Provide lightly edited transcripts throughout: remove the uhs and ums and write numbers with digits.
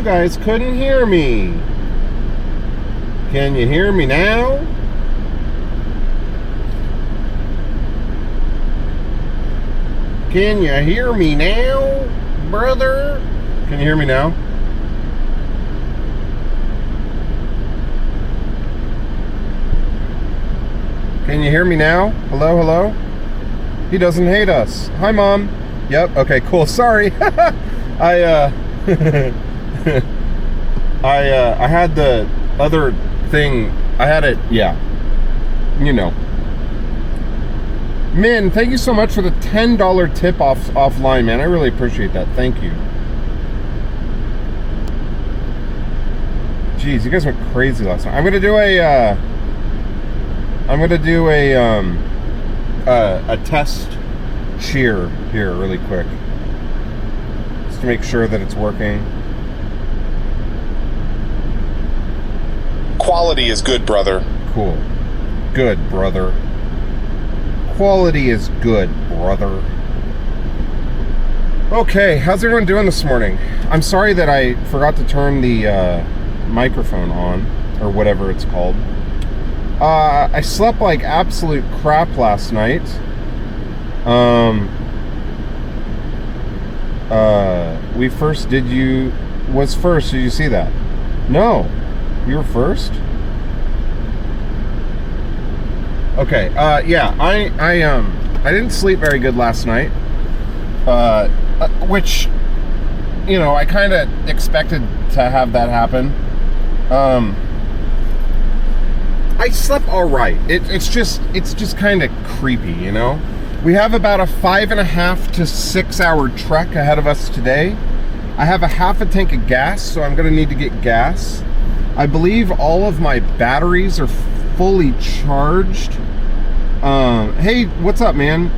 you guys couldn't hear me. Can you hear me now? Can you hear me now, brother? Can you hear me now? Can you hear me now? Hello, hello? He doesn't hate us. Hi, Mom. Yep, okay, cool. Sorry. I had the other thing. I had it, yeah. You know. Min, thank you so much for the $10 tip offline, man. I really appreciate that. Thank you. Jeez, you guys went crazy last night. I'm gonna do a test cheer here really quick, just to make sure that it's working. Quality is good, brother. Cool. Good, brother. Quality is good, brother. Okay, how's everyone doing this morning? I'm sorry that I forgot to turn the microphone on, or whatever it's called. I slept like absolute crap last night. Did you see that? No. You were first? Okay, yeah, I didn't sleep very good last night, which, you know, I kind of expected to have that happen. I slept all right. It's just kind of creepy, you know? We have about a 5.5 to 6 hour trek ahead of us today. I have a half a tank of gas, so I'm gonna need to get gas. I believe all of my batteries are fully charged. Hey, what's up, man?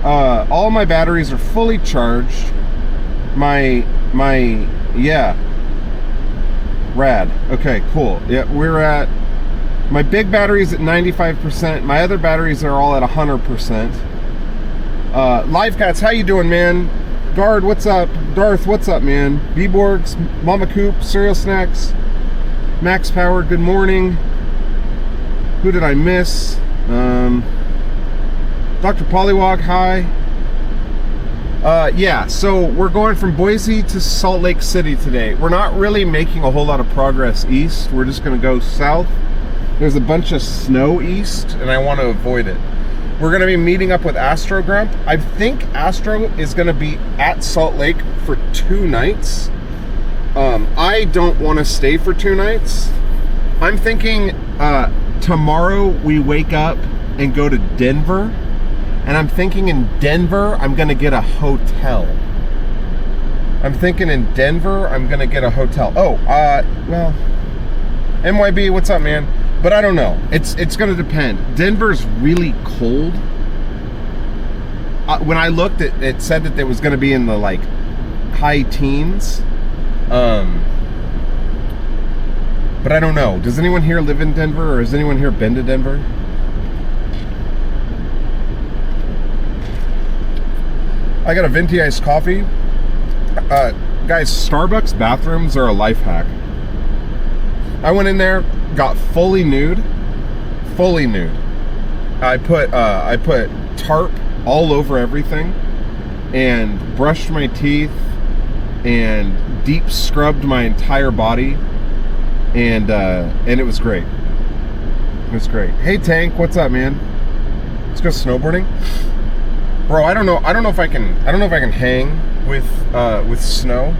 All my batteries are fully charged. Yeah. Rad. Okay, cool. Yeah, my big battery's at 95%. My other batteries are all at 100%. Live Cats, how you doing, man? Guard, what's up? Darth, what's up, man? B-Borgs, Mama Coop, Cereal Snacks, Max Power, good morning. Who did I miss? Dr. Pollywog, hi. Yeah, so we're going from Boise to Salt Lake City today. We're not really making a whole lot of progress east. We're just going to go south. There's a bunch of snow east, and I want to avoid it. We're going to be meeting up with Astro Grump. I think Astro is going to be at Salt Lake for 2 nights. I don't want to stay for 2 nights. I'm thinking tomorrow we wake up and go to Denver. And I'm thinking in Denver, I'm going to get a hotel. Oh, well, MYB, what's up, man? But I don't know. It's going to depend. Denver's really cold. When I looked, it said that it was going to be in the, like, high teens. But I don't know. Does anyone here live in Denver, or has anyone here been to Denver? I got a venti iced coffee. Guys, Starbucks bathrooms are a life hack. I went in there, got fully nude. I put tarp all over everything, and brushed my teeth, and deep scrubbed my entire body, and it was great. It was great. Hey Tank, what's up, man? Let's go snowboarding. Bro, I don't know if I can hang with snow.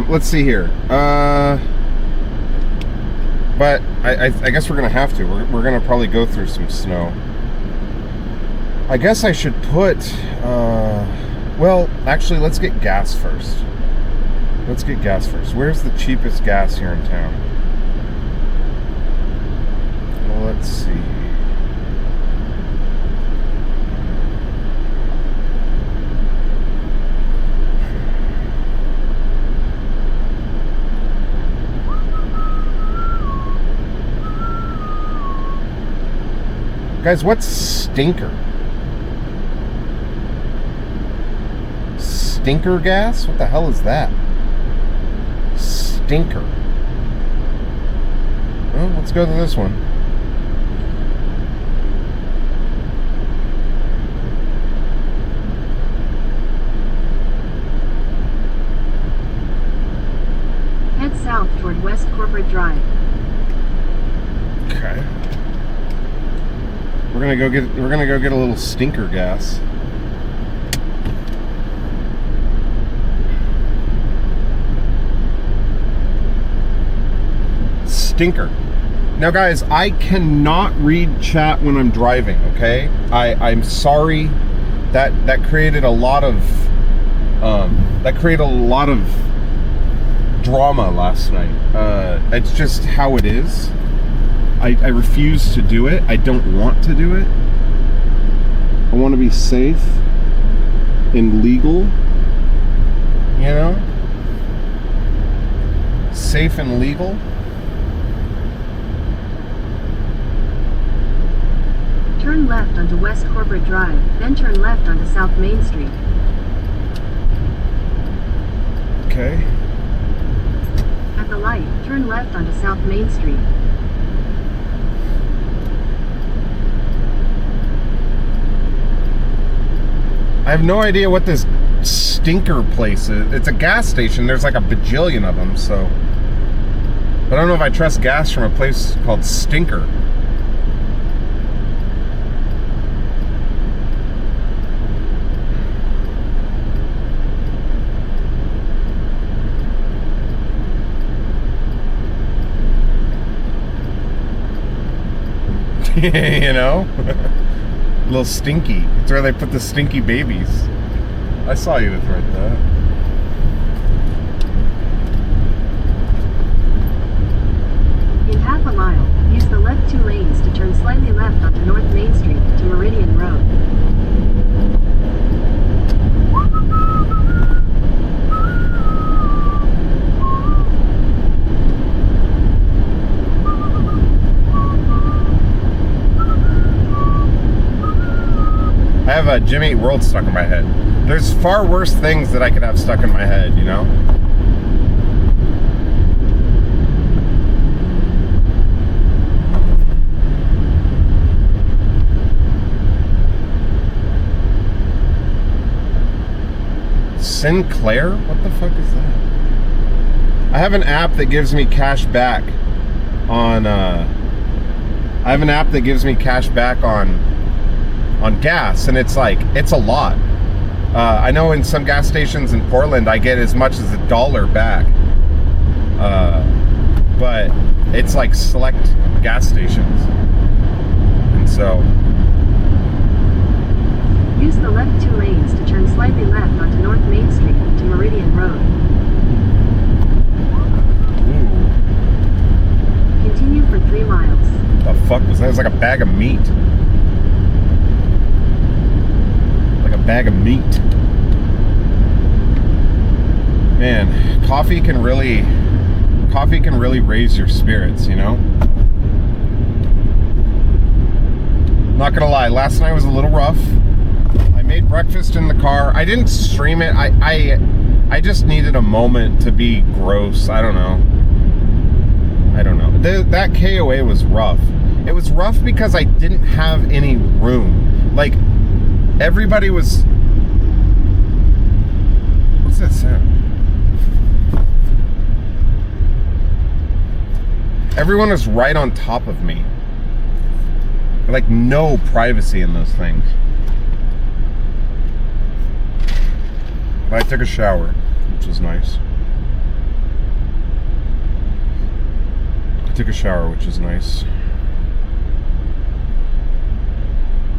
Let's see here. But I guess we're gonna have to. We're gonna probably go through some snow. I guess I should put. Well, actually, let's get gas first. Where's the cheapest gas here in town? Well, let's see. Guys, what's stinker? Stinker gas? What the hell is that? stinker. Well, let's go to this one. Head south toward West Corporate Drive. Okay. We're gonna go get a little stinker gas. Stinker. Now guys, I cannot read chat when I'm driving, okay? I'm sorry. That created a lot of drama last night. It's just how it is. I refuse to do it. I don't want to do it. I want to be safe and legal, you know? Safe and legal. Turn left onto West Corporate Drive, then turn left onto South Main Street. Okay. At the light, turn left onto South Main Street. I have no idea what this stinker place is. It's a gas station. There's like a bajillion of them, so. But I don't know if I trust gas from a place called Stinker. You know? A little stinky. It's where they put the stinky babies. I saw you with right that. In half a mile, use the left 2 lanes to turn slightly left onto North Main Street to Meridian Road. I have a Jimmy Eat World stuck in my head. There's far worse things that I could have stuck in my head, you know? Sinclair? What the fuck is that? I have an app that gives me cash back on, on gas, and it's like, it's a lot. I know in some gas stations in Portland I get as much as $1 back, but it's like select gas stations, and so use the left 2 lanes to turn slightly left onto North Main Street to Meridian Road. Ooh. Continue for 3 miles. The fuck was that? It was like a bag of meat. Bag of meat. Man, coffee can really raise your spirits, you know? Not gonna lie, last night was a little rough. I made breakfast in the car. I didn't stream it. I just needed a moment to be gross. I don't know. That KOA was rough. It was rough because I didn't have any room. Like, everybody was... What's that sound? Everyone was right on top of me. Like, no privacy in those things. But I took a shower, which was nice.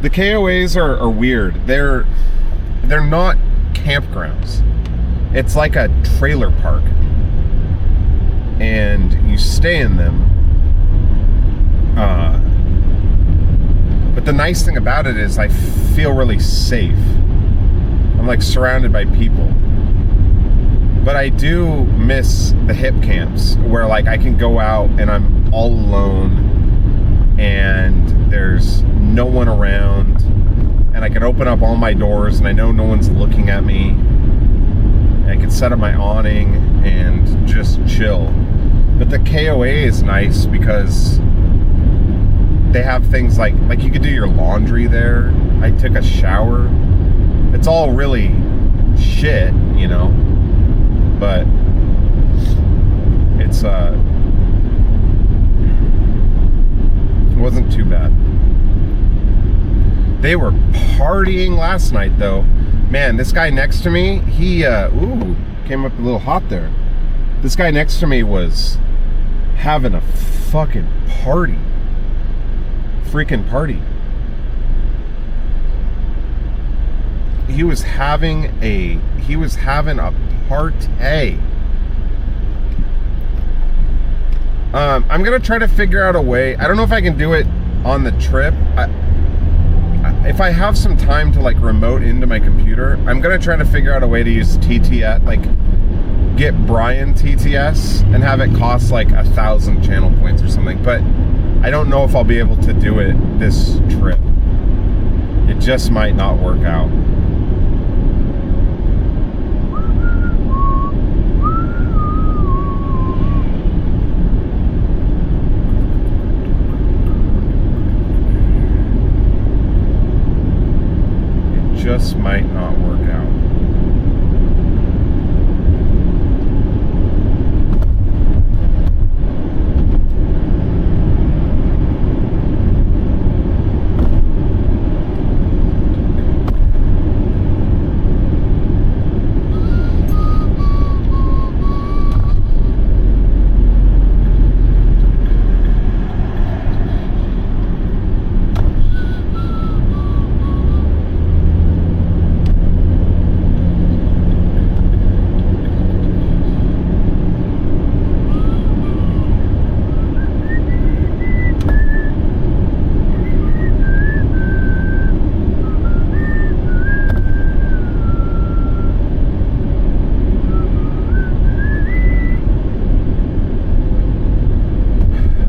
The KOAs are weird. They're not campgrounds. It's like a trailer park, and you stay in them. But the nice thing about it is I feel really safe. I'm like surrounded by people. But I do miss the hip camps where like I can go out and I'm all alone and there's no one around, and I can open up all my doors and I know no one's looking at me. I can set up my awning and just chill. But the KOA is nice because they have things like you could do your laundry there. I took a shower. It's all really shit, you know, but it's it wasn't too bad. They were partying last night though. Man, this guy next to me, he came up a little hot there. This guy next to me was having a fucking party. Freaking party. He was having a party. I'm gonna try to figure out a way. I don't know if I can do it on the trip. If I have some time to like remote into my computer, I'm gonna try to figure out a way to use TTS, like get Brian TTS and have it cost like 1,000 channel points or something. But I don't know if I'll be able to do it this trip. It just might not work out. Just might not work out.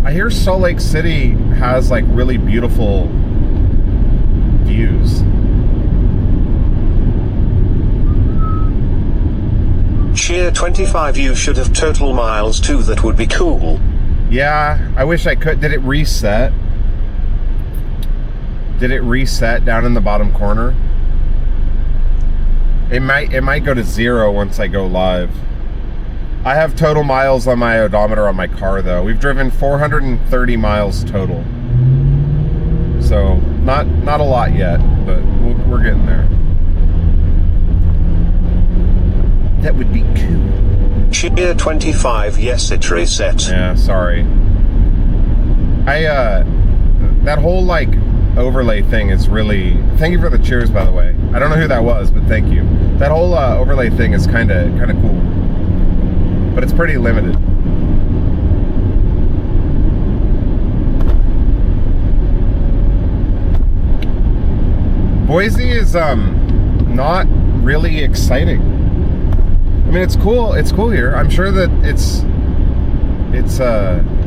I hear Salt Lake City has like really beautiful views. Cheer 25, you should have total miles too, that would be cool. Yeah, I wish I could. Did it reset? Did it reset down in the bottom corner? It might go to 0 once I go live. I have total miles on my odometer on my car though. We've driven 430 miles total. So not a lot yet, but we're getting there. That would be cool. Cheer 25, yes, it reset. Yeah, sorry. That whole like overlay thing is really, thank you for the cheers by the way. I don't know who that was, but thank you. That whole overlay thing is kind of cool. But it's pretty limited. Boise is not really exciting. I mean, it's cool. It's cool here. I'm sure that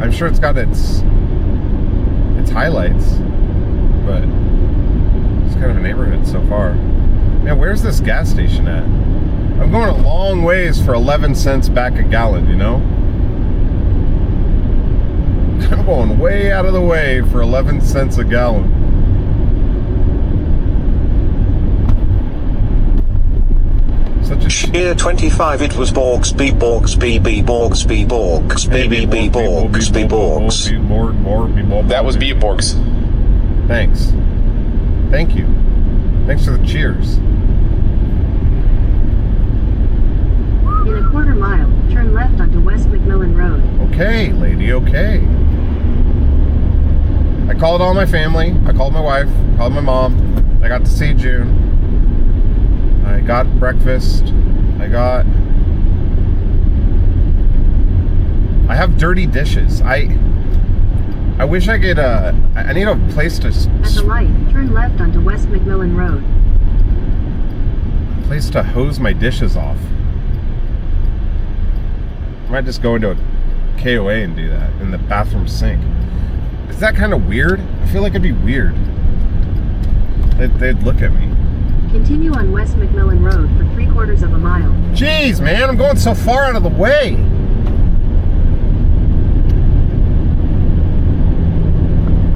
I'm sure it's got its highlights, but it's kind of a neighborhood so far. Man, where's this gas station at? I'm going a long ways for 11 cents back a gallon, you know? I'm going way out of the way for 11 cents a gallon. Such a Cheer 25, it was Borgs B Borgs B B Borgs B Borgs B B B Borgs B Borgs. That was B Borgs. Thanks. Thank you. Thanks for the cheers. In a quarter mile, turn left onto West McMillan Road. Okay, lady, okay. I called all my family. I called my wife, called my mom. I got to see June. I got breakfast. I have dirty dishes. I wish I could, I need a place to... At the light, turn left onto West McMillan Road. A place to hose my dishes off. I might just go into a KOA and do that in the bathroom sink. Is that kind of weird? I feel like it'd be weird. They'd look at me. Continue on West McMillan Road for 3/4 of a mile. Jeez, man, I'm going so far out of the way.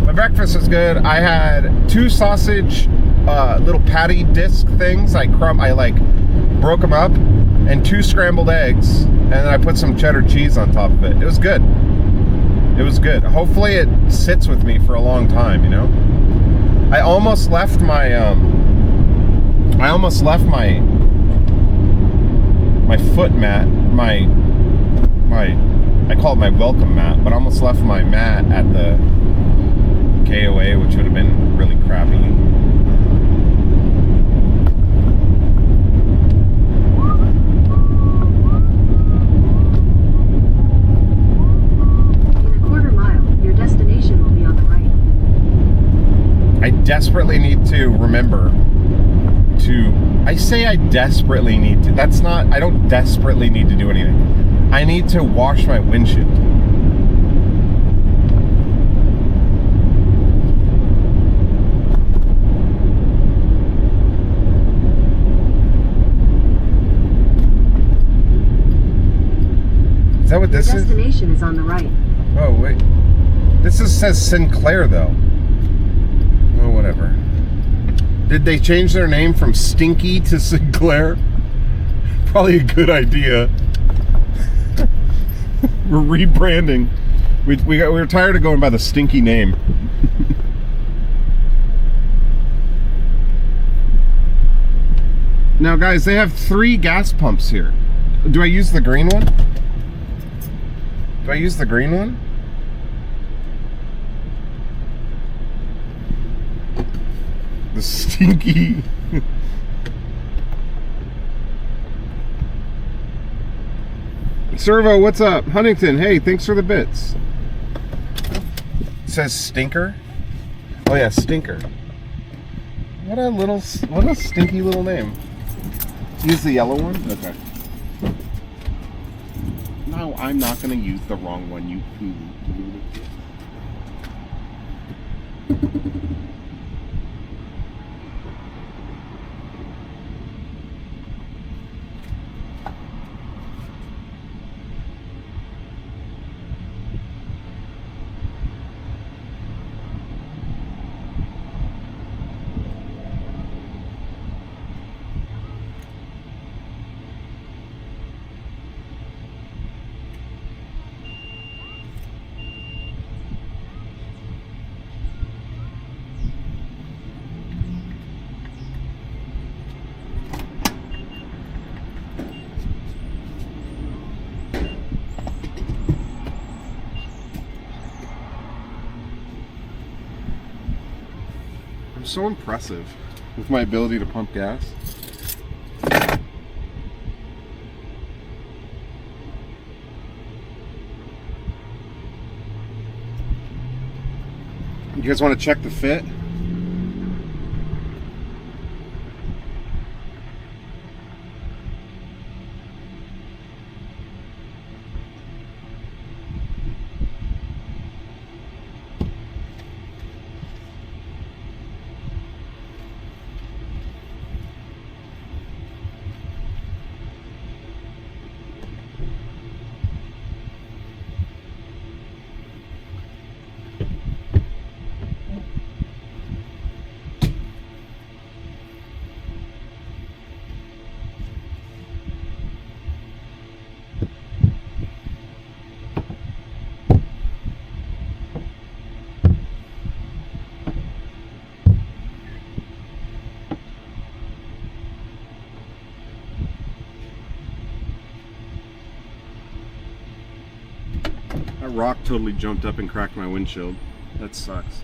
My breakfast was good. I had 2 sausage little patty disc things. I like broke them up, and 2 scrambled eggs, and then I put some cheddar cheese on top of it. It was good. It was good. Hopefully it sits with me for a long time, you know? I almost left my my foot mat, my I call it my welcome mat, but I almost left my mat at the KOA, which would have been really crappy. I desperately need to remember to, I say I desperately need to, that's not, I don't desperately need to do anything. I need to wash my windshield. Is that what this is? Your destination is on the right. Oh, wait. This says Sinclair, though. Oh, whatever. Did they change their name from Stinky to Sinclair? Probably a good idea. We're rebranding. We were tired of going by the stinky name. Now, guys, they have 3 gas pumps here. Do I use the green one? Do I use the green one? The stinky. Servo, what's up? Huntington, hey, thanks for the bits. It says stinker. Oh yeah, stinker. What a stinky little name. Use the yellow one? Okay. No, I'm not gonna use the wrong one, you poo. So impressive with my ability to pump gas. You guys want to check the fit? That rock totally jumped up and cracked my windshield. That sucks.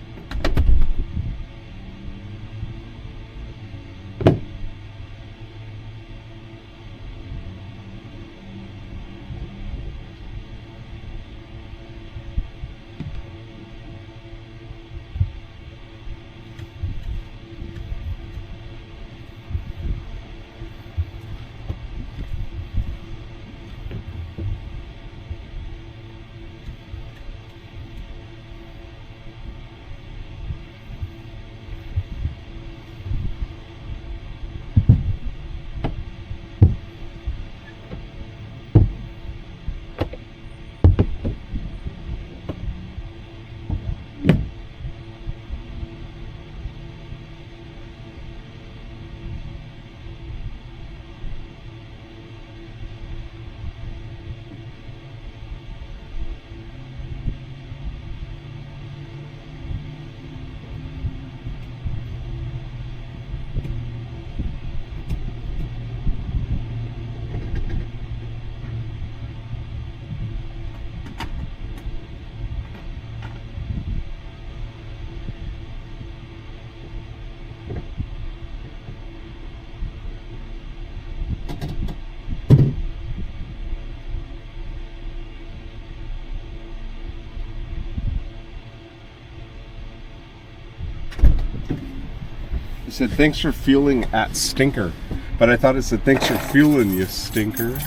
It said, thanks for fueling at Stinker. But I thought it said, thanks for fueling, you stinker.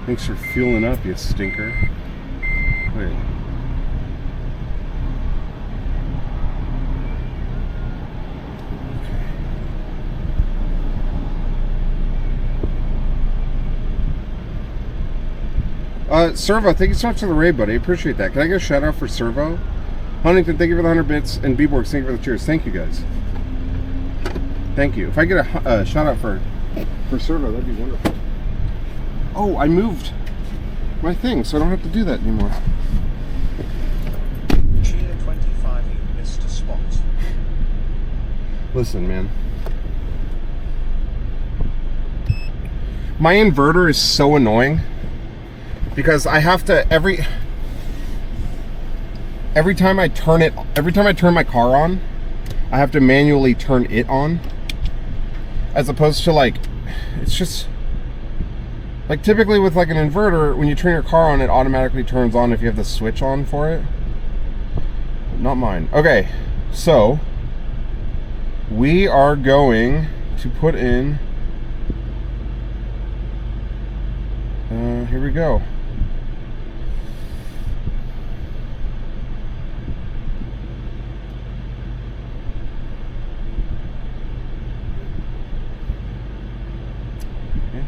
Thanks for fueling up, you stinker. Wait. Servo, thank you so much for the raid, buddy. I appreciate that. Can I get a shout out for Servo? Huntington, thank you for the 100 bits. And B-Borgs, thank you for the cheers. Thank you, guys. Thank you. If I get a shout out for Servo, that'd be wonderful. Oh, I moved my thing, so I don't have to do that anymore. Cheer 25, you missed a spot. Listen, man. My inverter is so annoying because I have to every time I turn my car on, I have to manually turn it on, as opposed to like, it's just like typically with like an inverter, when you turn your car on, it automatically turns on if you have the switch on for it. Not mine. Okay, so we are going to put in here we go. Okay.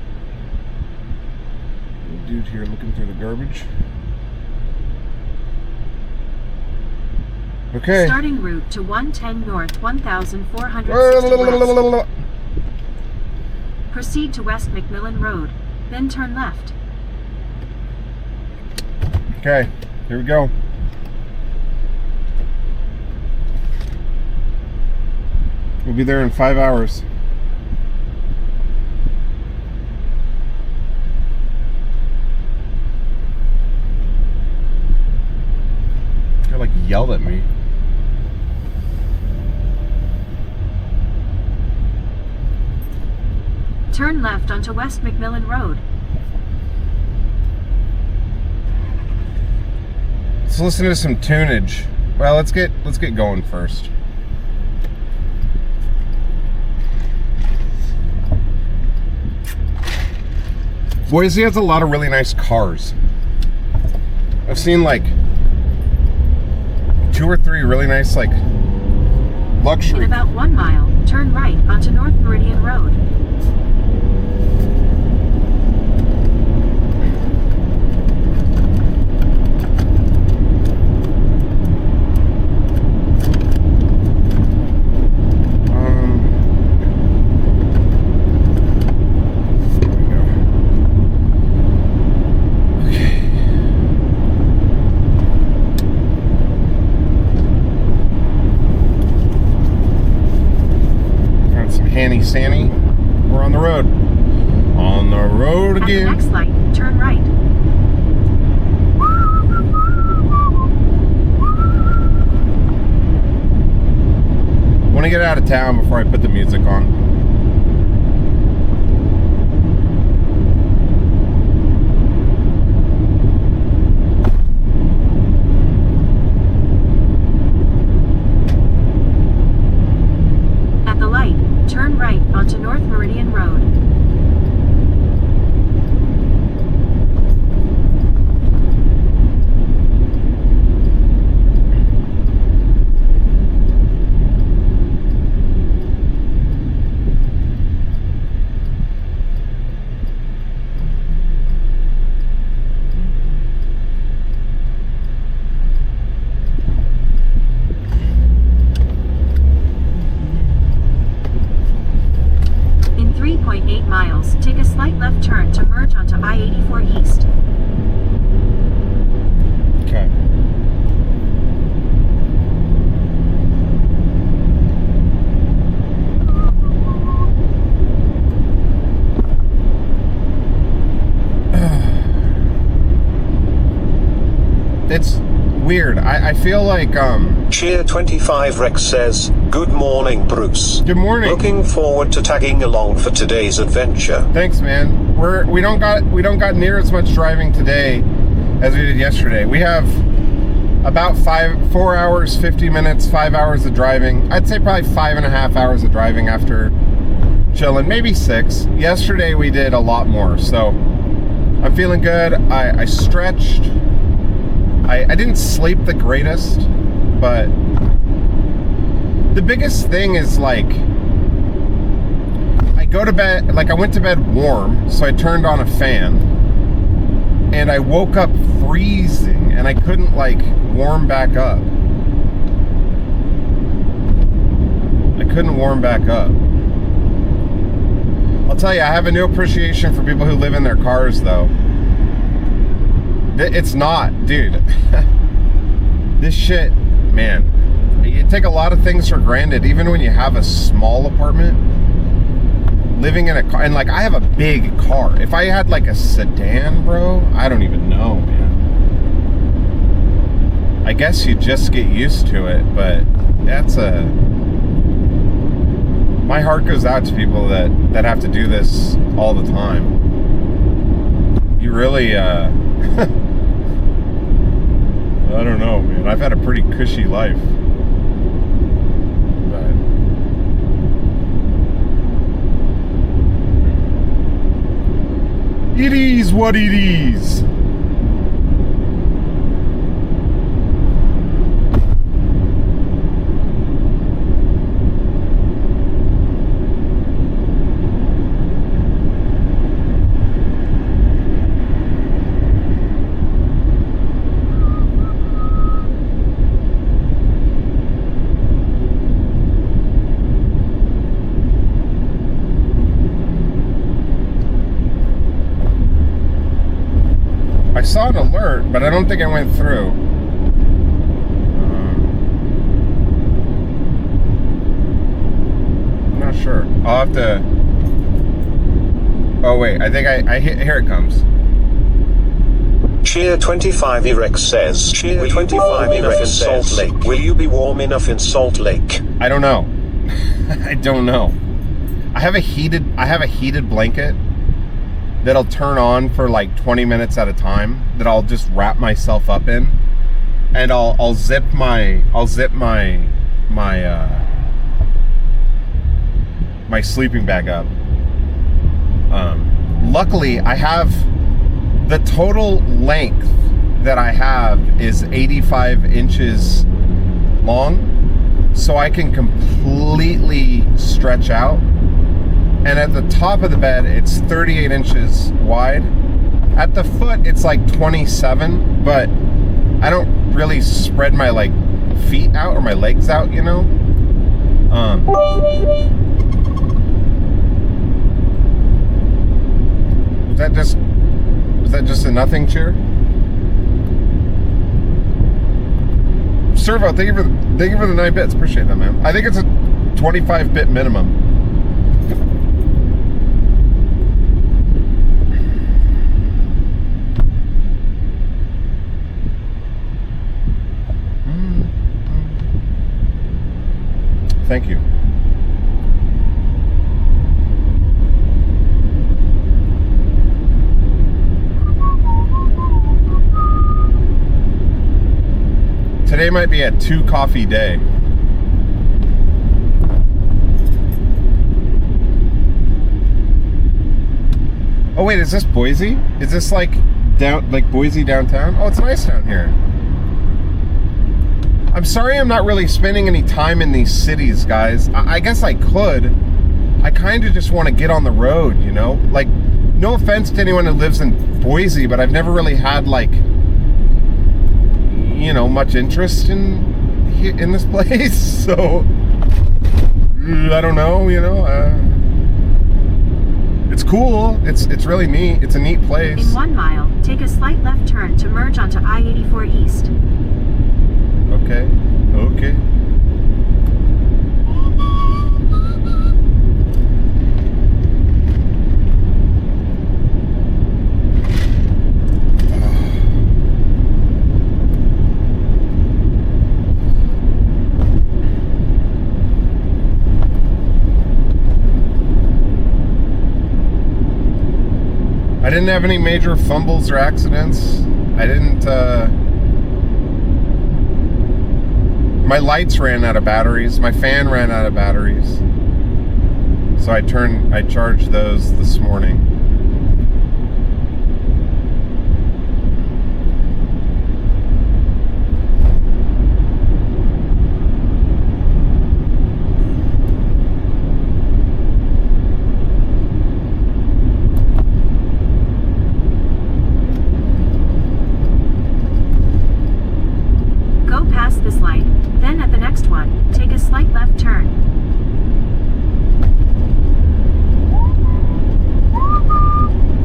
Dude here looking through the garbage. Okay. Starting route to 110 north, 1,460 west. Proceed to West McMillan Road, then turn left. Okay, here we go. We'll be there in 5 hours. They like yelled at me. Turn left onto West McMillan Road. Let's listen to some tunage. Well, let's get going first. Boise has a lot of really nice cars. I've seen like 2 or 3 really nice like luxury. In about 1 mile, turn right onto North Meridian Road. Sanny, we're on the road. On the road again. At the next light, turn right. I want to get out of town before I put the music on. Turn right onto North Meridian Road. In 3.8 miles, take a slight left turn to merge onto I-84 East. Okay. It's weird. I feel like Cheer 25 Rex says, good morning, Bruce. Good morning. Looking forward to tagging along for today's adventure. Thanks, man. We don't got near as much driving today as we did yesterday. We have about 4 hours, 50 minutes, 5 hours of driving. I'd say probably 5.5 hours of driving after chilling, maybe 6. Yesterday we did a lot more, so I'm feeling good. I stretched. I didn't sleep the greatest, but the biggest thing is like, I go to bed, like I went to bed warm, so I turned on a fan, and I woke up freezing, and I couldn't like warm back up. I couldn't warm back up. I'll tell you, I have a new appreciation for people who live in their cars, though. It's not, dude. This shit, man. You take a lot of things for granted, even when you have a small apartment. Living in a car, and like I have a big car. If I had like a sedan, bro, I don't even know, man. I guess you just get used to it, but that's my heart goes out to people that have to do this all the time. You really, I don't know, man. I've had a pretty cushy life. But it is what it is. I saw an alert, but I don't think it went through. I'm not sure. I'll have to... Oh wait, I think I here it comes. Cheer 25 Erex says, Cheer 25 enough in Salt Lake. Will you be warm enough in Salt Lake? I don't know. I don't know. I have a heated blanket that'll turn on for like 20 minutes at a time that I'll just wrap myself up in, and I'll zip my sleeping bag up. Luckily I have the total length that I have is 85 inches long, so I can completely stretch out. And at the top of the bed, it's 38 inches wide. At the foot, it's like 27, but I don't really spread my like feet out or my legs out, you know? Was that just a nothing cheer? Servo, thank you for the 9 bits. Appreciate that, man. I think it's a 25-bit minimum. Thank you. Today might be a 2 coffee day. Oh wait, is this Boise? Is this like Boise downtown? Oh, it's nice down here. I'm sorry I'm not really spending any time in these cities, guys. I guess I could. I kind of just want to get on the road, you know? Like, no offense to anyone who lives in Boise, but I've never really had, like, you know, much interest in this place. So, I don't know, you know? It's cool. It's really neat. It's a neat place. In 1 mile, take a slight left turn to merge onto I-84 East. Okay. I didn't have any major fumbles or accidents. I didn't, My lights ran out of batteries. My fan ran out of batteries. So I charged those this morning. Go past this light, then at the next one, take a slight left turn.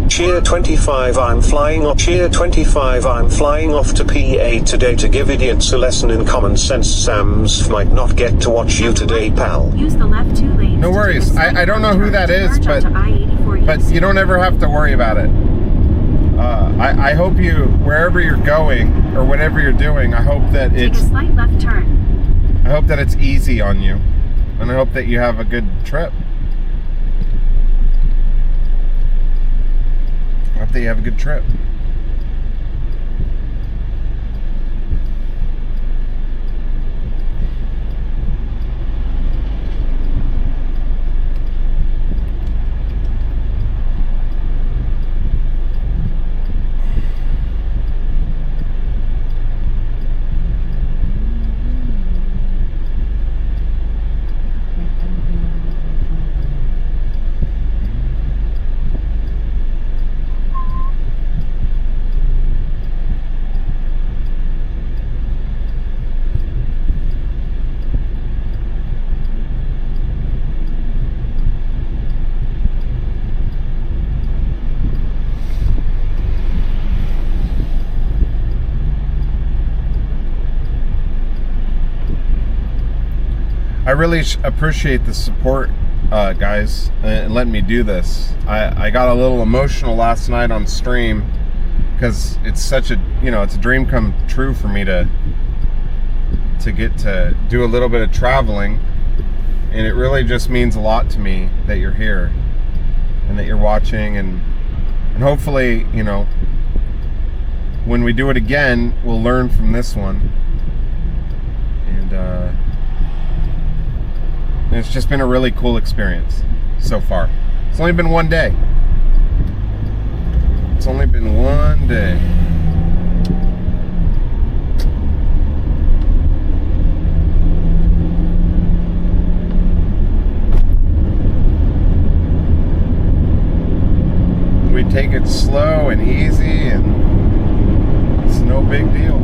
Cheer 25 I'm flying off. Cheer 25 I'm flying off to PA today to give idiots a lesson in common sense. Sams might not get to watch you today, pal. Use the left 2 lanes. No worries. I don't know who that is, but you don't ever have to worry about it. I hope you, wherever you're going or whatever you're doing, I hope that Take a slight left turn. I hope that it's easy on you, and I hope that you have a good trip. I hope that you have a good trip. I really appreciate the support, guys, and letting me do this. I got a little emotional last night on stream because it's such a, it's a dream come true for me to get to do a little bit of traveling, and it really just means a lot to me that you're here and that you're watching, and hopefully, when we do it again, we'll learn from this one. And it's just been a really cool experience so far. It's only been one day. It's only been one day. We take it slow and easy, and it's no big deal.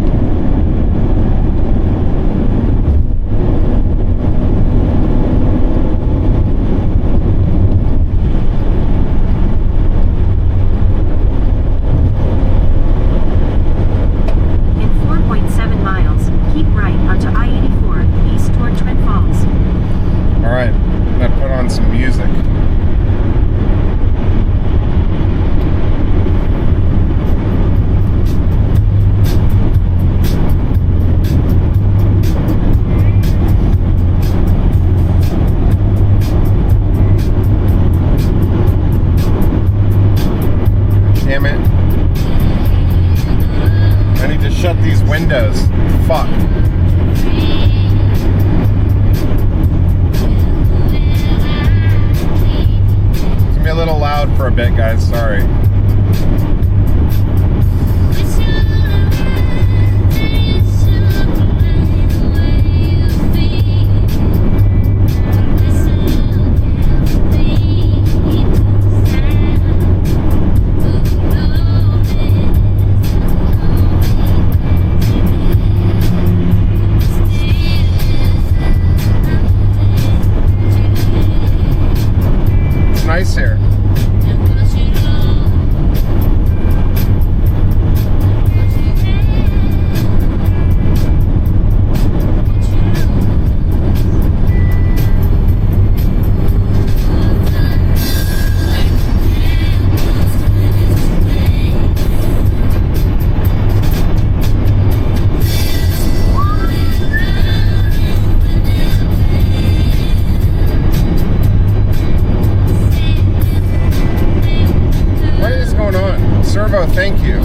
Windows. Fuck. It's gonna be a little loud for a bit, guys. Sorry. Nice here. Servo, thank you.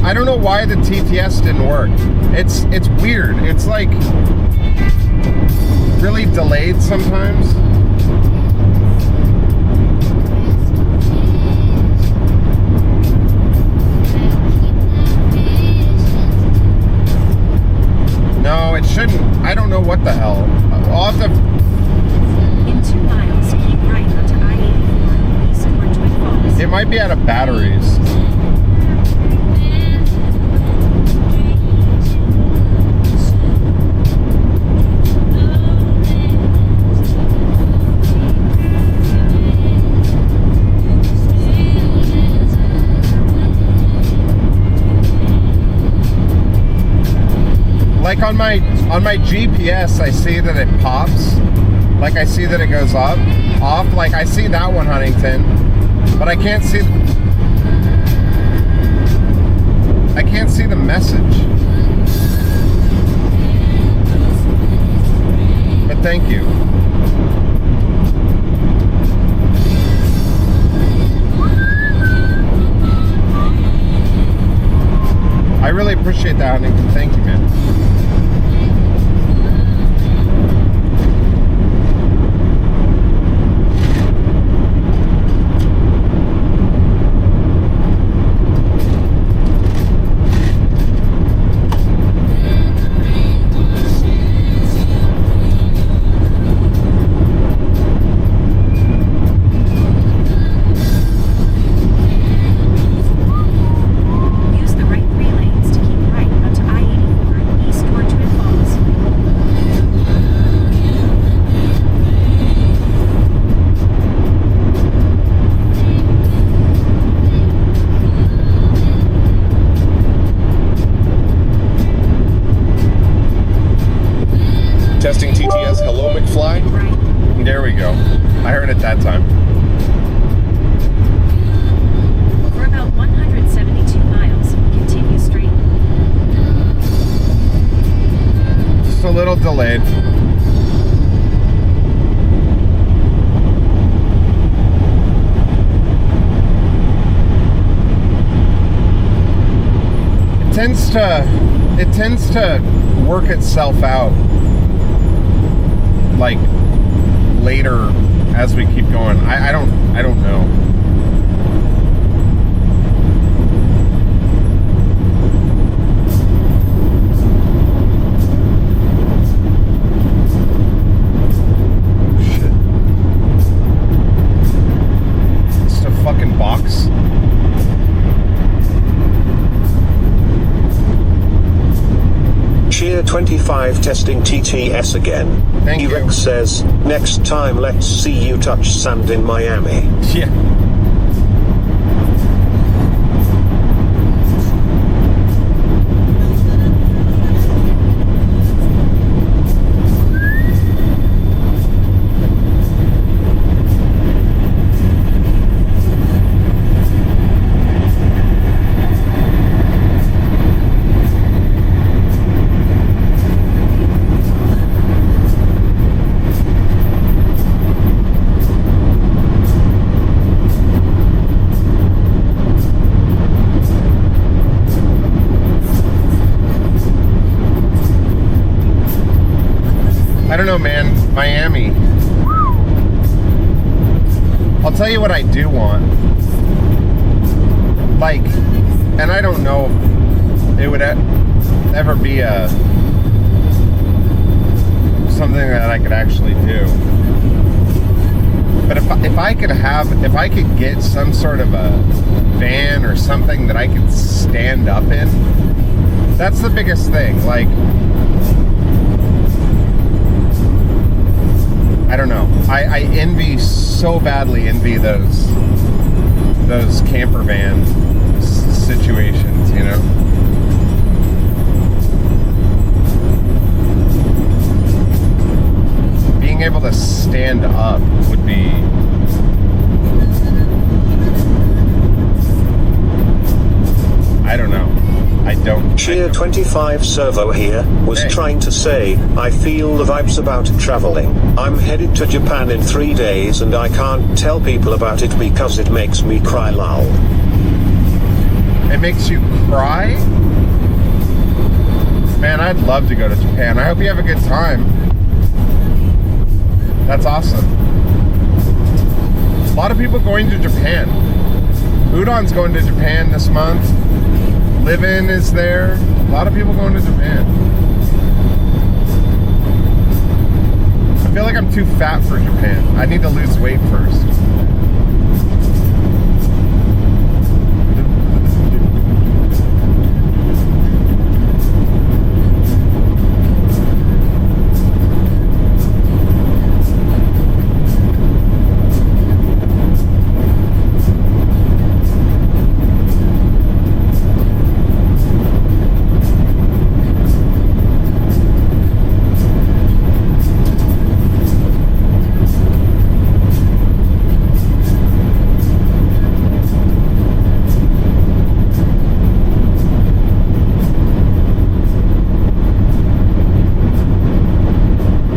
I don't know why the TTS didn't work. It's weird. It's like really delayed sometimes. No, it shouldn't. I don't know what the hell. I'll have to... In 2 miles, keep right onto I-84 east toward Twin Falls. It might be out of batteries. Like on my GPS, I see that it pops. Like I see that it goes off. Like I see that one, Huntington, but I can't see the message. But thank you. I really appreciate that, Huntington. Thank you, man. Testing TTS, hello McFly. Right. There we go. I heard it that time. For about 172 miles, continue straight. Just a little delayed. It tends to work itself out like later as we keep going. I don't know. Shit. Just a fucking box. Cheer 25 testing TTS again. Thank you. Rex says, next time let's see you touch sand in Miami. Yeah. I don't know, man. Miami. I'll tell you what I do want. Like, and I don't know if it would ever be something that I could actually do. But if I could get some sort of a van or something that I could stand up in, that's the biggest thing. Like, I don't know. I so badly envy those camper van situations, you know? Being able to stand up would be... I don't know. I don't... Cheer 25 Servo here, was trying to say, I feel the vibes about traveling. I'm headed to Japan in 3 days and I can't tell people about it because it makes me cry lol. It makes you cry. Man, I'd love to go to Japan. I hope you have a good time. That's awesome. A lot of people going to Japan. Udon's going to Japan this month. Livin is there. A lot of people going to Japan. I feel like I'm too fat for Japan. I need to lose weight first.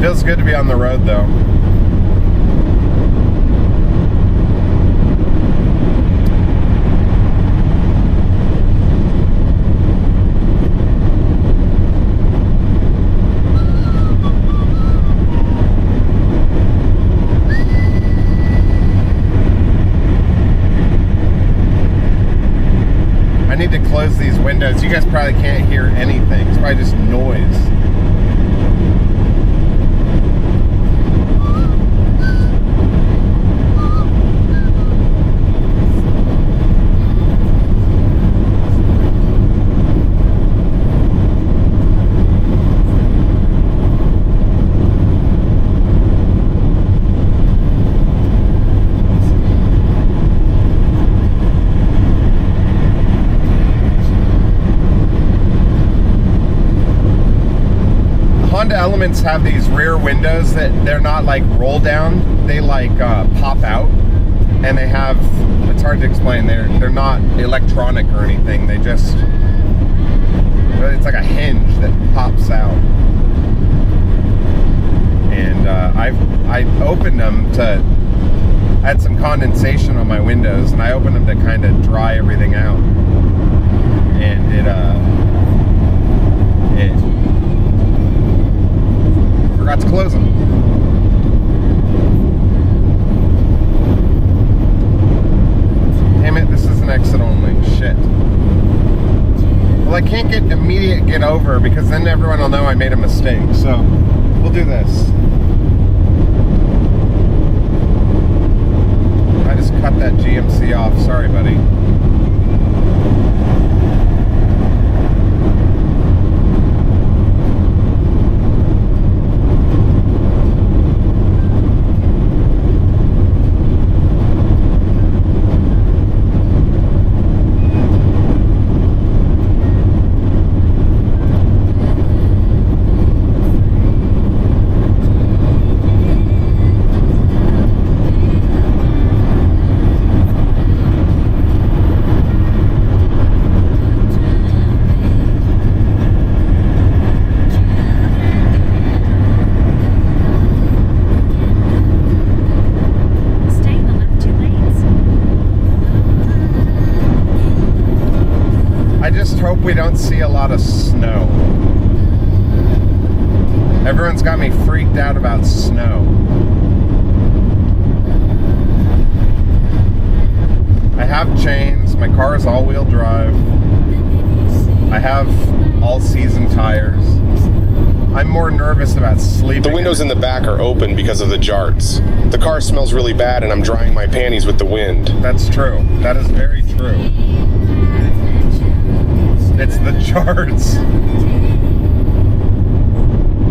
Feels good to be on the road though. I need to close these windows. You guys probably can't hear anything. It's probably just noise. Honda Elements have these rear windows that they're not like roll down, they like pop out, and they have, it's hard to explain, they're not electronic or anything, they just, it's like a hinge that pops out. And I opened them to, I had some condensation on my windows and I opened them to kind of dry everything out, and it forgot to close them. Damn it, this is an exit only. Shit. Well, I can't get over because then everyone will know I made a mistake. So, we'll do this. I just cut that GMC off. Sorry, buddy. Hope we don't see a lot of snow. Everyone's got me freaked out about snow. I have chains, my car is all-wheel drive. I have all-season tires. I'm more nervous about sleeping. The windows in the back are open because of the jarts. The car smells really bad and I'm drying my panties with the wind. That's true. That is very true. It's the jarts.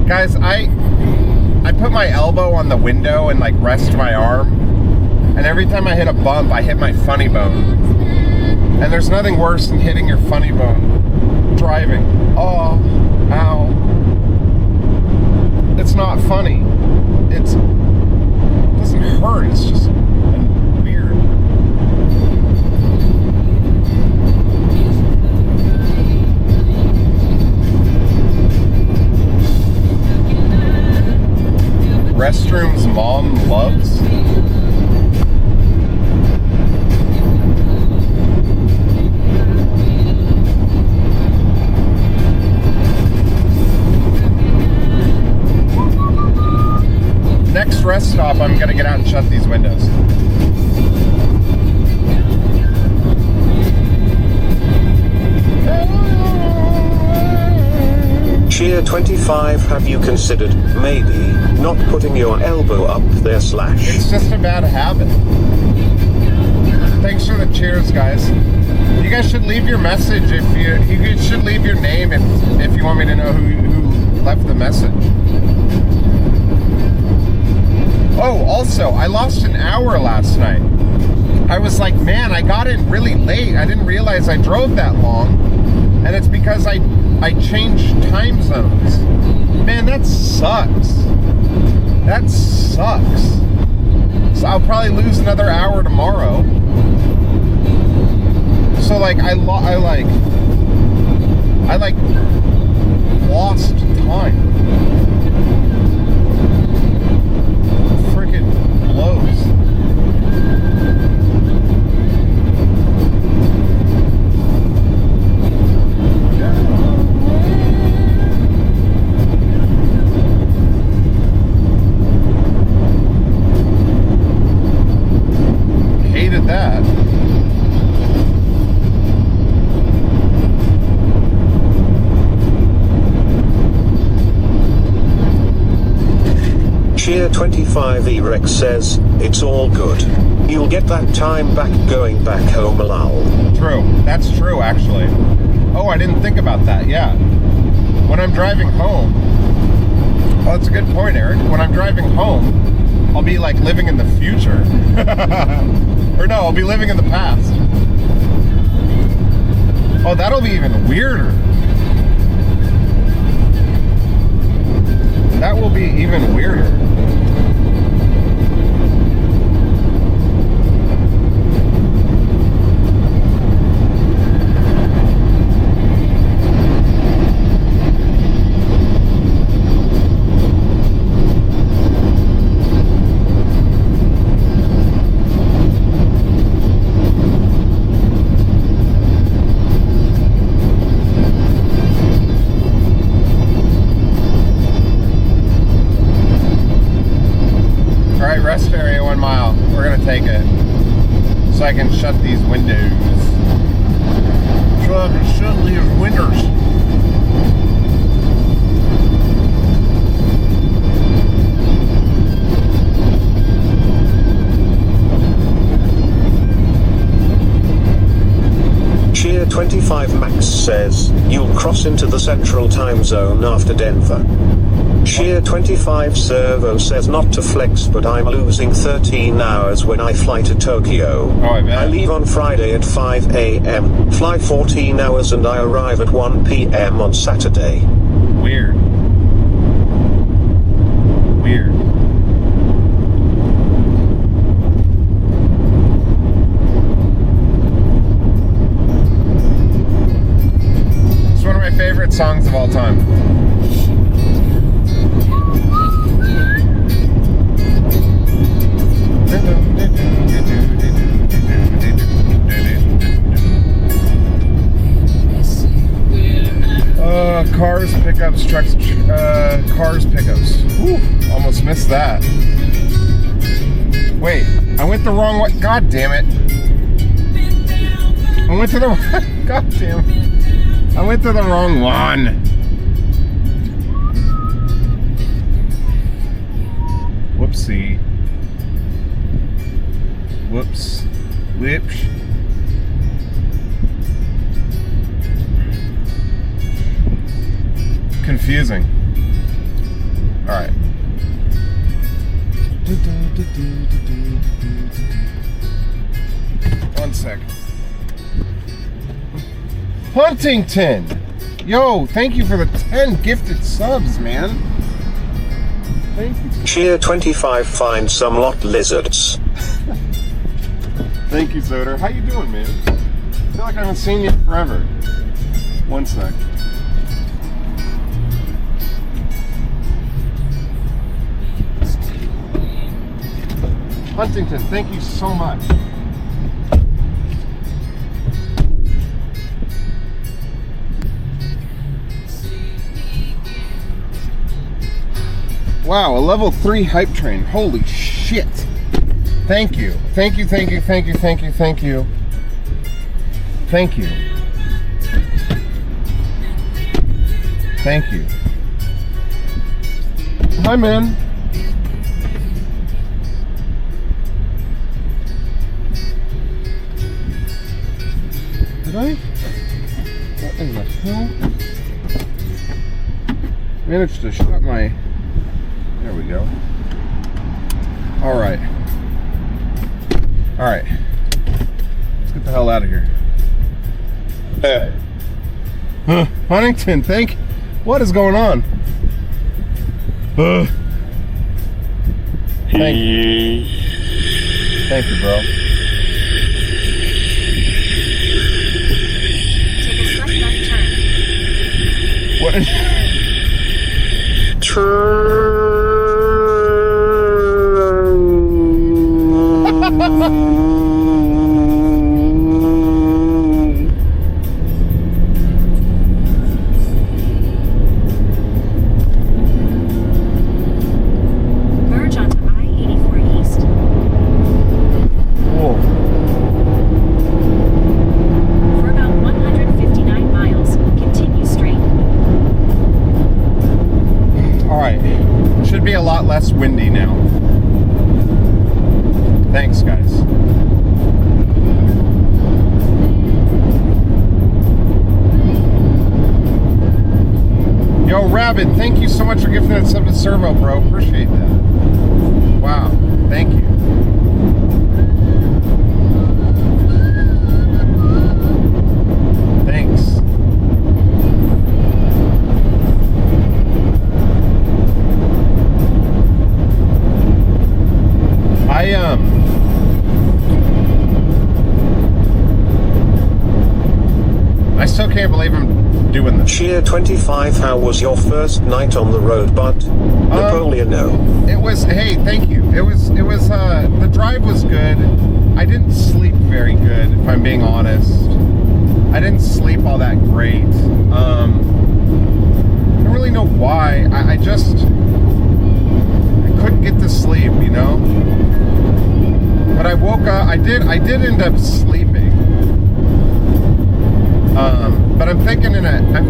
Guys, I put my elbow on the window and like rest my arm, and every time I hit a bump, I hit my funny bone. And there's nothing worse than hitting your funny bone driving. Oh, ow. It's not funny. It doesn't hurt, it's just weird. Restream's mom loves. next rest stop, I'm gonna get out and shut these windows. Cheer 25, have you considered, maybe, not putting your elbow up there / It's just a bad habit. Thanks for the cheers, guys. You guys should leave your message if you should leave your name if you want me to know who left the message. Oh, also, I lost an hour last night. I was like, man, I got in really late. I didn't realize I drove that long. And it's because I changed time zones. Man, that sucks. That sucks. So I'll probably lose another hour tomorrow. So like I lost time. Freaking blows. Hated that. Cheer 25 Rex says, it's all good. You'll get that time back going back home, lol. True. That's true, actually. Oh, I didn't think about that. Yeah. When I'm driving home... Oh, that's a good point, Eric. When I'm driving home, I'll be like living in the future. Or no, I'll be living in the past. Oh, that'll be even weirder. That will be even weirder. Rest area 1 mile. We're gonna take it so I can shut these windows. So I can shut these windows. Cheer 25 Max says, you'll cross into the central time zone after Denver. Cheer 25 Servo says, not to flex, but I'm losing 13 hours when I fly to Tokyo. Oh, I bet. I leave on Friday at 5 a.m., fly 14 hours, and I arrive at 1 p.m. on Saturday. Weird. Weird. It's one of my favorite songs of all time. Cars, pickups, trucks, cars, pickups. Whew, almost missed that. Wait, I went the wrong way. God damn it. I went to the God damn it. I went to the wrong one. Whoopsie. Whoops. Whoops. Confusing. All right. One sec. Huntington. Yo, thank you for the 10 gifted subs, man. Thank you. Cheer 25 find some lot lizards. Thank you, Zoder. How you doing, man? I feel like I haven't seen you forever. One sec. Huntington, thank you so much. Wow, a level 3 hype train. Holy shit. Thank you. Thank you, thank you, thank you, thank you, thank you. Thank you. Thank you. Hi, man. Did I? What in the hell? Managed to shut my... There we go. Alright. Alright. Let's get the hell out of here. Huntington, thank... What is going on? Thank you. Thank you, bro. Take a slight left turn. What? Merge onto I-84 East. Whoa. For about 159 miles, continue straight. Alright. Should be a lot less windy now. Thanks, guys. Yo, Rabbit, thank you so much for gifting that sub to Servo, bro. Appreciate that. Wow. Thank you. Thanks. I still can't believe I'm doing this. Cheer 25, how was your first night on the road, bud? Napoleon, no. It was, hey, thank you. It was, the drive was good. I didn't sleep very good, if I'm being honest. I didn't sleep all that great. I don't really know why. I couldn't get to sleep, you know? But I woke up, I did end up sleeping. But I'm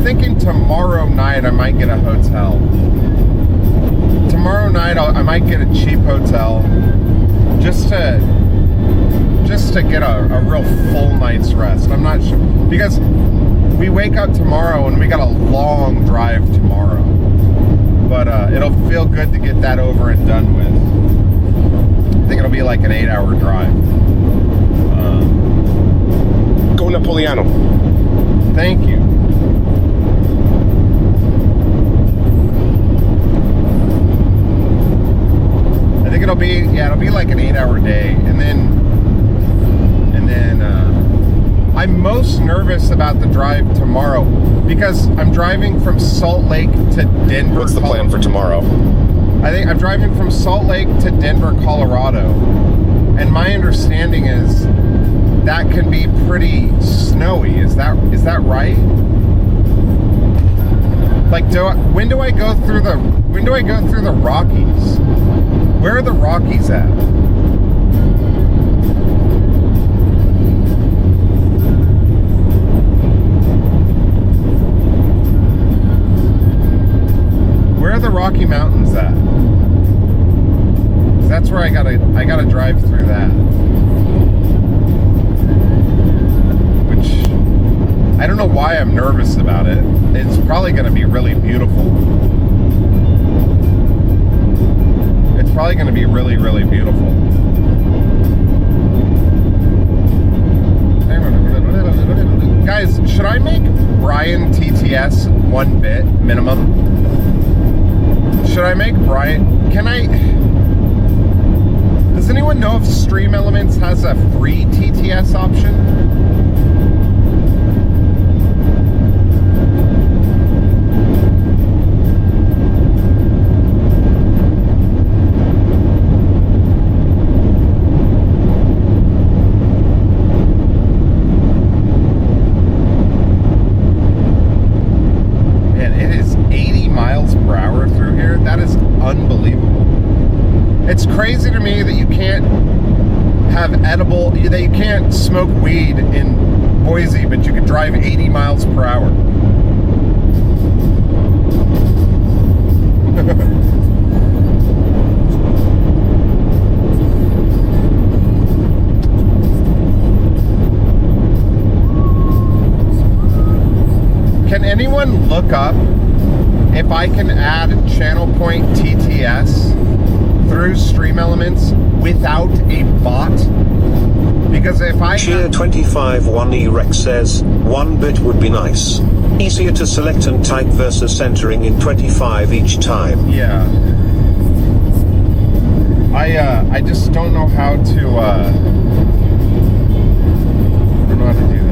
thinking tomorrow night I might get a hotel. Tomorrow night I might get a cheap hotel just to get a real full night's rest. I'm not sure, because we wake up tomorrow and we got a long drive tomorrow. But it'll feel good to get that over and done with. I think it'll be like an 8-hour drive. Go Napoleano. Thank you. I think it'll be like an 8-hour day, and then I'm most nervous about the drive tomorrow because I'm driving from Salt Lake to Denver. What's the plan for tomorrow? I think I'm driving from Salt Lake to Denver, Colorado, and my understanding is that can be pretty snowy. Is that right? Like, when do I go through the Rockies? Where are the Rockies at? Where are the Rocky Mountains at? 'Cause that's where I gotta drive through that. I don't know why I'm nervous about it. It's probably going to be really beautiful. It's probably going to be really, really beautiful. Guys, should I make Brian TTS 1 bit minimum? Should I make Brian... Does anyone know if Stream Elements has a free TTS option? Unbelievable. have edible. You can't smoke weed in Boise, but you can drive 80 miles per hour. Can anyone look up if I can add channel point TTS through Stream Elements without a bot? Because if I Cheer 25 1E Rex says, 1 bit would be nice. Easier to select and type versus centering in 25 each time. Yeah. I just don't know how to, I don't know how to do that.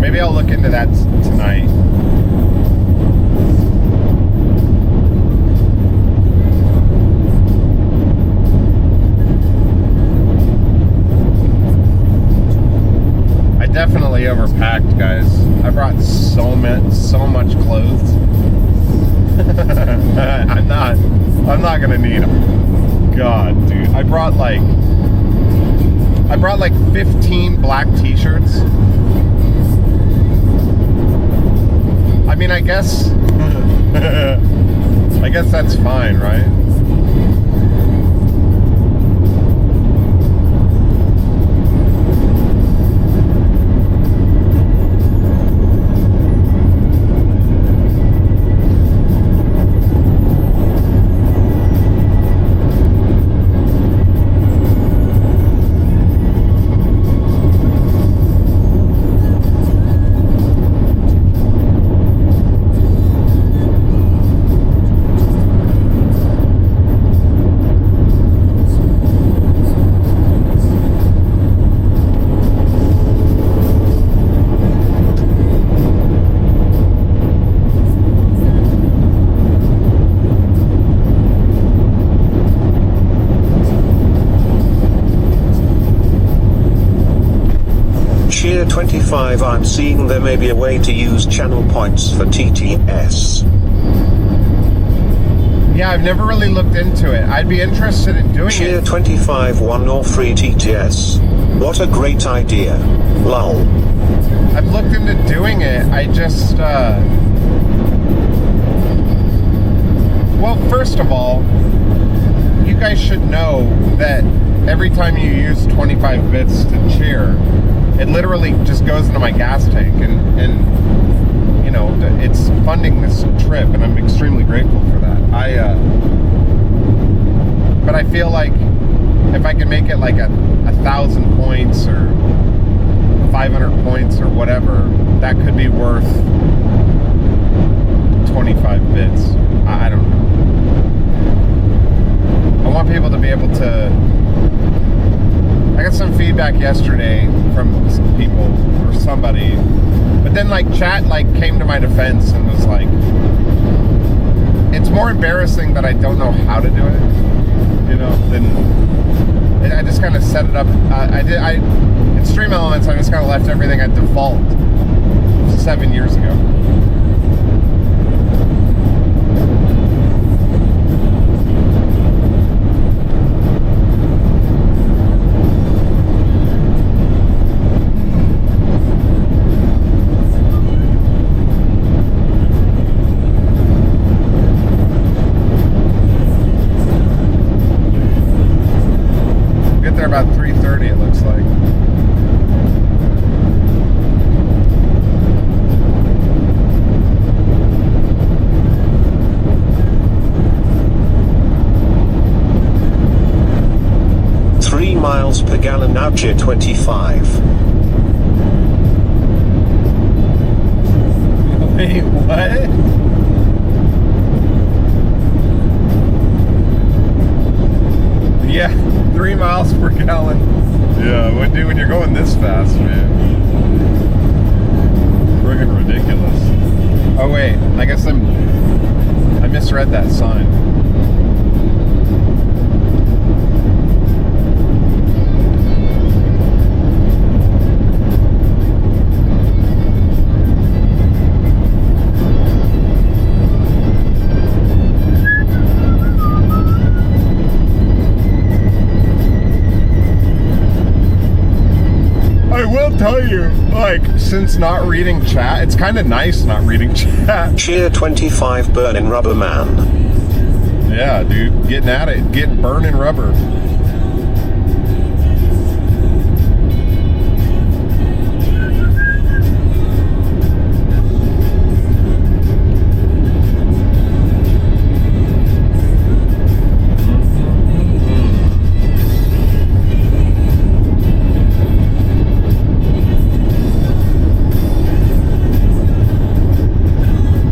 Maybe I'll look into that tonight. I definitely overpacked, guys. I brought so much clothes. I'm not gonna need them. God, dude, I brought like 15 black t-shirts. I mean, I guess that's fine, right? Cheer 25 I'm seeing there may be a way to use channel points for TTS. Yeah, I've never really looked into it. I'd be interested in doing Cheer it. 25 1 or free TTS. What a great idea. Lol. I've looked into doing it. I just, well, first of all, you guys should know that every time you use 25 bits to cheer, it literally just goes into my gas tank, and you know, it's funding this trip, and I'm extremely grateful for that. But I feel like if I can make it like 1,000 points or 500 points or whatever, that could be worth 25 bits. I don't know. I want people to be able to. I got some feedback yesterday from some people or somebody, but then like chat like came to my defense and was like, it's more embarrassing that I don't know how to do it, you know, than I just kind of set it up. In Stream Elements, I just kind of left everything at default 7 years ago. About 3:30 it looks like. miles per gallon now Cheer 25. Wait, what? Yeah, 3 miles per gallon. Yeah, when you're going this fast, man. Friggin' ridiculous. wait. I guess I misread that sign. I will tell you, like, since not reading chat, it's kind of nice not reading chat. Cheer 25 burning rubber man. Yeah, dude, getting at it, getting burning rubber.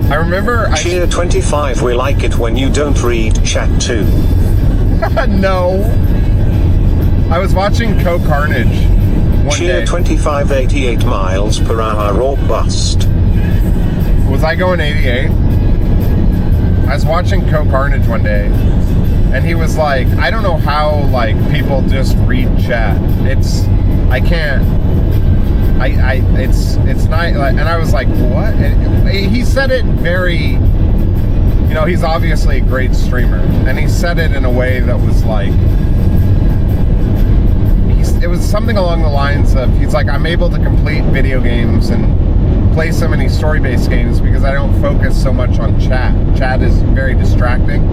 I remember Cheer 25, we like it when you don't read chat too. No. I was watching Co-Carnage one Cheer day. 25, 88 miles per hour or bust. Was I going 88? I was watching Co-Carnage one day, and he was like, I don't know how, like, people just read chat. I can't. It's not, like, and I was like, what? And he said it very, you know, he's obviously a great streamer, and he said it in a way that was like, it was something along the lines of, he's like, I'm able to complete video games and play so many story-based games because I don't focus so much on chat. Chat is very distracting,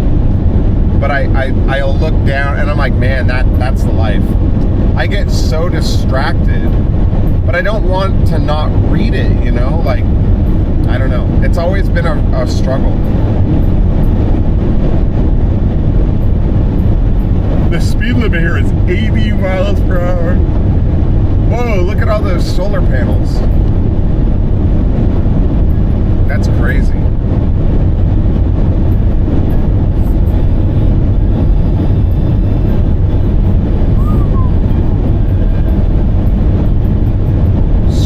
but I'll look down and I'm like, man, that's the life. I get so distracted, but I don't want to not read it, you know? Like, I don't know. It's always been a struggle. The speed limit here is 80 miles per hour. Whoa, look at all those solar panels. That's crazy.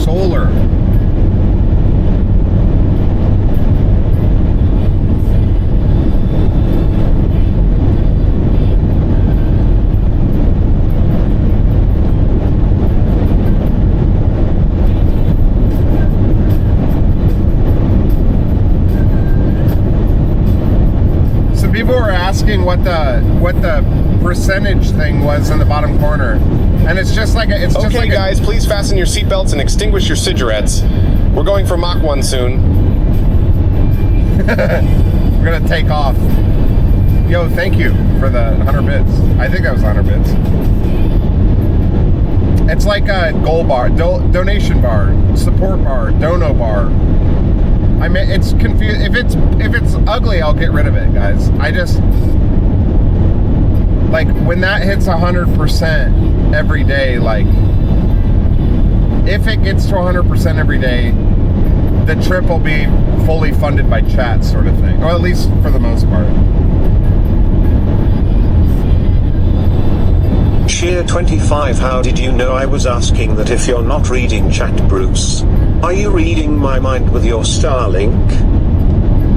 Solar. Some people were asking what the percentage thing was in the bottom corner. And it's just like it's just Okay, like guys, please fasten your seatbelts and extinguish your cigarettes. We're going for Mach 1 soon. We're gonna take off. Yo, thank you for the 100 bits. I think that was 100 bits. It's like a gold bar, donation bar, support bar, dono bar. I mean, it's confused. If it's ugly, I'll get rid of it, guys. I just like when that hits 100% every day. Like, if it gets to 100% every day, the trip will be fully funded by chat, sort of thing, or at least for the most part. Cheer 25, how did you know I was asking that if you're not reading chat, Bruce? Are you reading my mind with your Starlink?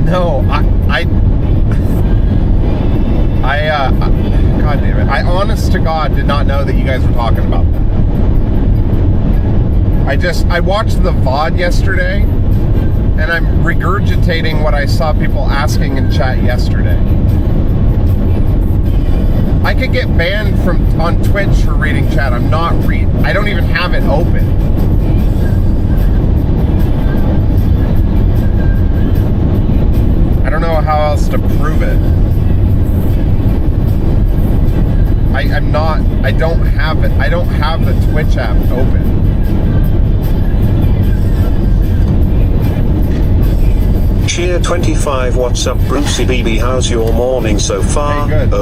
No, God damn it. I honest to God did not know that you guys were talking about that. I watched the VOD yesterday, and I'm regurgitating what I saw people asking in chat yesterday. I could get banned on Twitch for reading chat. I don't even have it open. I don't know how else to prove it. I don't have it. I don't have the Twitch app open. Cheer 25, what's up, Brucey BB? How's your morning so far? Hey, good.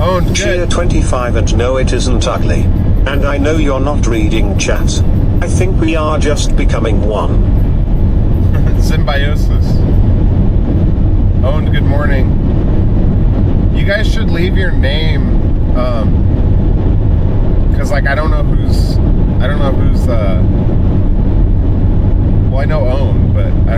Owned. Cheer 25, and no, it isn't ugly. And I know you're not reading chat. I think we are just becoming one. Symbiosis. Owned, good morning. You guys should leave your name, because like I don't know who's well, I know Owned, but I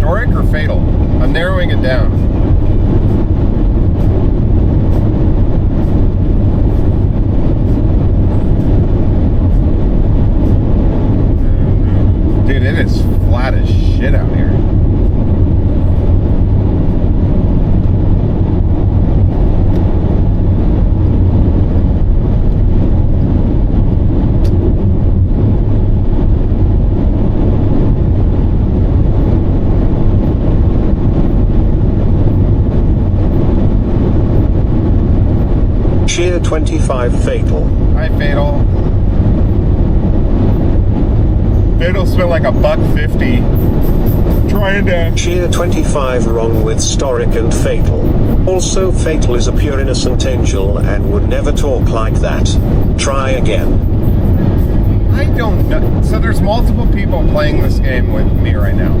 historic or fatal? I'm narrowing it down. Dude, it is flat as shit out here. Cheer 25 fatal. Hi, Fatal. Fatal spent like $1.50 trying to... Cheer 25 wrong with Storic and fatal. Also, fatal is a pure innocent angel and would never talk like that. Try again. I don't know. So there's multiple people playing this game with me right now.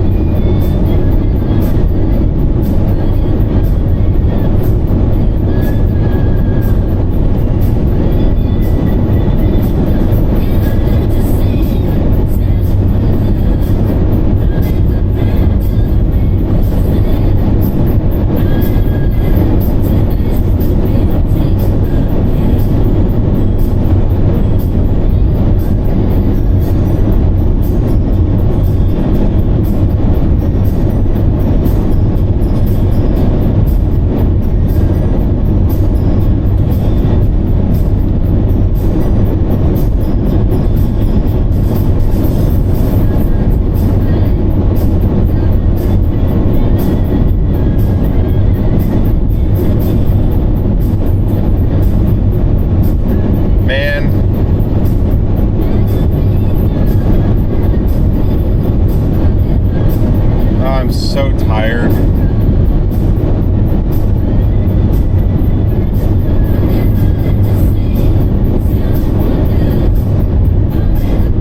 So tired.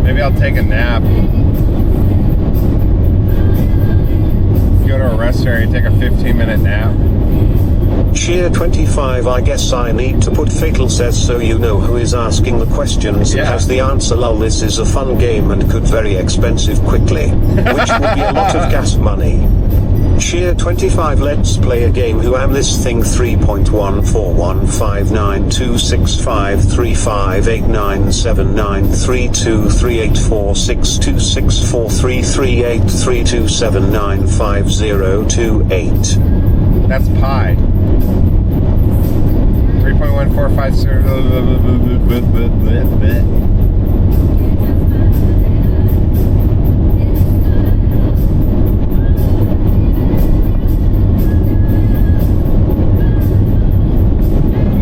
Maybe I'll take a nap. Go to a rest area, take a 15-minute nap. Cheer 25 I guess I need to put fatal says so you know who is asking the questions and has the answer. Lol, this is a fun game and could very expensive quickly, which would be a lot of gas money. Cheer 25 let's play a game. Who am this thing? 3.14459973233846233832795028. That's pi. 3.1450.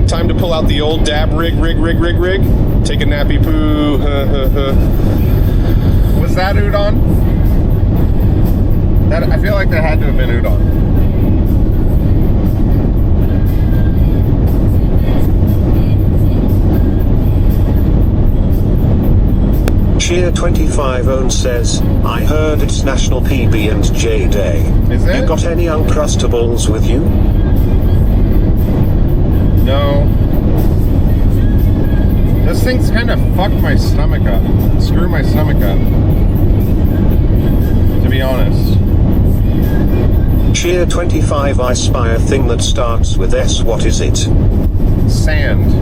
Time to pull out the old dab rig. Take a nappy poo. Was that udon? That I feel like that had to have been udon. Cheer 25 own says, I heard it's National PB&J Day. Is it? You got any Uncrustables with you? No. This thing's kind of fucked my stomach up. Screw my stomach up. To be honest. Cheer 25 I spy a thing that starts with S. What is it? Sand.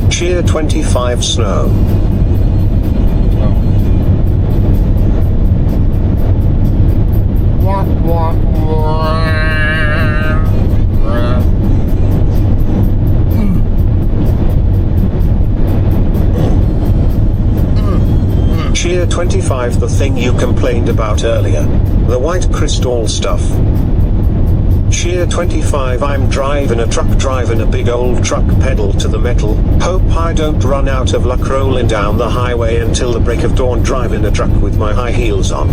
Cheer 25 snow. Cheer 25 the thing you complained about earlier. The white crystal stuff. Cheer 25, I'm driving a truck, driving a big old truck, pedal to the metal. Hope I don't run out of luck rolling down the highway until the break of dawn, driving a truck with my high heels on.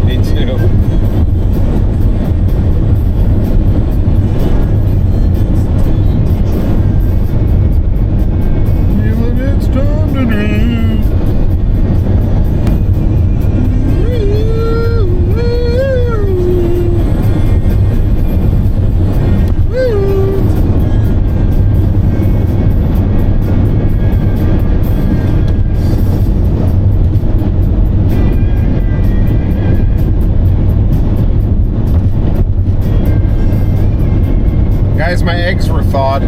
Me too. It's time to do. Guys, my eggs were thawed.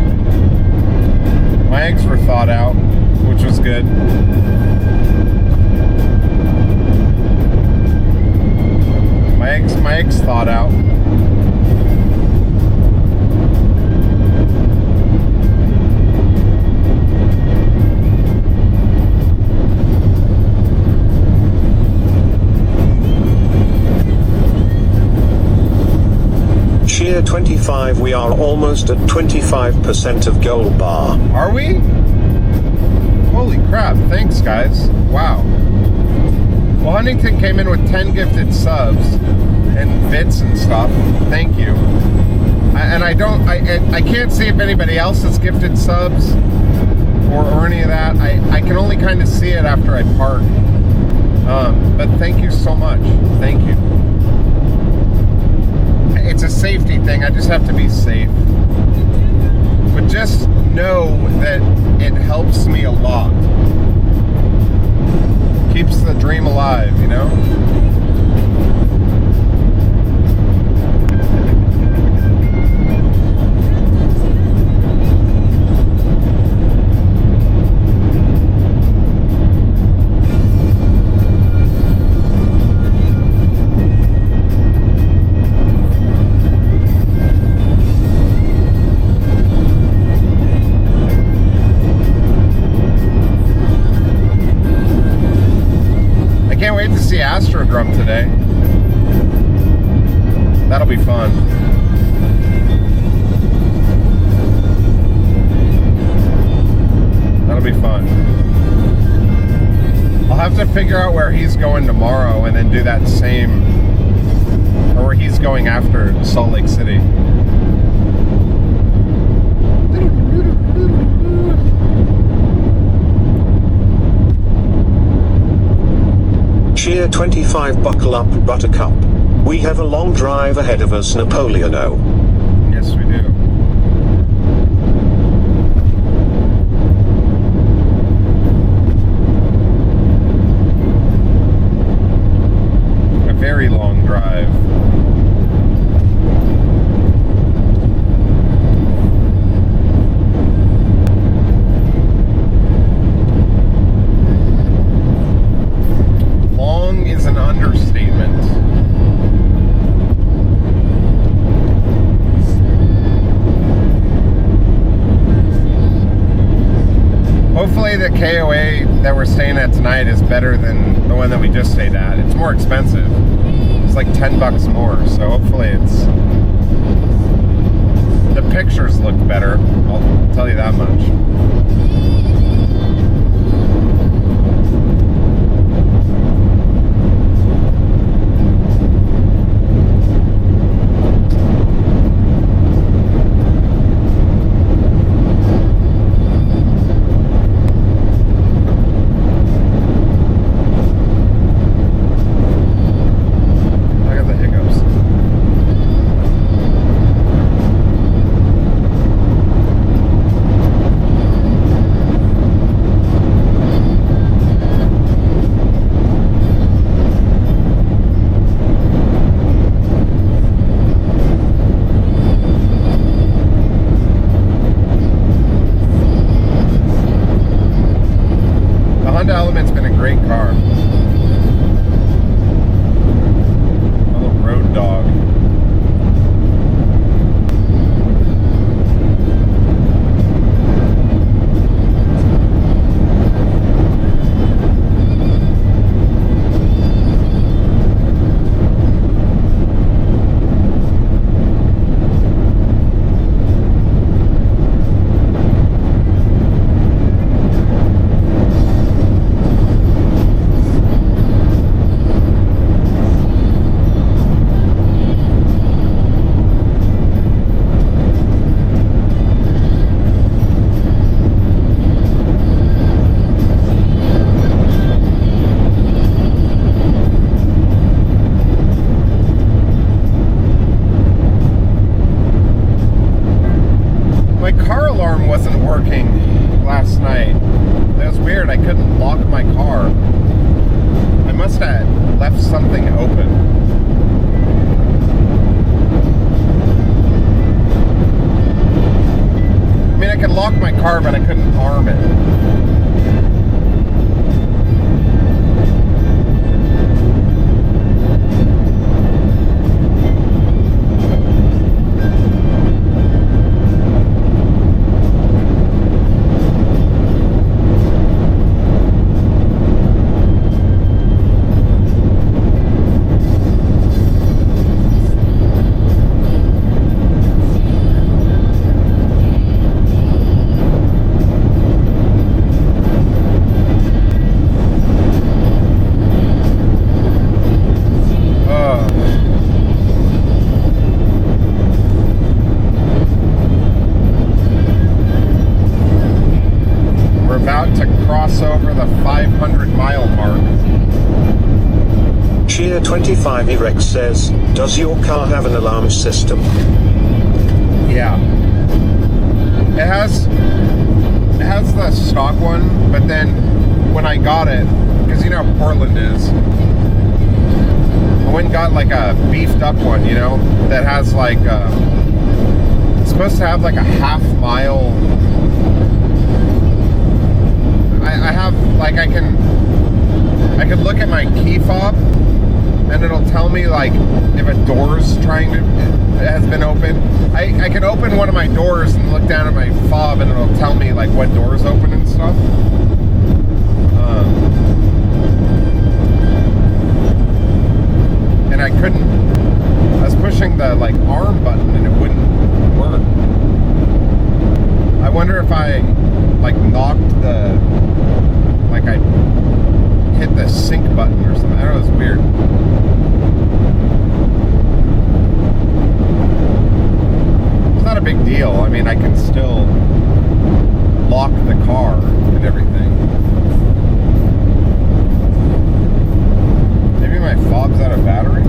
My eggs were thawed out, which was good. My eggs thawed out. Cheer 25, we are almost at 25% of gold bar. Are we? Holy crap, thanks guys. Wow. Well, Huntington came in with 10 gifted subs and bits and stuff. Thank you. I can't see if anybody else has gifted subs or any of that. I can only kind of see it after I park. But thank you so much. Thank you. It's a safety thing. I just have to be safe. But just know that it helps me a lot. Keeps the dream alive, you know? Astrodrum today. That'll be fun. That'll be fun. I'll have to figure out where he's going tomorrow and then do that same, or where he's going after Salt Lake City. Cheer 25, buckle up, buttercup. We have a long drive ahead of us, Napoleono. Yes, we do. A very long drive. Is an understatement. Hopefully the KOA that we're staying at tonight is better than the one that we just stayed at. It's more expensive. It's like $10 more, so hopefully it's... The pictures look better, I'll tell you that much. My car alarm wasn't working last night. That was weird. I couldn't lock my car. I must have left something open. I mean, I could lock my car, but I couldn't arm it. Over the 500-mile mark. Cheer 25 Erex says, does your car have an alarm system? Yeah. It has the stock one, but then when I got it, because you know how Portland is, I went and got like a beefed up one, you know, that has like it's supposed to have like a half-mile. I have, like, I can look at my key fob and it'll tell me like if a door's has been open. I can open one of my doors and look down at my fob and it'll tell me like what door's open and stuff. And I was pushing the like arm button and it wouldn't work. I wonder if I like knocked like I hit the sync button or something. I don't know, it's weird. It's not a big deal. I mean, I can still lock the car and everything. Maybe my fob's out of batteries?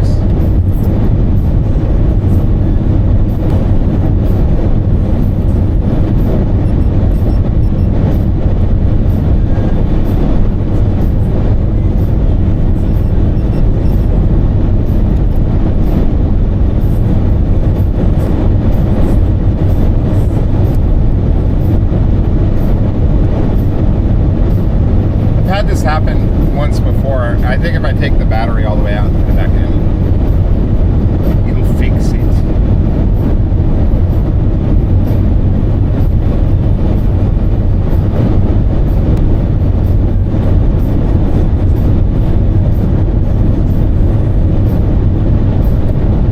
Happened once before. I think if I take the battery all the way out and put it back in, it'll fix it.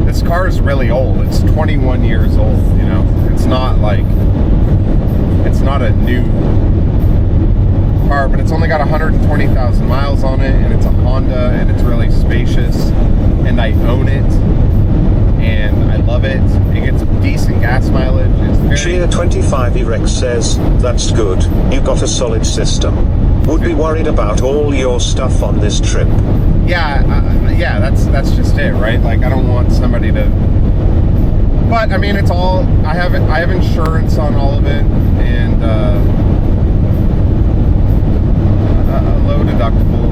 This car is really old. It's 21 years old, you know? It's not like, it's not a new car, but it's only got 120,000 miles on it, and it's a Honda, and it's really spacious, and I own it, and I love it. It gets decent gas mileage. It's very... Cheer 25 Erex says, that's good, you got a solid system. Would be worried about all your stuff on this trip. Yeah, yeah, that's just it, right? Like, I don't want somebody to... But, I mean, it's all... I have insurance on all of it, and, a low deductible.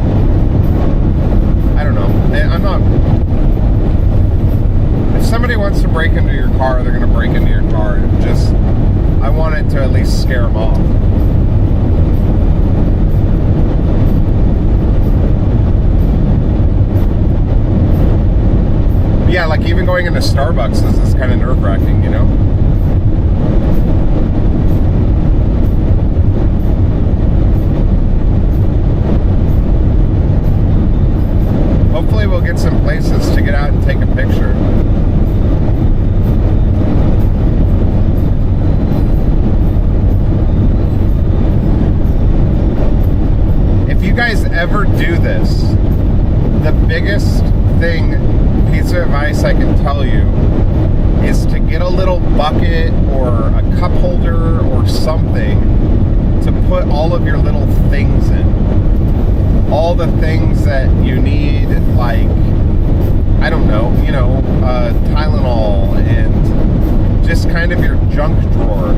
I don't know. I'm not... If somebody wants to break into your car, they're going to break into your car. Just, I want it to at least scare them off. Yeah, like even going into Starbucks is kind of nerve-wracking, you know? Hopefully we'll get some places to get out and take a picture. If you guys ever do this, the biggest piece of advice I can tell you is to get a little bucket or a cup holder or something to put all of your little things in. All the things that you need, like, I don't know, you know, Tylenol and just kind of your junk drawer.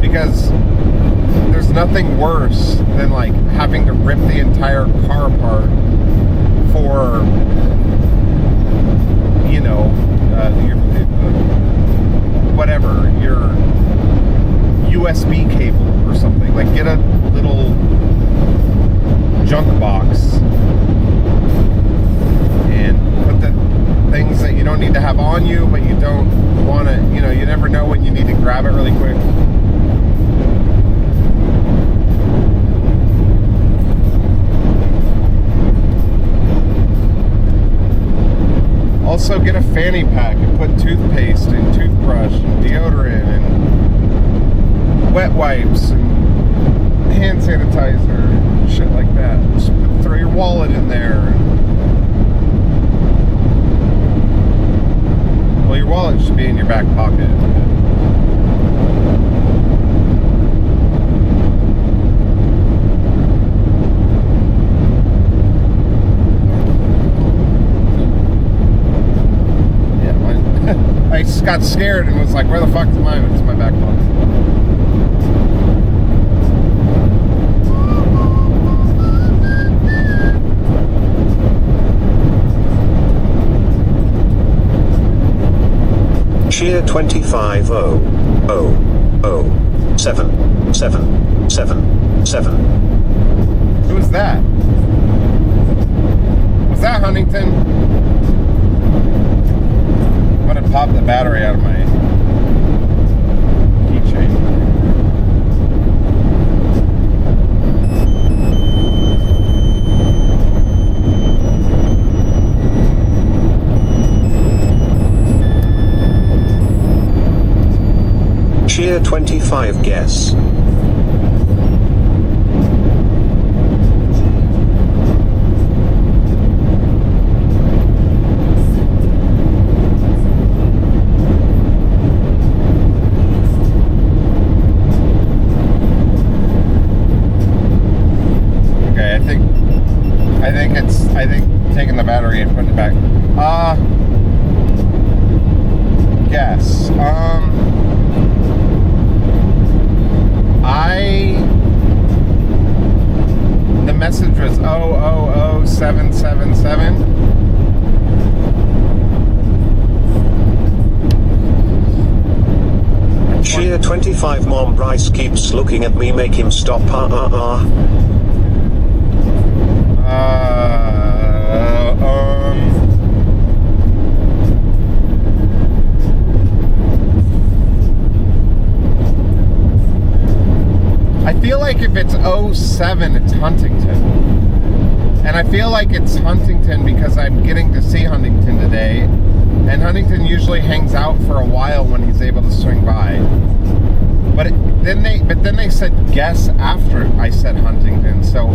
because there's nothing worse than like having to rip the entire car apart for, you know, whatever, your USB cable or something. Like, get a little junk box and put the things that you don't need to have on you, but you don't want to, you know, you never know when you need to grab it really quick. Also, get a fanny pack and put toothpaste and toothbrush and deodorant and wet wipes and hand sanitizer and shit like that. Just throw your wallet in there. Well, your wallet should be in your back pocket. I just got scared and was like, where the fuck is mine? It's in my back pocket. Cheer 25000777. Who was that? Was that Huntington? I'm gonna pop the battery out of my keychain. Cheer 25 guess. I think taking the battery and putting it back. Guess. The message was 000777. Cheer 25 Mom Bryce keeps looking at me, make him stop. I feel like if it's 07, it's Huntington. And I feel like it's Huntington because I'm getting to see Huntington today. And Huntington usually hangs out for a while when he's able to swing by. But then they said guess after I said Huntington. So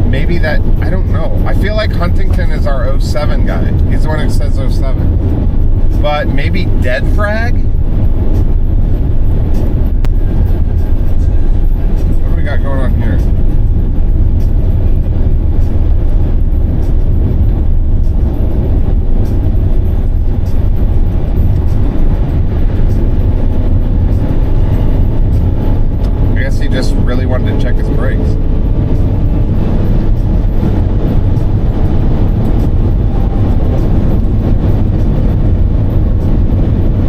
maybe that, I don't know. I feel like Huntington is our 07 guy. He's the one who says 07. But maybe Dead Frag? What do we got going on here? I guess he just really wanted to check his brakes.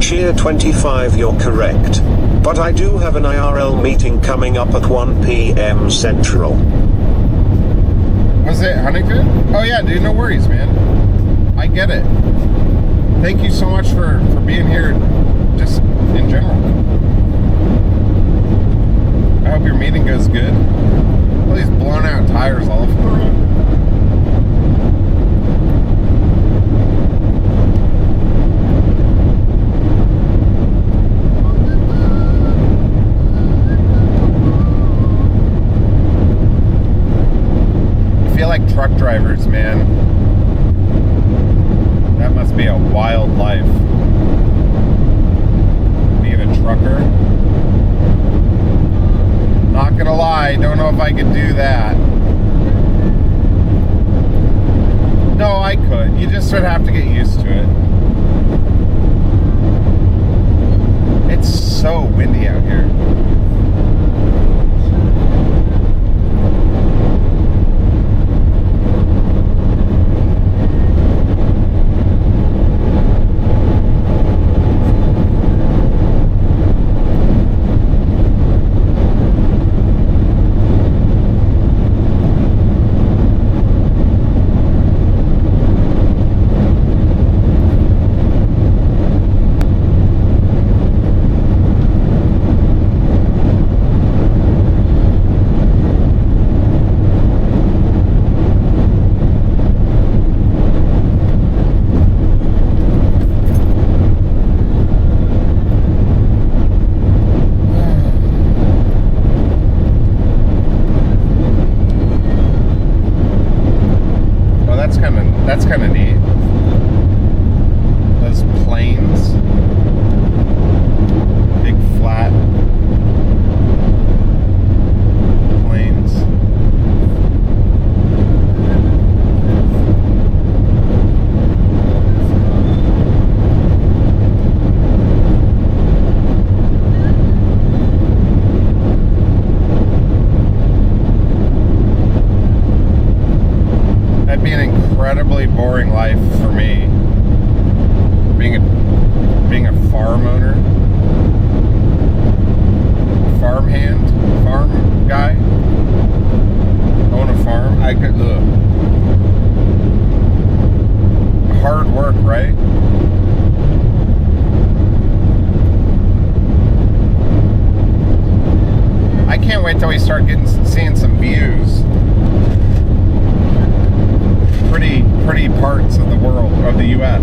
Cheer 25, you're correct. But I do have an IRL meeting coming up at 1 p.m. Central. Was it Huntington? Oh yeah, dude, no worries, man. I get it. Thank you so much for being here, just in general. I hope your meeting goes good. All these blown out tires all over the road. Truck drivers, man. That must be a wild life. Being a trucker. Not gonna lie, don't know if I could do that. No, I could. You just would have to get used to it. It's so windy out here. That's kind of neat. Those plains, big flat plains. That'd be an incredibly boring life for me. Being a farm owner, farm guy. Own a farm. I could. Hard work, right? I can't wait till we start seeing some views. Pretty parts of the world, of the U.S.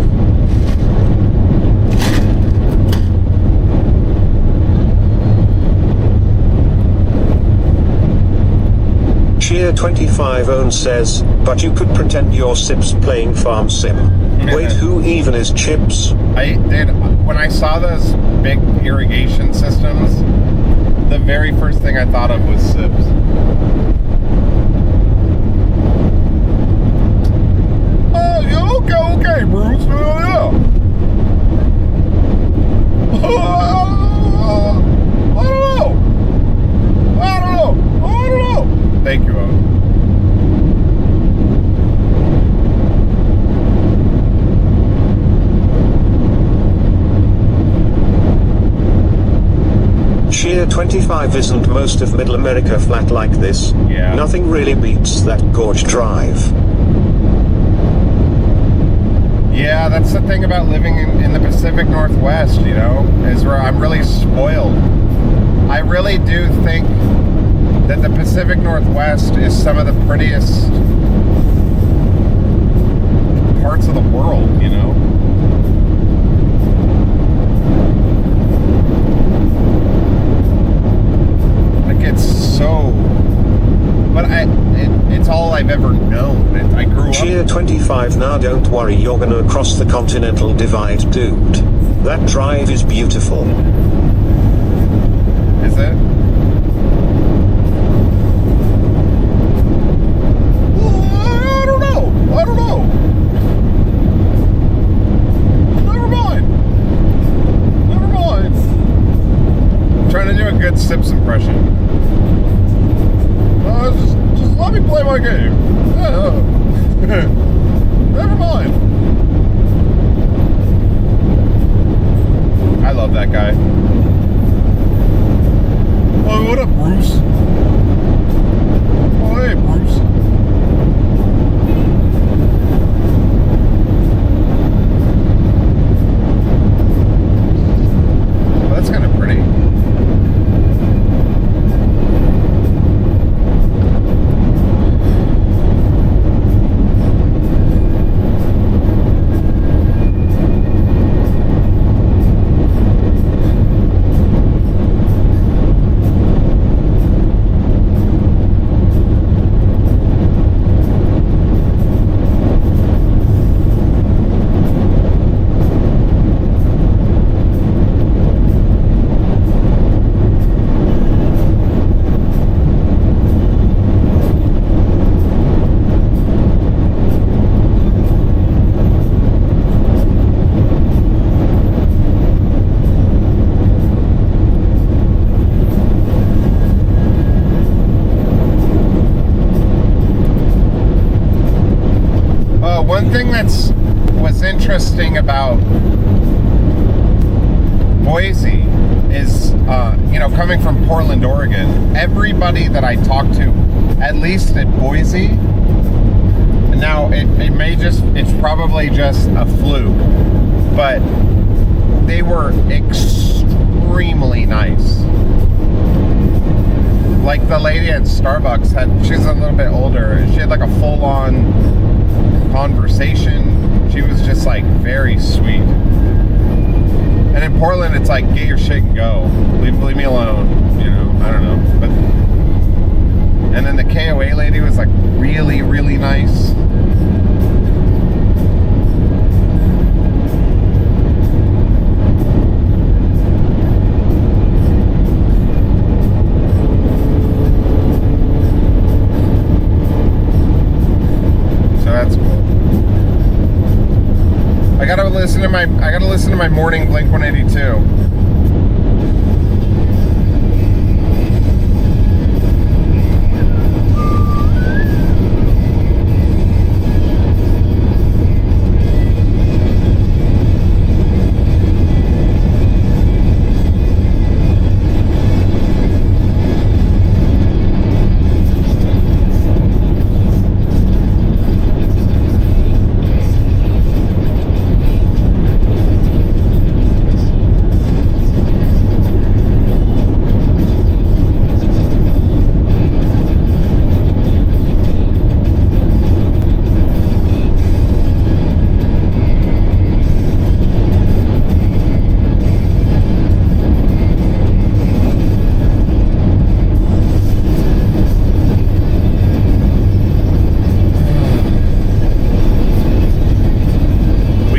Cheer25 says, but you could pretend you're Sips playing Farm Sim. Wait, who even is Chips? When I saw those big irrigation systems, the very first thing I thought of was Sips. Okay, Bruce. Yeah. I don't know. Thank you, Owen. Cheer25 isn't most of Middle America flat like this. Yeah. Nothing really beats that gorge drive. Yeah, that's the thing about living in the Pacific Northwest, you know, is where I'm really spoiled. I really do think that the Pacific Northwest is some of the prettiest parts of the world, you know? Like, it's so... But it's all I've ever known. I grew up... Cheer25 now, don't worry, you're gonna cross the continental divide, dude. That drive is beautiful. Is it? I don't know. Never mind. I'm trying to do a good Sips impression. Just let me play my game. Never mind. I love that guy. Oh, what up, Bruce? Oh, hey, Bruce. Well, that's kind of pretty. was interesting about Boise is, coming from Portland, Oregon, everybody that I talked to, at least at Boise, and now it's probably just a fluke, but they were extremely nice. Like the lady at Starbucks she's a little bit older, she had like a full-on conversation. She was just like very sweet. And in Portland, it's like, get your shit and go. Leave me alone. I don't know. But and then the KOA lady was like really, really nice. So that's cool. I gotta listen to my morning Blink 182.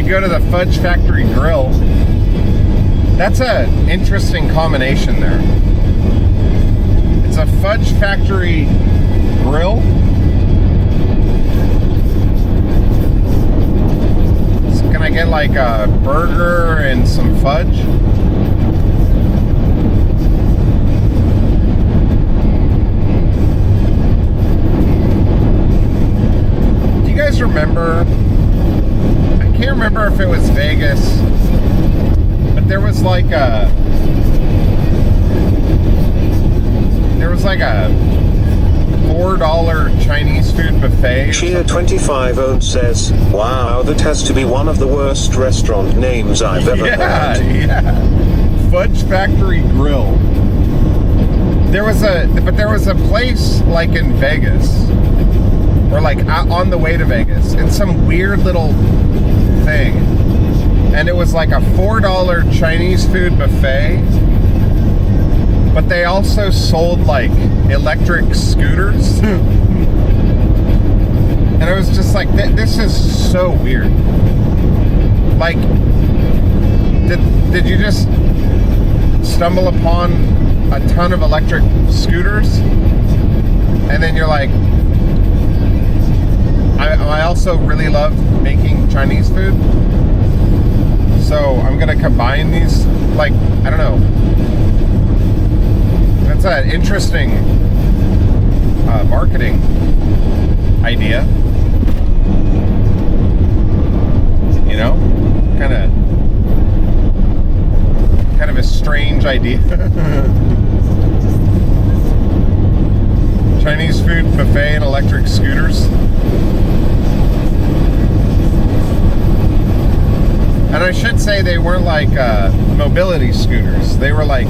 Go to the Fudge Factory Grill. That's an interesting combination there. It's a Fudge Factory Grill. So can I get like a burger and some fudge? Do you guys remember? I can't remember if it was Vegas, but there was like a $4 Chinese food buffet. Cheer 25 says, wow, that has to be one of the worst restaurant names I've ever heard. Yeah. Fudge Factory Grill. There was a place like in Vegas, or like on the way to Vegas, in some weird little thing, and it was like a $4 Chinese food buffet, but they also sold like electric scooters. And I was just like, this is so weird. Like, did you just stumble upon a ton of electric scooters, and then you're like, I also really love making Chinese food, so I'm gonna combine these. Like, I don't know. That's an interesting marketing idea. Kind of a strange idea. Chinese food buffet and electric scooters. And I should say they weren't like mobility scooters. They were like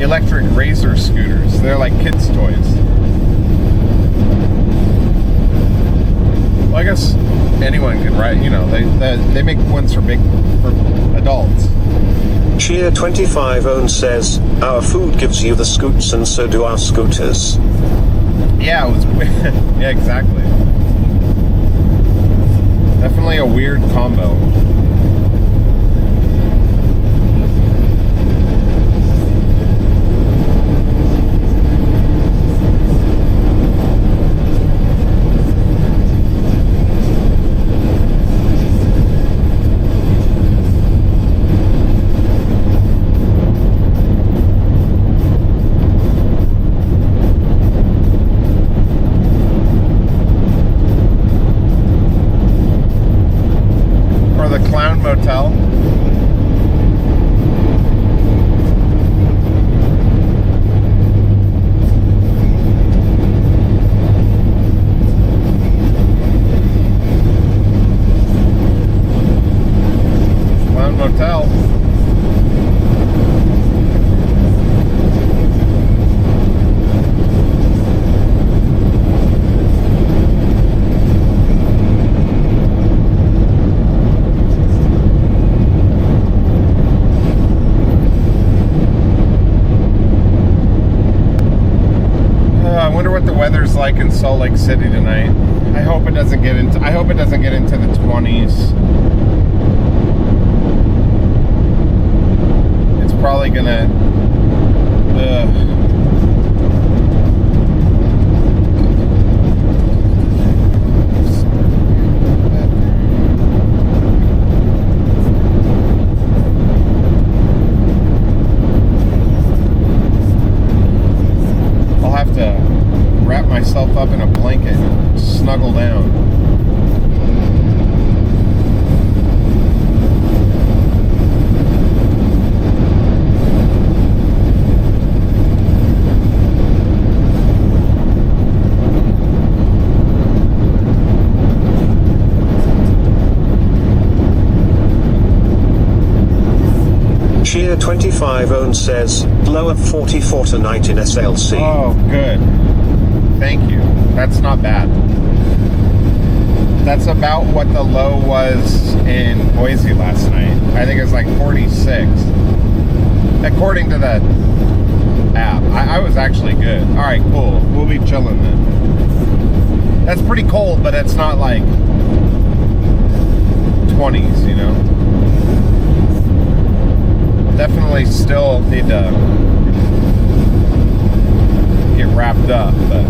electric razor scooters. They're like kids' toys. Well, I guess anyone can ride. They make ones for adults. Cheer 25 says, our food gives you the scoots and so do our scooters. Yeah, it was. Yeah, exactly. Definitely a weird combo. weather's like in Salt Lake City tonight. I hope it doesn't get into the 20s. It's probably gonna I'll have to wrap myself up in a blanket and snuggle down. Cheer 25 own says, low of 44 tonight in SLC. Oh, good. Thank you. That's not bad. That's about what the low was in Boise last night. I think it was like 46. According to the app. I was actually good. Alright, cool. We'll be chilling then. That's pretty cold, but it's not like 20s, you know? Definitely still need to get wrapped up, but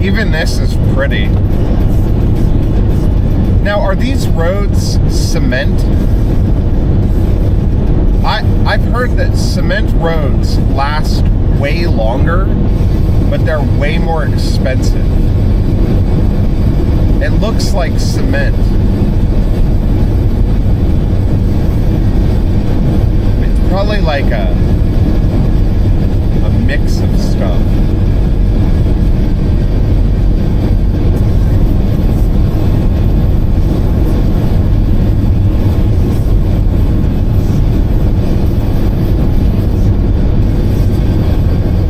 even this is pretty. Now, are these roads cement? I've heard that cement roads last way longer, but they're way more expensive. It looks like cement. It's probably like a mix of stuff.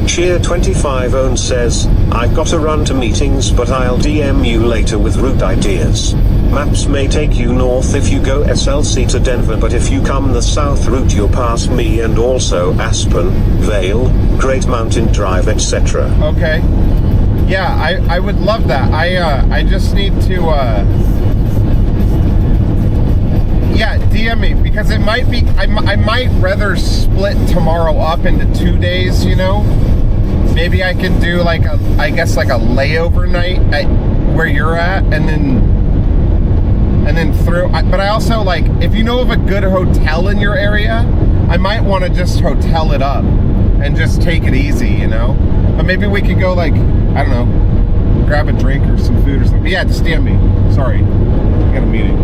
Cheer 25 own says, I've got to run to meetings but I'll DM you later with route ideas. Maps may take you north if you go SLC to Denver, but if you come the south route you'll pass me and also Aspen, Vale, Great Mountain Drive, etc. Okay. Yeah, I would love that. I just need to yeah, DM me, because it might be I might rather split tomorrow up into 2 days, you know? Maybe I can do like a layover night at where you're at, and then through. But I also, like, if you know of a good hotel in your area, I might want to just hotel it up and just take it easy, you know. But maybe we could go, like, I don't know, grab a drink or some food or something. But yeah, just DM me. Sorry, I got a meeting.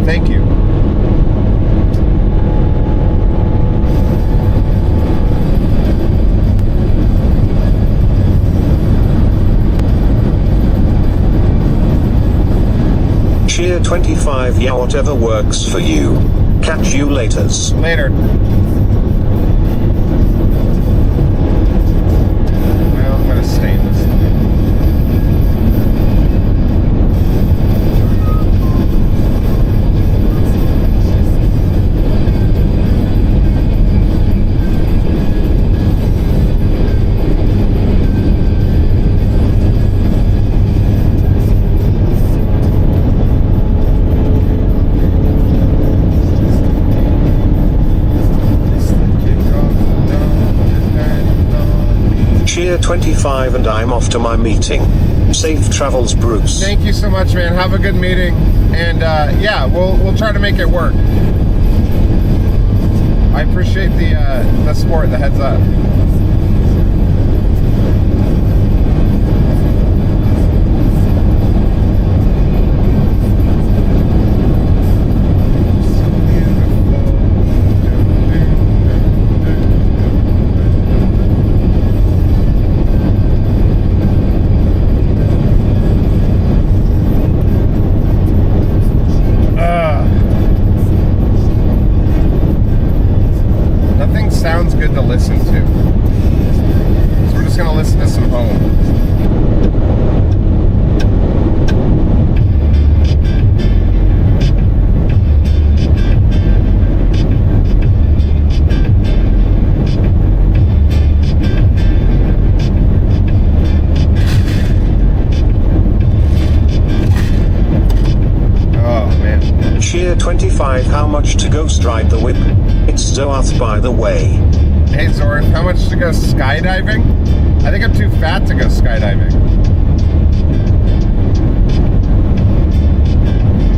Thank you. Cheer 25, yeah, whatever works for you. Catch you laters. Later. Well, I'm gonna stay in this thing. Cheer 25 and I'm off to my meeting. Safe travels, Bruce. Thank you so much, man. Have a good meeting, and yeah, we'll try to make it work. I appreciate the support, the heads up. how much to ghost ride the whip? It's Zoath, by the way. Hey Zorth, how much to go skydiving? I think I'm too fat to go skydiving.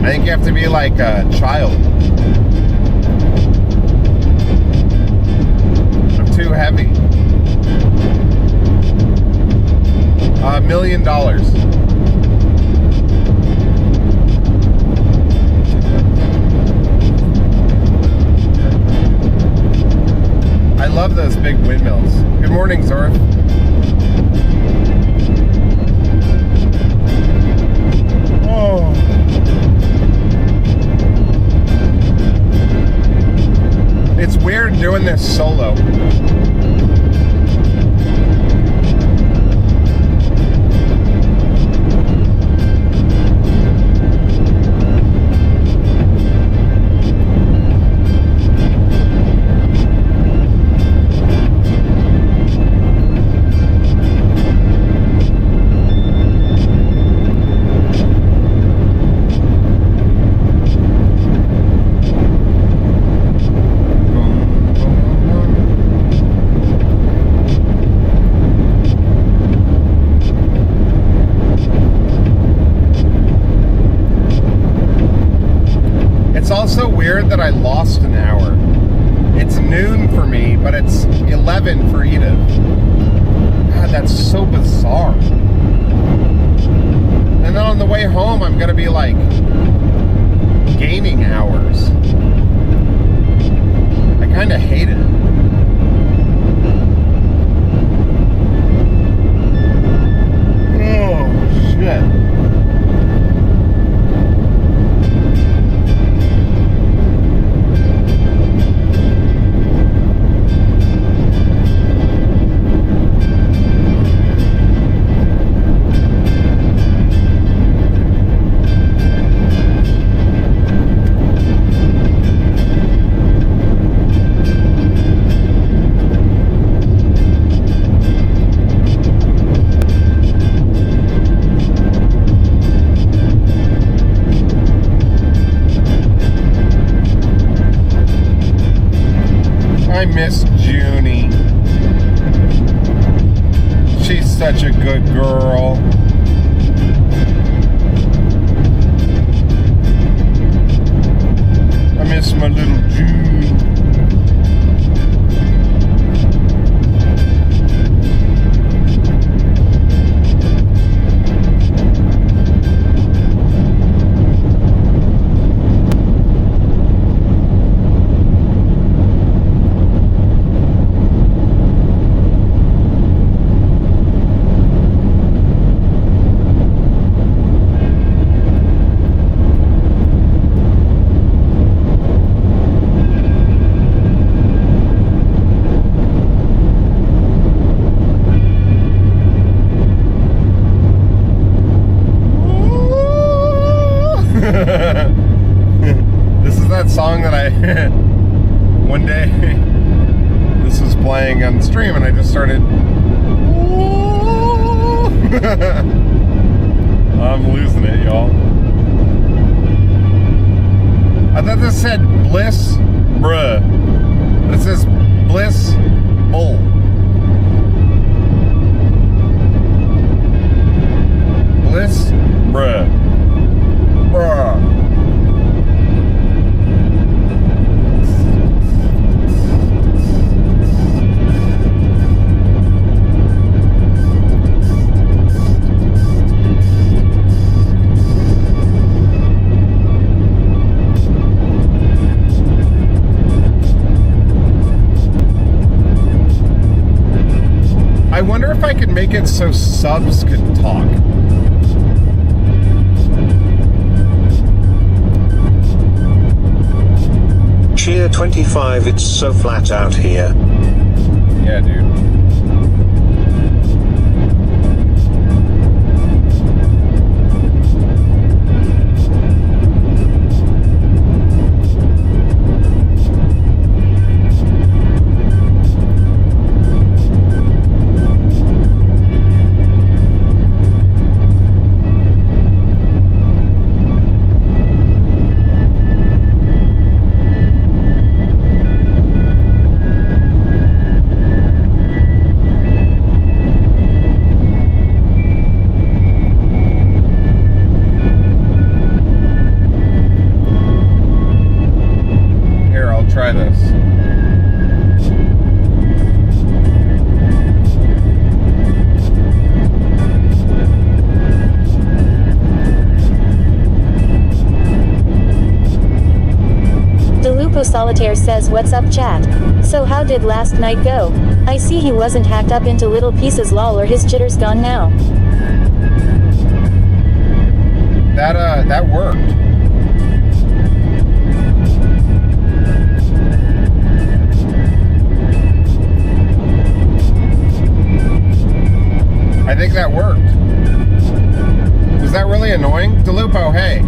I think you have to be like a child. I'm too heavy. $1 million. I love those big windmills. Good morning, Zorth. Oh. It's weird doing this solo. That I lost an hour. It's noon for me, but it's 11 for Edith. God, that's so bizarre. And then on the way home, I'm gonna be like gaining hours. I kind of hate it. Oh, shit. I miss Junie. She's such a good girl. I miss my little June. This is that song that I one day this was playing on the stream and I just started I'm losing it, y'all. I thought this said Bliss Bruh, but it says Bliss Bull. Bliss Bruh. Bruh. I wonder if I could make it so subs could talk. Cheer 25, it's so flat out here. Yeah, dude. try this. DeLupo Solitaire says, what's up chat? So how did last night go? I see he wasn't hacked up into little pieces lol, or his jitter's gone now. That worked. I think that worked. Was that really annoying? DeLupo, hey.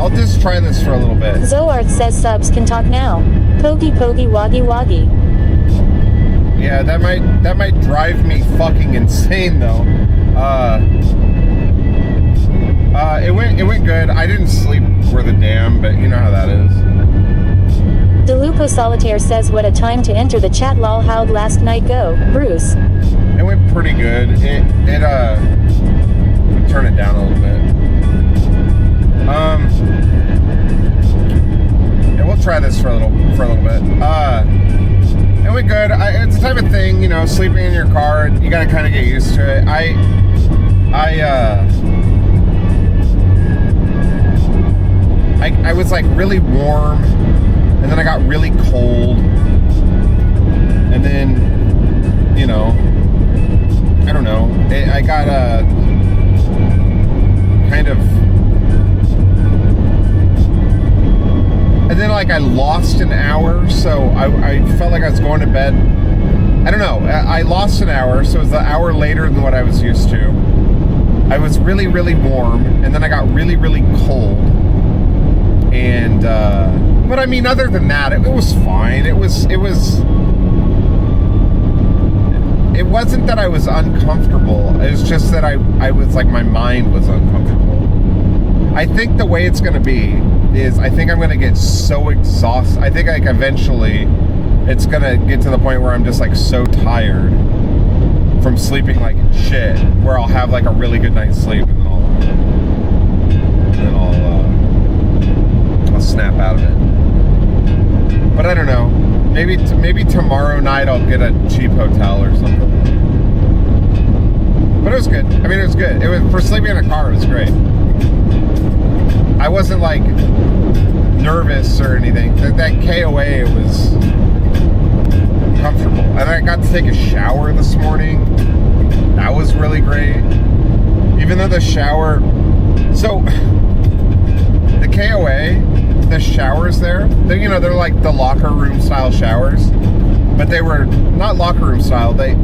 I'll just try this for a little bit. Zoarth says subs can talk now. Pokey pokey woggy woggy. Yeah, that might drive me fucking insane though. It went good. I didn't sleep worth a damn, but you know how that is. DeLupo Solitaire says, what a time to enter the chat lol, how'd last night go, Bruce? It went pretty good. Turn it down a little bit. Yeah, we'll try this for a little bit. It went good. It's the type of thing, you know, sleeping in your car, you gotta kind of get used to it. I was like really warm, and then I got really cold, and then, you know, I don't know. I got kind of, and then like I lost an hour, so I felt like I was going to bed. I don't know. I lost an hour, so it was an hour later than what I was used to. I was really, really warm, and then I got really, really cold. And but I mean, other than that, it was fine. It wasn't that I was uncomfortable. It was just that I was like, my mind was uncomfortable. I think the way it's going to be is, I think I'm going to get so exhausted. I think like eventually it's going to get to the point where I'm just like so tired from sleeping like shit, where I'll have like a really good night's sleep, and then I'll snap out of it. But I don't know. Maybe tomorrow night I'll get a cheap hotel or something. But it was good. I mean, it was good. It was, for sleeping in a car, it was great. I wasn't like nervous or anything. That KOA, it was comfortable. And I got to take a shower this morning. That was really great. Even though the shower, so the KOA, the showers there, they're like the locker room style showers, but they were not locker room style. They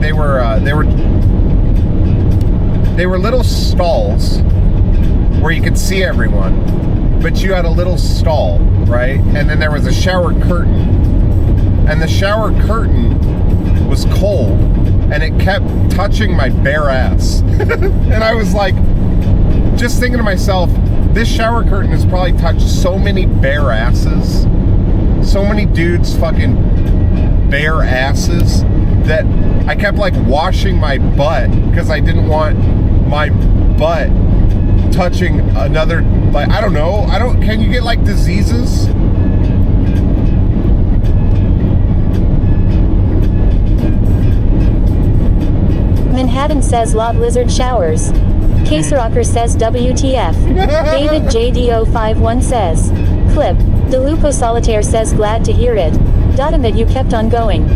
were little stalls where you could see everyone, but you had a little stall, right? And then there was a shower curtain, and the shower curtain was cold, and it kept touching my bare ass. And I was like, just thinking to myself, this shower curtain has probably touched so many bare asses, so many dudes' fucking bare asses, that I kept like washing my butt because I didn't want my butt touching another, like, I don't know, can you get like diseases? Manhattan says lot lizard showers. Case Rocker says WTF. David JDO51 says, clip. DeLupo Solitaire says glad to hear it. Dotting that you kept on going.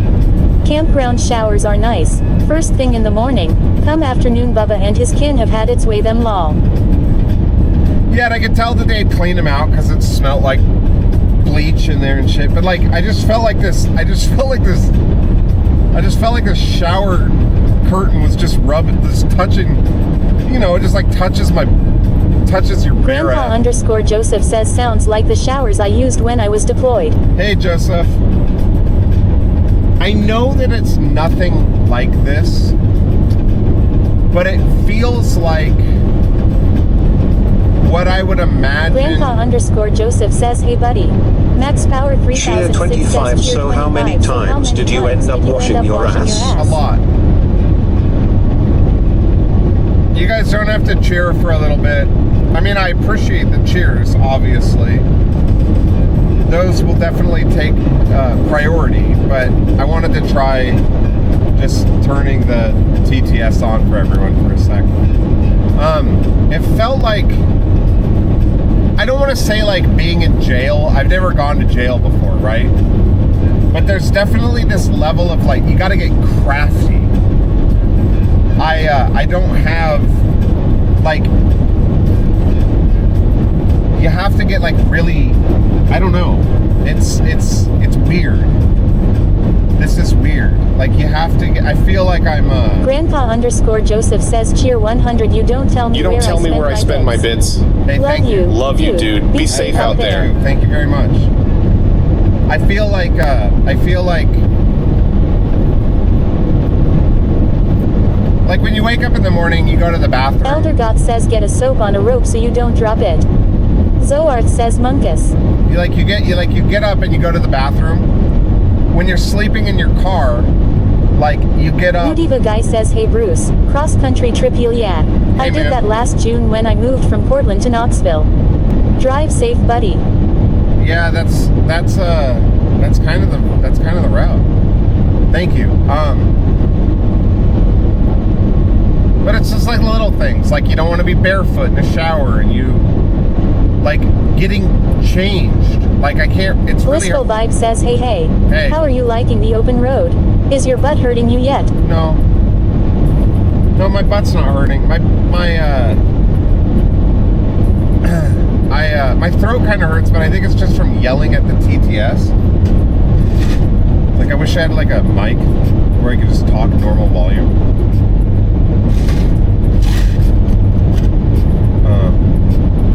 Campground showers are nice. First thing in the morning. Come afternoon Bubba and his kin have had its way them lol. Yeah, and I could tell that they had cleaned them out because it smelled like bleach in there and shit. But like, I just felt like this shower curtain was just rubbing, just touching, it just like touches your bare Grandpa ass. _ Joseph says sounds like the showers I used when I was deployed. Hey Joseph, I know that it's nothing like this, but it feels like what I would imagine. Grandpa _ Joseph says, hey buddy. Max Power 3006 Cheer 25. says, So how many times did you end up washing your ass? A lot. You guys don't have to cheer for a little bit. I mean, I appreciate the cheers, obviously. those will definitely take priority, but I wanted to try just turning the TTS on for everyone for a sec. It felt like, I don't want to say like being in jail. I've never gone to jail before, right? But there's definitely this level of like, you got to get crafty. I don't have, like, you have to get like really, I don't know. It's weird. This is weird. Like, you have to get, I feel like I'm Grandpa_Joseph says cheer 100. You don't tell me where I spend my bits. Hey, Love thank you. Love you, dude. Be safe out there. Thank you very much. I feel like when you wake up in the morning, you go to the bathroom. Elder Goth says get a soap on a rope so you don't drop it. Zoarth says Munkus. You get up and you go to the bathroom. When you're sleeping in your car, like, you get up. Udiva guy says, hey Bruce, cross country trip yeah. I did that last June when I moved from Portland to Knoxville. Drive safe, buddy. Yeah, that's kind of the route. Thank you. But it's just like little things, like you don't want to be barefoot in a shower, and you like getting changed. Like, I can't. It's really Blissful Vibe says, hey. Hey. How are you liking the open road? Is your butt hurting you yet? No, my butt's not hurting. My throat kind of hurts, but I think it's just from yelling at the TTS. Like, I wish I had like a mic where I could just talk normal volume.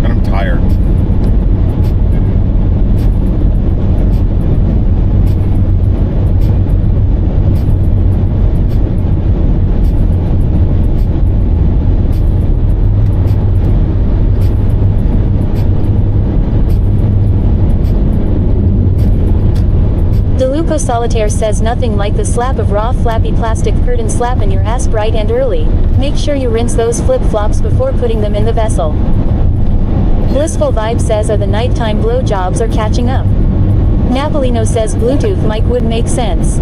And I'm tired. DeLupo Solitaire says nothing like the slap of raw flappy plastic curtain slap in your ass bright and early. Make sure you rinse those flip-flops before putting them in the vessel. Blissful Vibe says the nighttime blowjobs are catching up. Napolino says Bluetooth mic would make sense.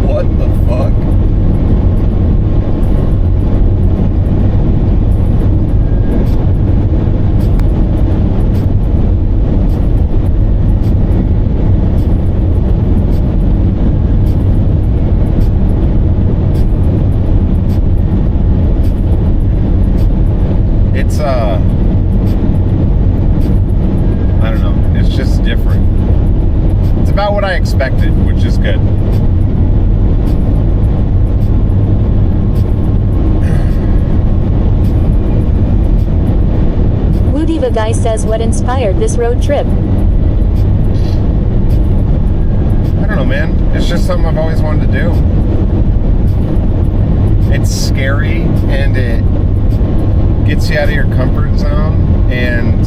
What the fuck? I don't know. It's just different. It's about what I expected, which is good. Woodiva guy says what inspired this road trip? I don't know, man. It's just something I've always wanted to do. It's scary, and it gets you out of your comfort zone, and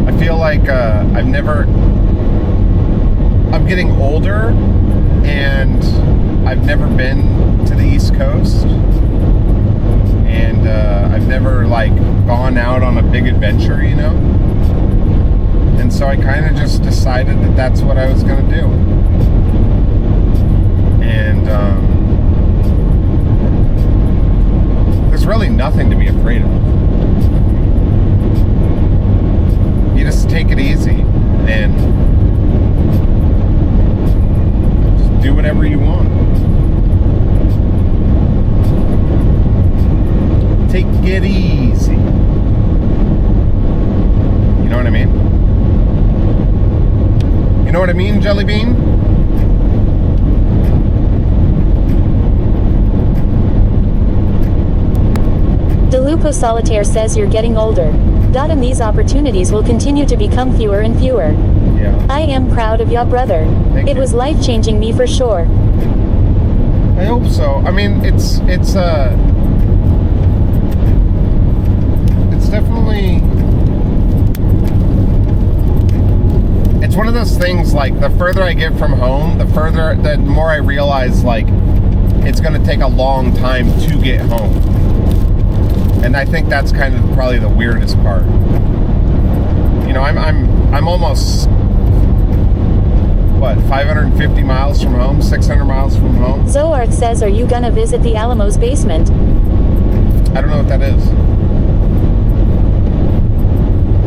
I feel like I'm getting older, and I've never been to the East Coast, and I've never like gone out on a big adventure, you know, and so I kind of just decided that that's what I was going to do. And there's really nothing to be afraid of. You just take it easy and just do whatever you want. Take it easy. You know what I mean? You know what I mean, Jelly Bean? DeLupo Solitaire says you're getting older. And these opportunities will continue to become fewer and fewer. Yeah. I am proud of ya, brother. Thank It you. was life-changing me for sure. I hope so. I mean, it's definitely, it's one of those things, like, the further I get from home, the more I realize, like, it's going to take a long time to get home. And I think that's kind of probably the weirdest part. You know, I'm almost, what, 550 miles from home, 600 miles from home. Zoark says, are you gonna visit the Alamo's basement? I don't know what that is.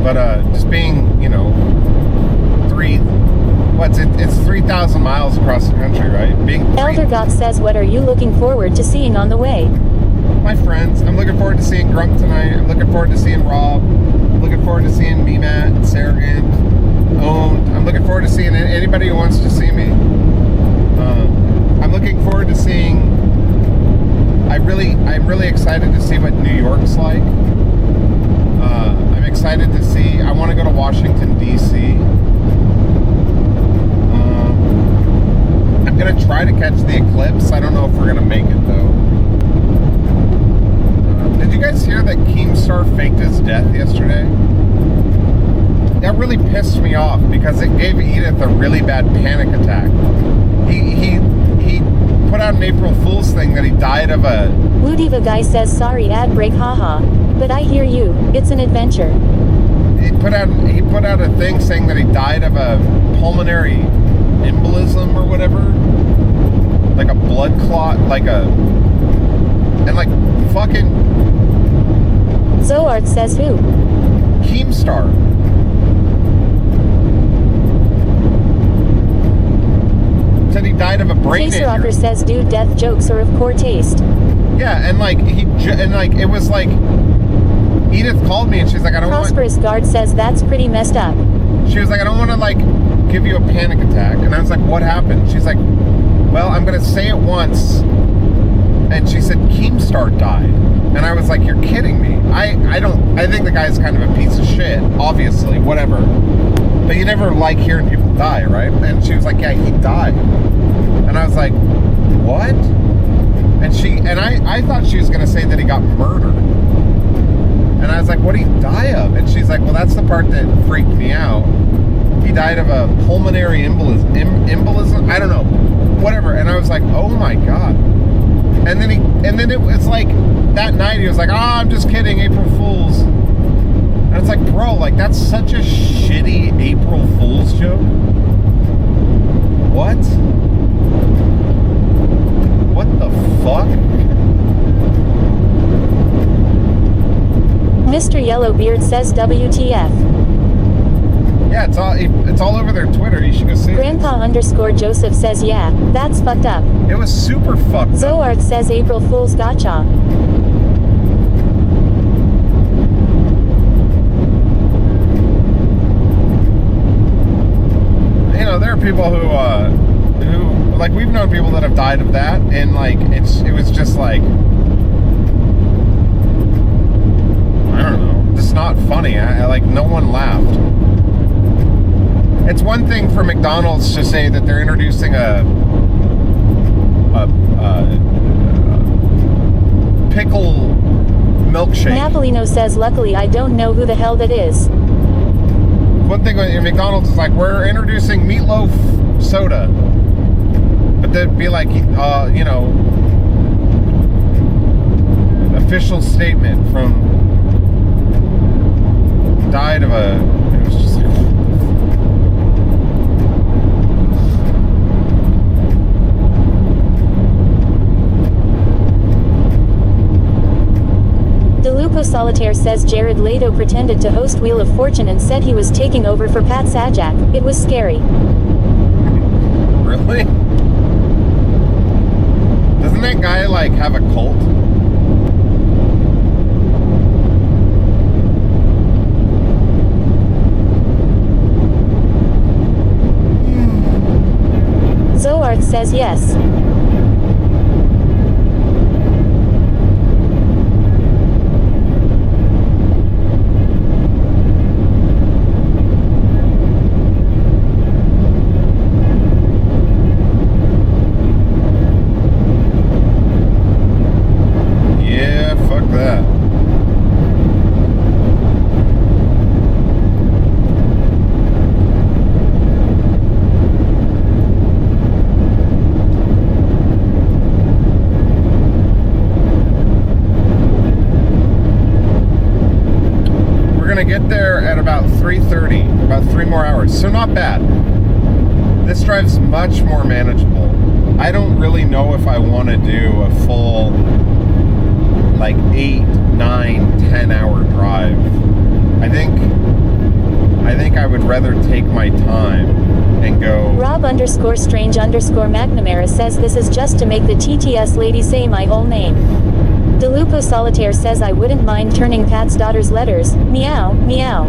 But just being, you know, it's 3,000 miles across the country, right? Elder Goth says, what are you looking forward to seeing on the way? My friends. I'm looking forward to seeing Grump tonight. I'm looking forward to seeing Rob. I'm looking forward to seeing Memat, Saragant, Owned. I'm looking forward to seeing anybody who wants to see me. I'm looking forward to seeing. I'm really excited to see what New York's like. I'm excited to see. I want to go to Washington D.C. I'm gonna try to catch the eclipse. I don't know if we're gonna make it though. Did you guys hear that Keemstar faked his death yesterday? That really pissed me off because it gave Edith a really bad panic attack. He put out an April Fool's thing that he died of a... Woodiva guy says, sorry ad break, haha. But I hear you, it's an adventure. He put out a thing saying that he died of a pulmonary embolism or whatever. Like a blood clot, and fucking... Zoart says who? Keemstar. Said he died of a brain injury. Rocker says, dude, death jokes are of poor taste. Yeah, and it was like Edith called me and she's like, I don't want... Prosperous Guard says that's pretty messed up. She was like, I don't want to give you a panic attack. And I was like, what happened? She's like, well, I'm going to say it once. And she said, Keemstar died. And I was like, you're kidding me. I think the guy's kind of a piece of shit, obviously, whatever. But you never like hearing people die, right? And she was like, yeah, he died. And I was like, what? And I thought she was going to say that he got murdered. And I was like, what did he die of? And she's like, well, that's the part that freaked me out. He died of a pulmonary embolism. I don't know, whatever. And I was like, oh my God. And then it was like that night he was like, I'm just kidding, April Fool's. And it's like, bro, that's such a shitty April Fool's joke. What? What the fuck? Mr. Yellowbeard says WTF. Yeah, it's all over their Twitter. You should go see it. Grandpa_Joseph says, yeah, that's fucked up. It was super fucked up. Zoart says April Fool's gotcha. You know, there are people who we've known people that have died of that, and it was just I don't know, just not funny. No one laughed. It's one thing for McDonald's to say that they're introducing a pickle milkshake. Napolino says, luckily I don't know who the hell that is. One thing in McDonald's is we're introducing meatloaf soda. But they'd be official statement from died of a... It was just DeLupo Solitaire says Jared Leto pretended to host Wheel of Fortune and said he was taking over for Pat Sajak. It was scary. Really? Doesn't that guy have a cult? Zoart says yes. I get there at about 3:30, about 3 more hours. So not bad. This drive's much more manageable. I don't really know if I want to do a full like 8, 9, 10 hour drive. I think I would rather take my time and go. Rob_strange_McNamara says this is just to make the TTS lady say my whole name. DeLupo Solitaire says I wouldn't mind turning Pat's daughter's letters. Meow, meow.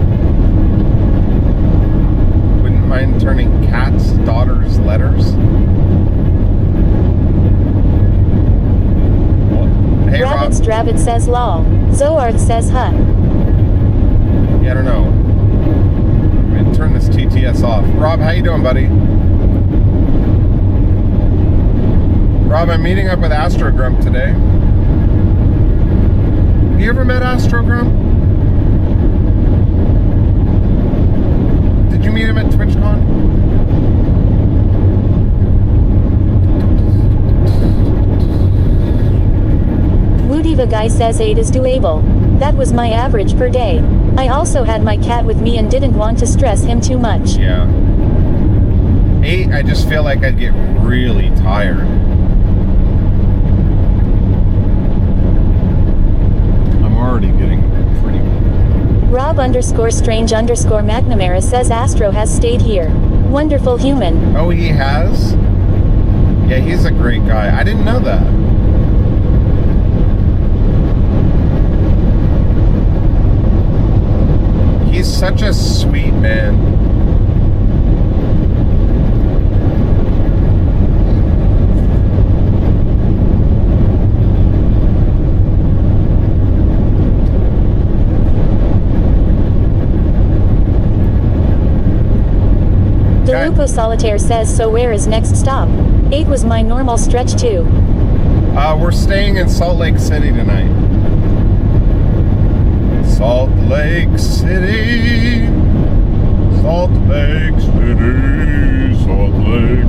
Wouldn't mind turning Cat's daughter's letters? Hey, Rabbits Rob. Drabbit says lol. Zoard says huh. Yeah, I don't know. I'm gonna turn this TTS off. Rob, how you doing, buddy? Rob, I'm meeting up with Astrogrump today. Have you ever met Astrogrump? Did you meet him at TwitchCon? Woodiva guy says 8 is doable. That was my average per day. I also had my cat with me and didn't want to stress him too much. Yeah. 8, I just feel like I'd get really tired. I'm already getting pretty. Rob_strange_McNamara says Astro has stayed here. Wonderful human. Oh, he has? Yeah, he's a great guy. I didn't know that. He's such a sweet man. DeLupo Solitaire says so where is next stop? 8 was my normal stretch too. We're staying in Salt Lake City tonight. Salt Lake City, Salt Lake City, Salt Lake.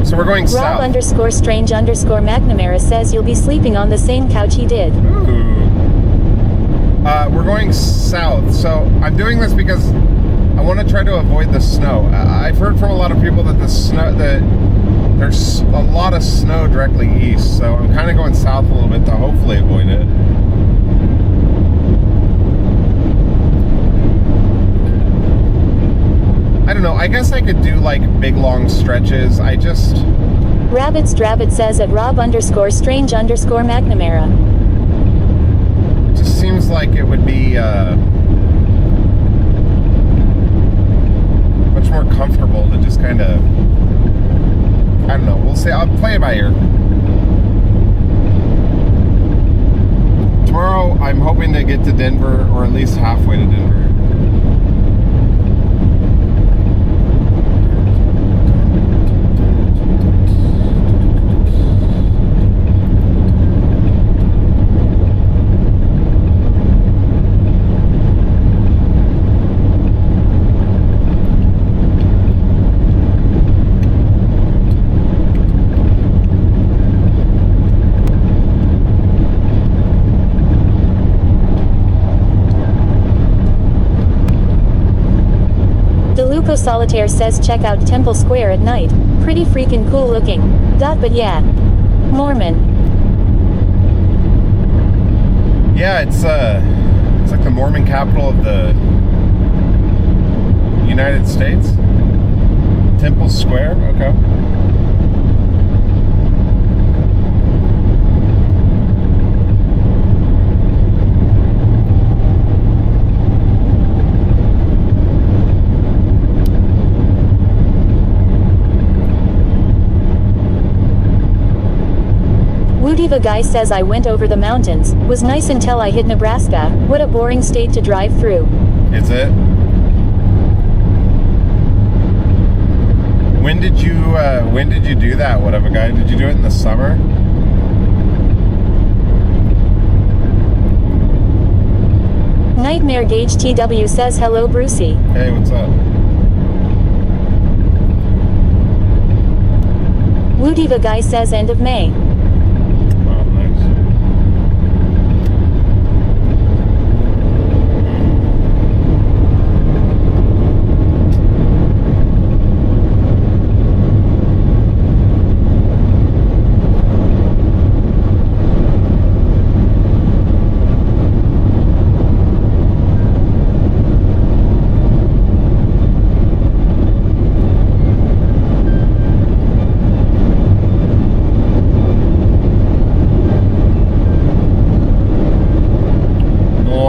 So we're going south. Rob_strange_McNamara says you'll be sleeping on the same couch he did. Ooh. We're going south. So I'm doing this because I want to try to avoid the snow. I've heard from a lot of people that there's a lot of snow directly east, so I'm kind of going south a little bit to hopefully avoid it. I don't know, I guess I could do like big long stretches. Rabbits Drabbit says at Rob_strange_McNamara. It just seems like it would be much more comfortable to just kind of, I don't know, we'll see. I'll play it by ear. Tomorrow, I'm hoping to get to Denver, or at least halfway to Denver. Solitaire says check out Temple Square at night. Pretty freaking cool looking. But yeah. Mormon. Yeah, it's like the Mormon capital of the United States. Temple Square, okay. Woodiva guy says I went over the mountains. Was nice until I hit Nebraska. What a boring state to drive through. Is it? When did you do that, whatever guy? Did you do it in the summer? Nightmare Gauge TW says hello Brucey. Hey, what's up? Woodiva guy says end of May. Oh, nice.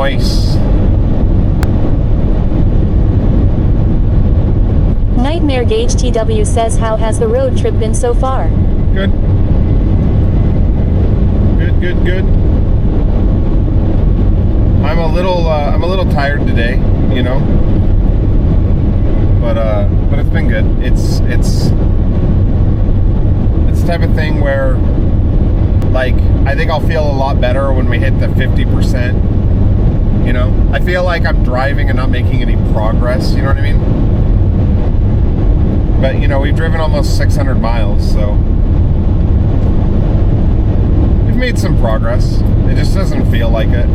Nice. Nightmare Gauge TW says, how has the road trip been so far? Good. Good. I'm a little tired today, you know. But it's been good. It's the type of thing where, like, I think I'll feel a lot better when we hit the 50%. You know, I feel like I'm driving and not making any progress. You know what I mean? But you know, we've driven almost 600 miles, so we've made some progress. It just doesn't feel like it.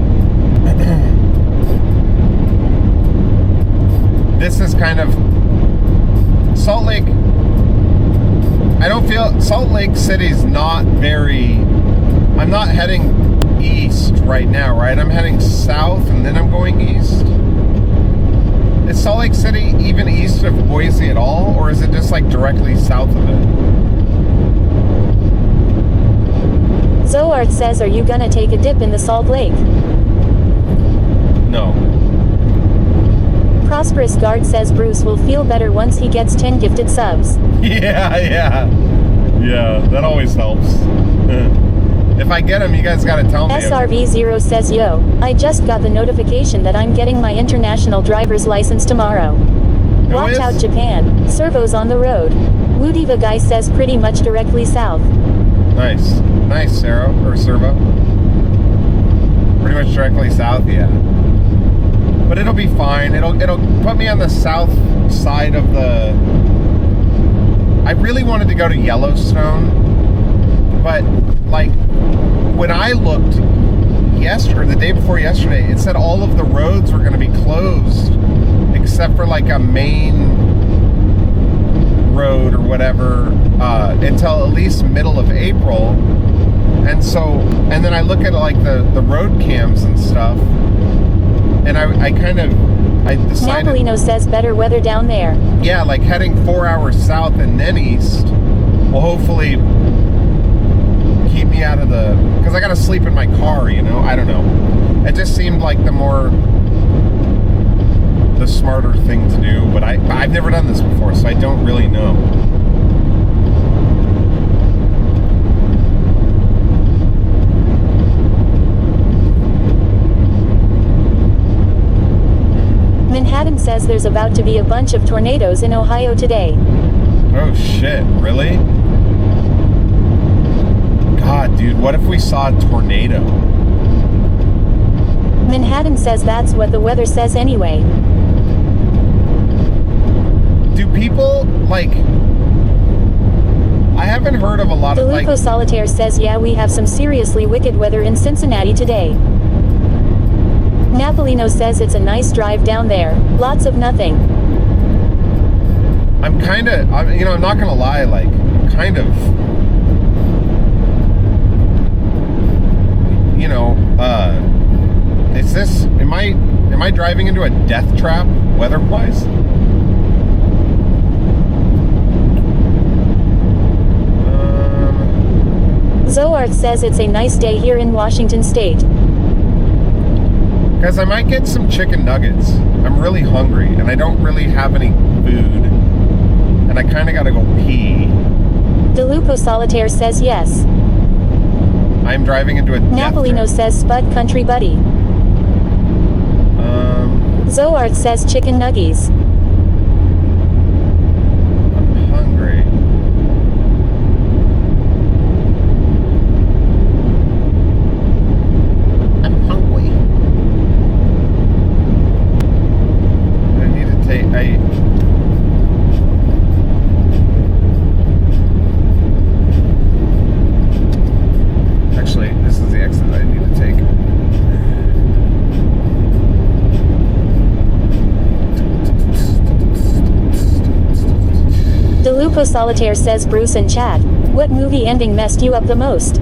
This is kind of Salt Lake. I don't feel Salt Lake City's not very. I'm not heading east right now, right? I'm heading south and then I'm going east. Is Salt Lake City even east of Boise at all, or is it just like directly south of it? Zoart says, are you gonna take a dip in the Salt Lake? No. Prosperous Guard says Bruce will feel better once he gets 10 gifted subs. Yeah, that always helps. If I get them, you guys gotta tell me. SRV0 says, yo, I just got the notification that I'm getting my international driver's license tomorrow. Watch out, Japan. Servos on the road. Woodiva guy says pretty much directly south. Nice, Sarah, or Servo. Pretty much directly south, yeah. But it'll be fine. It'll put me on the south side of the. I really wanted to go to Yellowstone, but like when I looked yesterday, the day before yesterday, it said all of the roads were going to be closed except for like a main road or whatever until at least middle of April. And then I look at like the road cams and stuff, and I decided. Napolino says better weather down there. Yeah, like heading 4 hours south and then east will hopefully keep me out of the, because I gotta sleep in my car, you know. I don't know. It just seemed like the smarter thing to do, but I've never done this before, so I don't really know. Manhattan says there's about to be a bunch of tornadoes in Ohio today. Oh shit, really? God, dude, what if we saw a tornado? Manhattan says that's what the weather says anyway. Do people, like, I haven't heard of a lot of, like... Deluco Solitaire says, yeah, we have some seriously wicked weather in Cincinnati today. Napolino says it's a nice drive down there. Lots of nothing. I'm not gonna lie, like, kind of, you know, am I driving into a death trap weather-wise? Zoart says it's a nice day here in Washington State. Guys, I might get some chicken nuggets. I'm really hungry, and I don't really have any food. And I kind of gotta go pee. Delupo Solitaire says yes. I'm driving into a death Napolino trap. says Spud Country Buddy. Zoart says chicken nuggies. I'm hungry. Actually, this is the exit I need to take. Delupo Solitaire says Bruce and chat, what movie ending messed you up the most?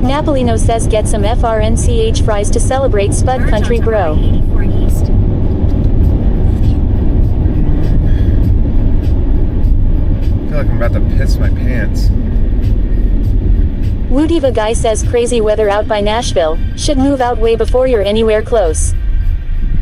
Napolino says get some FRNCH fries to celebrate Spud Country bro. I feel like I'm about to piss my pants. Woodiva guy says crazy weather out by Nashville, should move out way before you're anywhere close.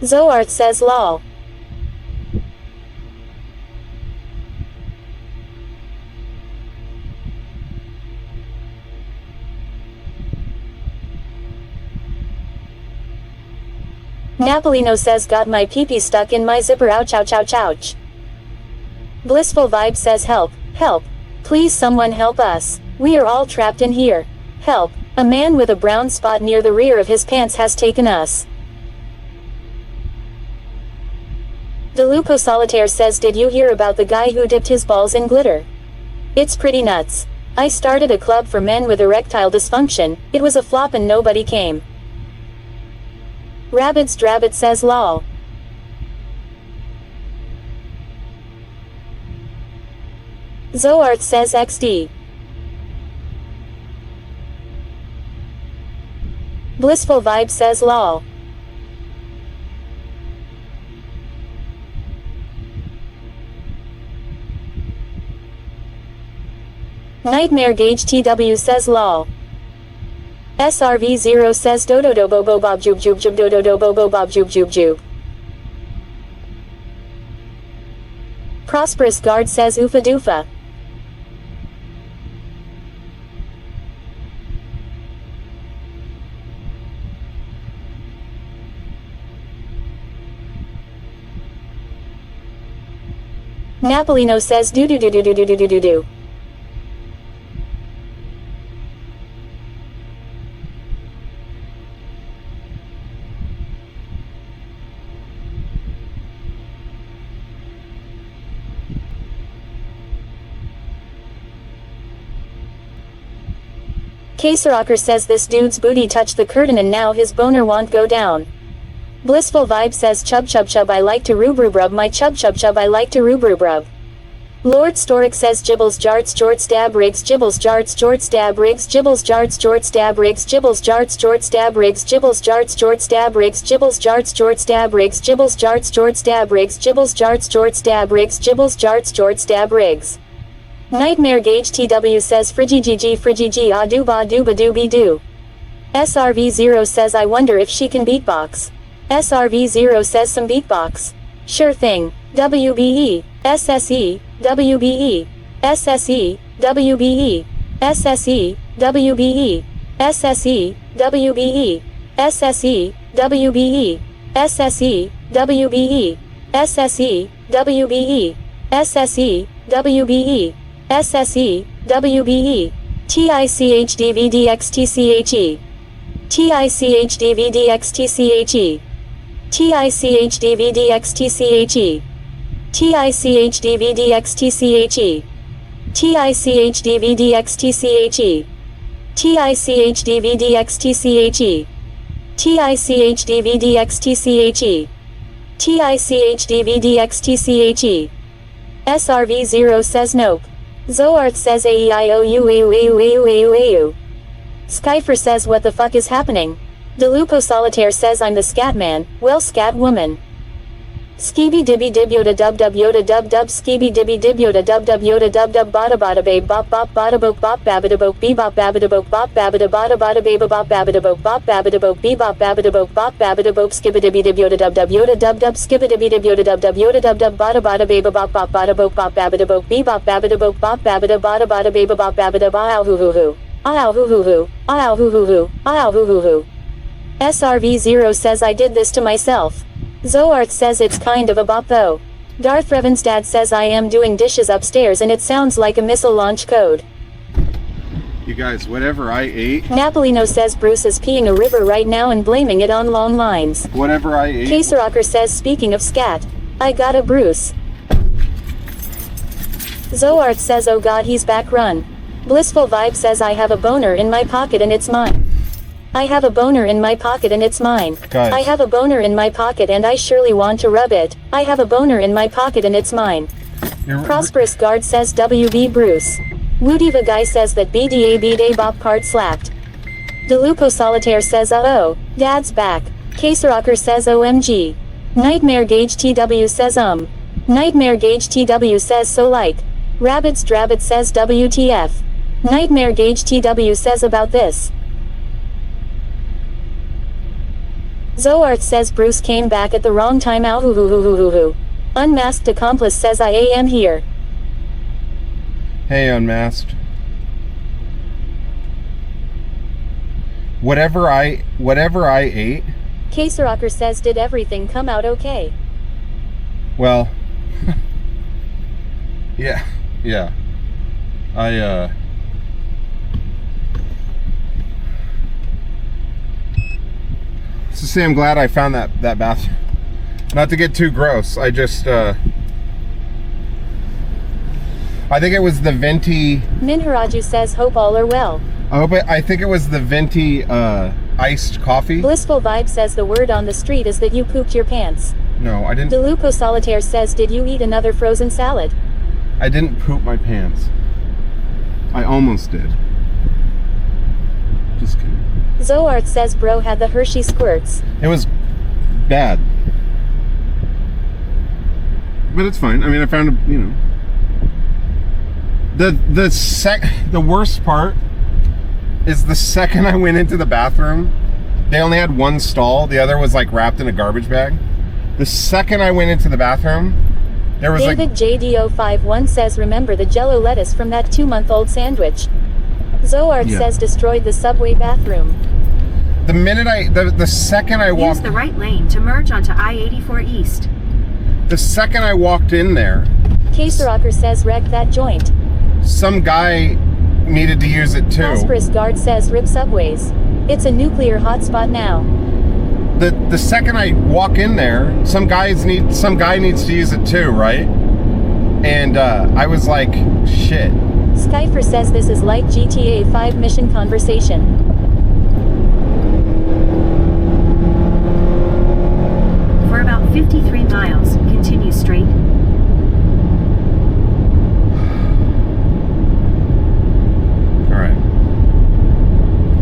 Zoarth says lol. Napolino says got my pee-pee stuck in my zipper, ouch ouch ouch ouch. Blissful Vibe says help, help. Please someone help us. We are all trapped in here. Help. A man with a brown spot near the rear of his pants has taken us. DeLupo Solitaire says did you hear about the guy who dipped his balls in glitter? It's pretty nuts. I started a club for men with erectile dysfunction, it was a flop and nobody came. Rabbids Drabbit says lol. Zoarth says XD. Blissful Vibe says lol. Nightmare Gauge TW says lol. SRV0 says dodo do bobo bob jub jub jub dodo do bobo bob jub jub jub. Prosperous Guard says oofa doofa. Napolino says do do do do do do do do do do. Rocker says this dude's booty touched the curtain and now his boner won't go down. Blissful Vibe says chub chub chub I like to rub my chub chub chub I like to rub. Lord Storic says gibbles jarts jort stab rigs gibbles jarts jort stab rigs gibbles jarts jort stab rigs gibbles jarts jort stab rigs gibbles jarts jort stab rigs gibbles jarts jort stab rigs gibbles jarts jort stab rigs gibbles jarts jort stab rigs gibbles jarts jort stab rigs. Nightmare Gauge TW says friggy gg ah doo ba doo ba doo be doo. SRV0 says I wonder if she can beatbox. SRV0 says some beatbox. Sure thing. WBE, SSE, WBE, SSE, WBE, SSE, WBE, SSE, WBE, SSE, WBE, SSE, WBE, SSE, WBE, SSE, WBE, SSE, WBE, TICHDVDXTCHE, TICHDVDXTCHE, TICHDVDXTCHE, TICHDVDXTCHE, TICHDVDXTCHE, TICHDVDXTCHE, TICHDVDXTCHE, TICHDVDXTCHE. SRV0 says nope. Zoarth says AEIOU. Skyfer says what the fuck is happening? DeLupo Solitaire says I'm the scat man, well scat woman. Skibby dibby dib yoda dub dub yoda dub dub skibby dibby dib yoda dub dub yoda dub dub bada bada babe bop bop bada boke bop babada boke bebop babada boke bop babada bada bada babe bop babada boke bop babada boke bebop babada boke bop babada boke skibby dibby dib yoda dub dub skibby dibby dib yoda dub dub bada bada babe bop bop bada boke bop babada boke bebop babada boke bop babada bada bada babe bop babada ba hoo hoo hoo. Ow hoo hoo hoo. Ow hoo hoo hoo. Ow hoo hoo hoo. SRV0 says I did this to myself. Zoarth says it's kind of a bop though. Darth Revan's dad says I am doing dishes upstairs and it sounds like a missile launch code. You guys, whatever I ate. Napolino says Bruce is peeing a river right now and blaming it on long lines. Whatever I ate. Rocker says speaking of scat, I got a Bruce. Zoarth says oh god he's back run. Blissful Vibe says I have a boner in my pocket and it's mine. I have a boner in my pocket and it's mine. Guys. I have a boner in my pocket and I surely want to rub it. I have a boner in my pocket and it's mine. Prosperous Guard says WB Bruce. Woodiva Guy says that BDA B-Day Bop part slapped. DeLupo Solitaire says uh-oh, dad's back. Rocker says OMG. Nightmare Gauge TW says Nightmare Gauge TW says so like. Rabbids Drabbit says WTF. Nightmare Gauge TW says about this. Zoart says Bruce came back at the wrong time. Ow hoo hoo hoo hoo hoo hoo. Unmasked accomplice says I am here. Hey, Unmasked. Whatever I ate. Case Rocker says did everything come out okay? Well, yeah. To say I'm glad I found that bathroom. Not to get too gross, I just I think it was the venti. Minharaju says hope all are well. I think it was the venti iced coffee. Blissful Vibe says the word on the street is that you pooped your pants. No, I didn't. DeLupo Solitaire says did you eat another frozen salad? I didn't poop my pants. I almost did. Just kidding. Zoart says bro had the Hershey squirts. It was bad. But it's fine. I mean, I found a, you know. The worst part is the second I went into the bathroom, they only had one stall. The other was like wrapped in a garbage bag. The second I went into the bathroom, there was David JDO51 says remember the Jello lettuce from that 2-month-old sandwich. Zoart says destroyed the subway bathroom. The second I walked... Use the right lane to merge onto I-84 East. The second I walked in there... Case Rocker says wreck that joint. Some guy needed to use it too. Prosperous Guard says rip subways. It's a nuclear hotspot now. The second I walk in there, some guy needs to use it too, right? And I was like, shit. Skyfer says this is like GTA 5 mission conversation. For about 53 miles, continue straight. Alright.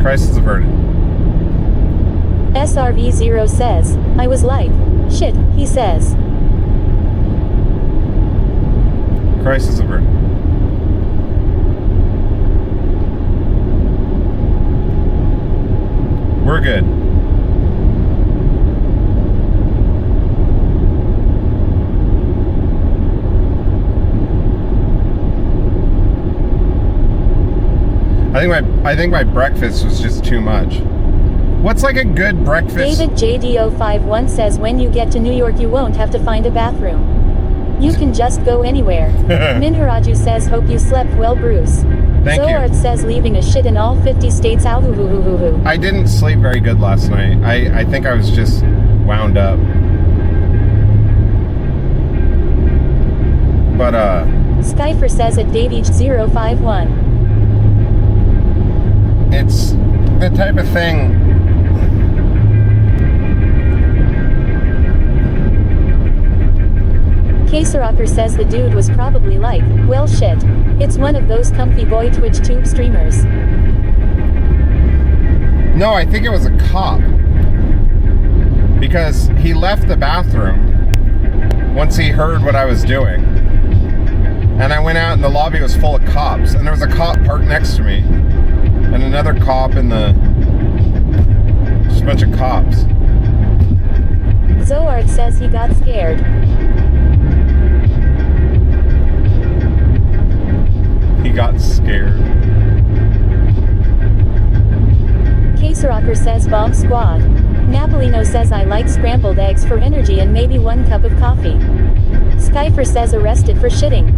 Crisis averted. SRV0 says, I was like, shit, he says. Crisis averted. We're good. I think my breakfast was just too much. What's like a good breakfast? David JDO51 says when you get to New York you won't have to find a bathroom. You can just go anywhere. Minharaju says hope you slept well Bruce. Thank you. Zoart says leaving a shit in all 50 states. Ow hoo hoo hoo hoo hoo. I didn't sleep very good last night. I think I was just wound up. But Skyfer says at Davich051. It's the type of thing. Rocker says the dude was probably like, well shit. It's one of those comfy boy Twitch tube streamers. No, I think it was a cop. Because he left the bathroom once he heard what I was doing. And I went out and the lobby was full of cops. And there was a cop parked next to me. And another cop in the... just a bunch of cops. Zoart says he got scared. He got scared. Rocker says bomb squad. Napolino says I like scrambled eggs for energy and maybe 1 cup of coffee. Skyfer says arrested for shitting.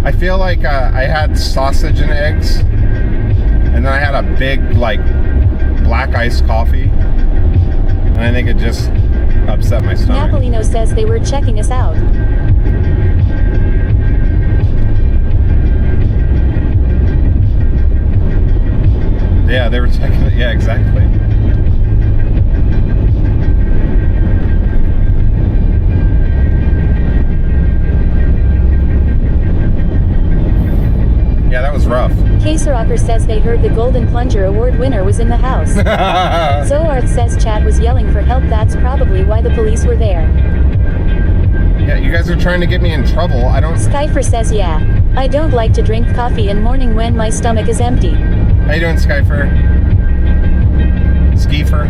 I feel like I had sausage and eggs. And then I had a big, like, black iced coffee. And I think it just upset my stomach. Napolino says they were checking us out. Yeah, they were checking it. Yeah, exactly. Yeah, that was rough. Rocker says they heard the Golden Plunger Award winner was in the house. Zoart says Chad was yelling for help. That's probably why the police were there. Yeah, you guys are trying to get me in trouble. I don't... Skyfer says yeah. I don't like to drink coffee in morning when my stomach is empty. How you doing, Skyfer? Skeefer?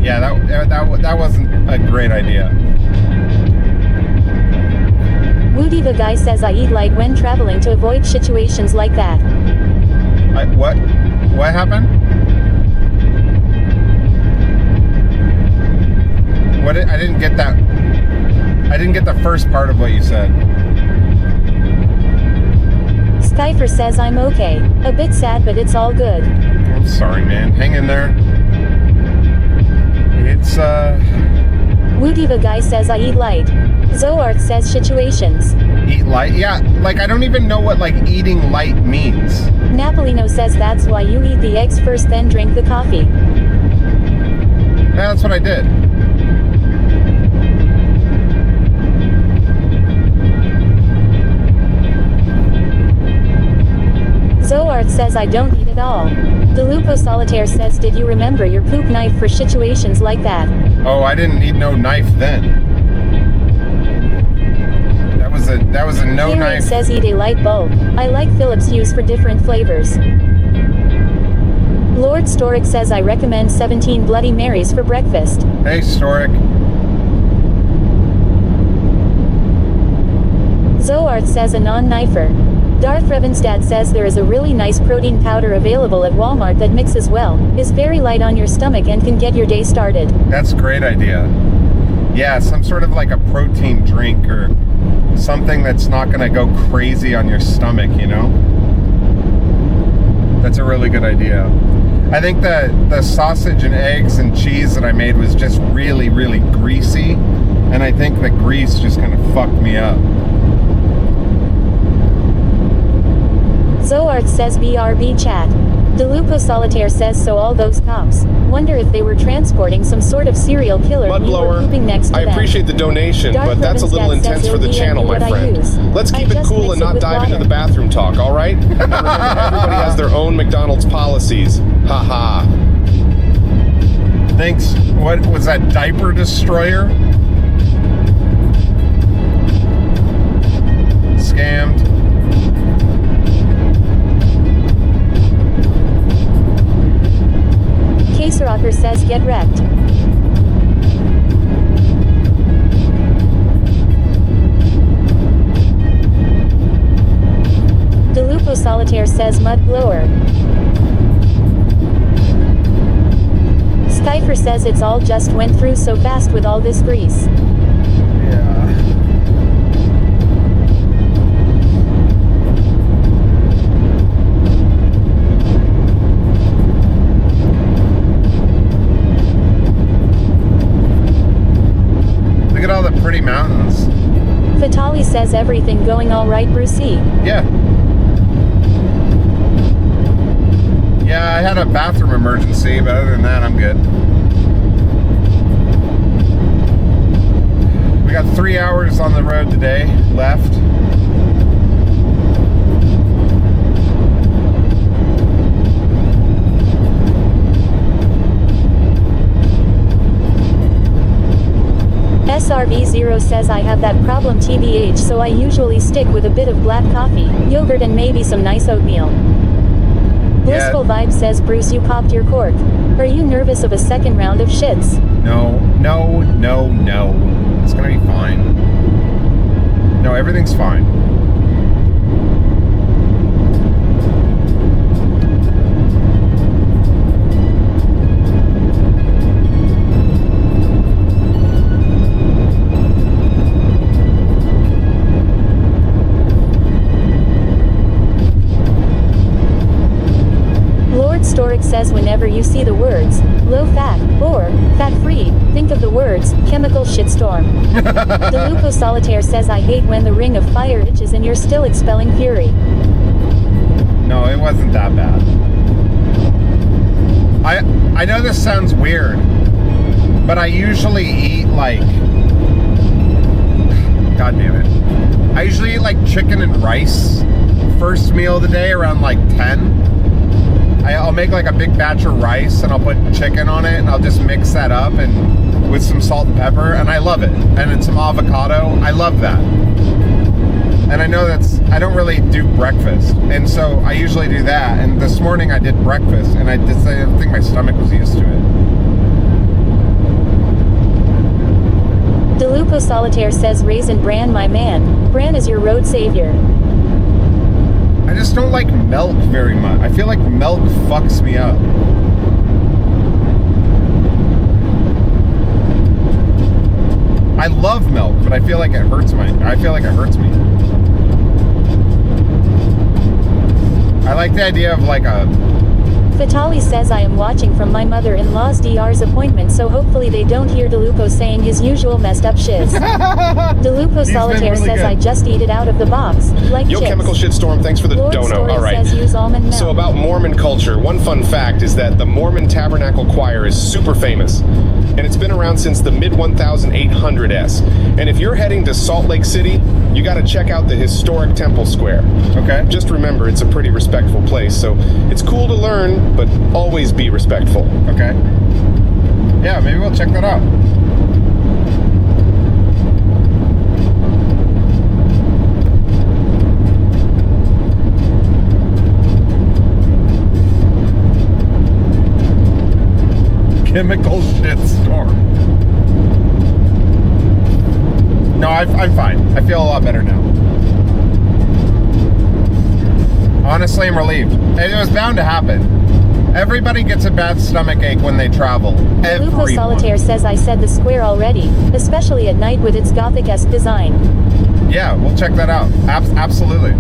Yeah, that wasn't a great idea. Woody the guy says I eat light when traveling to avoid situations like that. What? What happened? What? I didn't get that. I didn't get the first part of what you said. Skyfer says I'm okay. A bit sad, but it's all good. I'm sorry, man. Hang in there. It's, Woody the guy says I eat light. Zoart says situations. Eat light? Yeah, like, I don't even know what, like, eating light means. Napolino says that's why you eat the eggs first, then drink the coffee. Yeah, that's what I did. Zoart says I don't eat at all. DeLupo Solitaire says did you remember your poop knife for situations like that? Oh, I didn't need no knife then. That was a no Karen knife. says eat a light bulb. I like Phillips hues for different flavors. Lord Storic says I recommend 17 Bloody Marys for breakfast. Hey, Storic. Zoart says a non-knifer. Darth Revenstad says there is a really nice protein powder available at Walmart that mixes well, is very light on your stomach and can get your day started. That's a great idea. Yeah, some sort of like a protein drink or something that's not going to go crazy on your stomach, you know? That's a really good idea. I think the sausage and eggs and cheese that I made was just really, really greasy, and I think the grease just kind of fucked me up. Zoart says BRB chat. DeLupo Solitaire says so all those cops. Wonder if they were transporting some sort of serial killer and you were pooping next to I them. appreciate the donation, Darth but that's a little Revenstad intense says for the it'll be channel, my what I friend. use. Let's keep I it just cool mix and it not with dive into water. the bathroom talk, all right? Remember, everybody has their own McDonald's policies. Haha. Thanks. What was that, diaper destroyer? Scammed. Caserocker says get wrecked. DeLupo Solitaire says mud blower. Skyfer says it's all just went through so fast with all this grease. Yeah. Look at all the pretty mountains. Vitali says everything going all right, Brucey. Yeah. Yeah, I had a bathroom emergency, but other than that, I'm good. We got 3 hours on the road today left. SRV0 says I have that problem TBH, so I usually stick with a bit of black coffee, yogurt and maybe some nice oatmeal. Blissful Vibe says Bruce you popped your cork. Are you nervous of a second round of shits? No. It's gonna be fine. No, everything's fine. Storic says whenever you see the words low fat or fat free, think of the words chemical shitstorm. DeLupo Solitaire says I hate when the ring of fire itches and you're still expelling fury. No, it wasn't that bad. I know this sounds weird, but I usually eat like, god damn it, I usually eat like chicken and rice first meal of the day around like 10. I'll make like a big batch of rice and I'll put chicken on it and I'll just mix that up and with some salt and pepper, and I love it. And it's some avocado. I love that. And I know I don't really do breakfast, and so I usually do that. And this morning I did breakfast, and I don't think my stomach was used to it. DeLupo Solitaire says Raisin Bran my man. Bran is your road savior. I just don't like milk very much. I feel like milk fucks me up. I love milk, but I feel like it hurts me. I like the idea of like a... Vitali says I am watching from my mother-in-law's DR's appointment, so hopefully they don't hear DeLupo saying his usual messed up shiz. DeLupo Solitaire really says good. I just eat it out of the box, like Yo, chips. Chemical Shitstorm, thanks for the Lord dono. Story All right. says use almond milk. So about Mormon culture, one fun fact is that the Mormon Tabernacle Choir is super famous, and it's been around since the mid-1800s. And if you're heading to Salt Lake City, you got to check out the historic Temple Square. Okay. Just remember, it's a pretty respectful place, so it's cool to learn, but always be respectful. Okay. Yeah, maybe we'll check that out. Chemical shitstorm. No, I'm fine. I feel a lot better now. Honestly, I'm relieved. It was bound to happen. Everybody gets a bad stomach ache when they travel. Lupo Solitaire says I said the square already, especially at night with its gothic-esque design. Yeah, we'll check that out. Absolutely.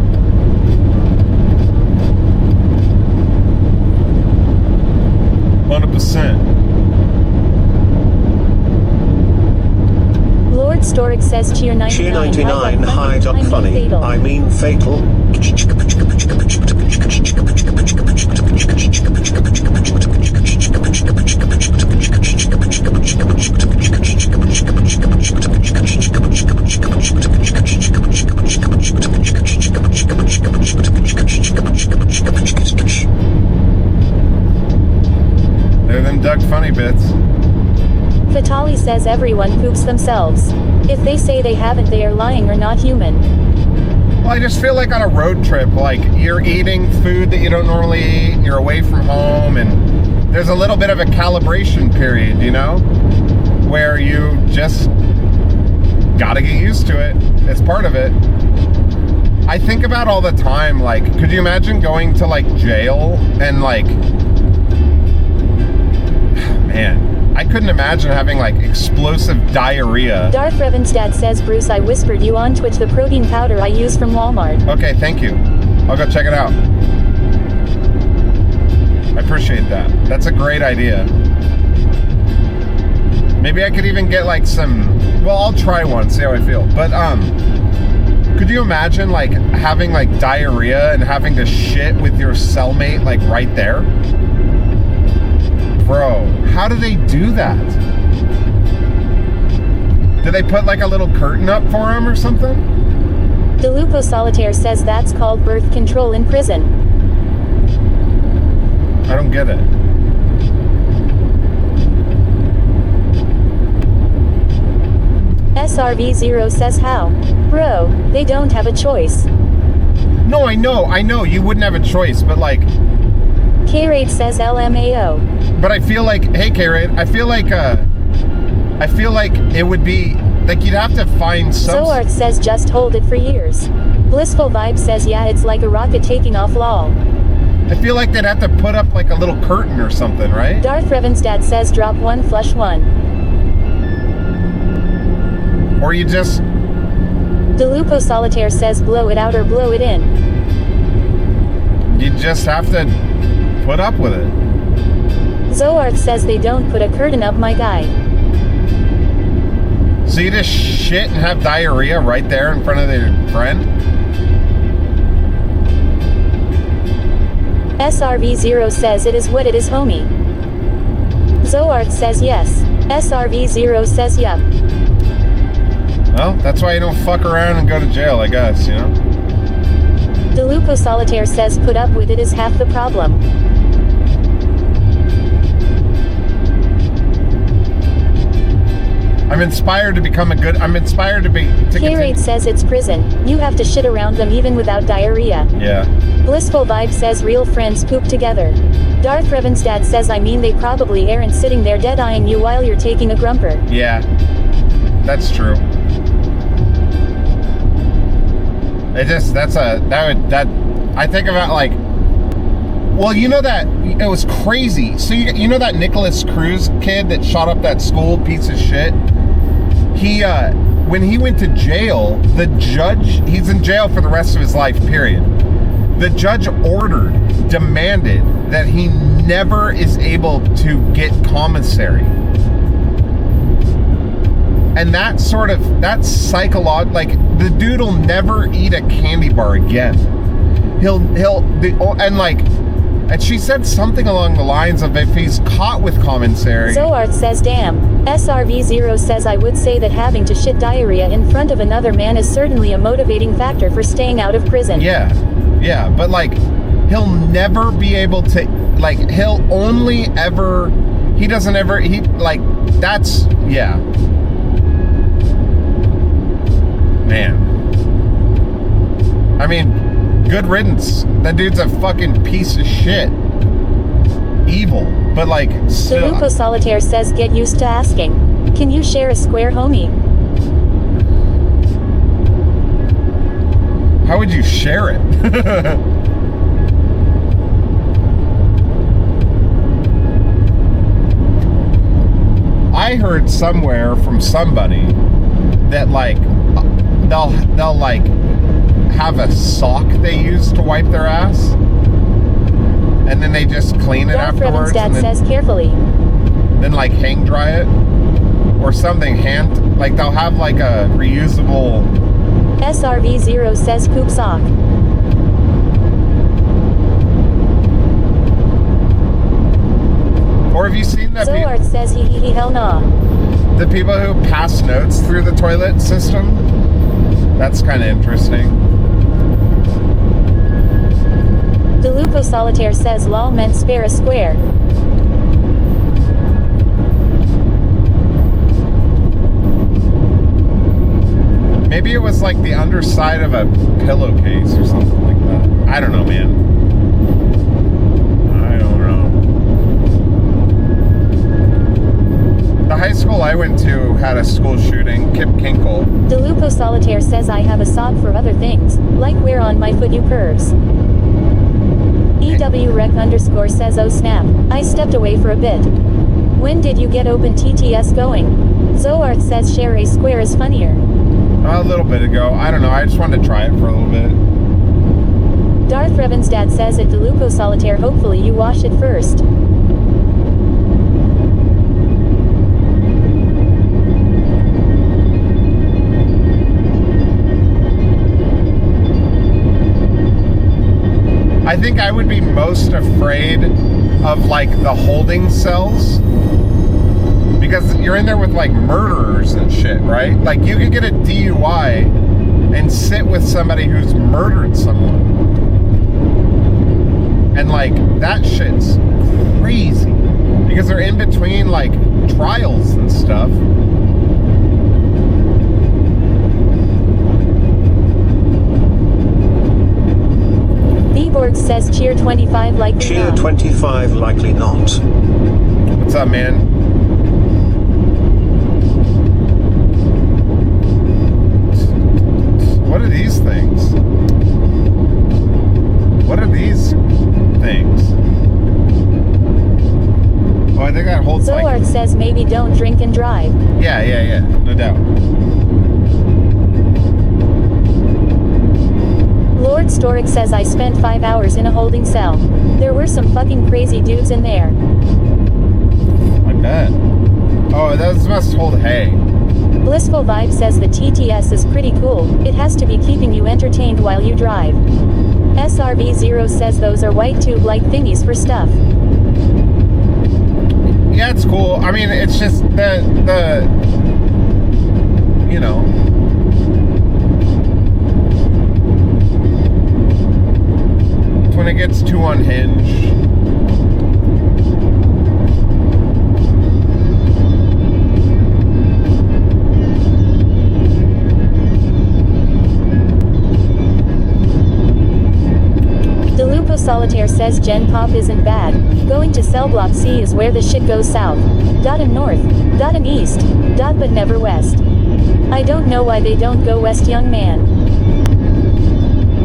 Lord Storic says cheer 99. Cheer 99, hide up funny. I mean fatal. They're them Doug funny bits. Vitali says everyone poops themselves. If they say they haven't, they are lying or not human. Well, I just feel like on a road trip, like you're eating food that you don't normally eat, you're away from home, and there's a little bit of a calibration period, you know, where you just gotta get used to it. It's part of it. I think about all the time, like, could you imagine going to like jail and like, man, I couldn't imagine having like explosive diarrhea. Darth Revan's dad says Bruce, I whispered you on Twitch the protein powder I use from Walmart. Okay, thank you. I'll go check it out. I appreciate that. That's a great idea. Maybe I could even get like some, well, I'll try one, see how I feel. But could you imagine like having like diarrhea and having to shit with your cellmate like right there? Bro, how do they do that? Do they put like a little curtain up for him or something? DeLupo Solitaire says that's called birth control in prison. I don't get it. SRV0 says how? Bro, they don't have a choice. No, I know, you wouldn't have a choice, but like... K-Rate says LMAO. But I feel like, hey K-Rate, I feel like it would be, like you'd have to find some... Zoarth says just hold it for years. Blissful Vibe says yeah, it's like a rocket taking off lol. I feel like they'd have to put up like a little curtain or something, right? Darth Revan's dad says drop one, flush one. Or you just... DeLupo Solitaire says blow it out or blow it in. You just have to put up with it. Zoarth says they don't put a curtain up, my guy. So you just shit and have diarrhea right there in front of your friend? SRV0 says it is what it is, homie. Zoarth says yes. SRV0 says yup. Well, that's why you don't fuck around and go to jail, I guess, you know? DeLupo Solitaire says put up with it is half the problem. I'm inspired to become a good... I'm inspired to be... K-Rate says it's prison. You have to shit around them even without diarrhea. Yeah. Blissful Vibe says real friends poop together. Darth Revan's dad says I mean they probably aren't sitting there dead-eyeing you while you're taking a grumper. Yeah. That's true. It just, I think about like, well, you know that, it was crazy. So you know that Nicholas Cruz kid that shot up that school, piece of shit? He, when he went to jail, the judge, he's in jail for the rest of his life, period. The judge demanded that he never is able to get commissary. And that's psychological, like, the dude will never eat a candy bar again. And she said something along the lines of, if he's caught with commissary. Zoart says, damn. SRV0 says, I would say that having to shit diarrhea in front of another man is certainly a motivating factor for staying out of prison. Yeah, but like, he'll never be able to, like, that's, yeah. Man. I mean, good riddance. That dude's a fucking piece of shit. Evil. But like, still. Delupo Solitaire says, get used to asking. Can you share a square, homie? How would you share it? I heard somewhere from somebody that like they'll like have a sock they use to wipe their ass, and then they just clean it Darth afterwards. Revan's dad and then, says, carefully. Then like hang dry it or something. Like they'll have like a reusable. SRV0 says, poop sock. Or have you seen that? Zoart says, he hell nah. The people who pass notes through the toilet system? That's kind of interesting. Delupo Solitaire says, lol, men spare a square. Maybe it was like the underside of a pillowcase or something like that. I don't know, man. I don't know. The high school I went to had a school shooting, Kip Kinkle. Delupo Solitaire says, I have a sob for other things, like wear on my foot, you pervs. EWREC_ says, oh snap, I stepped away for a bit. When did you get open TTS going? Zoart says, share a square is funnier. A little bit ago. I don't know. I just wanted to try it for a little bit. Darth Revan's dad says at Delupo Solitaire, hopefully you wash it first. I think I would be most afraid of like the holding cells, because you're in there with like murderers and shit, right? Like you could get a DUI and sit with somebody who's murdered someone, and like that shit's crazy because they're in between like trials and stuff. Borg says, cheer 25 likely Cheer not. 25 likely not. What's up, man? What are these things? What are these things? Oh, I think that holds Zoart like... says, maybe don't drink and drive. Yeah, no doubt. Lord Storic says, I spent 5 hours in a holding cell. There were some fucking crazy dudes in there. I bet. Oh, those must hold hay. Blissful Vibe says the TTS is pretty cool. It has to be keeping you entertained while you drive. SRV0 says those are white tube-like thingies for stuff. Yeah, it's cool. I mean, it's just the you know. When it gets too unhinged. Delupo Solitaire says Gen Pop isn't bad. Going to cell block C is where the shit goes south. Dot and north. Dot and east. Dot but never west. I don't know why they don't go west, young man.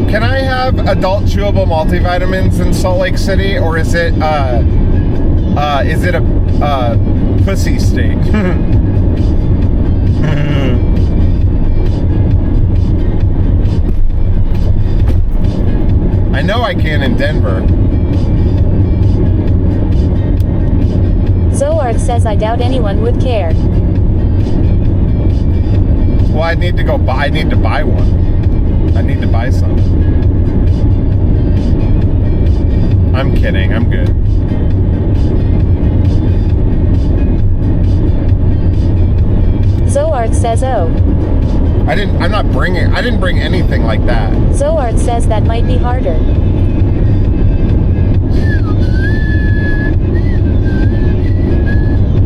Can I have adult chewable multivitamins in Salt Lake City, or is it a pussy state? I know I can in Denver. Zoarth says I doubt anyone would care. Well, I need to buy one. I need to buy some. I'm kidding. I'm good. Zoarth says oh. I didn't bring anything like that. Zoarth says that might be harder.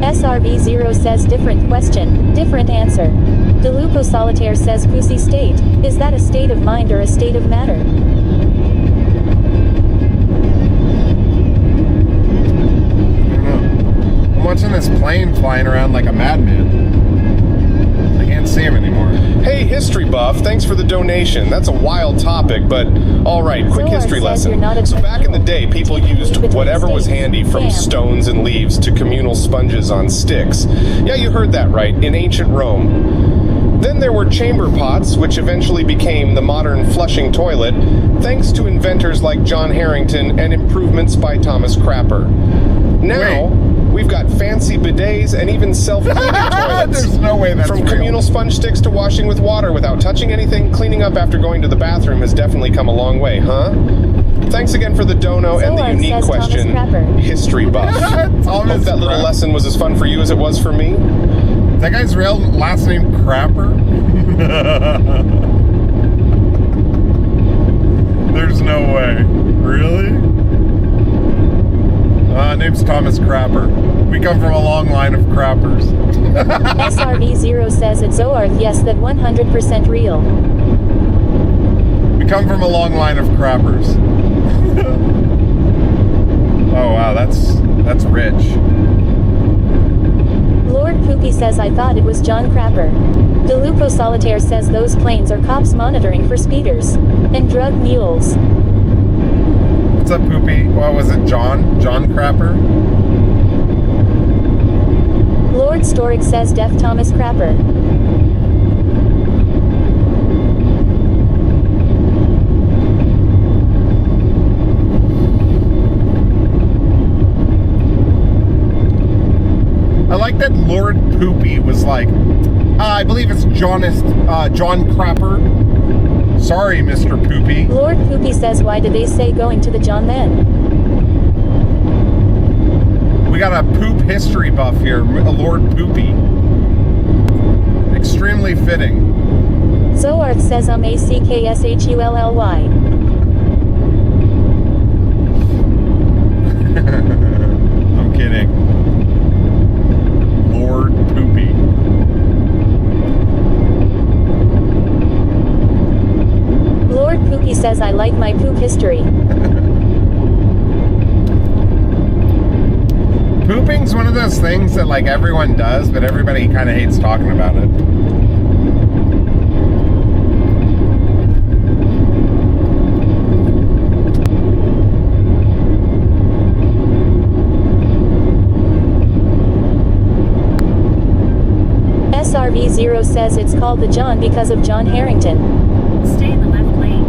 SRB0 says different question, different answer. DeLupo Solitaire says pussy state. Is that a state of mind or a state of matter? I don't know. I'm watching this plane flying around like a madman. I can't see him anymore. Hey, history buff, thanks for the donation. That's a wild topic, but all right, quick Zoarth history says lesson. you're not a So back in the day, people Take a used leave between whatever was states. handy, from Bam. stones and leaves to communal sponges on sticks. Yeah, you heard that right, in ancient Rome. Then there were chamber pots, which eventually became the modern flushing toilet, thanks to inventors like John Harrington and improvements by Thomas Crapper. Now, we've got fancy bidets and even self-cleaning toilets. There's no way that's From real. communal sponge sticks to washing with water without touching anything, cleaning up after going to the bathroom has definitely come a long way, huh? Thanks again for the dono and the Zoarth unique says Thomas question, Crapper. history buff. Thomas Hope that little Crapper. lesson was as fun for you as it was for me. That guy's real last name Crapper? There's no way. Really? Name's Thomas Crapper. We come from a long line of crappers. SRB0 says it's Zoarth, yes, that 100% real. We come from a long line of crappers. Oh wow, that's rich. Lord Poopy says I thought it was John Crapper. DeLupo Solitaire says those planes are cops monitoring for speeders and drug mules. What's up, Poopy? What was it, John? John Crapper? Lord Storic says Deaf Thomas Crapper. I like that Lord Poopy was like, I believe it's John Crapper. Sorry, Mr. Poopy. Lord Poopy says why did they say going to the John then? We got a poop history buff here, Lord Poopy. Extremely fitting. Zoarth says ACKSHULLY. I'm kidding. Lord Poopy. Lord Poopy says I like my poop history. Pooping's one of those things that like everyone does, but everybody kind of hates talking about it. SRV0 says it's called the John because of John Harrington. Stay in the left lane.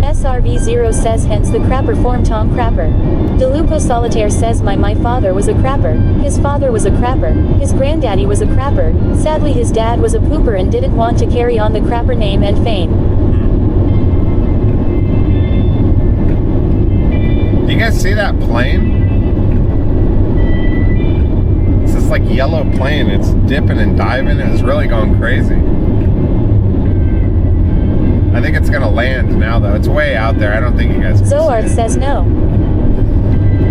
SRV0 says hence the crapper form Tom Crapper. DeLupo Solitaire says my father was a crapper, his father was a crapper, his granddaddy was a crapper, sadly his dad was a pooper and didn't want to carry on the crapper name and fame. Do you guys see that plane? It's this like yellow plane. It's dipping and diving. It's really going crazy. I think it's gonna land now though. It's way out there. I don't think you guys can Zoarth see it. says no.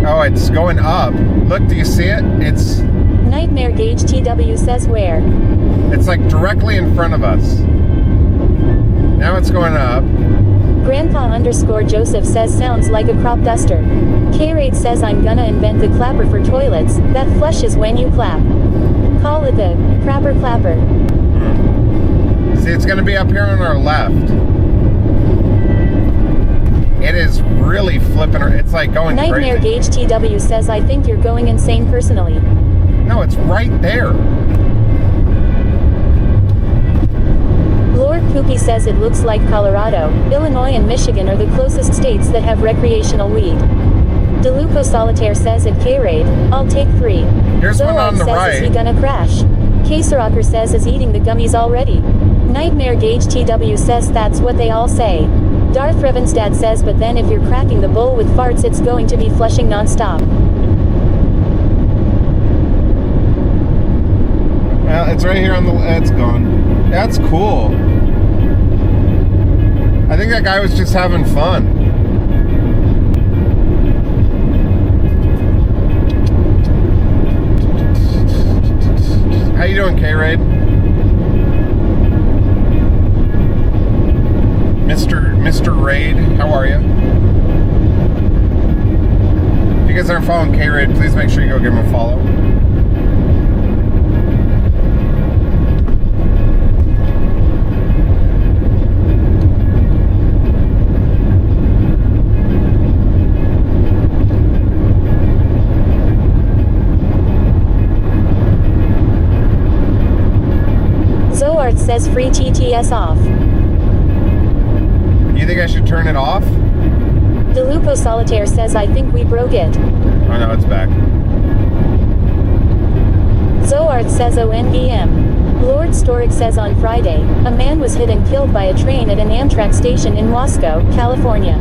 Oh, it's going up. Look, do you see it? It's Nightmare Gauge TW says where? like directly in front of us. Now it's going up. Grandpa_Joseph says sounds like a crop duster. K-Rate says I'm gonna invent the clapper for toilets that flushes when you clap. Call it the crapper clapper. See, it's going to be up here on our left. It is really flipping. It's like going Nightmare crazy. Gauge TW says I think you're going insane personally. No, it's right there. Lord Poopy says it looks like Colorado, Illinois and Michigan are the closest states that have recreational weed. DeLupo Solitaire says at K-Raid, I'll take 3. Here's one on the says right. Is he gonna crash? K-Rocker says is eating the gummies already. Nightmare Gauge TW says that's what they all say. Darth Revan's dad says but then if you're cracking the bowl with farts it's going to be flushing nonstop. Well, it's right here on the... It's gone. That's cool. I think that guy was just having fun. How you doing, K-Raid? Mr. Raid, how are you? If you guys aren't following K-Raid, please make sure you go give him a follow. Zoart says free TTS off. You think I should turn it off? DeLupo Solitaire says I think we broke it. Oh no, it's back. Zoart says ONVM. Lord Storic says on Friday, a man was hit and killed by a train at an Amtrak station in Wasco, California.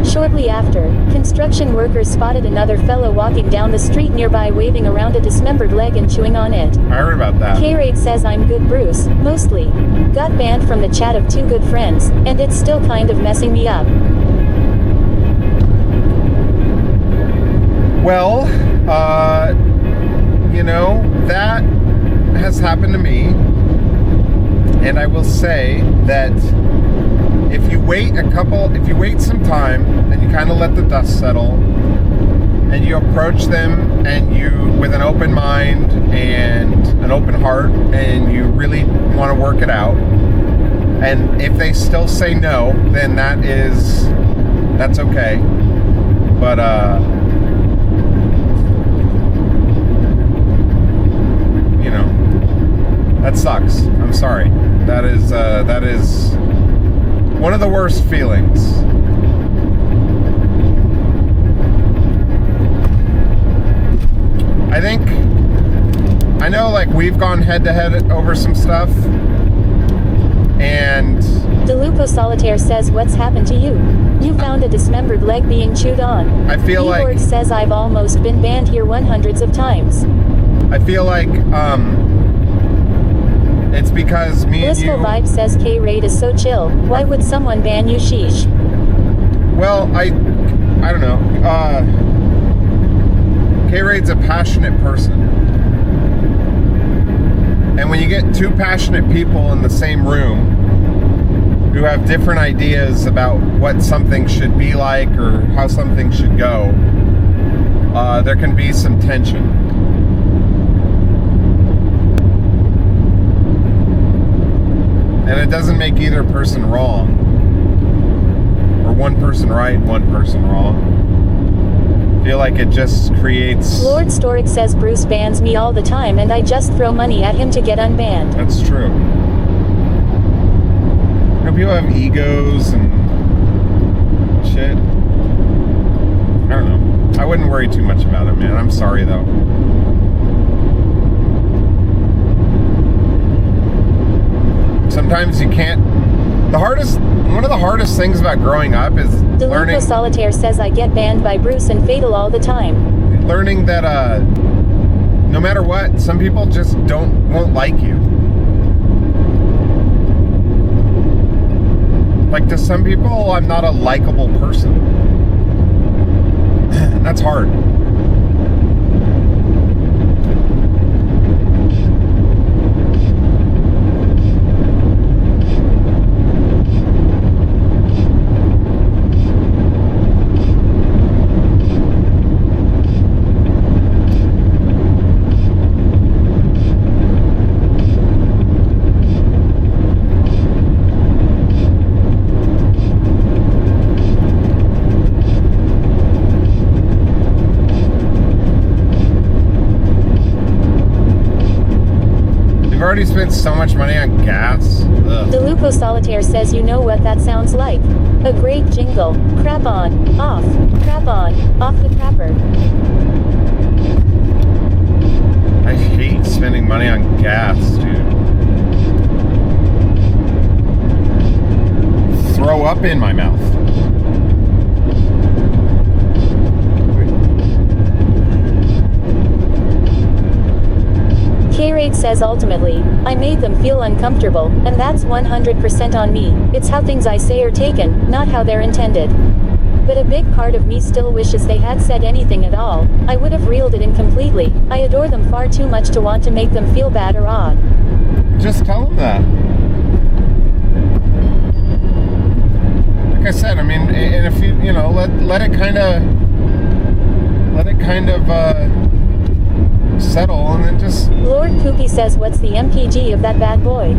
Shortly after, construction workers spotted another fellow walking down the street nearby waving around a dismembered leg and chewing on it. I heard about that. K-Raid says I'm good Bruce, mostly. Got banned from the chat of 2 good friends, and it's still kind of messing me up. Well, you know, that has happened to me. And I will say that if you wait some time and you kind of let the dust settle and you approach them and you with an open mind and an open heart and you really want to work it out, and if they still say no, then that's okay. But you know, that sucks. I'm sorry. That is one of the worst feelings. I know like we've gone head to head over some stuff, and DeLupo Solitaire says what's happened to you? You found a dismembered leg being chewed on. I feel like Keyboard says I've almost been banned here hundreds of times. I feel like it's because me Blissful and you... Vibe says K-Raid is so chill. Why would someone ban you, sheesh? Well, I don't know. K-Raid's a passionate person. And when you get 2 passionate people in the same room who have different ideas about what something should be like or how something should go, there can be some tension. And it doesn't make either person wrong. Or one person right, one person wrong. I feel like it just creates... Lord Storic says Bruce bans me all the time and I just throw money at him to get unbanned. That's true. You know, people have egos and shit. I don't know. I wouldn't worry too much about it, man. I'm sorry, though. Sometimes you can't... One of the hardest things about growing up is learning... DeLupo Solitaire says I get banned by Bruce and Fatal all the time. Learning that no matter what, some people just won't like you. Like to some people, I'm not a likable person. That's hard. already spent so much money on gas. Ugh. DeLupo Solitaire says you know what that sounds like. A great jingle. Crap on, off. Crap on, off the crapper. I hate spending money on gas, dude. Throw up in my mouth. K-Raid says ultimately, I made them feel uncomfortable, and that's 100% on me. It's how things I say are taken, not how they're intended. But a big part of me still wishes they had said anything at all. I would have reeled it in completely. I adore them far too much to want to make them feel bad or odd. Just tell them that. Like I said, I mean, and if you know, let it kind of settle, and then just. Lord Poopy says, what's the MPG of that bad boy?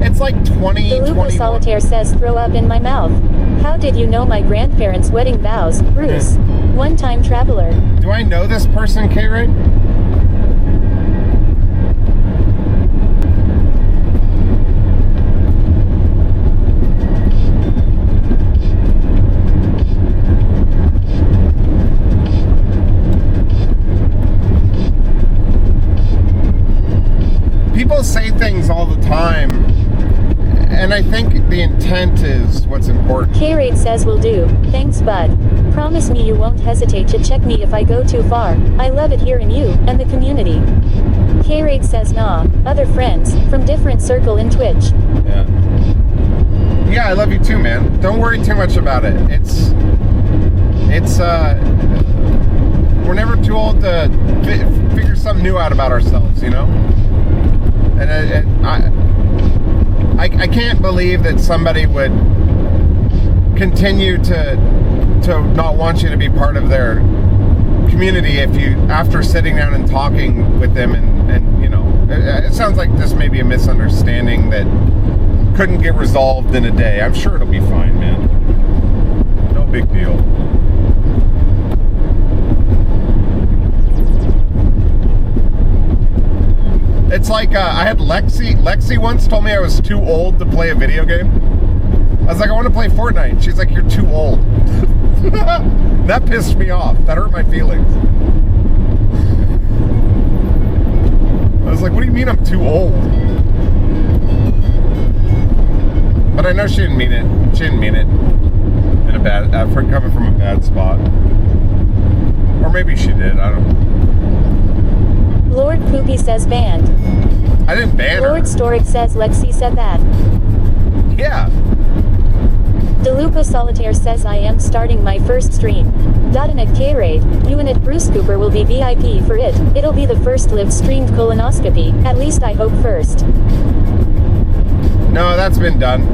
It's like 20. DeLupo Solitaire says, throw up in my mouth. How did you know my grandparents' wedding vows, Bruce? One-time traveler. Do I know this person, K-Ray? People say things all the time, and I think the intent is what's important. K-Raid says will do. Thanks, bud. Promise me you won't hesitate to check me if I go too far. I love it here in you, and the community. K-Raid says nah. Other friends, from different circle in Twitch. Yeah, I love you too, man. Don't worry too much about it. We're never too old to figure something new out about ourselves, you know? And I can't believe that somebody would continue to not want you to be part of their community if you, after sitting down and talking with them, and you know, it sounds like this may be a misunderstanding that couldn't get resolved in a day. I'm sure it'll be fine, man. No big deal. It's like, I had Lexi once told me I was too old to play a video game. I was like, I want to play Fortnite. She's like, you're too old. That pissed me off. That hurt my feelings. I was like, what do you mean I'm too old? But I know she didn't mean it. She didn't mean it in a bad, coming from a bad spot. Or maybe she did, I don't know. Lord Poopy says banned. I didn't ban her. Lord Storic says Lexi said that. Yeah. DeLupo Solitaire says I am starting my first stream. .net K-Raid, you and it BruceCooper will be VIP for it. It'll be the first live streamed colonoscopy, at least I hope first. No, that's been done.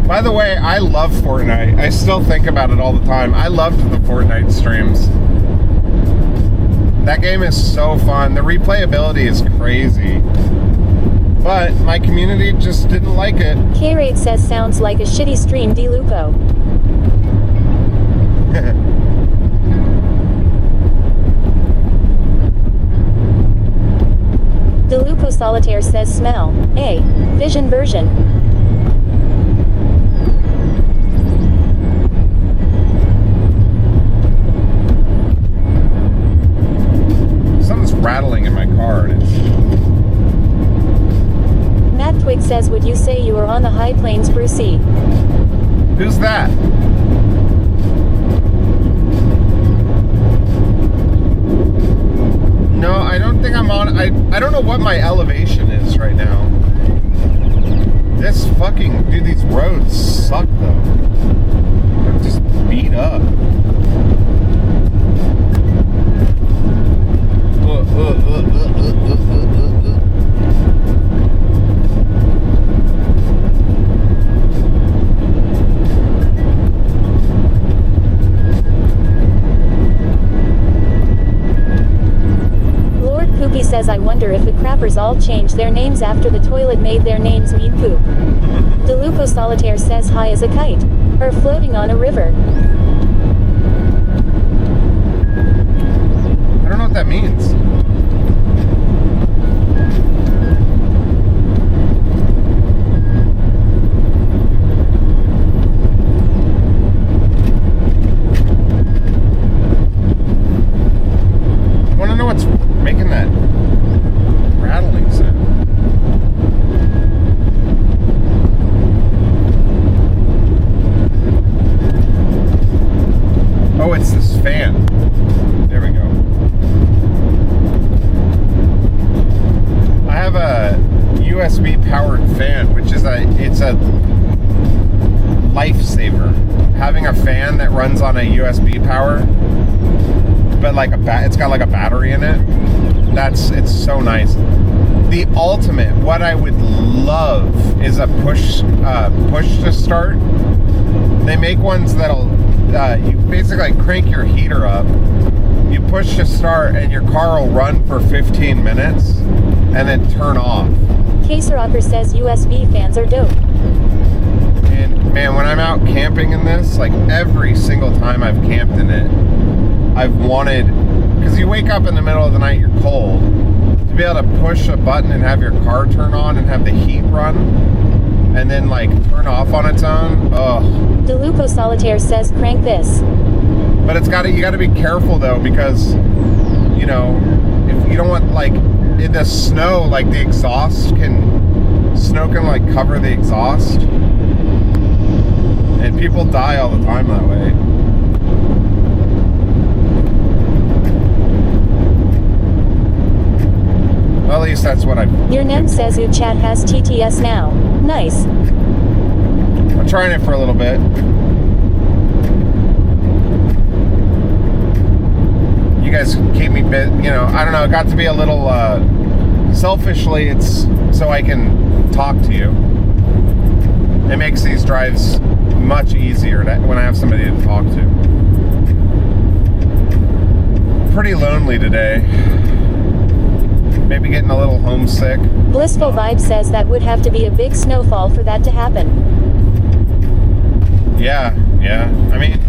By the way, I love Fortnite. I still think about it all the time. I loved the Fortnite streams. That game is so fun. The replayability is crazy. But my community just didn't like it. K-Raid says sounds like a shitty stream, DeLupo. DeLupo Solitaire says smell. A. Vision version. Rattling in my car, and it's... Matt Twig says, would you say you were on the high plains, Brucey? Who's that? No, I don't think I'm on... I don't know what my elevation is right now. This fucking... Dude, these roads suck, though. They're just beat up. Lord Poopy says I wonder if the crappers all changed their names after the toilet made their names mean poop. DeLupo Solitaire says high as a kite. Or floating on a river. I don't know what that means. I want to know what's making that rattling sound. Oh, it's this fan. There we go. I have a USB powered fan, which is it's a lifesaver. Having a fan that runs on a USB power, but like it's got like a battery in it. It's so nice. The ultimate, what I would love is a push to start. They make ones that'll you basically crank your heater up, you push to start, and your car will run for 15 minutes and then turn off. Caser Rocker says USB fans are dope. And man, when I'm out camping in this, like every single time I've camped in it, I've wanted, because you wake up in the middle of the night, you're cold, to be able to push a button and have your car turn on and have the heat run and then like turn off on its own. Oh. DeLupo Solitaire says crank this. But you gotta be careful though, because you know, if you don't want, like in the snow, like the snow can like cover the exhaust, and people die all the time that way. Well, at least that's what Your Nem says chat has TTS now. Nice. I'm trying it for a little bit. You guys keep me you know, I don't know, it got to be a little selfishly, it's so I can talk to you. It makes these drives much easier when I have somebody to talk to. Pretty lonely today. Maybe getting a little homesick. Blissful Vibe says that would have to be a big snowfall for that to happen. Yeah. I mean,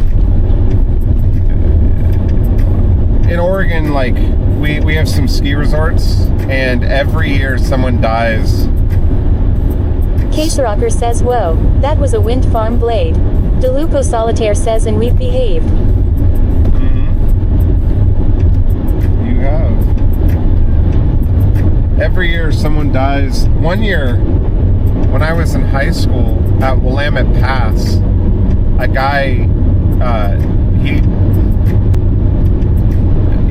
in Oregon, like, we have some ski resorts, and every year someone dies. Caser Rocker says, whoa, that was a wind farm blade. DeLupo Solitaire says, and we've behaved. You have. Every year someone dies. One year, when I was in high school at Willamette Pass, a guy,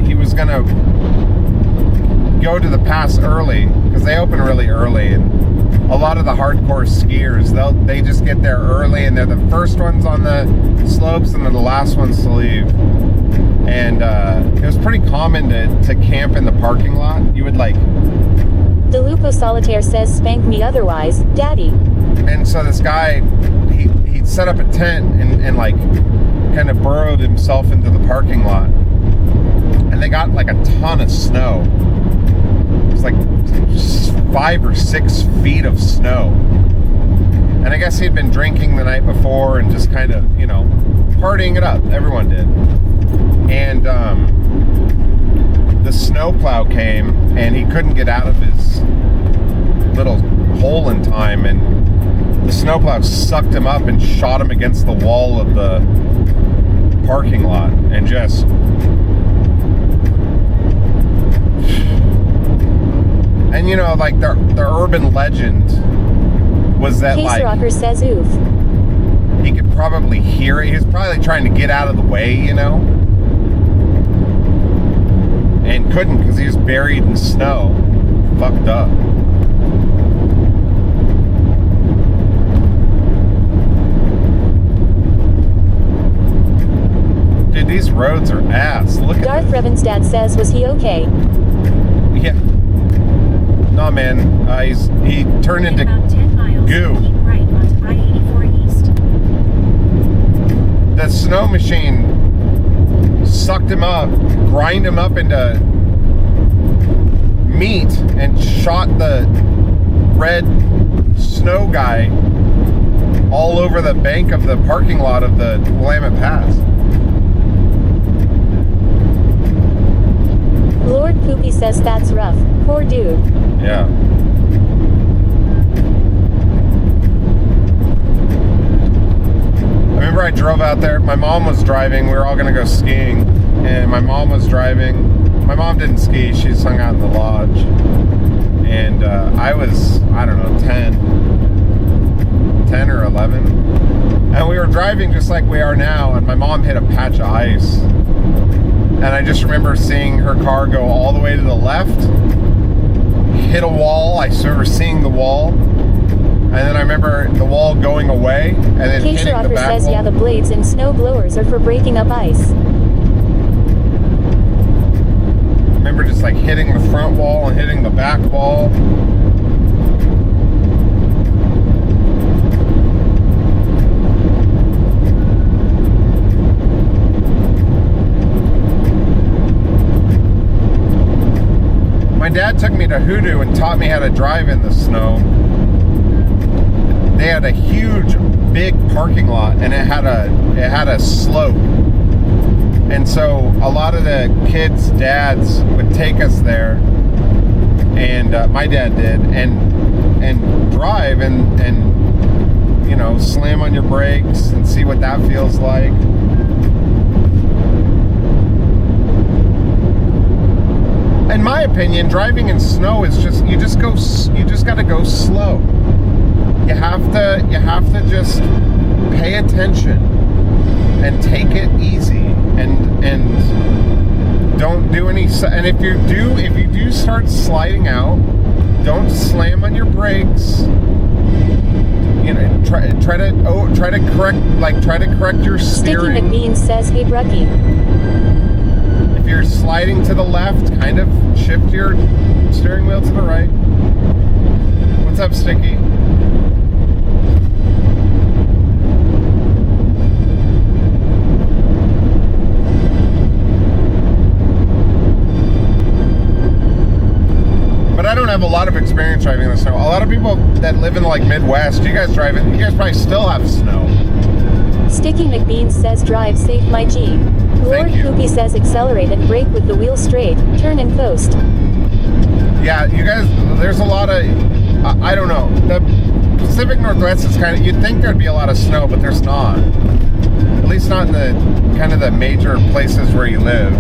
he was gonna go to the pass early, because they open really early, and a lot of the hardcore skiers, they just get there early, and they're the first ones on the slopes, and they're the last ones to leave. And it was pretty common to camp in the parking lot. You would like... DeLupo Solitaire says, spank me otherwise, daddy. And so this guy, he set up a tent and like kind of burrowed himself into the parking lot. And they got like a ton of snow. It was like 5 or 6 feet of snow. And I guess he'd been drinking the night before and just kind of, you know, partying it up. Everyone did. And the snowplow came, and he couldn't get out of his little hole in time, and the snowplow sucked him up and shot him against the wall of the parking lot, and just... And you know, like the urban legend was that Caser like Rocker says oof. He could probably hear it. He was probably trying to get out of the way, you know, and couldn't because he was buried in snow, fucked up. Dude, these roads are ass. Look at Darth Revan's dad says, was he okay? Yeah. No, man. He turned into about 10 miles, goo. keep right onto I-84 East. The snow machine sucked him up, grind him up into meat, and shot the red snow guy all over the bank of the parking lot of the Willamette Pass. Lord Poopy says that's rough. Poor dude. Yeah. I remember I drove out there. My mom was driving. We were all going to go skiing. And my mom was driving. My mom didn't ski. She just hung out in the lodge. And I was, I don't know, 10 or 11. And we were driving just like we are now. And my mom hit a patch of ice. And I just remember seeing her car go all the way to the left, hit a wall. I remember seeing the wall. And then I remember the wall going away and then Case hitting the Rocker back says wall. yeah, the blades in snow blowers are for breaking up ice. I remember just like hitting the front wall and hitting the back wall. My dad took me to Hoodoo and taught me how to drive in the snow. They had a huge, big parking lot, and it had a slope. And so a lot of the kids' dads would take us there, and my dad did, and drive and you know, slam on your brakes and see what that feels like. In my opinion, driving in snow is you just got to go slow. You have to just pay attention and take it easy and don't do any. And if you do start sliding out, don't slam on your brakes. You know, try to correct your Sticky steering. McBean says, hey Brucky. If you're sliding to the left, kind of shift your steering wheel to the right. What's up, Sticky? But I don't have a lot of experience driving in the snow. A lot of people that live in like Midwest, you guys probably still have snow. Sticky McBean says drive safe my G. Lord you. Poopy says accelerate and brake with the wheel straight, turn and coast. Yeah, you guys, there's a lot of, I don't know. The Pacific Northwest is kind of, you'd think there'd be a lot of snow, but there's not. At least not in the kind of the major places where you live.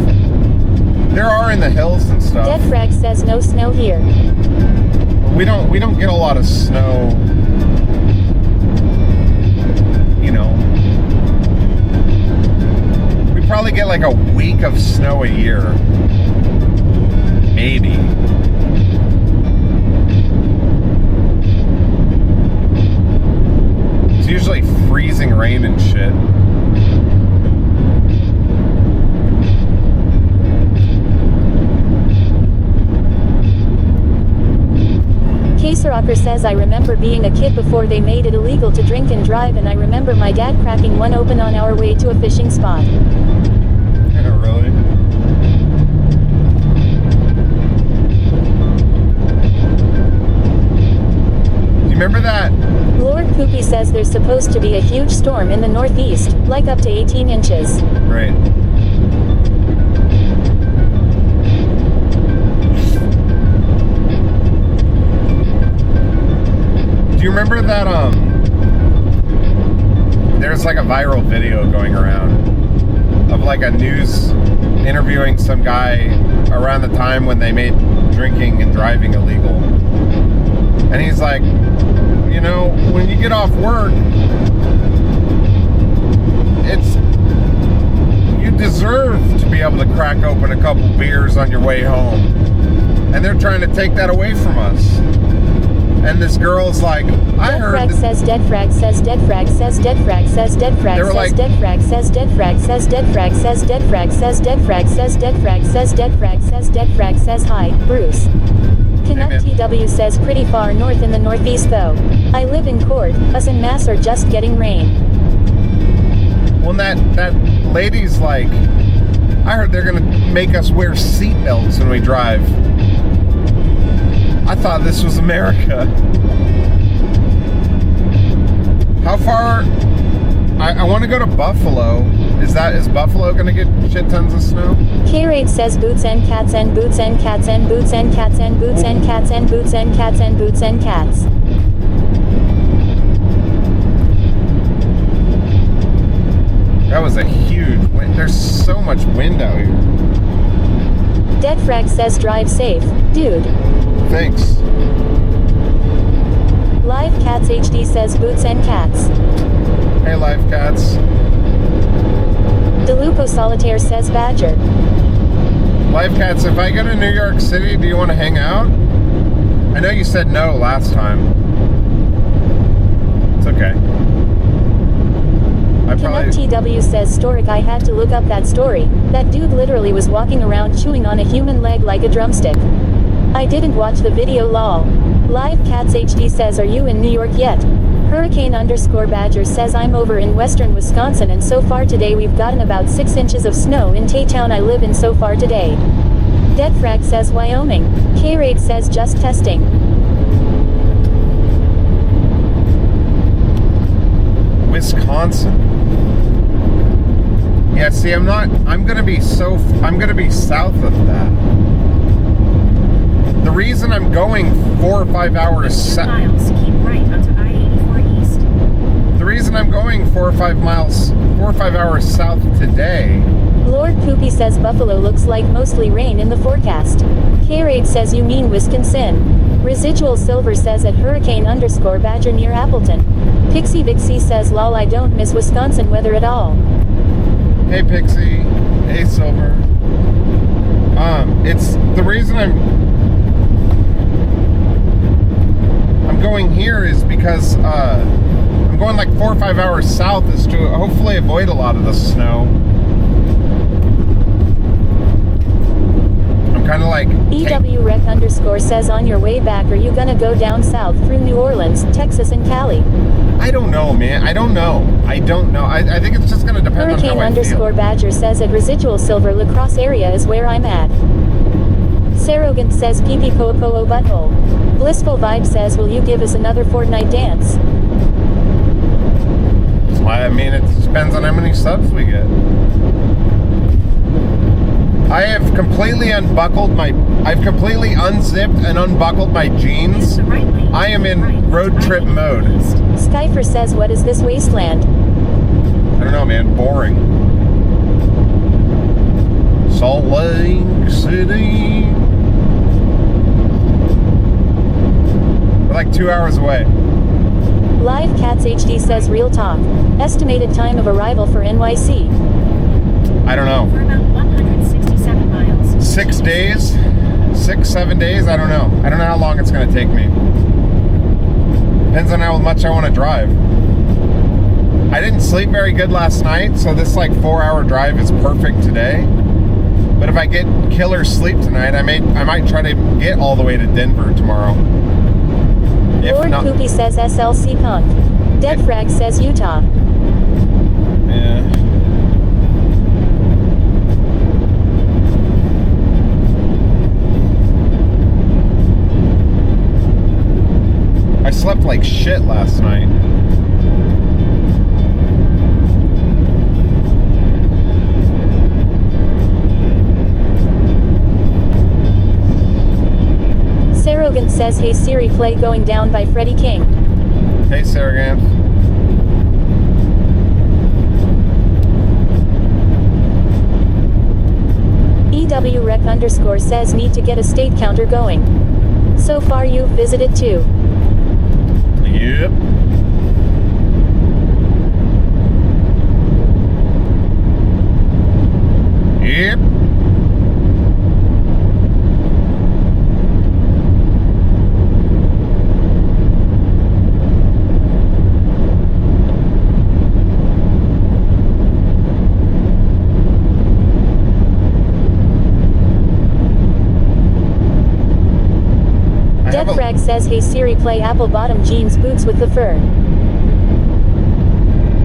There are in the hills and stuff. Dead Frag says no snow here. We don't get a lot of snow. You know, we probably get like a week of snow a year, maybe. It's usually freezing rain and shit. Case Rocker says I remember being a kid before they made it illegal to drink and drive, and I remember my dad cracking one open on our way to a fishing spot. Yeah, really? Do you remember that? Lord Poopy says there's supposed to be a huge storm in the northeast, like up to 18 inches. Right. Do you remember that, there's like a viral video going around of like a news interviewing some guy around the time when they made drinking and driving illegal. And he's like, you know, when you get off work, you deserve to be able to crack open a couple beers on your way home. And they're trying to take that away from us. And this girl's like, I Dead heard Frag that, says Dead Frag says Dead Frag says Dead Frag says Dead Frag They were says like- Dead Frag says Dead Frag says Dead Frag says Dead Frag says Dead Frag says Dead Frag says Dead Frag says Dead Frag says hi, Bruce. Canuck Amen. TW says pretty far north in the northeast though. I live in Court, us and Mass are just getting rain. well, that lady's like, I heard they're gonna make us wear seatbelts when we drive. I thought this was America. How far? I want to go to Buffalo. Is Buffalo gonna get shit tons of snow? K-Raid says boots and cats and boots and cats and boots and cats and boots and cats and boots and cats and boots and cats. That was a huge wind. There's so much wind out here. Deadfrag says drive safe, dude. Thanks. Live Cats HD says boots and cats. Hey, Live Cats. DeLupo Solitaire says badger. Live Cats, if I go to New York City, do you want to hang out? I know you said no last time. It's okay. Canuck TW says Storic, I had to look up that story. That dude literally was walking around chewing on a human leg like a drumstick. I didn't watch the video, lol. Live Cats HD says, are you in New York yet? Hurricane_Badger says, I'm over in western Wisconsin and so far today we've gotten about 6 inches of snow in Taytown I live in so far today. Deadfrag says Wyoming. K-Raid says just testing. Wisconsin. Yeah, see, I'm gonna be south of that. The reason I'm going 4 or 5 hours 2 miles, keep right onto I-84 East. The reason I'm going 4 or 5 hours south today. Lord Poopy says Buffalo looks like mostly rain in the forecast. K-Raid says you mean Wisconsin. Residual Silver says at Hurricane_Badger near Appleton. Pixie Vixie says lol, I don't miss Wisconsin weather at all. Hey Pixie. Hey Silver. It's the reason I'm going here is because I'm going like 4 or 5 hours south is to hopefully avoid a lot of the snow. I'm kind of like EWRec_ says on your way back, are you gonna go down south through New Orleans, Texas and Cali? I don't know, man. I don't know. I think it's just gonna depend on how I feel. Hurricane_Badger says at Residual Silver La Crosse area is where I'm at. Sarogant says pee pee poa poa butthole. Blissful Vibe says will you give us another Fortnite dance? I mean, it depends on how many subs we get. I've completely unzipped and unbuckled my jeans. I am in road trip mode. Skyfer says what is this wasteland? I don't know, man. Boring. Salt Lake City. We're like 2 hours away. Live Cats HD says real talk. Estimated time of arrival for NYC. I don't know. For about 167 miles. 6 days? 6-7 days? I don't know. I don't know how long it's going to take me. Depends on how much I want to drive. I didn't sleep very good last night, so this like 4-hour drive is perfect today. But if I get killer sleep tonight, I might try to get all the way to Denver tomorrow. Lord Poopy says SLC punk. Deadfrag says Utah. Yeah. I slept like shit last night. Sarogant says hey Siri, play Going Down by Freddie King. Hey Sarogant. EWRec_ says need to get a state counter going. So far you've visited 2. Yep. Yep. Deadfrag says hey Siri, play Apple Bottom Jeans Boots with the Fur.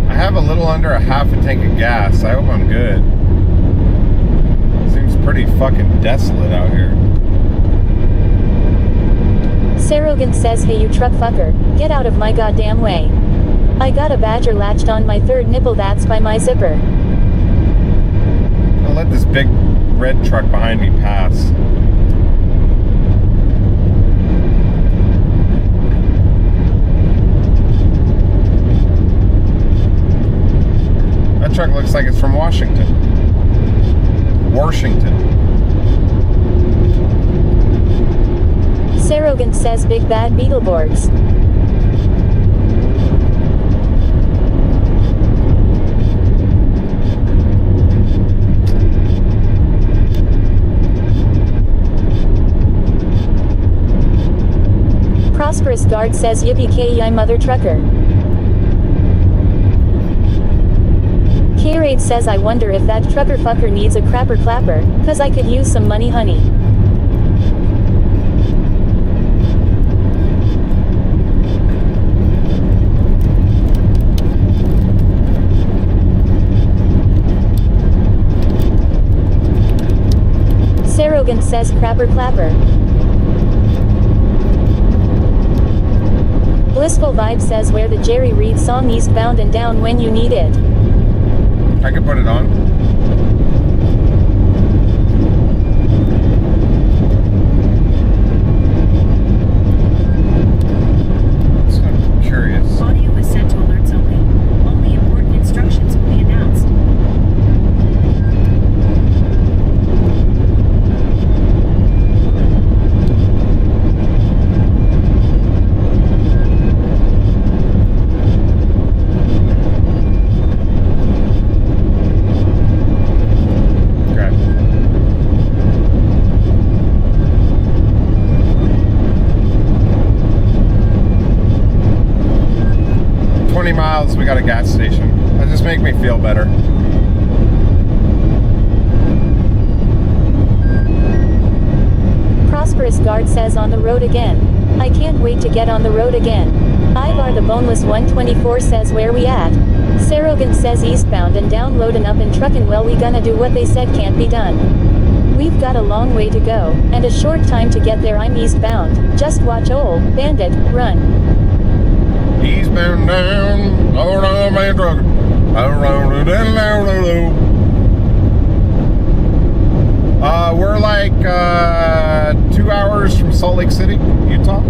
I have a little under a half a tank of gas. I hope I'm good. Seems pretty fucking desolate out here. Sarogant says hey you truck fucker, get out of my goddamn way. I got a badger latched on my third nipple, that's by my zipper. I'll let this big red truck behind me pass. That truck looks like it's from Washington. Sarogan says big bad Beetleborgs. Prosperous Guard says yippee-ki-yay mother trucker. K-Raid says I wonder if that trucker fucker needs a crapper clapper, cause I could use some money honey. Sarogan says crapper clapper. Blissful Vibe says wear the Jerry Reed song Eastbound and Down when you need it. I can put it on. So I'm curious. Audio is set to alerts only. Only important instructions will be announced. Okay. Miles, we got a gas station. That just make me feel better. Prosperous Guard says on the road again. I can't wait to get on the road again. Ivar the Boneless 124 says where we at? Sarogan says eastbound and down loading up and trucking, well we gonna do what they said can't be done. We've got a long way to go, and a short time to get there. I'm eastbound. Just watch ol' bandit, run. Eastbound down, hold on, man, trucker. We're like 2 hours from Salt Lake City, Utah.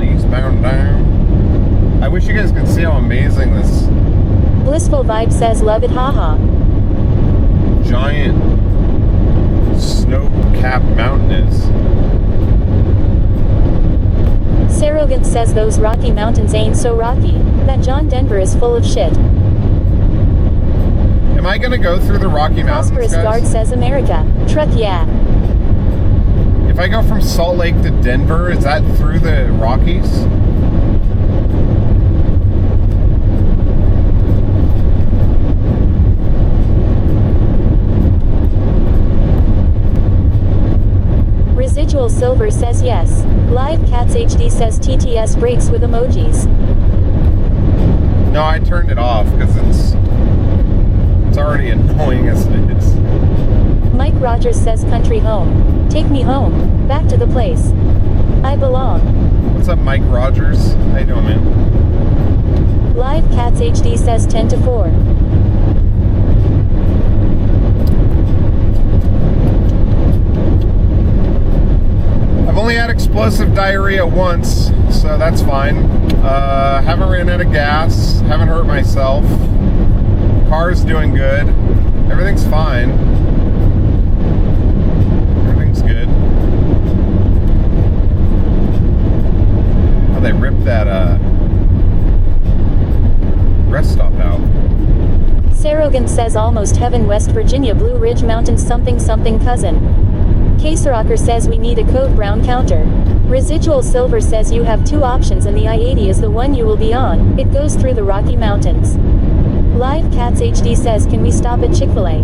Eastbound down. I wish you guys could see how amazing this Blissful Vibe says love it, haha. giant snow-capped mountain is. Sarogan says those Rocky Mountains ain't so rocky. That John Denver is full of shit. Am I gonna go through the Rocky Mountains, Prosperous guys? Guard says America. Truck yeah. If I go from Salt Lake to Denver, is that through the Rockies? Residual Silver says yes. Live Cats HD says TTS breaks with emojis. No, I turned it off because it's already annoying as it is. Mike Rogers says country home. Take me home. Back to the place I belong. What's up, Mike Rogers? How you doing, man? Live Cats HD says 10 to 4. I've only had explosive diarrhea once, so that's fine. Haven't ran out of gas. Haven't hurt myself. Car's doing good. Everything's fine. Everything's good. How they ripped that rest stop out. Sarogan says almost heaven, West Virginia, Blue Ridge Mountains, something something cousin. Rocker says we need a code brown counter. Residual Silver says you have two options and the I-80 is the one you will be on. It goes through the Rocky Mountains. Live Cats HD says can we stop at Chick-fil-A?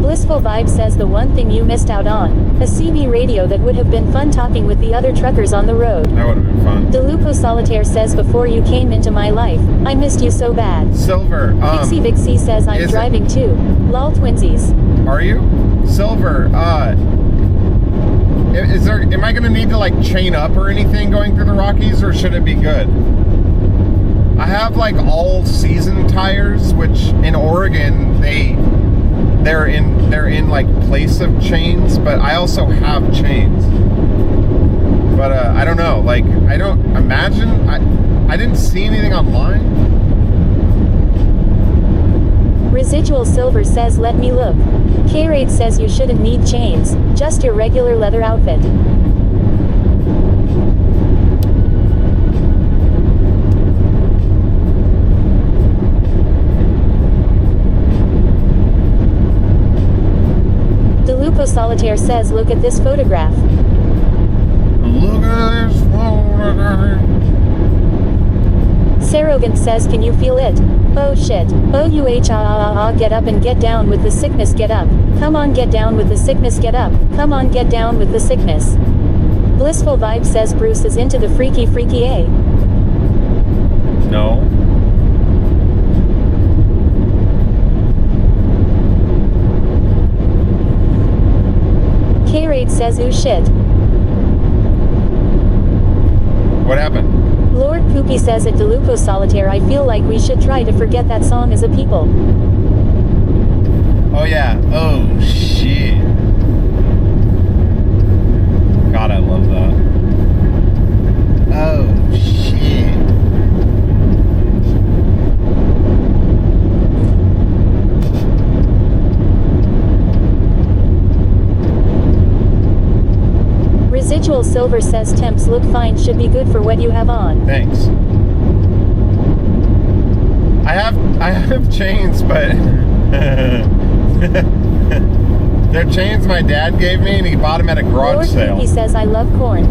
Blissful Vibe says the one thing you missed out on. A CB radio that would have been fun talking with the other truckers on the road. That would have been fun. DeLupo Solitaire says before you came into my life, I missed you so bad. Silver. Pixie Vixie says I'm driving too. Lol twinsies. Are you? Silver. am I gonna need to like chain up or anything going through the Rockies, or should it be good? I have like all season tires, which in Oregon they're in like place of chains, but I also have chains. But I don't know, like I don't imagine, I didn't see anything online. Residual Silver says let me look. K-Raid says you shouldn't need chains, just your regular leather outfit. DeLupo Solitaire says look at this photograph. Look at this photograph. Sarogant says can you feel it? Oh shit. Get up and get down with the sickness, get up. Come on, get down with the sickness, get up. Come on, get down with the sickness. Blissful Vibe says Bruce is into the freaky A. No. K-Raid says ooh shit. What happened? Lord Poopy says at DeLupo Solitaire I feel like we should try to forget that song as a people. Oh yeah. Oh shit. God, I love that. Oh shit. Residual Silver says temps look fine, should be good for what you have on. Thanks. I have chains, but they're chains my dad gave me, and he bought them at a garage Lord sale. Poopy says I love corn.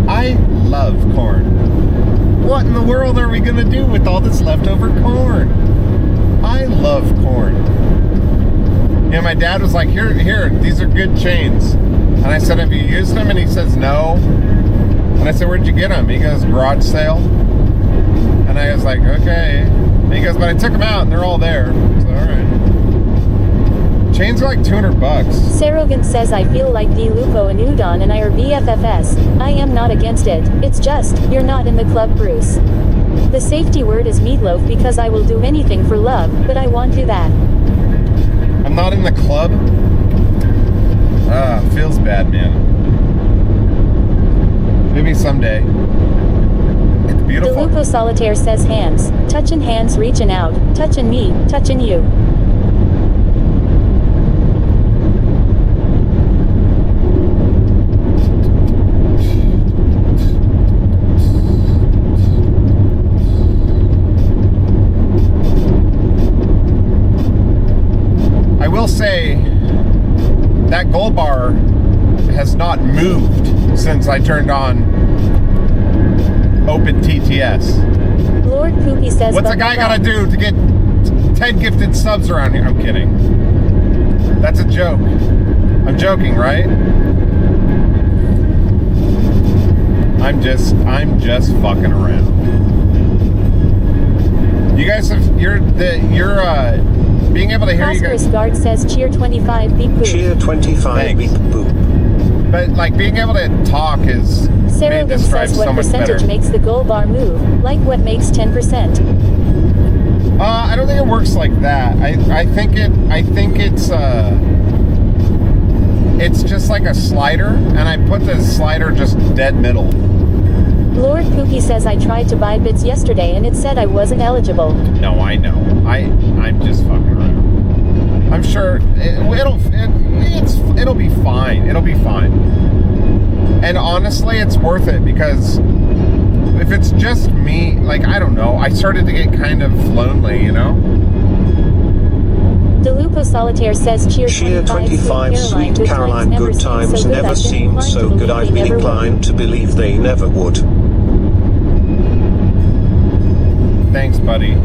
I love corn. What in the world are we gonna do with all this leftover corn? I love corn. Yeah, my dad was like, here, these are good chains. And I said, have you used them? And he says, no. And I said, where'd you get them? He goes, garage sale. And I was like, okay. And he goes, but I took them out and they're all there. So, all right. Chains are like $200. Sarogant says I feel like DeLupo and Udon and I are BFFs. I am not against it. It's just, you're not in the club, Bruce. The safety word is meatloaf because I will do anything for love, but I won't do that. I'm not in the club? Feels bad, man. Maybe someday. It's beautiful. DeLupo Solitaire says hands. Touching hands, reaching out. Touching me, touching you. I will say that gold bar has not moved since I turned on Open TTS. Lord Poopy says What's a guy gotta do to get 10 gifted subs around here? I'm kidding. That's a joke. I'm joking, right? I'm just fucking around. You guys have being able to hear you guys. Prosperous Guard says cheer 25 beep boop. Cheer 25 Thanks. beep boop. But like being able to talk is made Sarogant this drive says what so much percentage better. makes the gold bar move? Like what makes 10%? I don't think it works like that. I think it's just like a slider, and I put the slider just dead middle. Lord Poopy says I tried to buy bits yesterday and it said I wasn't eligible. No, I know. I'm just fucking around. I'm sure it'll be fine. It'll be fine. And honestly, it's worth it because if it's just me, like I don't know, I started to get kind of lonely, you know. DeLupo Solitaire says cheer 25 Caroline, sweet Caroline, good times never seemed so good. I've been inclined to believe they never would. Thanks, buddy.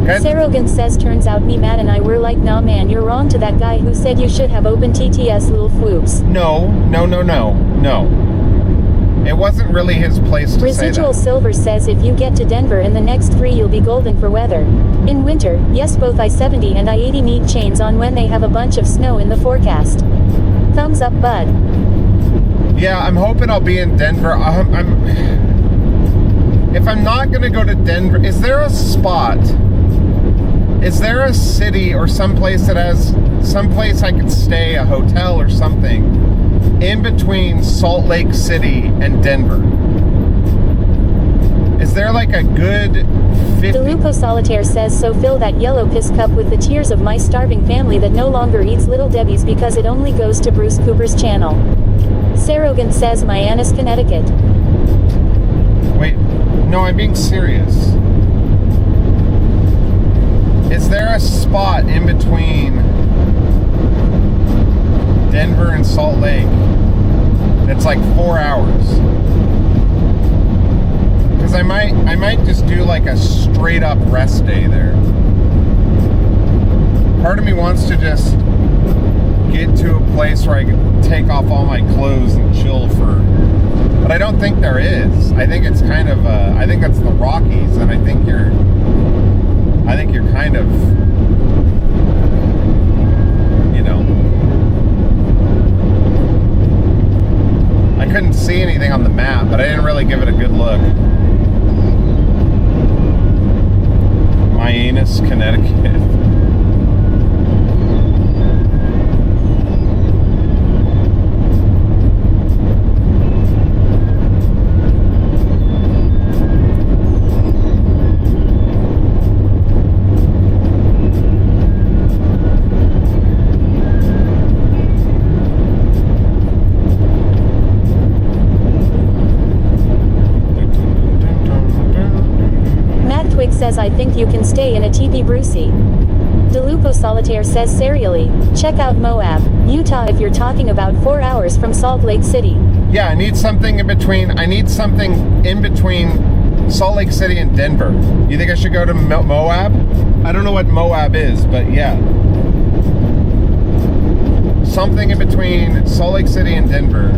Sarogant says turns out me, Matt and I were like nah man, you're wrong to that guy who said you should have open TTS little floops. No. It wasn't really his place to Residual say that. Silver says if you get to Denver in the next 3 you'll be golden for weather. In winter, yes, both I-70 and I-80 need chains on when they have a bunch of snow in the forecast. Thumbs up, bud. Yeah, I'm hoping I'll be in Denver. If I'm not going to go to Denver, is there a spot? Is there a city or someplace that has someplace I could stay, a hotel or something, in between Salt Lake City and Denver? Is there like a good 50? DeLupo Solitaire says so fill that yellow piss cup with the tears of my starving family that no longer eats Little Debbie's because it only goes to Bruce Cooper's channel. Sarogan says Mianus, Connecticut. Wait, no, I'm being serious. Is there a spot in between Denver and Salt Lake that's like 4 hours? Because I might just do like a straight up rest day there. Part of me wants to just get to a place where I can take off all my clothes and chill but I don't think there is. I think it's kind of I think that's the Rockies, and I think you're kind of, you know, I couldn't see anything on the map, but I didn't really give it a good look. Mianus, Connecticut. Says I think you can stay in a teepee, Brucey. DeLupo Solitaire says serially, check out Moab, Utah if you're talking about 4 hours from Salt Lake City. Yeah, I need something in between. I need something in between Salt Lake City and Denver. You think I should go to Moab? I don't know what Moab is, but yeah. Something in between Salt Lake City and Denver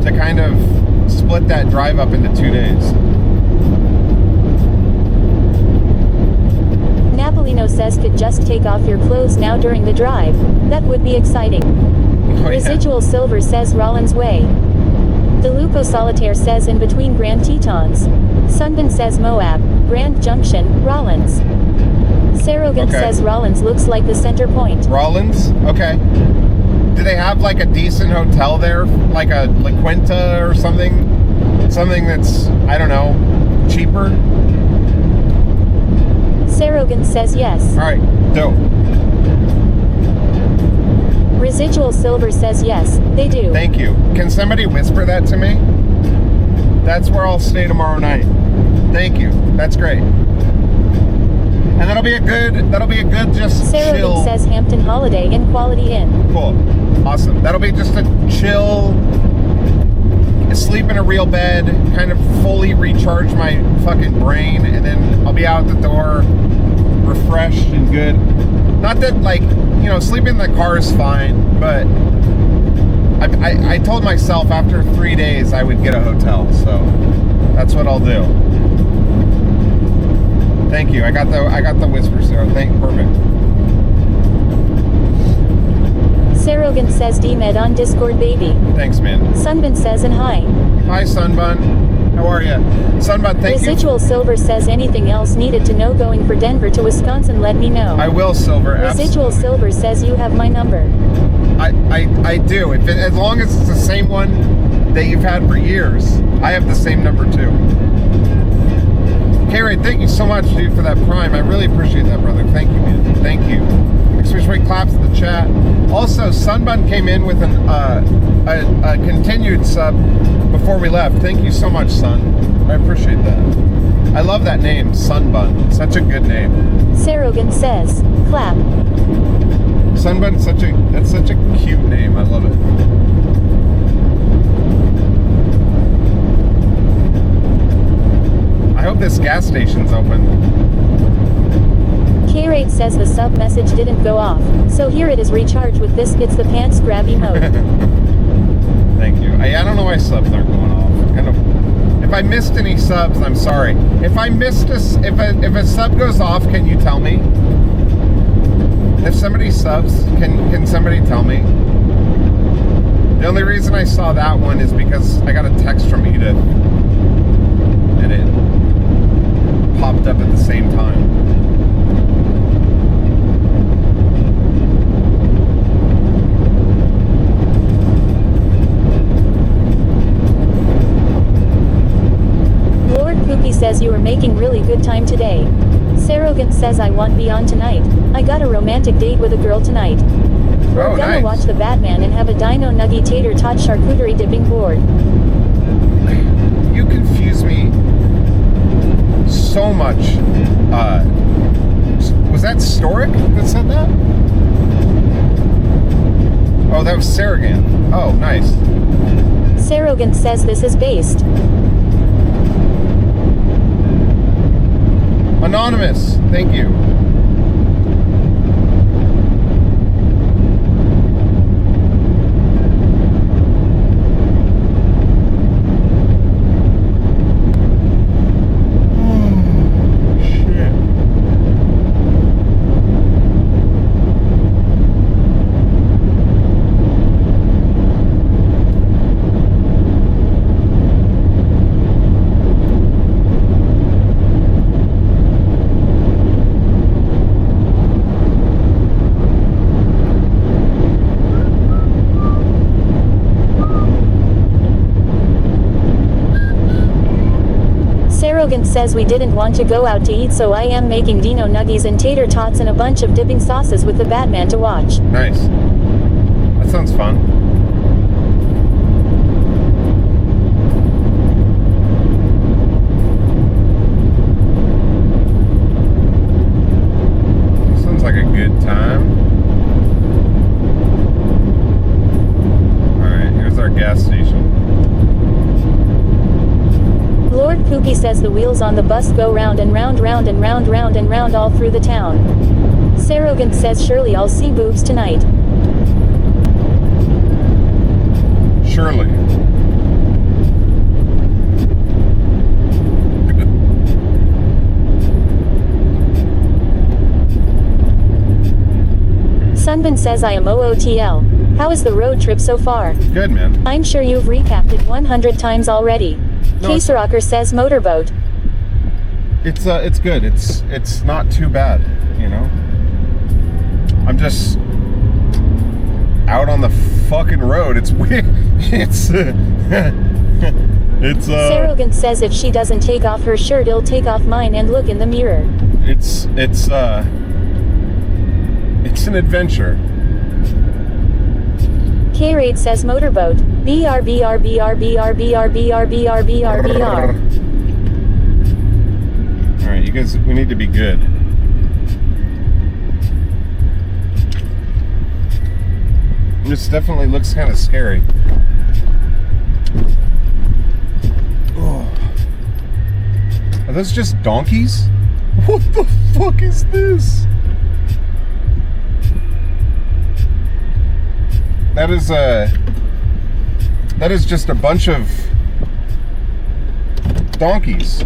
to kind of split that drive up into 2 days. Napolino says could just take off your clothes now during the drive. That would be exciting. Oh, yeah. Residual Silver says Rollins Way. DeLupo Solitaire says in between Grand Tetons. Sunbin says Moab, Grand Junction, Rollins. Sarogan says Rollins looks like the center point. Rollins? Okay. Do they have like a decent hotel there? Like a La Quinta or something? Something that's, I don't know, cheaper? Sarogan says yes. Alright, dope. Residual Silver says yes, they do. Thank you. Can somebody whisper that to me? That's where I'll stay tomorrow night. Thank you. That's great. And that'll be a good just Sarogan chill. says Hampton Holiday Inn Quality Inn. Cool. Awesome. That'll be just a chill, sleep in a real bed, kind of fully recharge my fucking brain, and then I'll be out the door refreshed and good. Not that, like, you know, sleeping in the car is fine, but I told myself after 3 days I would get a hotel, so that's what I'll do. Thank you. I got the whisper, Sarah. Perfect. Sarogan says D-Med on Discord, baby. Thanks, man. Sunbin says and hi. Hi, Sunbun. How are you? Sunbun, thank you. Residual Silver says anything else needed to know going for Denver to Wisconsin, let me know. I will, Silver. Residual Absolutely. Silver says you have my number. I do. As long as it's the same one that you've had for years, I have the same number too. K-Ray, thank you so much, dude, for that Prime. I really appreciate that, brother. Thank you, man. Thank you. Expressway claps in the chat. Also, Sunbun came in with a continued sub before we left. Thank you so much, Sun. I appreciate that. I love that name, Sunbun. Such a good name. Sarogan says, clap. Sunbun, that's such a cute name. I love it. I hope this gas station's open. K-Rate says the sub message didn't go off, so here it is recharged with this gets the pants grabby mode. Thank you. I don't know why subs aren't going off. And if I missed any subs, I'm sorry. If I missed if a sub goes off, can you tell me? If somebody subs, can somebody tell me? The only reason I saw that one is because I got a text from Edith, and it popped up at the same time. Lord Poopy says you are making really good time today. Sarogan says I want Beyond tonight. I got a romantic date with a girl tonight. We're gonna nice. watch the Batman and have a dino nuggy tater tot charcuterie dipping board. You confuse me so much. Was that Storic that said that? Oh, that was Sarogan. Oh, nice. Sarogan says this is based. Anonymous, thank you. Sarogan says we didn't want to go out to eat, so I am making dino nuggies and tater tots and a bunch of dipping sauces with the Batman to watch. Nice. That sounds fun. Sounds like a good time. Alright, here's our gas station. Lord Poopy says the wheels on the bus go round and round, round and round, round and round all through the town. Sarogan says surely I'll see boobs tonight. Surely. Sunbin says I am OOTL. How is the road trip so far? Good, man. I'm sure you've recapped it 100 times already. No, Caserocker says motorboat. It's good. It's not too bad, you know. I'm just out on the fucking road. It's weird. It's Sarogan says if she doesn't take off her shirt, he'll take off mine and look in the mirror. It's an adventure. K-Raid says motorboat. BR. Alright, you guys, we need to be good. This definitely looks kind of scary. Oh. Are those just donkeys? What the fuck is this? That is just a bunch of donkeys.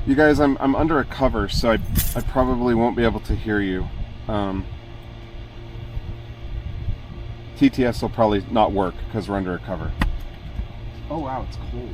You guys, I'm under a cover, so I probably won't be able to hear you. TTS will probably not work because we're under a cover. Oh wow, it's cold.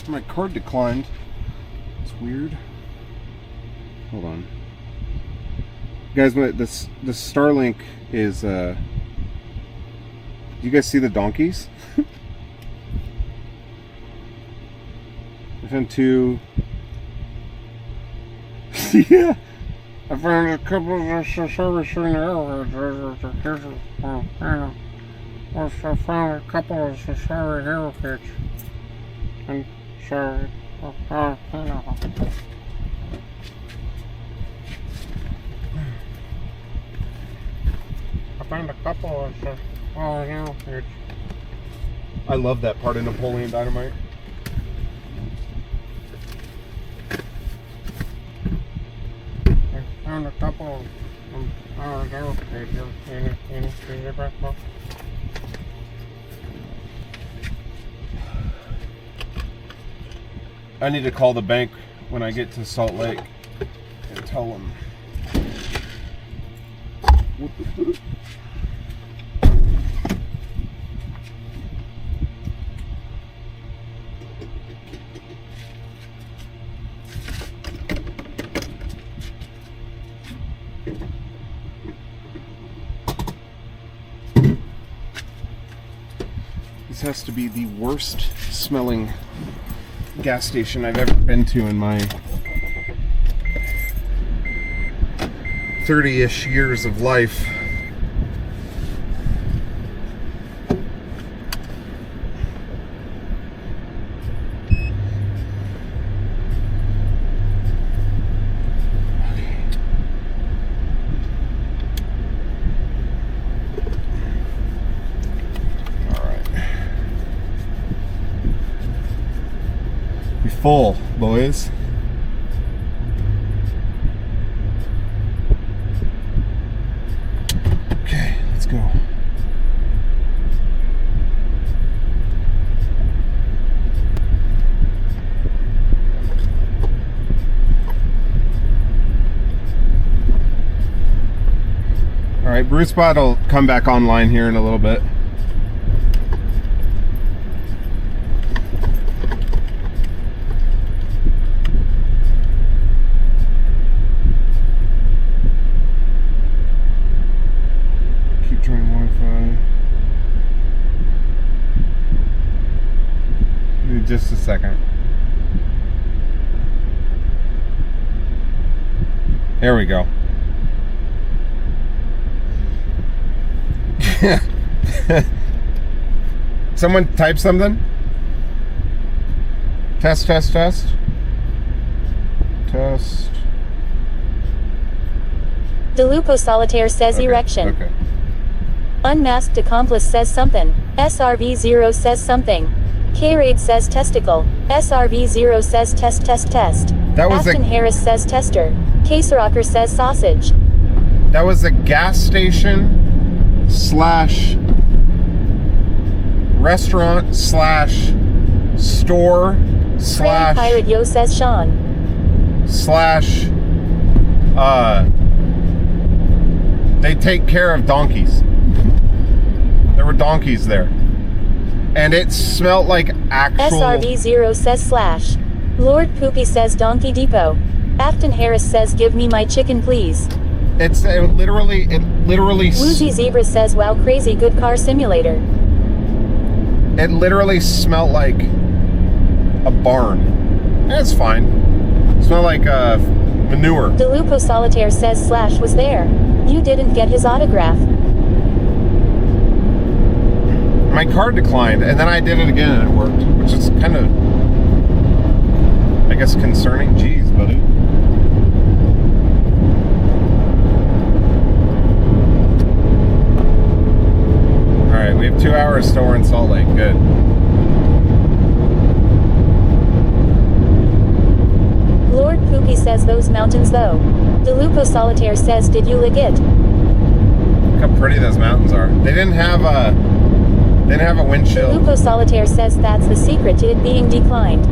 My card declined. It's weird. Hold on. Guys, this Starlink is do you guys see the donkeys? I found 2. Yeah. I found a couple of service in there. I found a couple of sorry heritage. And sorry. I found a couple of heritage. I love that part of Napoleon Dynamite. I found a couple of heritage in the backpack. I need to call the bank when I get to Salt Lake and tell them. This has to be the worst smelling gas station I've ever been to in my 30-ish years of life. Full, boys. Okay, let's go. All right, BruceBot will come back online here in a little bit. Just a second. There we go. Someone type something? Test, test, test. Test. DeLupo Solitaire says Okay, erection. Okay. Unmasked Accomplice says something. SRV0 says something. K-Raid says testicle. SRV0 says test test test. That was Afton Harris says tester. K-Rocker says sausage. That was a gas station slash restaurant slash store slash Pirate Yo says Sean. slash they take care of donkeys. There were donkeys there. And it smelled like actual... SRV0 says slash. Lord Poopy says Donkey Depot. Afton Harris says give me my chicken please. It literally... Woozy Zebra says wow crazy good car simulator. It literally smelled like a barn. It's fine. It smelled like manure. DeLupo Solitaire says slash was there. You didn't get his autograph. My card declined, and then I did it again and it worked, which is kind of, I guess, concerning. Jeez, buddy. Alright, we have 2 hours till we're in Salt Lake. Good. Lord Poopy says those mountains though. DeLupo Solitaire says did you lick it? Look how pretty those mountains are. They didn't have a windshield. DeLupo Solitaire says that's the secret to it being declined.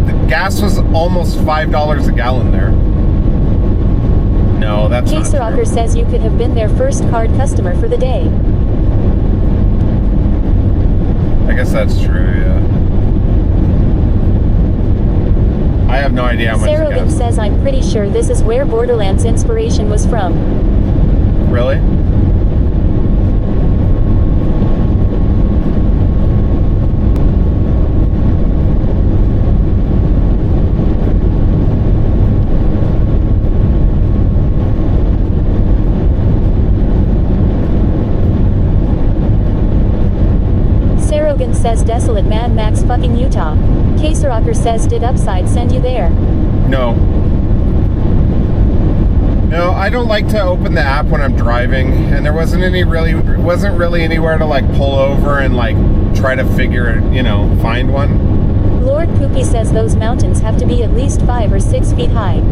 The gas was almost $5 a gallon there. No, that's not K-Rocker true. says you could have been their first card customer for the day. I guess that's true, yeah. have no idea how much it Sarogan costs. says I'm pretty sure this is where Borderlands inspiration was from. Really? Sarogan says desolate Mad Max fucking Utah. Rocker says did Upside send you there? No. No, I don't like to open the app when I'm driving, and there wasn't really anywhere to like pull over and like try to find one. Lord Poopy says those mountains have to be at least 5 or 6 feet high.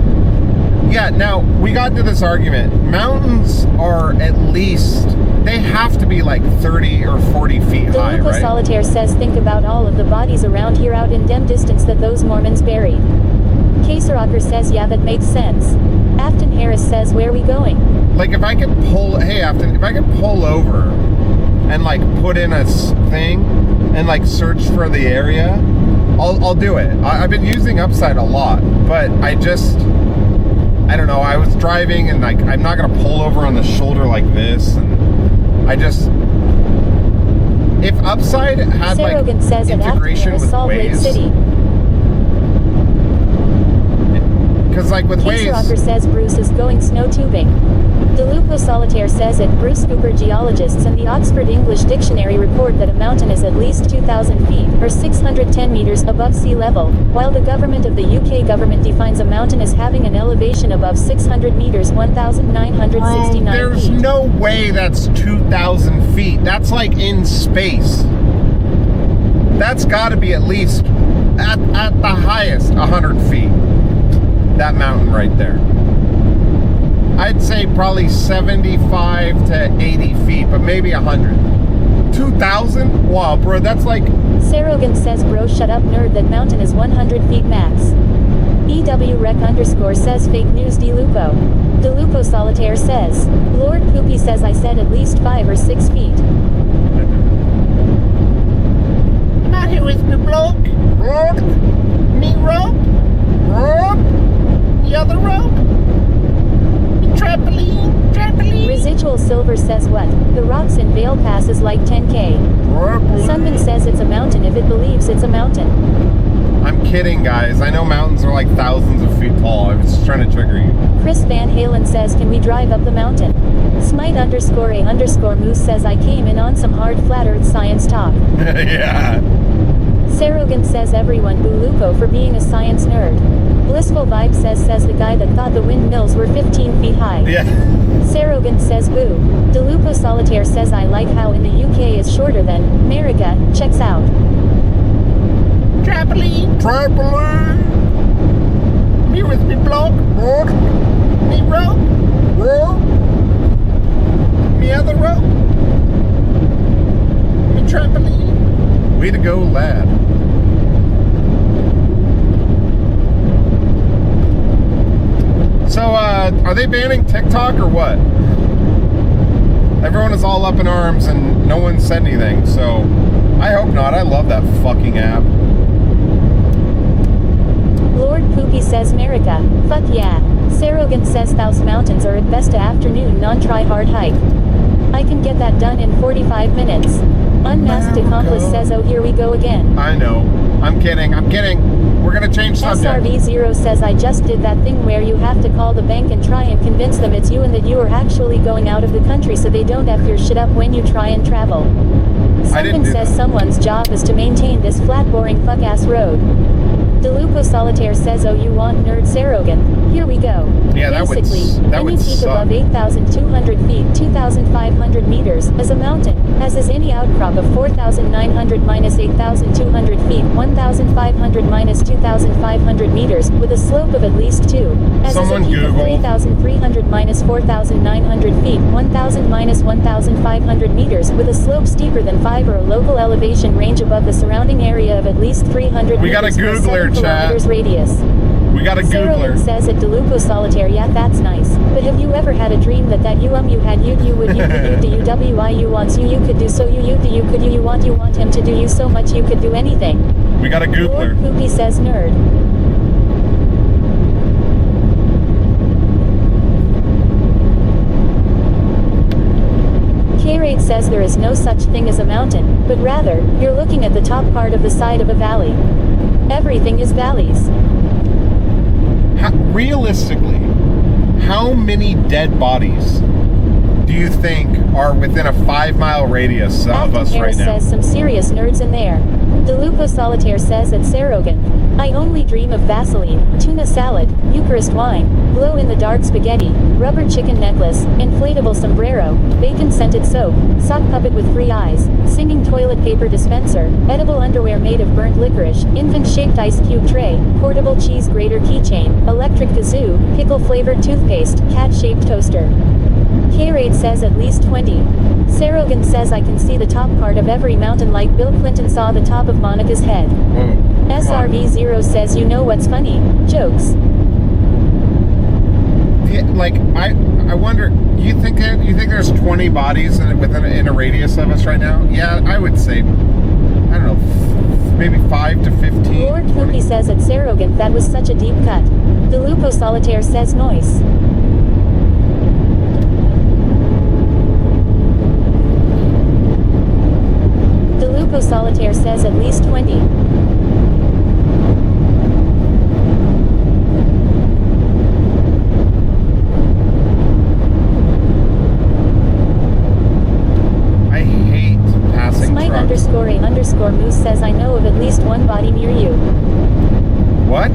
Yeah, now we got into this argument. Mountains are at least, they have to be like 30 or 40 feet high, Deluco right? Solitaire says think about all of the bodies around here out in dem distance that those Mormons buried. Rocker says yeah, that makes sense. Afton Harris says where we going? Like if I could pull over and like put in a thing and like search for the area, I'll do it. I've been using Upside a lot, but I don't know, I was driving and like I'm not gonna pull over on the shoulder like this, and if Upside had Sarogan like says integration with Salt Lake Waze, City. because like with Waze, Rocker says Bruce is going snow tubing. Deluco Solitaire says that BruceCooper geologists and the Oxford English Dictionary report that a mountain is at least 2,000 feet, or 610 meters, above sea level, while the government of the UK government defines a mountain as having an elevation above 600 meters, 1,969 there's feet. no way that's 2,000 feet. That's like in space. That's got to be at least, at the highest, 100 feet. That mountain right there. I'd say probably 75 to 80 feet, but maybe 100. 2,000? Wow, bro, that's like... Sarogan says bro shut up nerd, that mountain is 100 feet max. EWREC_ says fake news Delupo. Delupo Solitaire says, Lord Poopy says I said at least 5 or 6 feet. Not here with me, bloke. Rope. Me rope. Rope. The other rope. Trampoline. Residual Silver says what? The rocks in Vale Pass is like 10K. Sunman says it's a mountain if it believes it's a mountain. I'm kidding, guys. I know mountains are like thousands of feet tall. I was just trying to trigger you. Chris Van Halen says can we drive up the mountain? Smite_A_Moose says I came in on some hard flat earth science talk. Yeah. Sarogan says everyone boo Lupo for being a science nerd. Blissful Vibe says the guy that thought the windmills were 15 feet high. Yeah. Sarogan says boo. Delupo Solitaire says I like how in the UK is shorter than America. Checks out. Trampoline. Me with me bloke. Rope. Me rope. Rope. Me other rope. Me trampoline. Way to go, lad. So, are they banning TikTok or what? Everyone is all up in arms and no one said anything, so I hope not. I love that fucking app. Lord Poopy says America. Fuck yeah. Sarogan says Thouse Mountains are at best a afternoon non-try hard hike. I can get that done in 45 minutes. Unmasked Accomplice says oh here we go again. I know. I'm kidding. We're gonna change subject. SRV0 says I just did that thing where you have to call the bank and try and convince them it's you and that you are actually going out of the country so they don't F your shit up when you try and travel. Someone says someone's job is to maintain this flat boring fuck ass road. Delupo Solitaire says oh you want nerd Sarogan. Here we go. Yeah, basically, that would any peak suck. above 8,200 feet, 2,500 meters, is a mountain, as is any outcrop of 4,900 minus 8,200 feet, 1,500 minus 2,500 meters, with a slope of at least 2, as Someone is a peak Google. of 3,300 minus 4,900 feet, 1,000 minus 1,500 meters, with a slope steeper than 5 or a local elevation range above the surrounding area of at least 300 We got a meters for a Googler, 7 chat. kilometers radius. We got a Sarogan Googler. says at Deluco Solitaire, yeah, that's nice. But have you ever had a dream that you would you could do why you wants you could do so you could you want him to do you so much you could do anything. We got a Lord Googler. Poopy says nerd. says there is no such thing as a mountain, but rather, you're looking at the top part of the side of a valley. Everything is valleys. Realistically, how many dead bodies do you think are within a 5-mile radius of us right now? says some serious nerds in there. DeLupo Solitaire says at Sarogan, I only dream of Vaseline, tuna salad, Eucharist wine, glow-in-the-dark spaghetti, rubber chicken necklace, inflatable sombrero, bacon-scented soap, sock puppet with 3 eyes, singing toilet paper dispenser, edible underwear made of burnt licorice, infant-shaped ice cube tray, portable cheese grater keychain, electric kazoo, pickle-flavored toothpaste, cat-shaped toaster. K-Raid says at least 20. Sarogan says I can see the top part of every mountain like Bill Clinton saw the top of Monica's head. SRV0 says you know what's funny? Jokes. Yeah, like I wonder. You think there's 20 bodies in a radius of us right now? Yeah, I would say. I don't know, maybe 5 to 15. Lord Poopy says at Sarogan that was such a deep cut. DeLupo Solitaire says noise. DeLupo Solitaire says at least 20. I hate passing Smite trucks. _A_ Moose says I know of at least one body near you. What?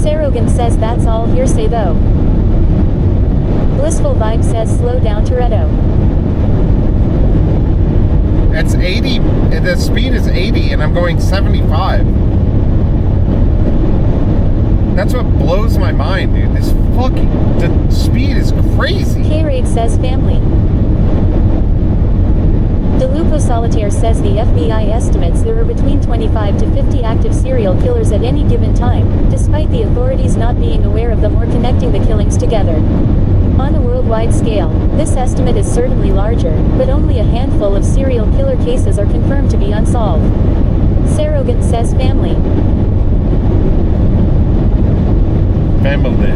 Sarogan says that's all hearsay though. Blissful Vibe says slow down Toretto. It's 80. The speed is 80, and I'm going 75. That's what blows my mind, dude. The speed is crazy. K-Raid says family. DeLupo Solitaire says the FBI estimates there are between 25 to 50 active serial killers at any given time, despite the authorities not being aware of them or connecting the killings together. On a worldwide scale, this estimate is certainly larger, but only a handful of serial killer cases are confirmed to be unsolved. Sarogan says family. Family.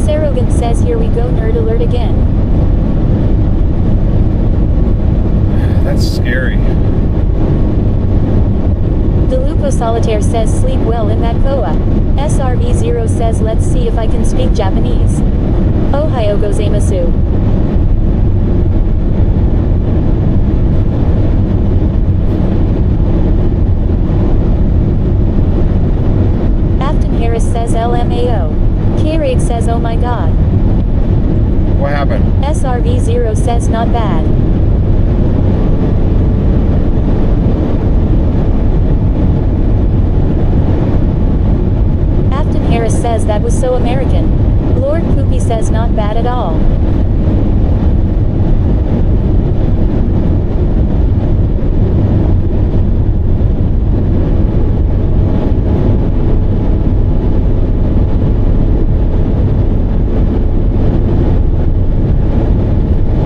Sarogan says here we go nerd alert again. That's scary. DeLupo Solitaire says sleep well in that koa. SRV0 says let's see if I can speak Japanese. Ohio gozaimasu. Afton Harris says LMAO. K-Raid says oh my god. What happened? SRV0 says not bad. Afton Harris says that was so American. Lord Poopy says not bad at all.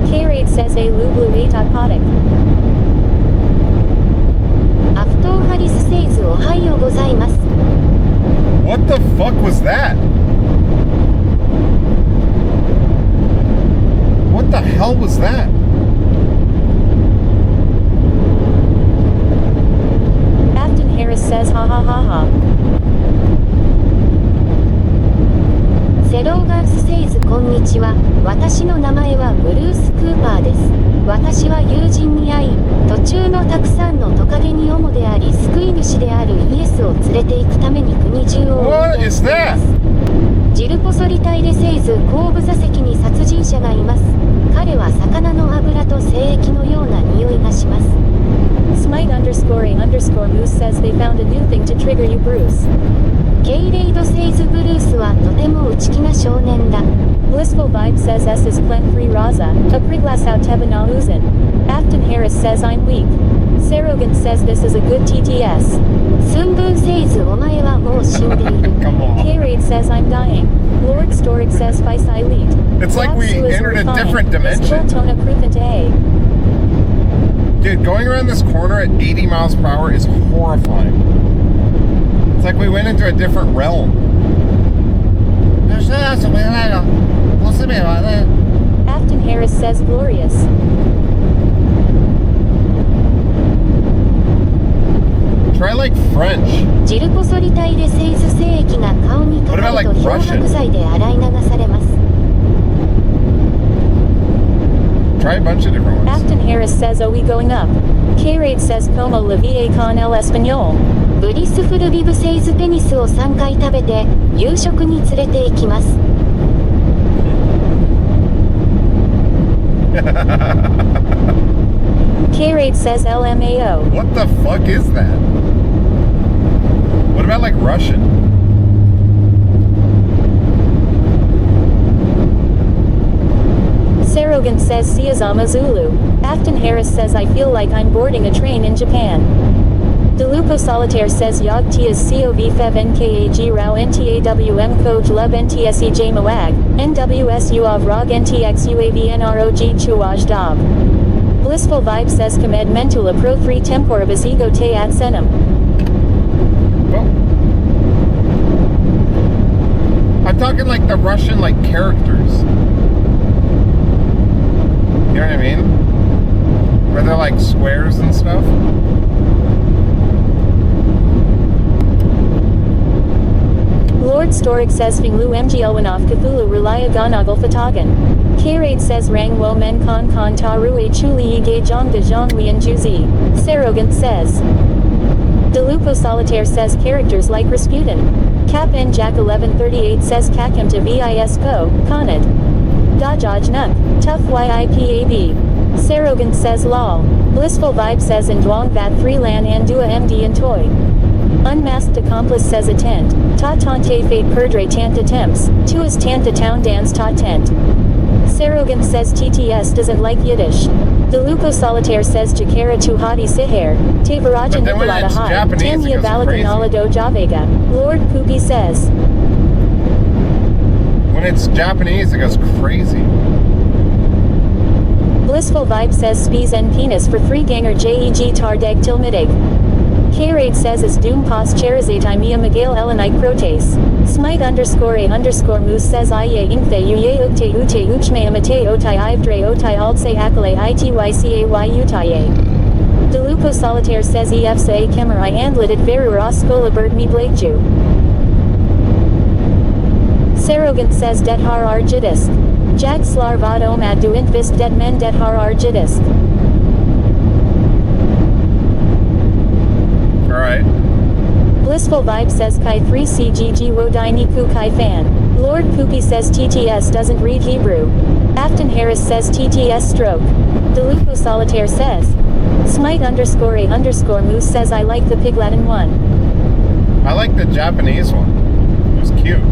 K-Raid says a Lublu Atopotic. Afton Harris says Ohio gozaimasu. What the fuck was that? What the hell was that? Afton Harris says ha ha ha ha. Sarogan says こんにちは。私の名前はブルース・クーパーです。私は友人に会い、途中のたくさんのトカゲに主であり救い主であるイエスを連れて行くために国中を運転しています。ジルポソリタイレセイズ後部座席に殺人者がいます。彼は魚の油と精液のような匂いがします。Smite _A_ Moose says they found a new thing to trigger you, Bruce. K-Raid says ブルースはとても内気な少年だ。Blissful Vibe says S is plen free raza, a priglasout teba na uzin. Afton Harris says I'm weak. Sarogan says this is a good TTS. Sunbun says お前はもう死んでいる。Come on. K-Raid says I'm dying. Lord Storig says Fice Elite. It's like we entered a different dimension. Tona Kruthan A. Dude, going around this corner at 80 miles per hour is horrifying. It's like we went into a different realm. Afton Harris says glorious. Try like French. ジルポソリタイレセイズ精液が顔にかかると漂白剤で洗い流されます。Try a bunch of different ones. Afton Harris says are we going up? K-Raid says como la vie con el español. ブリスフルビブセイズペニスを3回食べて夕食に連れて行きます。K-Raid says LMAO. What the fuck is that? What about like Russian? Sarogan says Siazama Zulu. Afton Harris says I feel like I'm boarding a train in Japan. Delupo Solitaire says Yog Tias COV Fev NKAG Rao NTAWM Koj Lub NTSEJ Mawag, NWS UAV ROG NTX UAV NROG Chuaj Dob. Blissful Vibe says Kamed Mentula Pro 3 Tempora Bazigo Te Ad Senum. Well, I'm talking like the Russian like characters. You know what I mean? Where they're like squares and stuff. Lord Storic says Finglu MGL1 Cthulhu Relaya Gonagal Fatagan. K-Raid says Rang Wo Men Kon Kon Ta Rue Chuli Ge Jong De Zhong Lian Juzi. Sarogan says. Delupo Solitaire says characters like Rasputin. Cap N Jack 1138 says Kakim to VIS Co. Conid. Dajaj Nuk. Tough YIPAB. Sarogan says lol. Blissful Vibe says in Duong Vat 3 Lan Andua MD and Toy. Unmasked Accomplice says attend. Ta Tante Fate Perdre Tant Attempts. Tuas Tanta Town Dance Ta Tent. Sarogan says TTS doesn't like Yiddish. Delupo Solitaire says Jakara Tuhadi Siher. Tevaraja Nicolata Hai. Tanya Balakanala Do Javega. Lord Poopy says. When it's Japanese, it goes crazy. Blissful Vibe says Spies and Penis for 3 Ganger JEG Tardeg Tilmidig. K-Raid says is Doom Pos Cherizate Imea Miguel Elenite Crotes. Smite _ Moose says Aye Inkte Uye Ukte Ute Uchme Amate Otai Ivdre Otai Aldse Akale Itycay Utaye. Delupo Solitaire says EFSA Kemerai Andlited Verura Skola Bird Me Blakeju. Sarogan says Det Har Arjidisk. Jag Slarvad Omad Du Intvist Det Men Det Har Arjidisk. Alright. Blissful Vibe says Kai 3CGG Wodai Niku Kai Fan. Lord Poopy says TTS doesn't read Hebrew. Afton Harris says TTS stroke. Delupo Solitaire says. Smite _ Moose says I like the Pig Latin one. I like the Japanese one. It was cute.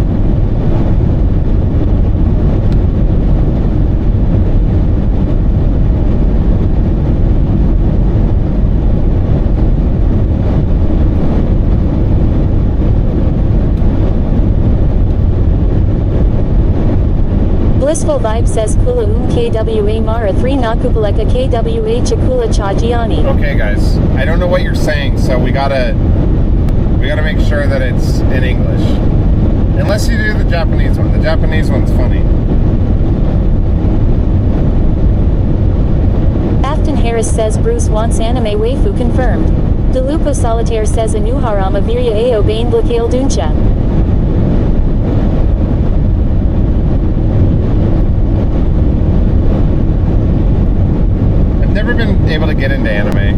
Blissful Vibe says Kula KWA Mara 3 Nakupaleka KWA Chakula Chajiani. Okay guys, I don't know what you're saying, so we gotta make sure that it's in English. Unless you do the Japanese one. The Japanese one's funny. Afton Harris says Bruce wants anime waifu confirmed. Delupo Solitaire says Anuharama Virya Ao Bain Blakale Duncha. Never been able to get into anime.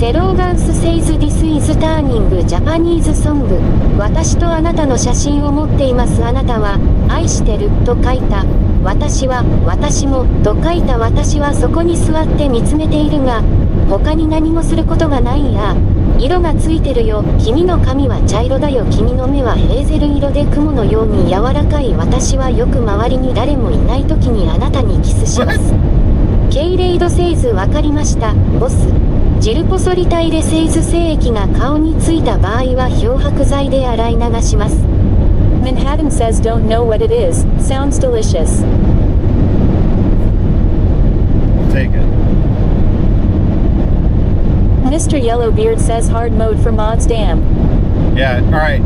セローガンスセイズ This is Turning Japanese Song 私とあなたの写真を持っていますあなたは愛してると書いた私は私もと書いた私はそこに座って見つめているが他に何もすることがないや色がついてるよ君の髪は茶色だよ君の目はヘーゼル色で雲のように柔らかい私はよく周りに誰もいない時にあなたにキスしますケイレイドセイズわかりましたボスジルポソリタイレセイズ精液が顔についた場合は漂白剤で洗い流します Manhattan says don't know what it is sounds delicious We'll take it. Mr. Yellowbeard says hard mode for mods damn. Yeah, alright.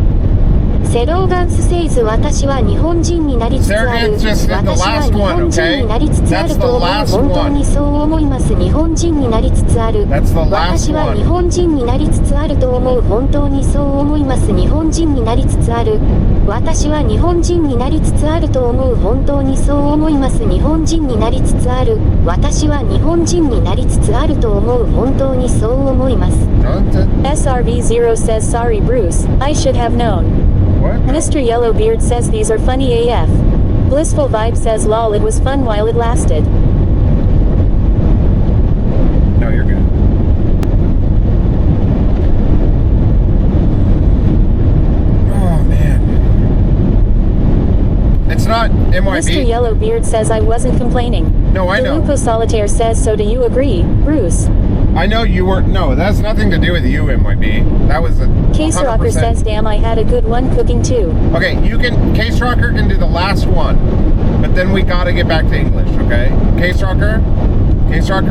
セローガンスセイズ私は日本人になりつつある Surrogates just did the 私は last 日 one, 本人 okay? になりつつある That's the と思う last 本当に one. そう思います日本人になりつつある That's the last 私は one. 日本人になりつつあると思う本当にそう思います日本人になりつつある私は日本人になりつつあると思う本当にそう思います日本人になりつつある私は日本人になりつつあると思う本当にそう思います SRV0 says sorry Bruce, I should have known. What? Mr. Yellowbeard says these are funny AF. Blissful Vibe says lol it was fun while it lasted. No, you're good. Oh, man. It's not Mr. MYB. Yellowbeard says I wasn't complaining. No, I know. Lupo Solitaire says so do you agree, Bruce? I know you weren't. No, that has nothing to do with you, MYB. That was a. Case Rocker 100%. says damn I had a good one cooking too. Okay, you can. Case Rocker can do the last one, but then we gotta get back to English. Okay, Case Rocker,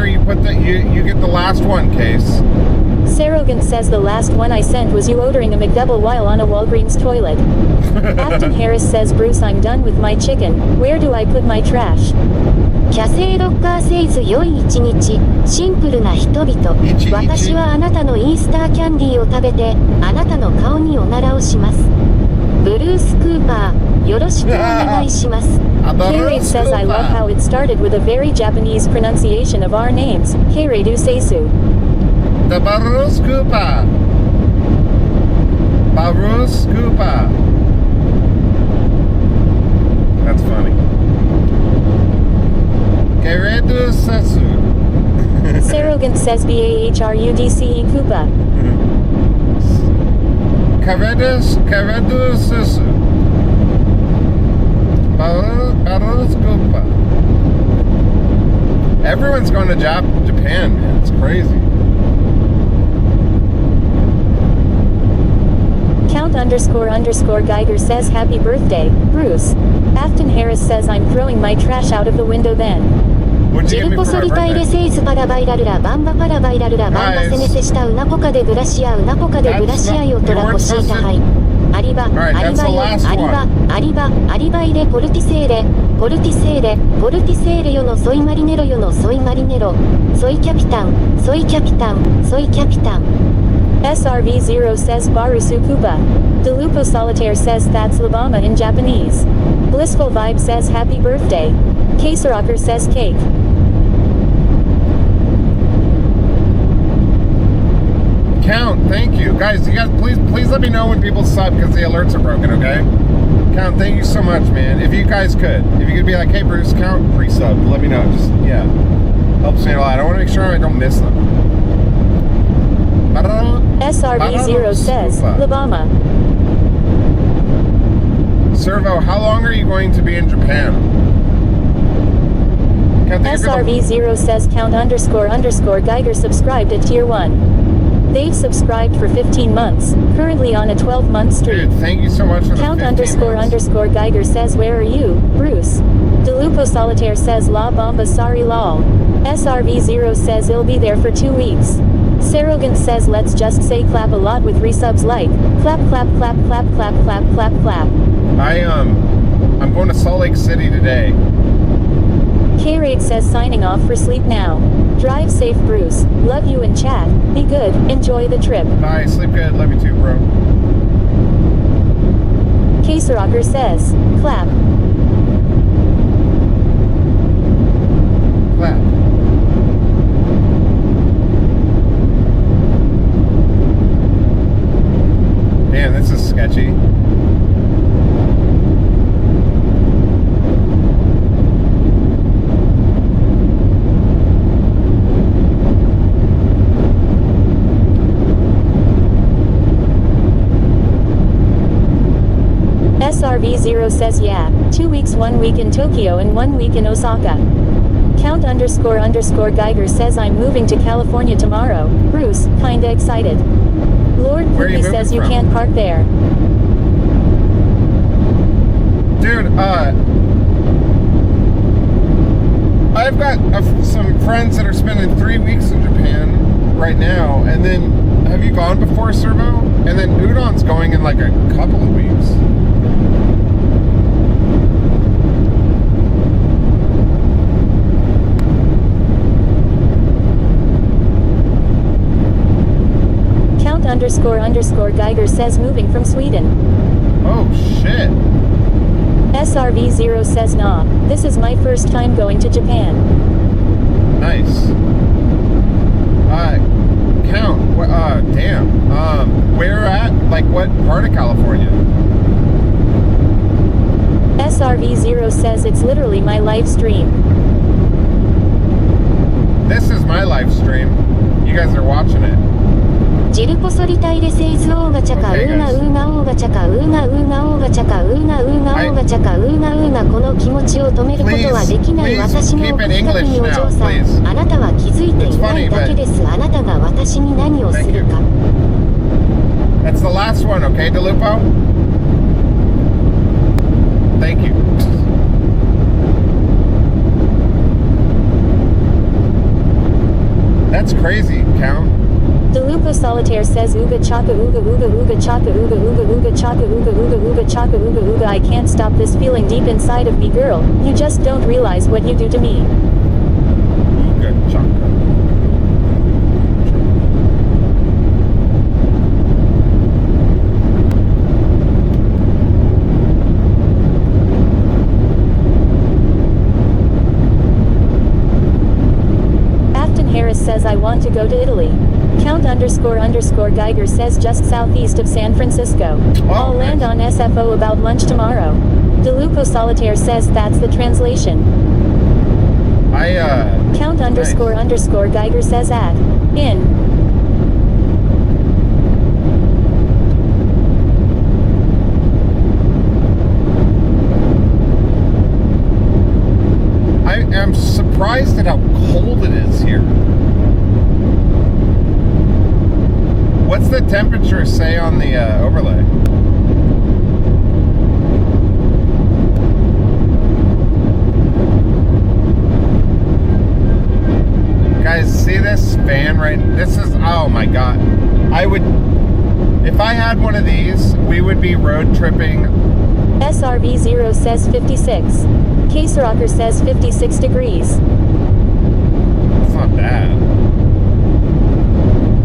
you put the you get the last one, Case. Sarogan says the last one I sent was you ordering a McDouble while on a Walgreens toilet. Afton Harris says Bruce I'm done with my chicken. Where do I put my trash? キャセイロッカーセイズ良い一日シンプルな人々私はあなたのイースターキャンディーを食べてあなたの顔におならをしますブルース・クーパーよろしくお願いします K-Raid says I love how it started with a very Japanese pronunciation of our names K-Raidu Seisu The BruceCooper. BruceCooper. That's funny. Keredu Setsu. Sarogan says BAHRUDCE Koopa Keredu Setsu. BruceCooper. Everyone's going to Japan, man. It's crazy. Count__Geiger says happy birthday, Bruce. Afton Harris says I'm throwing my trash out of the window then. What'd you ジ get ル me ポ for ソ my リタイレ birthday? セイズパラバイラルラバンバパラバイラルラバンバセネセしたウナポカでグラシアウナポカでグラシアヨトラコシータハイアリバアリバヨアリバアリバイレポルティセーレポルティセーレポルティセーレヨのソイマリネロヨのソイマリネロソイキャピタンソイキャピタンソイキャピタン SRV0 says Barusu Kupa. Delupo Solitaire says that's Labama in Japanese. Blissful Vibe says happy birthday. Caserocker says cake. Count, thank you. Guys, please let me know when people sub because the alerts are broken, okay? Count, thank you so much, man. If you guys could. If you could be like, hey Bruce, Count pre-sub, let me know. Just yeah. Helps me a lot. I want to make sure I don't miss them. SRV0 says, Labama. Servo, how long are you going to be in Japan? SRV0 says count__Geiger subscribed at tier 1. They've subscribed for 15 months, currently on a 12-month streak. Dude, thank you so much for the Count__Geiger says where are you, Bruce? Delupo Solitaire says La Bomba sorry lol. SRV0 says he'll be there for 2 weeks. Sarogan says let's just say clap a lot with resubs like clap clap clap clap clap clap clap clap. I'm going to Salt Lake City today. K-Raid says signing off for sleep now. Drive safe Bruce, love you in chat, be good, enjoy the trip. Bye, sleep good, love you too, bro. Caserocker says, clap. Clap. Man, this is sketchy. SRV0 says yeah, 2 weeks 1 week in Tokyo and 1 week in Osaka. Count__Geiger says I'm moving to California tomorrow. Bruce, kinda excited. Lord Poopy says you can't park there. Dude, I've got some friends that are spending 3 weeks in Japan right now, and then have you gone before, Servo? And then Udon's going in like a couple of weeks. Count __ Geiger says moving from Sweden. Oh shit. SRV0 says nah, this is my first time going to Japan. Nice. Count. Damn. Where at? Like what part of California? SRV0 says it's literally my live stream. This is my live stream. You guys are watching it. ジルポソリタイレセイズオーガチャカウ Okay, ーナ guys. ウーナオーガチャカウーナウーナオーガチャカウーナウーナオーガチャカウーナウーナこの気持ちを止めることはできない Please 私の keep 送 it った国 English お now, 嬢さ please. んあなたは気づいていないだけですあなたが私に何をするか That's the last one, okay, DeLupo? Thank you. That's crazy, Count. DeLupo Solitaire says ooga chaka ooga ooga ooga chaka ooga ooga ooga chaka ooga ooga ooga chaka ooga ooga I can't stop this feeling deep inside of me girl, you just don't realize what you do to me. Ooga chaka. Afton Harris says I want to go to Italy. Count __ Geiger says just southeast of San Francisco. I'll land on SFO about lunch tomorrow. DeLupo Solitaire says that's the translation. Count __ Geiger says at in. I am surprised at how cold it is here. What's the temperature say on the overlay? Guys, see this fan right? This is, oh my god. I would, if I had one of these, we would be road tripping. SRV0 says 56. Case Rocker says 56 degrees. It's not bad.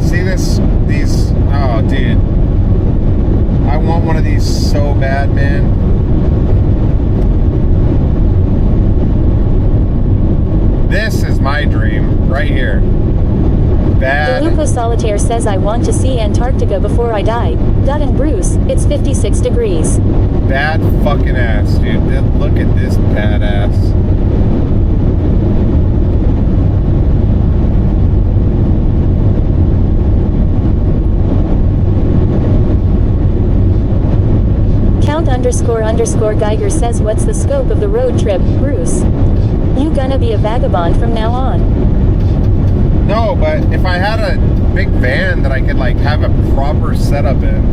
See this? These. Oh, dude. I want one of these so bad, man. This is my dream, right here. Bad. DeLupo Solitaire says I want to see Antarctica before I die. Dot and Bruce, it's 56 degrees. Bad fucking ass, dude. Look at this badass. Count __ Geiger says what's the scope of the road trip, Bruce? You gonna be a vagabond from now on. No, but if I had a big van that I could like have a proper setup in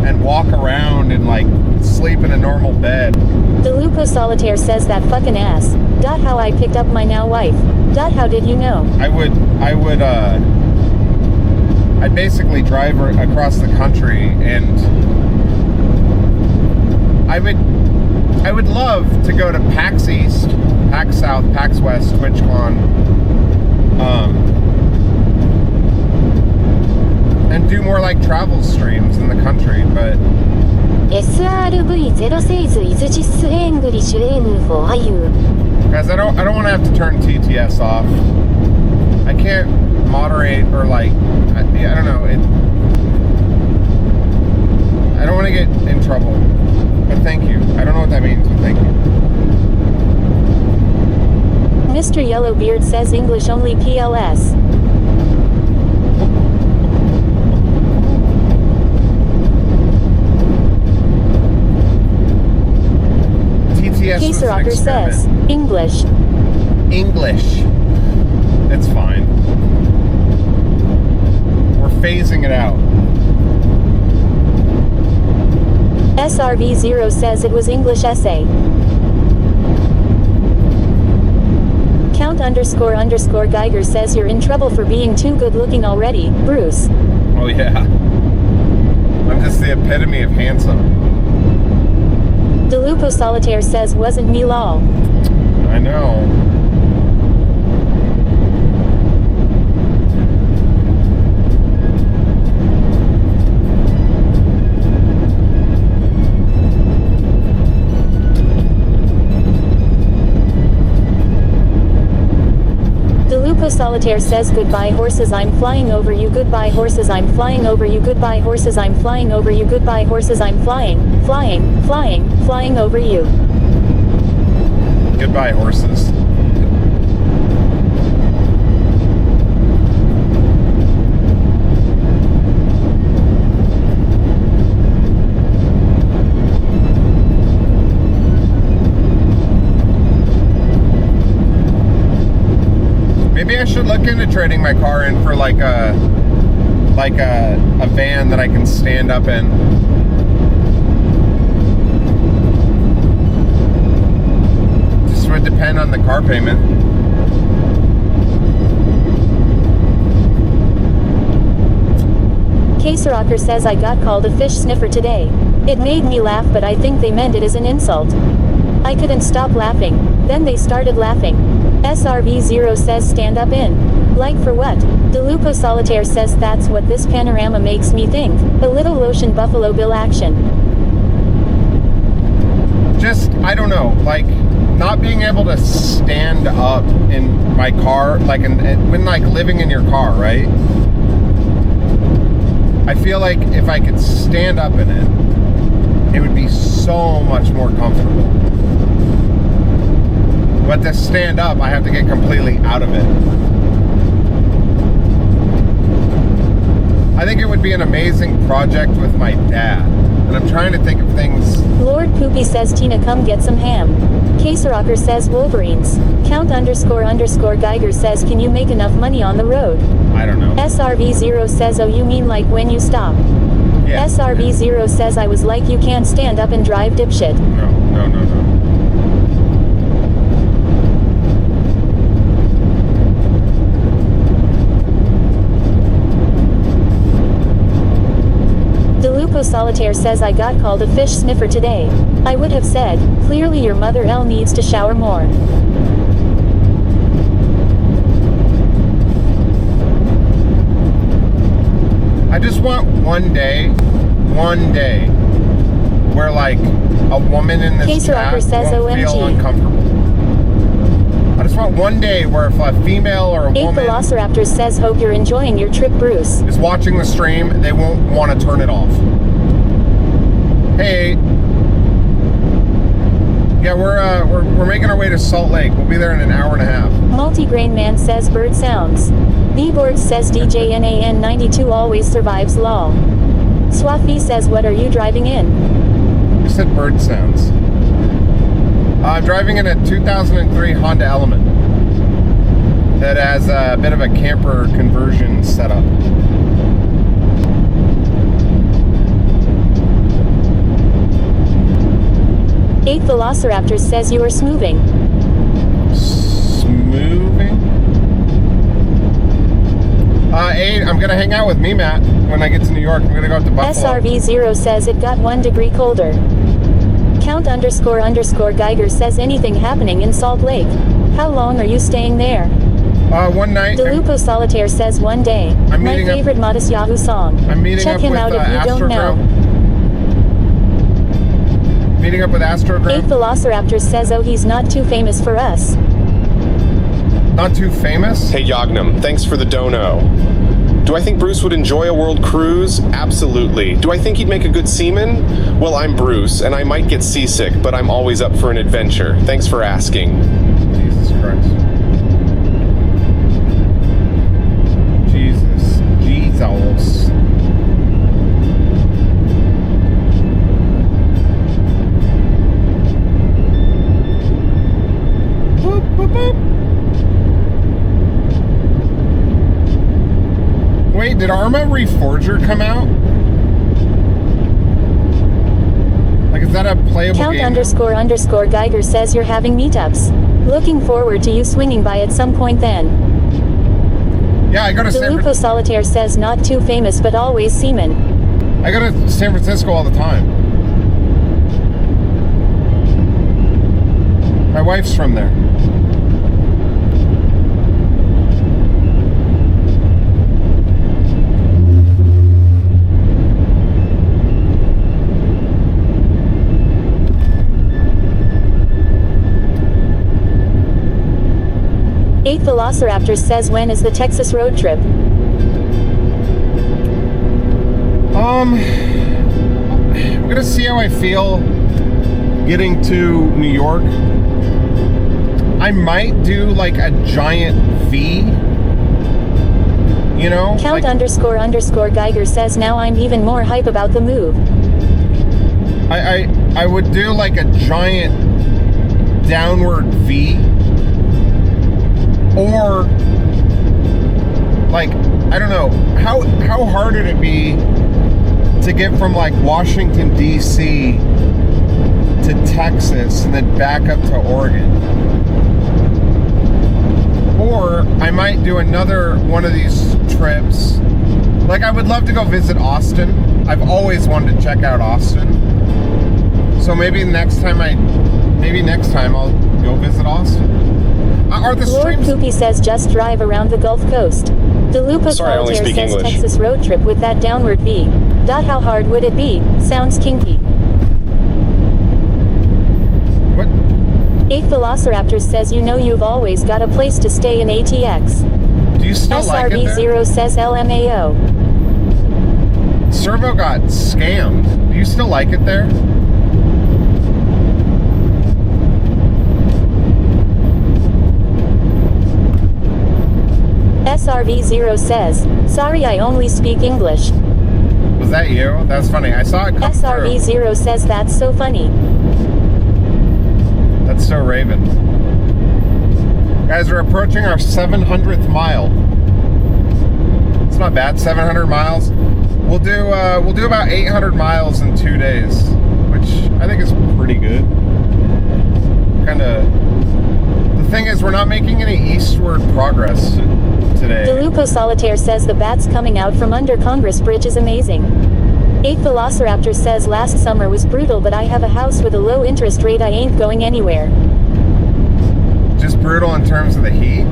and walk around and like sleep in a normal bed. DeLupo Solitaire says that fucking ass. Dot how I picked up my now wife. Dot how did you know? I'd basically drive across the country and I would love to go to PAX East, PAX South, PAX West, TwitchCon, and do more like travel streams in the country, but SRV0 is just English for you. guys, I don't want to have to turn TTS off. I can't moderate or like, I don't know, I don't want to get in trouble. But thank you. I don't know what that means, but thank you. Mr. Yellowbeard says English only PLS. TTS was Case an Rocker says experiment. English. English. That's fine. We're phasing it out. SRV0 says it was English essay. Count underscore underscore Geiger says you're in trouble for being too good looking already, Bruce. Oh yeah. I'm just the epitome of handsome. DeLupo Solitaire says wasn't me lol. I know. DeLupo Solitaire says goodbye horses I'm flying over you, goodbye horses I'm flying over you, goodbye horses I'm flying over you, goodbye horses I'm flying over you. Goodbye, horses. Maybe I should look into trading my car in for like a van that I can stand up in. Just would depend on the car payment. Rocker says I got called a fish sniffer today. It made me laugh, but I think they meant it as an insult. I couldn't stop laughing. Then they started laughing. SRV0 says stand up in. Like for what? DeLupo Solitaire says that's what this panorama makes me think. A little lotion Buffalo Bill action. Just, I don't know, like, not being able to stand up in my car, like, when, like, living in your car, right? I feel like if I could stand up in it, it would be so much more comfortable. But to stand up, I have to get completely out of it. I think it would be an amazing project with my dad. And I'm trying to think of things. Lord Poopy says Tina come get some ham. Rocker says Wolverines. Count underscore underscore Geiger says can you make enough money on the road? I don't know. SRV0 says oh you mean like when you stop? Yeah. SRV0 says I was like you can't stand up and drive dipshit. No. DeLupo Solitaire says I got called a fish sniffer today. I would have said, clearly your mother L needs to shower more. I just want one day, where like a woman in this chat won't feel uncomfortable. I just want one day where if a female or a woman Velociraptor says hope you're enjoying your trip, Bruce. is watching the stream, they won't want to turn it off. Hey, yeah, we're making our way to Salt Lake. We'll be there in an hour and a half. Multigrain Man says bird sounds. B-Board says DJNAN92 always survives lol. Swafi says what are you driving in? You said bird sounds. I'm driving in a 2003 Honda Element that has a bit of a camper conversion setup. Eighth Velociraptor says you are smoothing. Smoothing? I'm gonna hang out with me, Matt, when I get to New York. I'm gonna go up to Buffalo. SRV0 says it got 1 degree colder. Count underscore underscore Geiger says anything happening in Salt Lake. How long are you staying there? One night. DeLupo Solitaire says one day. My favorite Modest Yahoo song. I'm meeting Check up him with out if you don't know. Meeting up with Astrogram. Eighth Velociraptor says oh he's not too famous for us. Not too famous? Hey Yognam, thanks for the dono. Do I think Bruce would enjoy a world cruise? Absolutely. Do I think he'd make a good seaman? Well, I'm Bruce, and I might get seasick, but I'm always up for an adventure. Thanks for asking. Jesus Christ. Jesus. Boop, boop, boop. Wait, did Arma Reforger come out? Like, is that a playable Count game? underscore underscore Geiger says you're having meetups. Looking forward to you swinging by at some point then. Yeah, I go to San DeLupo Solitaire says not too famous but always seaman. I go to San Francisco all the time. My wife's from there. Eight Velociraptor says when is the Texas road trip? I'm gonna see how I feel getting to New York. I might do like a giant V. You know? Count like, Geiger says now I'm even more hype about the move. I would do like a giant downward V. Or like, I don't know, how hard would it be to get from like Washington DC to Texas and then back up to Oregon? Or I might do another one of these trips. Like, I would love to go visit Austin. I've always wanted to check out Austin. So maybe next time I'll go visit Austin. Are the Lord streams... Poopy says just drive around the Gulf Coast. DeLupo Solitaire says English. Texas road trip with that downward V. How hard would it be? Sounds kinky. What? 8 Velociraptors says you know you've always got a place to stay in ATX. Do you still like it there? SRV0 says LMAO. Servo got scammed. Do you still like it there? SRV0 says, sorry I only speak English. Was that you? That's funny. I saw it come through. SRV0 says that's so funny. That's so Raven. Guys, we're approaching our 700th mile. It's not bad. 700 miles. We'll do about 800 miles in 2 days, which I think is pretty good. The thing is, we're not making any eastward progress today. DeLupo Solitaire says the bats coming out from under Congress Bridge is amazing. 8 Velociraptor says last summer was brutal, but I have a house with a low interest rate, I ain't going anywhere. Just brutal in terms of the heat.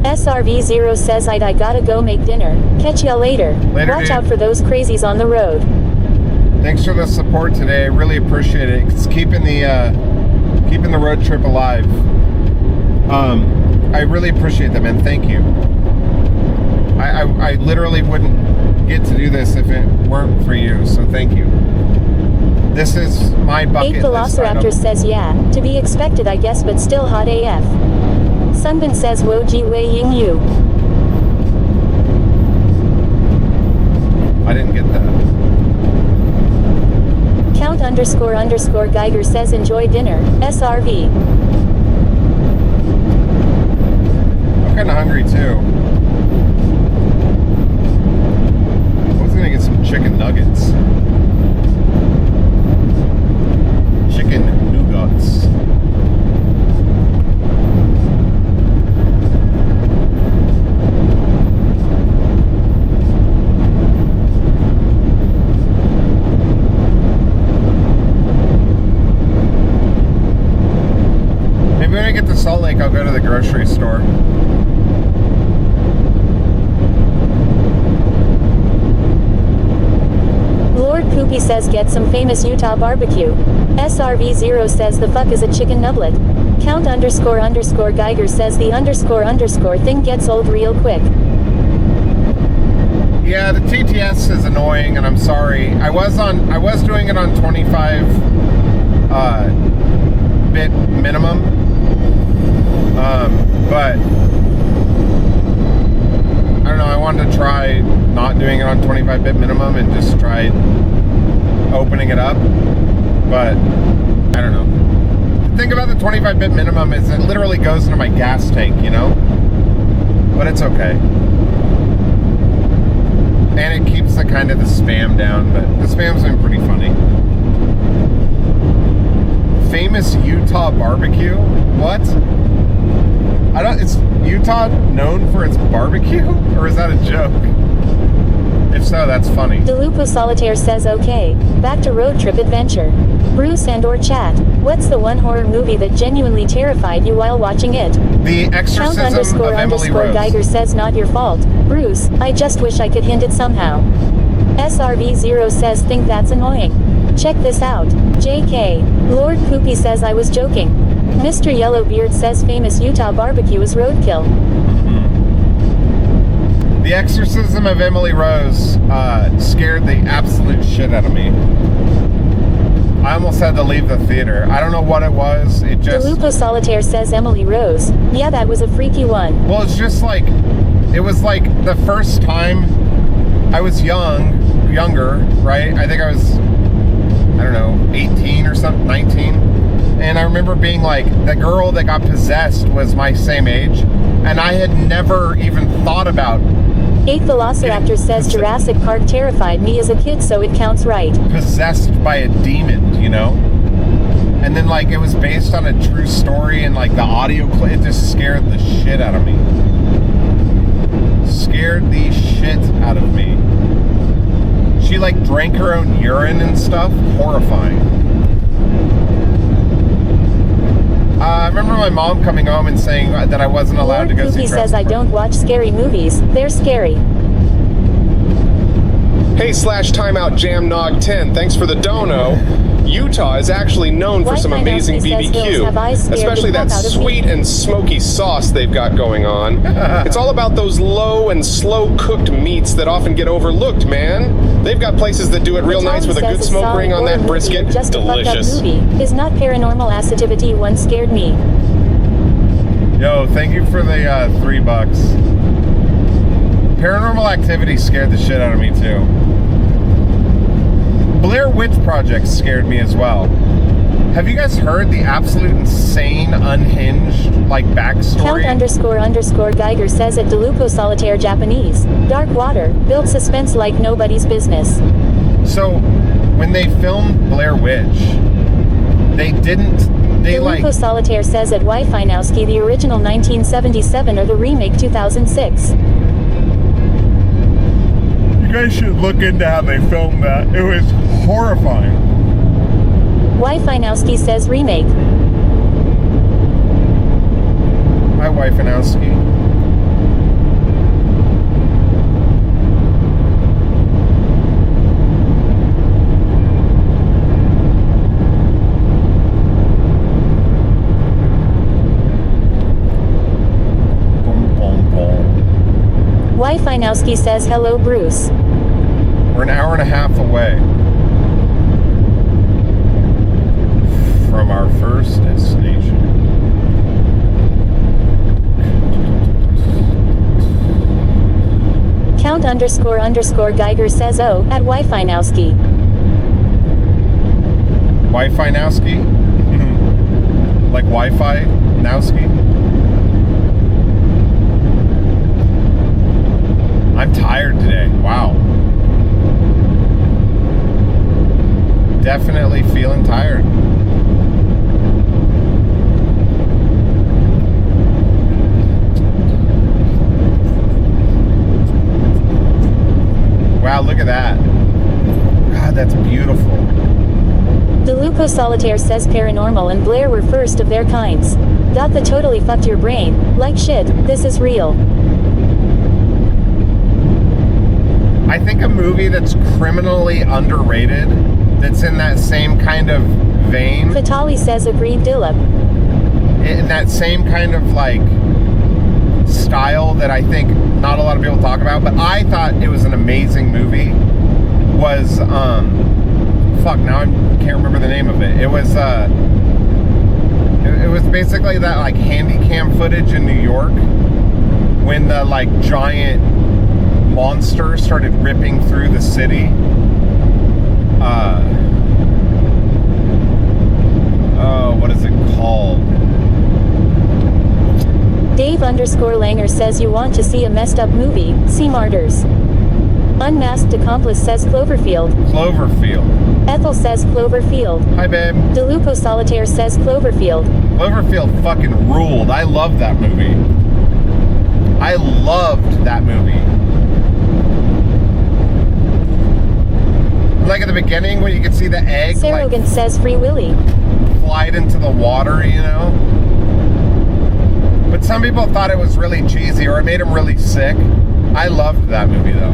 SRV0 says I gotta go make dinner. Catch ya later. Watch dude. out for those crazies on the road. Thanks for the support today. I really appreciate it. It's keeping the road trip alive. I really appreciate that, man. Thank you. I literally wouldn't get to do this if it weren't for you. So thank you. This is my bucket 8 list item. Velociraptor says yeah, to be expected I guess, but still hot AF. Sunbin says Woji Wei Ying Yu. I didn't get that. Count __ Geiger says enjoy dinner. SRV. I'm kind of hungry too. I was gonna get some chicken nuggets. Chicken nougats. Maybe when I get to Salt Lake, I'll go to the grocery store. Lord Poopy says get some famous Utah barbecue. SRV0 says the fuck is a chicken nugget. Count __ Geiger says the __ thing gets old real quick. Yeah, the TTS is annoying, and I'm sorry. I was doing it on 25 bit minimum, but I don't know. I wanted to try not doing it on 25 bit minimum and just try opening it up, but I don't know. The thing about the 25 bit minimum is it literally goes into my gas tank, you know? But it's okay. And it it keeps the kind of the spam down, but the spam's been pretty funny. Famous Utah barbecue? What? I don't. Is Utah known for its barbecue, or is that a joke? If so, that's funny. DeLupo Solitaire says okay. Back to road trip adventure. Bruce and or chat. What's the one horror movie that genuinely terrified you while watching it? The Exorcism of Emily Rose. Geiger says not your fault. Bruce, I just wish I could hint it somehow. SRV0 says think that's annoying. Check this out. JK. Lord Poopy says I was joking. Mr. Yellowbeard says famous Utah barbecue is roadkill. The Exorcism of Emily Rose scared the absolute shit out of me. I almost had to leave the theater. I don't know what it was. It just... DeLupo Solitaire says Emily Rose. Yeah, that was a freaky one. Well, it's just like... It was like the first time I was younger, right? I think I was, I don't know, 18 or something, 19. And I remember being like, the girl that got possessed was my same age. And I had never even thought about... 8 Velociraptor says Jurassic Park terrified me as a kid, so it counts right. Possessed by a demon, you know? And then, like, it was based on a true story, and, like, the audio clip, it just scared the shit out of me. Scared the shit out of me. She, like, drank her own urine and stuff. Horrifying. I remember my mom coming home and saying that I wasn't allowed to go see Jurassic Park. Says I don't watch scary movies. They're scary. Hey /timeout Jamnog 10, thanks for the dono. Utah is actually known for some amazing BBQ, especially that sweet and smoky sauce they've got going on. It's all about those low and slow cooked meats that often get overlooked, man. They've got places that do it real nice with a good smoke ring on that brisket. Delicious. Is not Paranormal Activity one scared me. Yo, thank you for the $3. Paranormal Activity scared the shit out of me too. Blair Witch Project scared me as well. Have you guys heard the absolute insane, unhinged, like, backstory? Count __Geiger says at DeLupo Solitaire Japanese. Dark Water, build suspense like nobody's business. So, when they filmed Blair Witch, they didn't, they like... DeLupo Solitaire says at Wi-Fi-Nowski the original 1977 or the remake 2006. You guys should look into how they filmed that. It was horrifying. Wi-Fi-Nowski says remake. Hi, Wi-Fi-Nowski. Wi-Fi-Nowski says hello, Bruce. We're an hour and a half away from our first destination. Count __ Geiger says oh at Wi-Fi-Nowski. Wi-Fi-Nowski? Like Wi-Fi Nowski? I'm tired today. Wow. Definitely feeling tired. Wow, look at that. God, that's beautiful. DeLupo Solitaire says Paranormal and Blair were first of their kinds. Got the totally fucked your brain. Like shit, this is real. I think a movie that's criminally underrated, that's in that same kind of vein. Vitali says agreed Dillip. In that same kind of like style that I think not a lot of people talk about, but I thought it was an amazing movie, was fuck, now I can't remember the name of it. It was it was basically that like handy cam footage in New York when the like giant monster started ripping through the city. What is it called? Dave _Langer says you want to see a messed up movie, see Martyrs. Unmasked Accomplice says Cloverfield. Cloverfield. Ethel says Cloverfield. Hi, babe. DeLupo Solitaire says Cloverfield. Cloverfield fucking ruled. I love that movie. I loved that movie. Like at the beginning when you could see the egg Sarogant says Free Willy. Fly into the water, you know? But some people thought it was really cheesy or it made them really sick. I loved that movie though.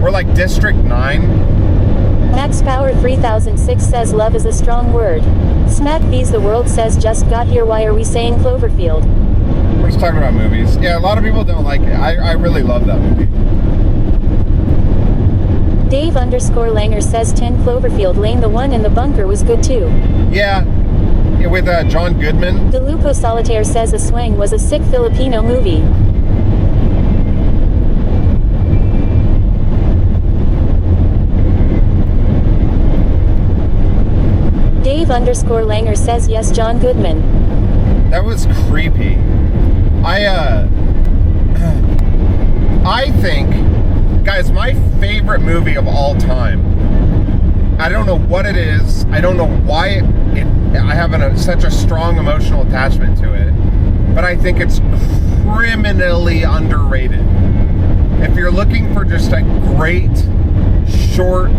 Or like District 9. Max Power 3006 says love is a strong word. Smack V's the World says just got here, why are we saying Cloverfield? We're just talking about movies. Yeah, a lot of people don't like it. I really love that movie. Dave _Langer says 10 Cloverfield Lane, the one in the bunker was good too. Yeah, with John Goodman. DeLupo Solitaire says A Swang was a sick Filipino movie. Dave _Langer says yes, John Goodman. That was creepy. I think, guys, my favorite movie of all time. I don't know what it is. I don't know why I have such a strong emotional attachment to it. But I think it's criminally underrated. If you're looking for just a great, short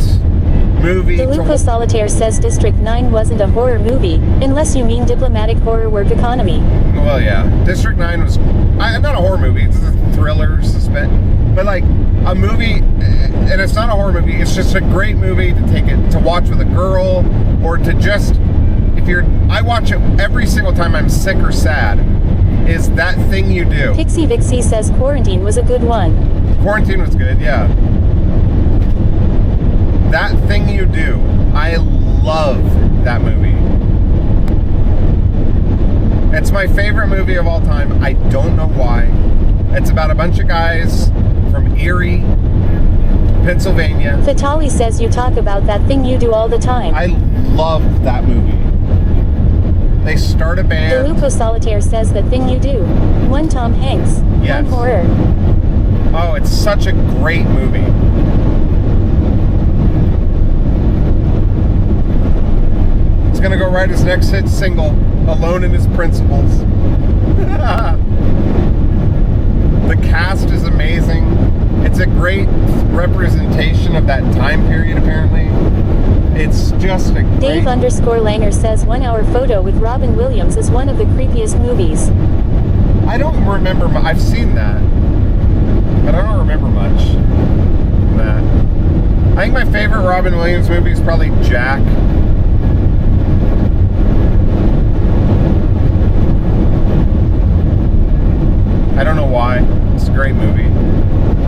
movie. DeLupo Solitaire says District 9 wasn't a horror movie, unless you mean diplomatic horror work economy. Well, yeah. District 9 was not a horror movie. It's a thriller, suspense. But like a movie, and it's not a horror movie, it's just a great movie to watch with a girl, or to just, I watch it every single time I'm sick or sad, is That Thing You Do. Pixie Vixie says Quarantine was a good one. Quarantine was good, yeah. That Thing You Do. I love that movie. It's my favorite movie of all time. I don't know why. It's about a bunch of guys from Erie, Pennsylvania. Vitali says you talk about That Thing You Do all the time. I love that movie. They start a band. DeLupo Solitaire says The Thing You Do. One Tom Hanks. Yes. One horror. Oh, it's such a great movie. It's gonna go write his next hit single, Alone in His Principles. The cast is amazing. It's a great representation of that time period, apparently. It's just a great... Dave _Langer says 1 Hour Photo with Robin Williams is one of the creepiest movies. I don't remember... I've seen that. But I don't remember much from that. I think my favorite Robin Williams movie is probably Jack. I don't know why. It's a great movie.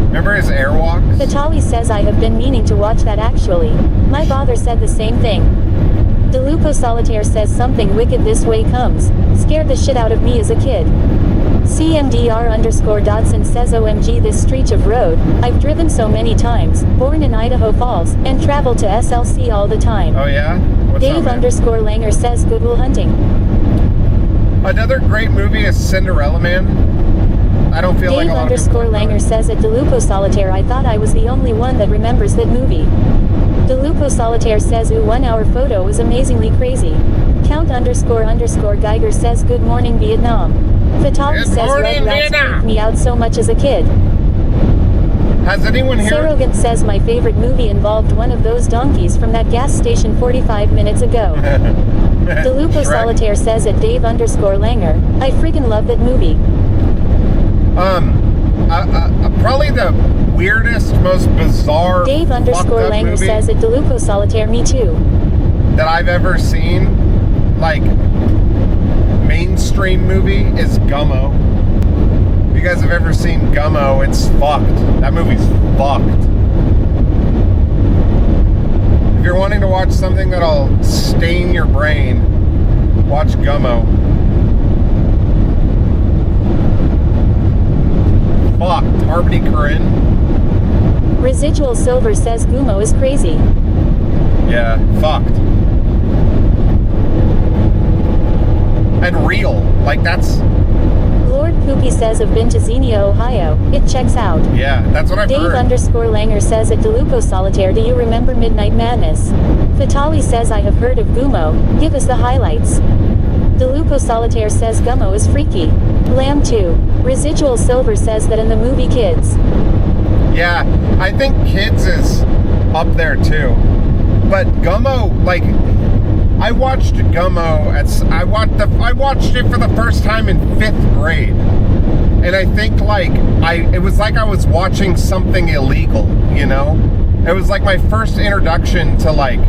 Remember his airwalks? Vitali says I have been meaning to watch that actually. My father said the same thing. DeLupo Solitaire says Something Wicked This Way Comes. Scared the shit out of me as a kid. CMDR _Dodson says OMG this stretch of road, I've driven so many times, born in Idaho Falls, and travel to SLC all the time. Oh yeah? What's Dave up, man? _Langer says Good Will Hunting. Another great movie is Cinderella Man. I don't feel like a lot of people Dave _Langer says at DeLupo Solitaire I thought I was the only one that remembers that movie. DeLupo Solitaire says ooh 1 Hour Photo was amazingly crazy. Count __ Geiger says Good Morning Vietnam. Vitali says Red Rats freaked me out so much as a kid. Has anyone here? Sarogant says my favorite movie involved one of those donkeys from that gas station 45 minutes ago. DeLupo Solitaire says at Dave _Langer, I freaking love that movie. Probably the weirdest, most bizarre Dave _Langer says at DeLupo Solitaire, me too. That I've ever seen, like, mainstream movie is Gummo. If you guys have ever seen Gummo, it's fucked. That movie's fucked. If you're wanting to watch something that'll stain your brain, watch Gummo. Fucked. Harmony Korine. Residual Silver says Gumo is crazy. Yeah, fucked. And real. Like, that's... Lord Poopy says I've been to Xenia, Ohio. It checks out. Yeah, that's what I've Dave heard. _Langer says at DeLupo Solitaire, do you remember Midnight Madness? Vitali says I have heard of Gumo. Give us the highlights. DeLupo Solitaire says Gummo is freaky. Lamb 2. Residual Silver says that in the movie Kids. Yeah, I think Kids is up there too. But Gummo, like, I watched Gummo I watched it for the first time in 5th grade. And I think like it was like I was watching something illegal, you know? It was like my first introduction to like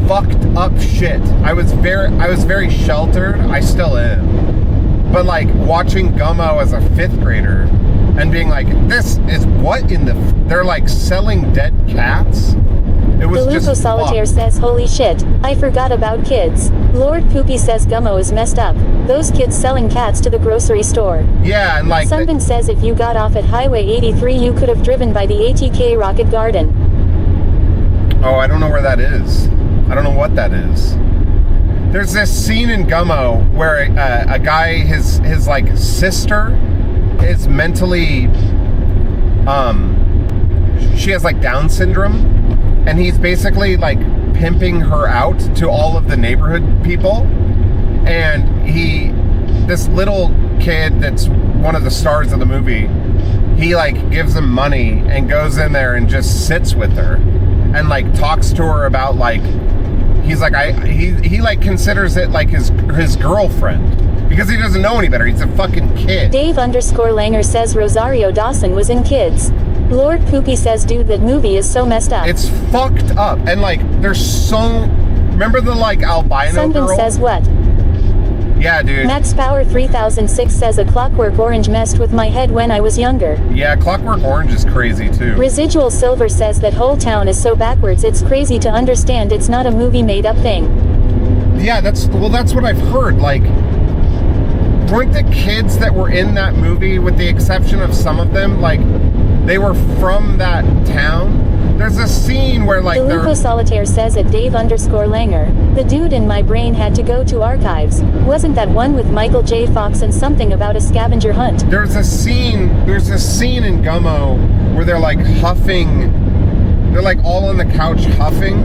fucked up shit. I was very sheltered. I still am. But like watching Gummo as a 5th grader and being like, this is what in the they're like selling dead cats. It was DeLupo just Solitaire fucked. says holy shit, I forgot about Kids. Lord Poopy says Gummo is messed up. Those kids selling cats to the grocery store. Yeah, and like Sunbin says if you got off at Highway 83 you could have driven by the ATK Rocket Garden. oh, I don't know where that is. I don't know what that is. There's this scene in Gummo where a guy, his like sister is mentally, she has like Down syndrome, and he's basically like pimping her out to all of the neighborhood people. And this little kid that's one of the stars of the movie, he like gives him money and goes in there and just sits with her and like talks to her about like, he's like, he like considers it like his girlfriend because he doesn't know any better. He's a fucking kid. Dave _Langer says Rosario Dawson was in Kids. Lord Poopy says dude that movie is so messed up. It's fucked up. And like there's so, remember the like albino Sunbin girl? says what? Yeah, dude. Max Power 3006 says A Clockwork Orange messed with my head when I was younger. Yeah, Clockwork Orange is crazy too. Residual Silver says that whole town is so backwards it's crazy to understand it's not a movie made up thing. Yeah, that's what I've heard. Like, weren't the kids that were in that movie, with the exception of some of them, like, they were from that town? There's a scene where, like, DeLupo Solitaire says at Dave _Langer, the dude in my brain had to go to archives. Wasn't that one with Michael J. Fox and something about a scavenger hunt? There's a scene in Gummo where they're, like, huffing, they're, like, all on the couch huffing,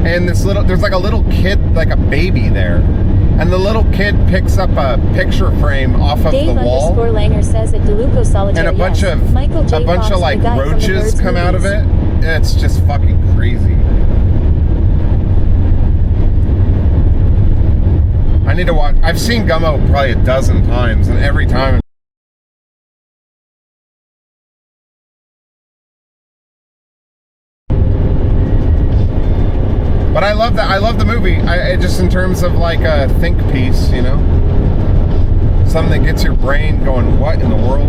and there's, like, a little kid, like, a baby there. And the little kid picks up a picture frame off of Dave the wall. _Langer says at DeLupo Solitaire, And a bunch yes. of Michael J. Fox, like the guy from the roaches Birds come out of movies. it. It's just fucking crazy. I need to watch. I've seen Gummo probably 12 times, and every time. But I love that. I love the movie. Just in terms of like a think piece, you know, something that gets your brain going. What in the world?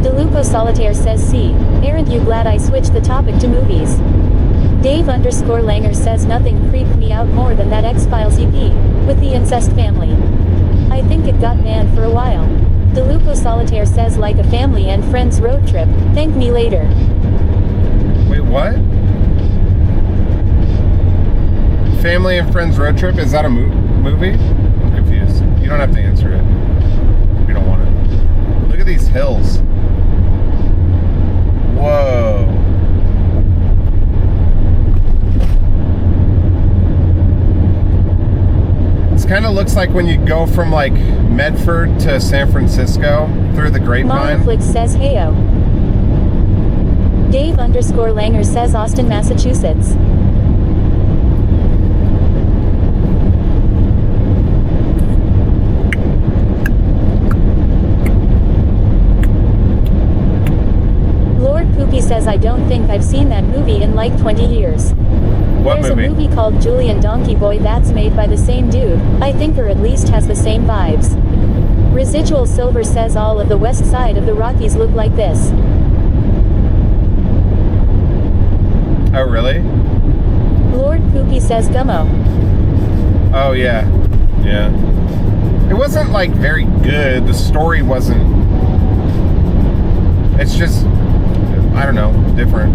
DeLupo Solitaire says see, aren't you glad I switched the topic to movies? Dave _Langer says nothing creeped me out more than that X-Files EP, with the incest family. I think it got banned for a while. DeLupo Solitaire says like a family and friends road trip, thank me later. Wait, what? Family and Friends Road Trip? Is that a movie? I'm confused. You don't have to answer it if you don't want it. Look at these hills. Whoa. This kind of looks like when you go from like Medford to San Francisco through the Grapevine. Monoflix says heyo. Dave _Langer says Austin, Massachusetts. Lord Poopy says I don't think I've seen that movie in like 20 years. What There's movie? a movie called Julian Donkey Boy that's made by the same dude, I think, or at least has the same vibes. Residual Silver says all of the west side of the Rockies look like this. Oh, really? Lord Poopy says Gummo. Oh, yeah. Yeah. It wasn't, like, very good. The story wasn't... It's just, I don't know, different.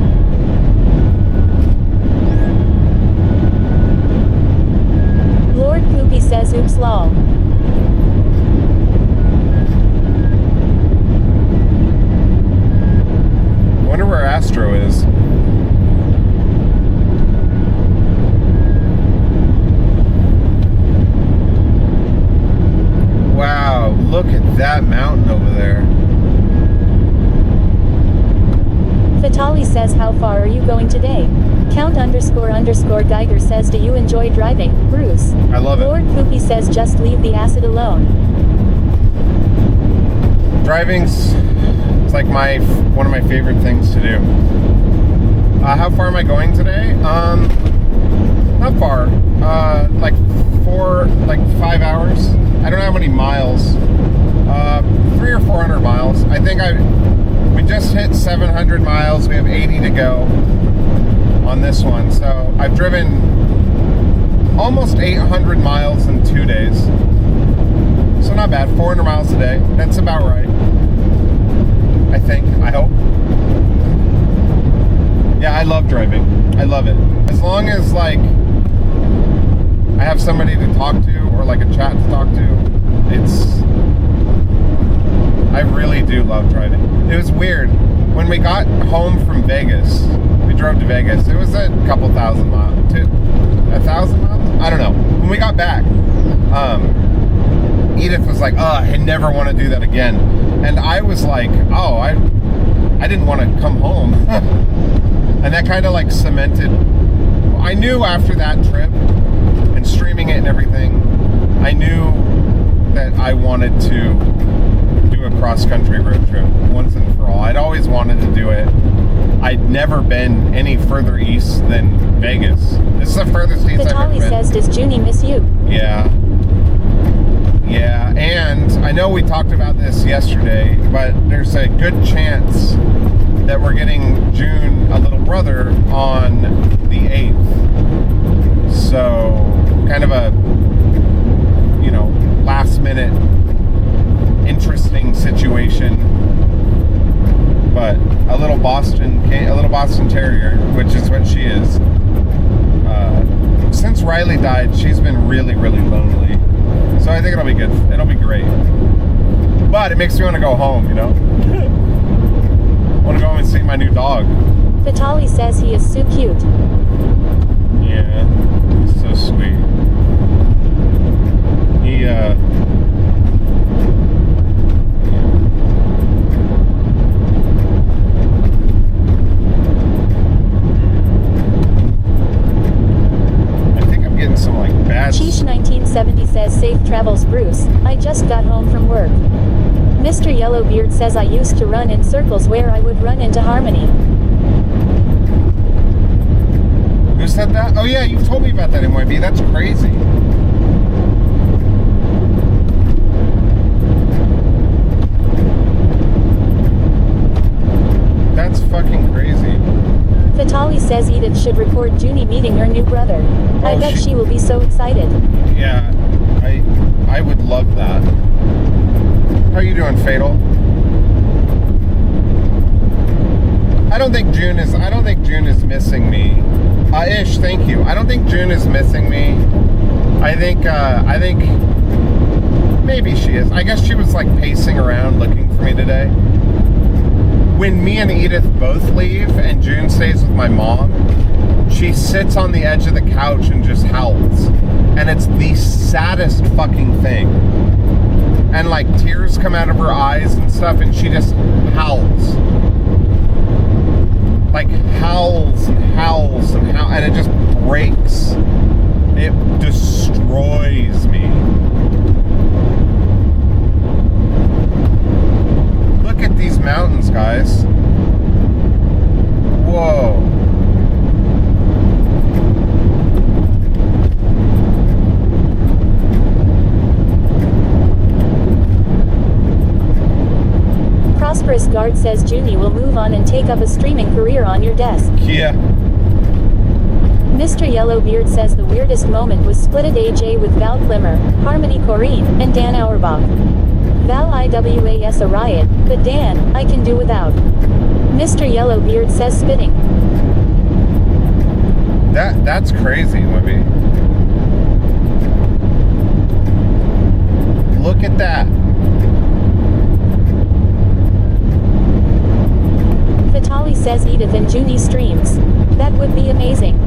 Lord Poopy says oops lol. Wonder where Astro is. Wow, look at that mountain over there. Vitali says how far are you going today? Count _ Geiger says do you enjoy driving, Bruce? I love it. Lord Poopy says just leave the acid alone. Driving's it's like one of my favorite things to do. How far am I going today? Not far. Like 5 hours. I don't know how many miles. 300 or 400 miles. I think we just hit 700 miles. We have 80 to go on this one. So I've driven almost 800 miles in 2 days. So not bad. 400 miles a day. That's about right. I think. I hope. Yeah, I love driving. I love it. As long as like I have somebody to talk to or like a chat to talk to, I really do love driving. It was weird. When we got home from Vegas, we drove to Vegas. It was a couple thousand miles. 1,000 miles? I don't know. When we got back, Edith was like, I never want to do that again. And I was like, I didn't want to come home. And that kind of like cemented. I knew after that trip and streaming it and everything, I knew that I wanted to do a cross-country road trip once and for all. I'd always wanted to do it. I'd never been any further east than Vegas. This is the furthest east I've ever Vitali been. says does Junie miss you? Yeah. Yeah, and I know we talked about this yesterday, but there's a good chance that we're getting June a little brother on the 8th. So, kind of a, last minute interesting situation. But a little Boston Terrier, which is what she is. Since Riley died, she's been really, really lonely. So I think it'll be good. It'll be great. But it makes me want to go home, I want to go home and see my new dog. Vitali says he is so cute. Yeah, he's so sweet. I think I'm getting some bad. Cheesh 1970 says safe travels Bruce. I just got home from work. Mr. Yellowbeard says I used to run in circles where I would run into Harmony. Who said that? Oh yeah, you've told me about that, MYB. That's crazy. That's fucking crazy. Vitali says Edith should record Junie meeting her new brother. I bet she will be so excited. Yeah, I would love that. How are you doing, Fatal? I don't think June is missing me. Ish, thank you. I don't think June is missing me. I think maybe she is. I guess she was like pacing around looking for me today. When me and Edith both leave and June stays with my mom, she sits on the edge of the couch and just howls. And it's the saddest fucking thing. And like tears come out of her eyes and stuff, and she just howls. Like howls and howls and howls, and it just breaks. It destroys me. Look at these mountains, guys. Whoa. Prosperous Guard says Junie will move on and take up a streaming career on your desk. Yeah. Mr. Yellowbeard says the weirdest moment was Splitted AJ with Val Klimmer, Harmony Corrine, and Dan Auerbach. Val IWAS a riot, but Dan, I can do without. Mr. Yellowbeard says spitting. That's crazy, Libby. Look at that. Vitali says Edith and Junie streams. That would be amazing.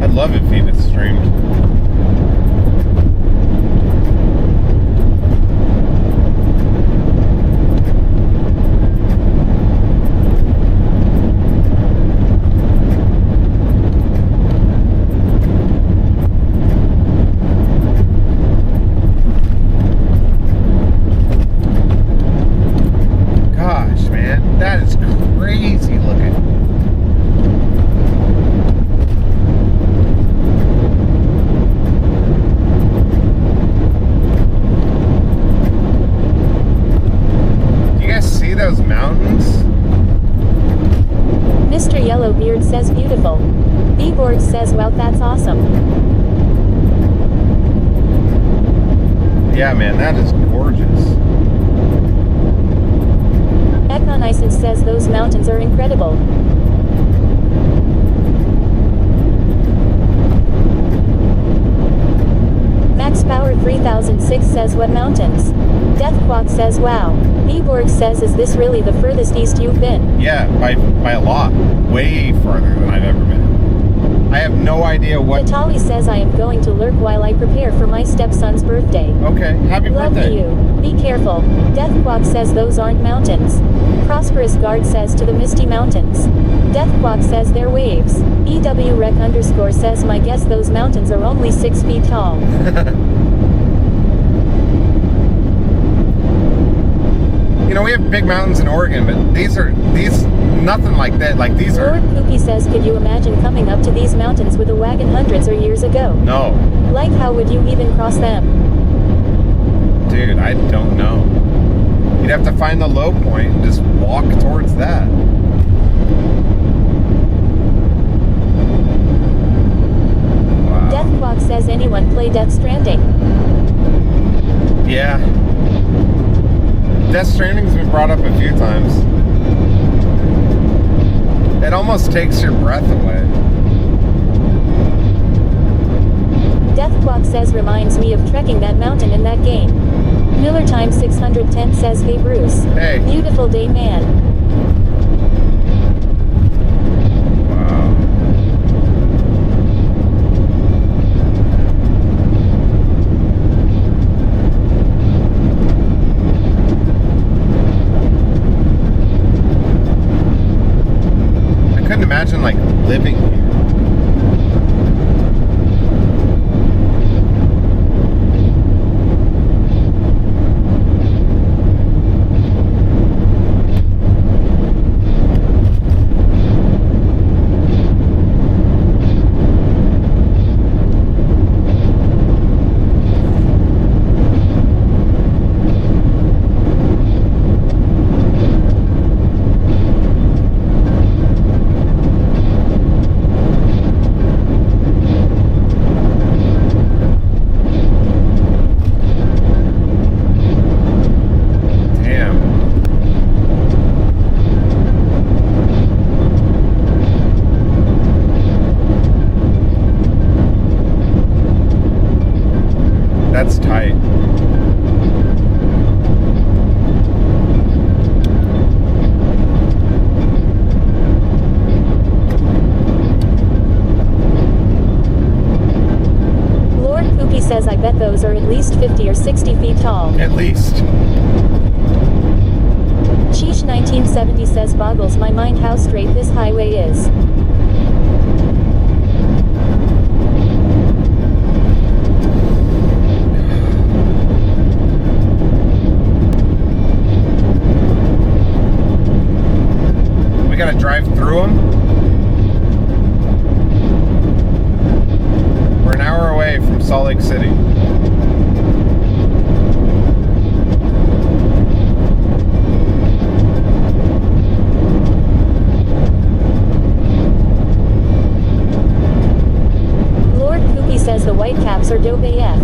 I'd love if Edith streamed. That is crazy looking. Do you guys see those mountains? Mr. Yellowbeard says beautiful. B-Board says wow, that's awesome. Yeah, man, that is gorgeous. Econison says those mountains are incredible. Max Power 3006 says what mountains? Deathquack says wow. B-Borg says is this really the furthest east you've been? Yeah, by a lot. Way farther than I've ever been. I have no idea what... Vitali says I am going to lurk while I prepare for my stepson's birthday. Okay, happy Love birthday. you. Be careful. Deathquack says those aren't mountains. Prosperous Guard says to the Misty Mountains. Deathquack says they're waves. EWREC _ says my guess those mountains are only 6 feet tall. You know, we have big mountains in Oregon, but these nothing like that. Like these are... Lord Poopy says could you imagine coming up to these mountains with a wagon hundreds or years ago? No. Like how would you even cross them? Dude, I don't know. You'd have to find the low point and just walk towards that. Wow. Deathquack says anyone play Death Stranding? Yeah. Death Stranding's been brought up a few times. It almost takes your breath away. Deathquack says reminds me of trekking that mountain in that game. Miller Time 610 says hey Bruce. Hey. Beautiful day man. Wow. I couldn't imagine like living here. those are at least 50 or 60 feet tall. At least. Sheesh 1970 says boggles my mind how straight this highway is. We gotta drive through them. We're an hour away from Salt Lake City. Lord Poopy says the Whitecaps are dope AF.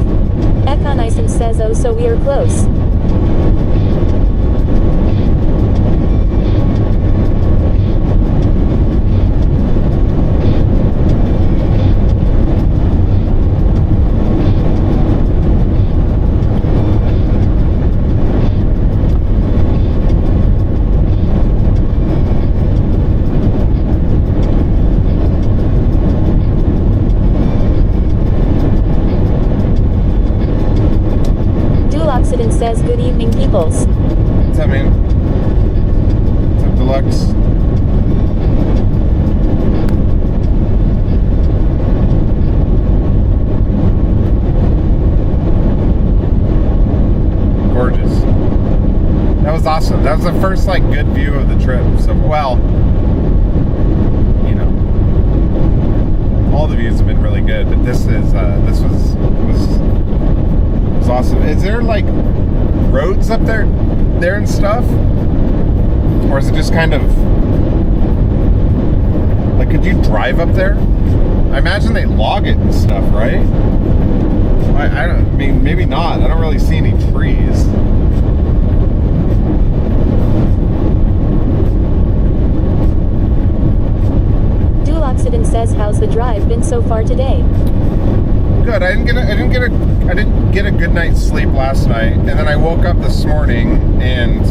Econison says oh so we are close. Duloxidant says good evening peoples. What's that mean? What's up, Deluxe? Gorgeous. That was awesome. That was the first like good view of the trip. So well, you know, all the views have been really good, but this was awesome. Is there like roads up there and stuff, or is it just kind of like, could you drive up there? I imagine they log it and stuff, right? I mean, maybe not. I don't really see any trees. Duloxidant says how's the drive been so far today? Good. I didn't get a good night's sleep last night, and then I woke up this morning and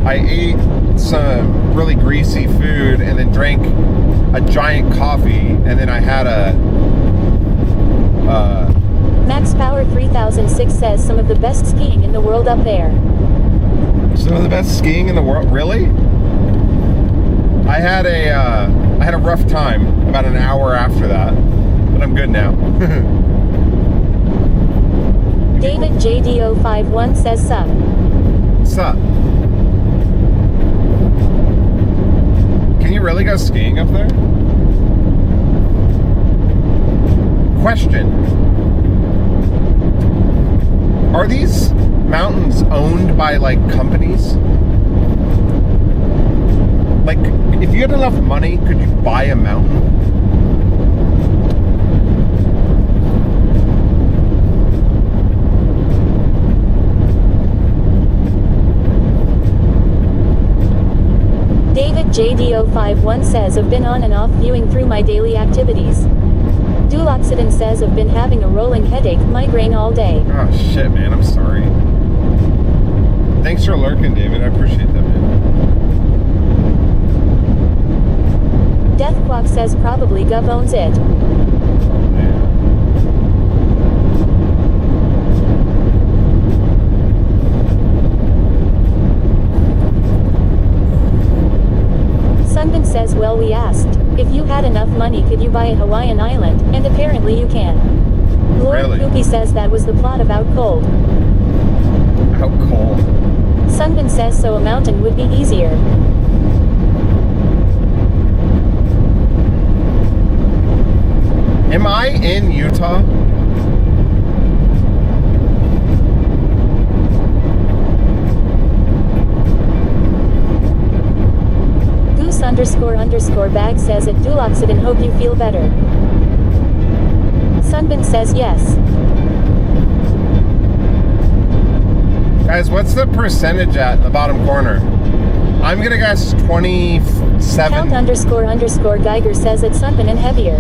I ate some really greasy food and then drank a giant coffee, and then I had a Max Power 3006 says some of the best skiing in the world up there. some of the best skiing in the world. Really? I had a rough time about an hour after that, but I'm good now. David JDO51 says sup. What's up? Can you really go skiing up there? Question. Are these mountains owned by like companies? Like, if you had enough money, could you buy a mountain? David JDO51 says I've been on and off viewing through my daily activities. Duloxidant says I've been having a rolling headache, migraine all day. Oh shit, man, I'm sorry. Thanks for lurking, David. I appreciate that, man. Deathclock says probably Gov owns it. Sunbin says well we asked, if you had enough money could you buy a Hawaiian island, and apparently you can. Lord Really? Poopy says that was the plot of Out Cold. How cold. Sunbin says so a mountain would be easier. Am I in Utah? Goose__bag says at Duloxidant hope you feel better. Sunbin says yes. Guys, what's the percentage at the bottom corner? I'm gonna guess 27. Count__Geiger says it's Sunbin and heavier.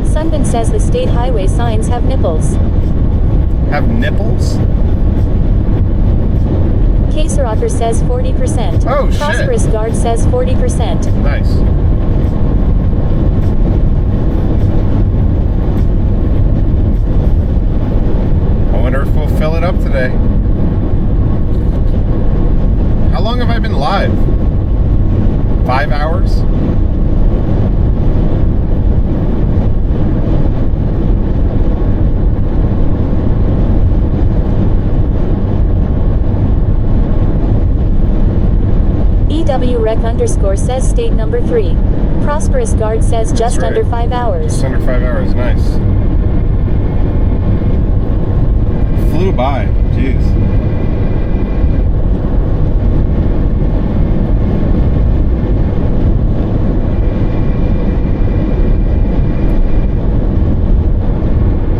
Sunbin says the state highway signs have nipples. Have nipples? Caserocker says 40%. Oh, shit. Prosperous Guard says 40%. Nice. today. How long have I been live? 5 hours? EWRec_ says state number 3. Prosperous Guard says just right. under 5 hours. Just under 5 hours, nice. Flew by, jeez.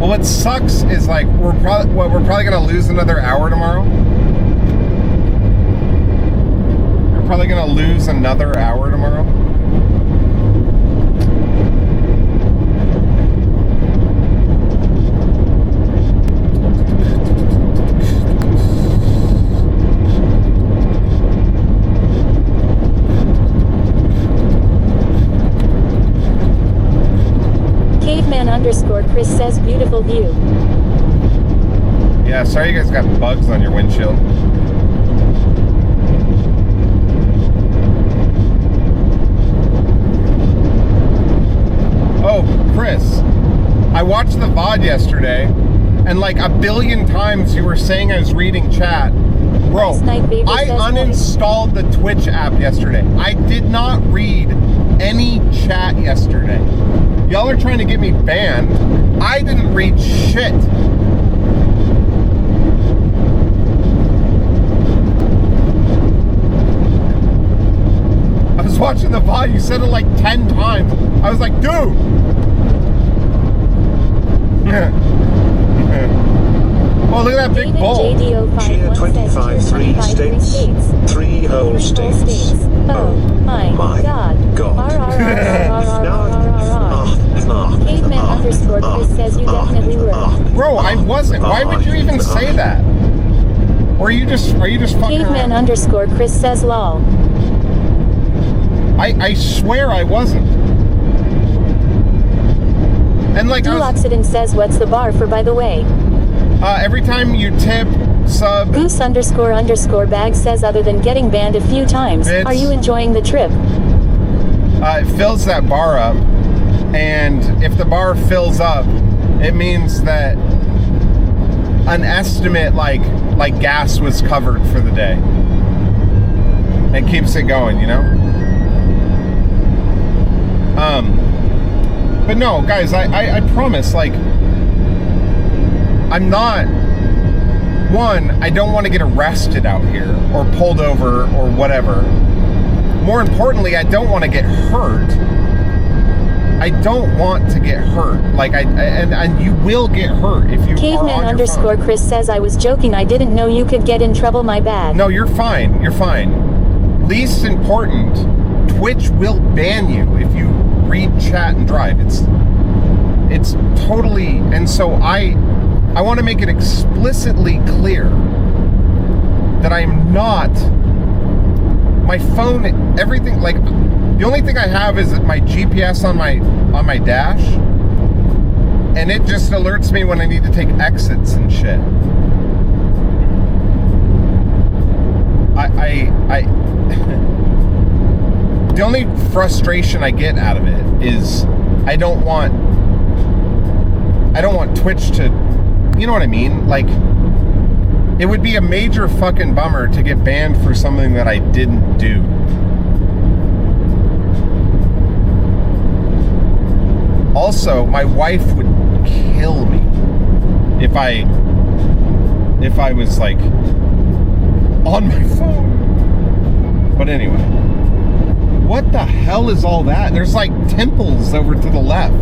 Well, what sucks is like we're probably gonna lose another hour tomorrow. We're probably gonna lose another hour tomorrow. Caveman_Chris says beautiful view. Yeah, sorry you guys got bugs on your windshield. Oh, Chris, I watched the VOD yesterday, and like a billion times you were saying I was reading chat. Bro, I uninstalled the Twitch app yesterday. I did not read any chat yesterday. Y'all are trying to get me banned. I didn't read shit. I was watching the VOD. You said it like 10 times. I was like, dude. Oh, look at that big bowl. Cheer 25 3 states, 3 whole states. Oh my god. Caveman_Chris says you definitely were. Bro, I wasn't. Why would you even say that? Or are you just fucking around? Caveman_Chris says lol. I swear I wasn't. And like Duloxidin says what's the bar for, by the way? Every time you tip, sub. Goose__bag says other than getting banned a few times, are you enjoying the trip? It fills that bar up, and if the bar fills up, it means that an estimate like gas was covered for the day. It keeps it going, you know? But no, guys, I promise, like, I'm not, one, I don't want to get arrested out here or pulled over or whatever. More importantly, I don't want to get hurt. I don't want to get hurt. Like, and you will get hurt if you Caveman_Chris says I was joking. I didn't know you could get in trouble. My bad. No, you're fine. You're fine. Least important, Twitch will ban you if you read chat and drive. It's totally, and so I want to make it explicitly clear that I'm not, my phone, everything, like, the only thing I have is my GPS on my dash, and it just alerts me when I need to take exits and shit. The only frustration I get out of it is I don't want Twitch to, you know what I mean? Like, it would be a major fucking bummer to get banned for something that I didn't do. Also, my wife would kill me if I was like on my phone. But anyway, what the hell is all that? There's like temples over to the left.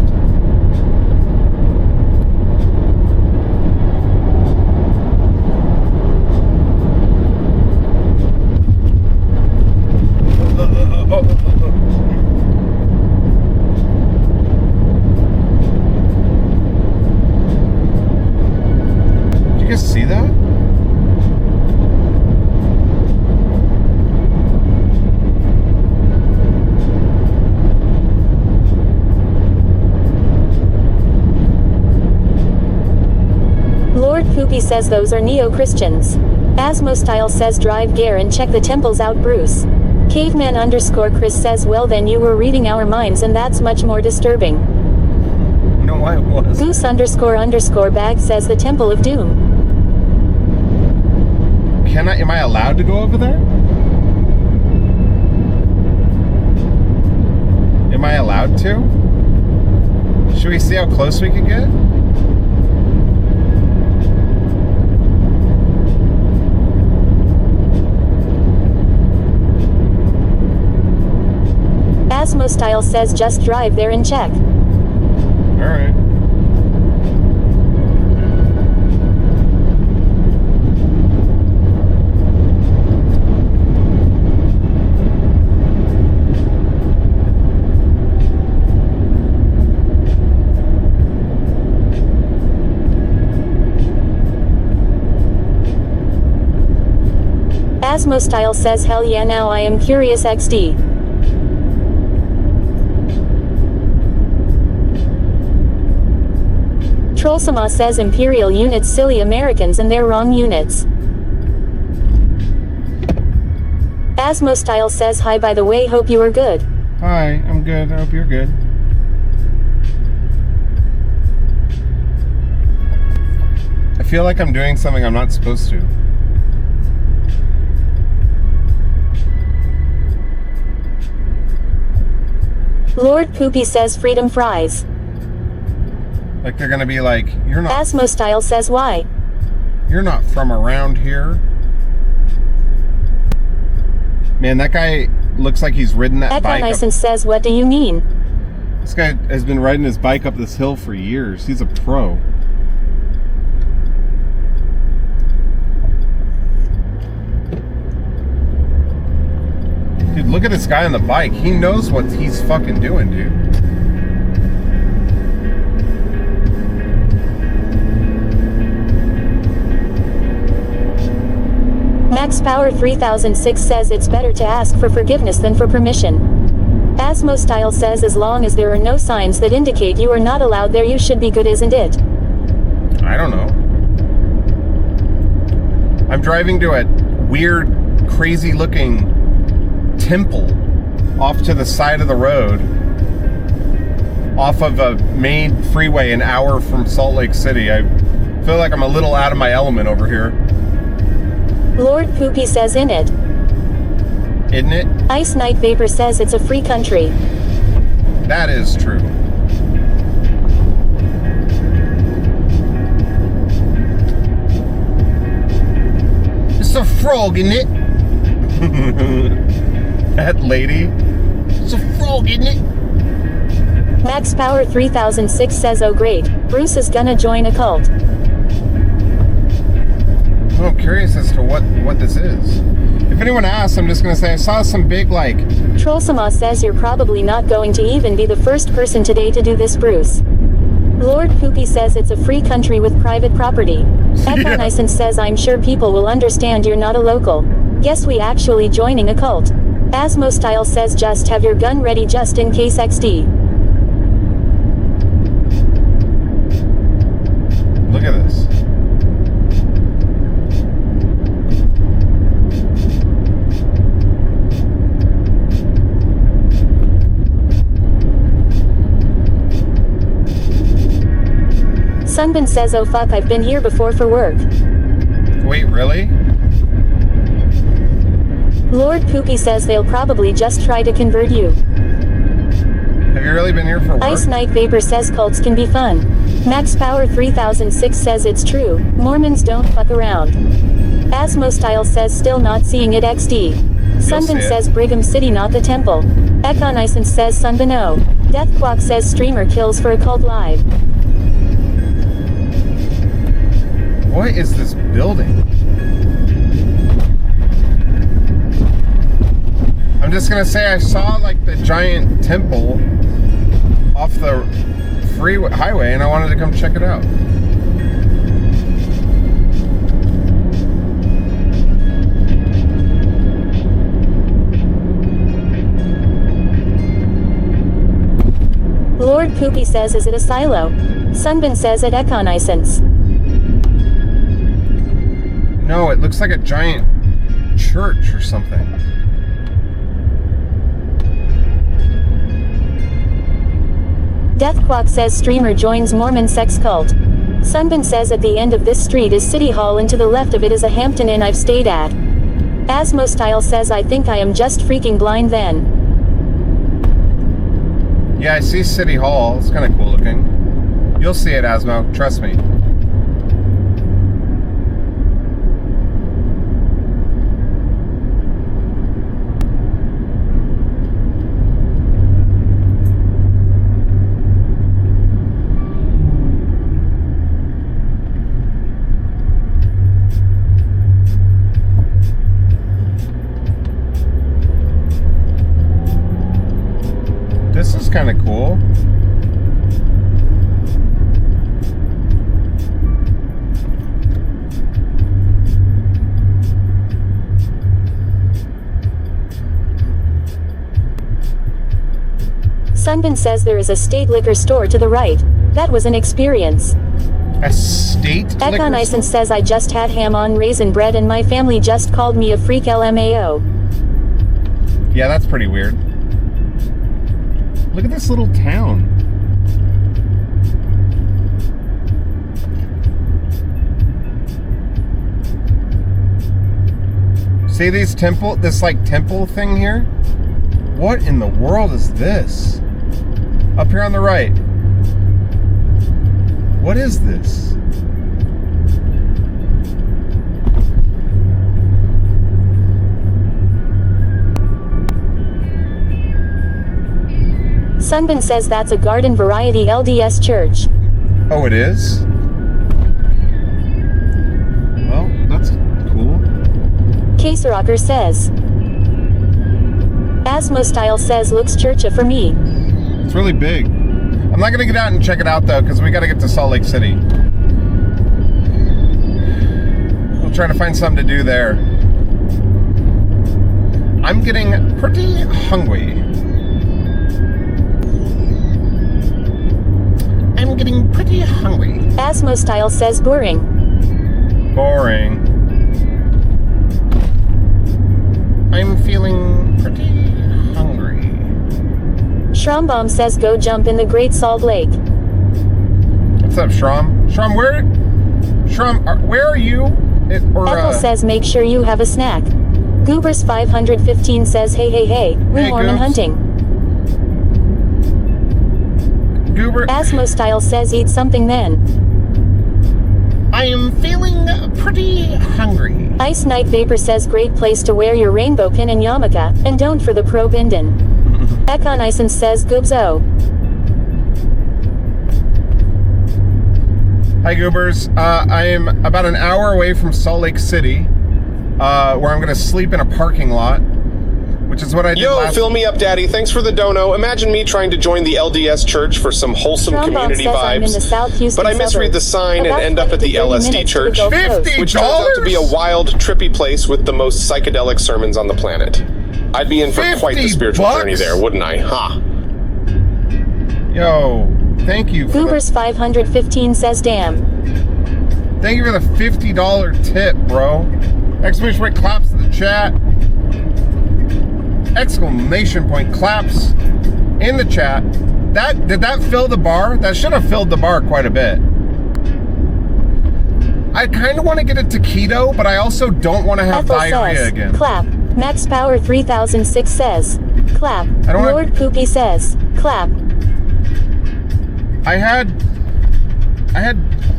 Did you guys see that? Lord Poopy says those are neo-Christians. Asmostyle says drive gear and check the temples out, Bruce. Caveman_Chris says well then you were reading our minds and that's much more disturbing. No, I was. Goose__bag says the Temple of Doom. Am I allowed to go over there? Am I allowed to? Should we see how close we can get? Asmostyle says just drive there and check. Alright. Asmostyle says hell yeah now I am curious XD. Trollsama says Imperial units silly Americans and they're wrong units. Asmostyle says hi by the way hope you are good. Hi, I'm good. I hope you're good. I feel like I'm doing something I'm not supposed to. Lord Poopy says freedom fries. Like they're gonna be like, you're not. Asmostyle says why? You're not from around here. Man, that guy looks like he's ridden that bike. Econicent says what do you mean? This guy has been riding his bike up this hill for years. He's a pro. Dude, look at this guy on the bike. He knows what he's fucking doing, dude. Max Power 3006 says it's better to ask for forgiveness than for permission. Asmostyle says as long as there are no signs that indicate you are not allowed there you should be good, isn't it? I don't know. I'm driving to a weird, crazy looking temple off to the side of the road off of a main freeway an hour from Salt Lake City. I feel like I'm a little out of my element over here. Lord Poopy says in it. Isn't it? Ice Night Vapor says it's a free country. That is true. It's a frog, isn't it? That lady. It's a frog, isn't it? Max Power 3006 says oh great, Bruce is gonna join a cult. I'm curious as to what this is. If anyone asks, I'm just gonna say I saw some big like... Trollsama says you're probably not going to even be the first person today to do this, Bruce. Lord Poopy says it's a free country with private property. Econicent says I'm sure people will understand you're not a local. Guess we actually joining a cult. Asmostyle says just have your gun ready just in case XD. Look at this. Sunbin says oh fuck I've been here before for work. Wait, really? Lord Poopy says they'll probably just try to convert you. Have you really been here for work? Ice Night Vapor says cults can be fun. Max Power 3006 says it's true, Mormons don't fuck around. Asmostyle says still not seeing it XD. Sunbin says Brigham City not the temple. Econicent says Sunbin O. Deathquack says streamer kills for a cult live. What is this building? I'm just gonna say I saw like the giant temple off the highway and I wanted to come check it out. Lord Poopy says is it a silo? Sunbin says at Econicence. No, it looks like a giant church or something. Deathquack says streamer joins Mormon sex cult. Sunbin says at the end of this street is City Hall and to the left of it is a Hampton Inn I've stayed at. Asmo Style says I think I am just freaking blind then. Yeah, I see City Hall. It's kind of cool looking. You'll see it, Asmo. Trust me. This is kind of cool. Sunbin says there is a state liquor store to the right. That was an experience. A state liquor Ekon store? Ison says I just had ham on raisin bread and my family just called me a freak LMAO. Yeah, that's pretty weird. Look at this little town. See this temple thing here? What in the world is this? Up here on the right. What is this? Sunbin says that's a garden variety LDS church. Oh, it is? Well, that's cool. Rocker says. Asmo Style says looks churcha for me. It's really big. I'm not gonna get out and check it out though, because we gotta get to Salt Lake City. We'll try to find something to do there. I'm getting pretty hungry. I'm getting pretty hungry. Asmo Style says boring. Boring. I'm feeling pretty hungry. Shrombomb says go jump in the Great Salt Lake. What's up, Shrom? Where are you? Ethel says make sure you have a snack. Goobers 515 says hey, we Hey, Mormon Goobs. hunting. Goober. Asmo Style says eat something then. I am feeling pretty hungry. Ice Night Vapor says great place to wear your rainbow pin and yarmulke, and don't for the pro bindin. Ekon Ison says goobzo. Hi, Goobers. I am about an hour away from Salt Lake City, where I'm going to sleep in a parking lot, which is what I did Yo, fill me up, Daddy. Thanks for the dono. Imagine me trying to join the LDS church for some wholesome Shrombomb community says I'm in the vibes. South Houston But I misread the suburbs. sign and About end up at 20 the to 30 LSD minutes to the church, Gulf Coast. $50? which turns out to be a wild, trippy place with the most psychedelic sermons on the planet. I'd be in for quite the spiritual $50? journey there, wouldn't I? Ha! Yo, thank you. Goobers 515 says damn. Thank you for the $50 tip, bro. Exclamation point claps in the chat. Exclamation point claps in the chat. Did that fill the bar? That should have filled the bar quite a bit. I kind of want to get it to keto, but I also don't want to have Ethel diarrhea says, again. clap. Max Power 3006 says, clap. I don't wanna- Lord Poopy says, clap. I had.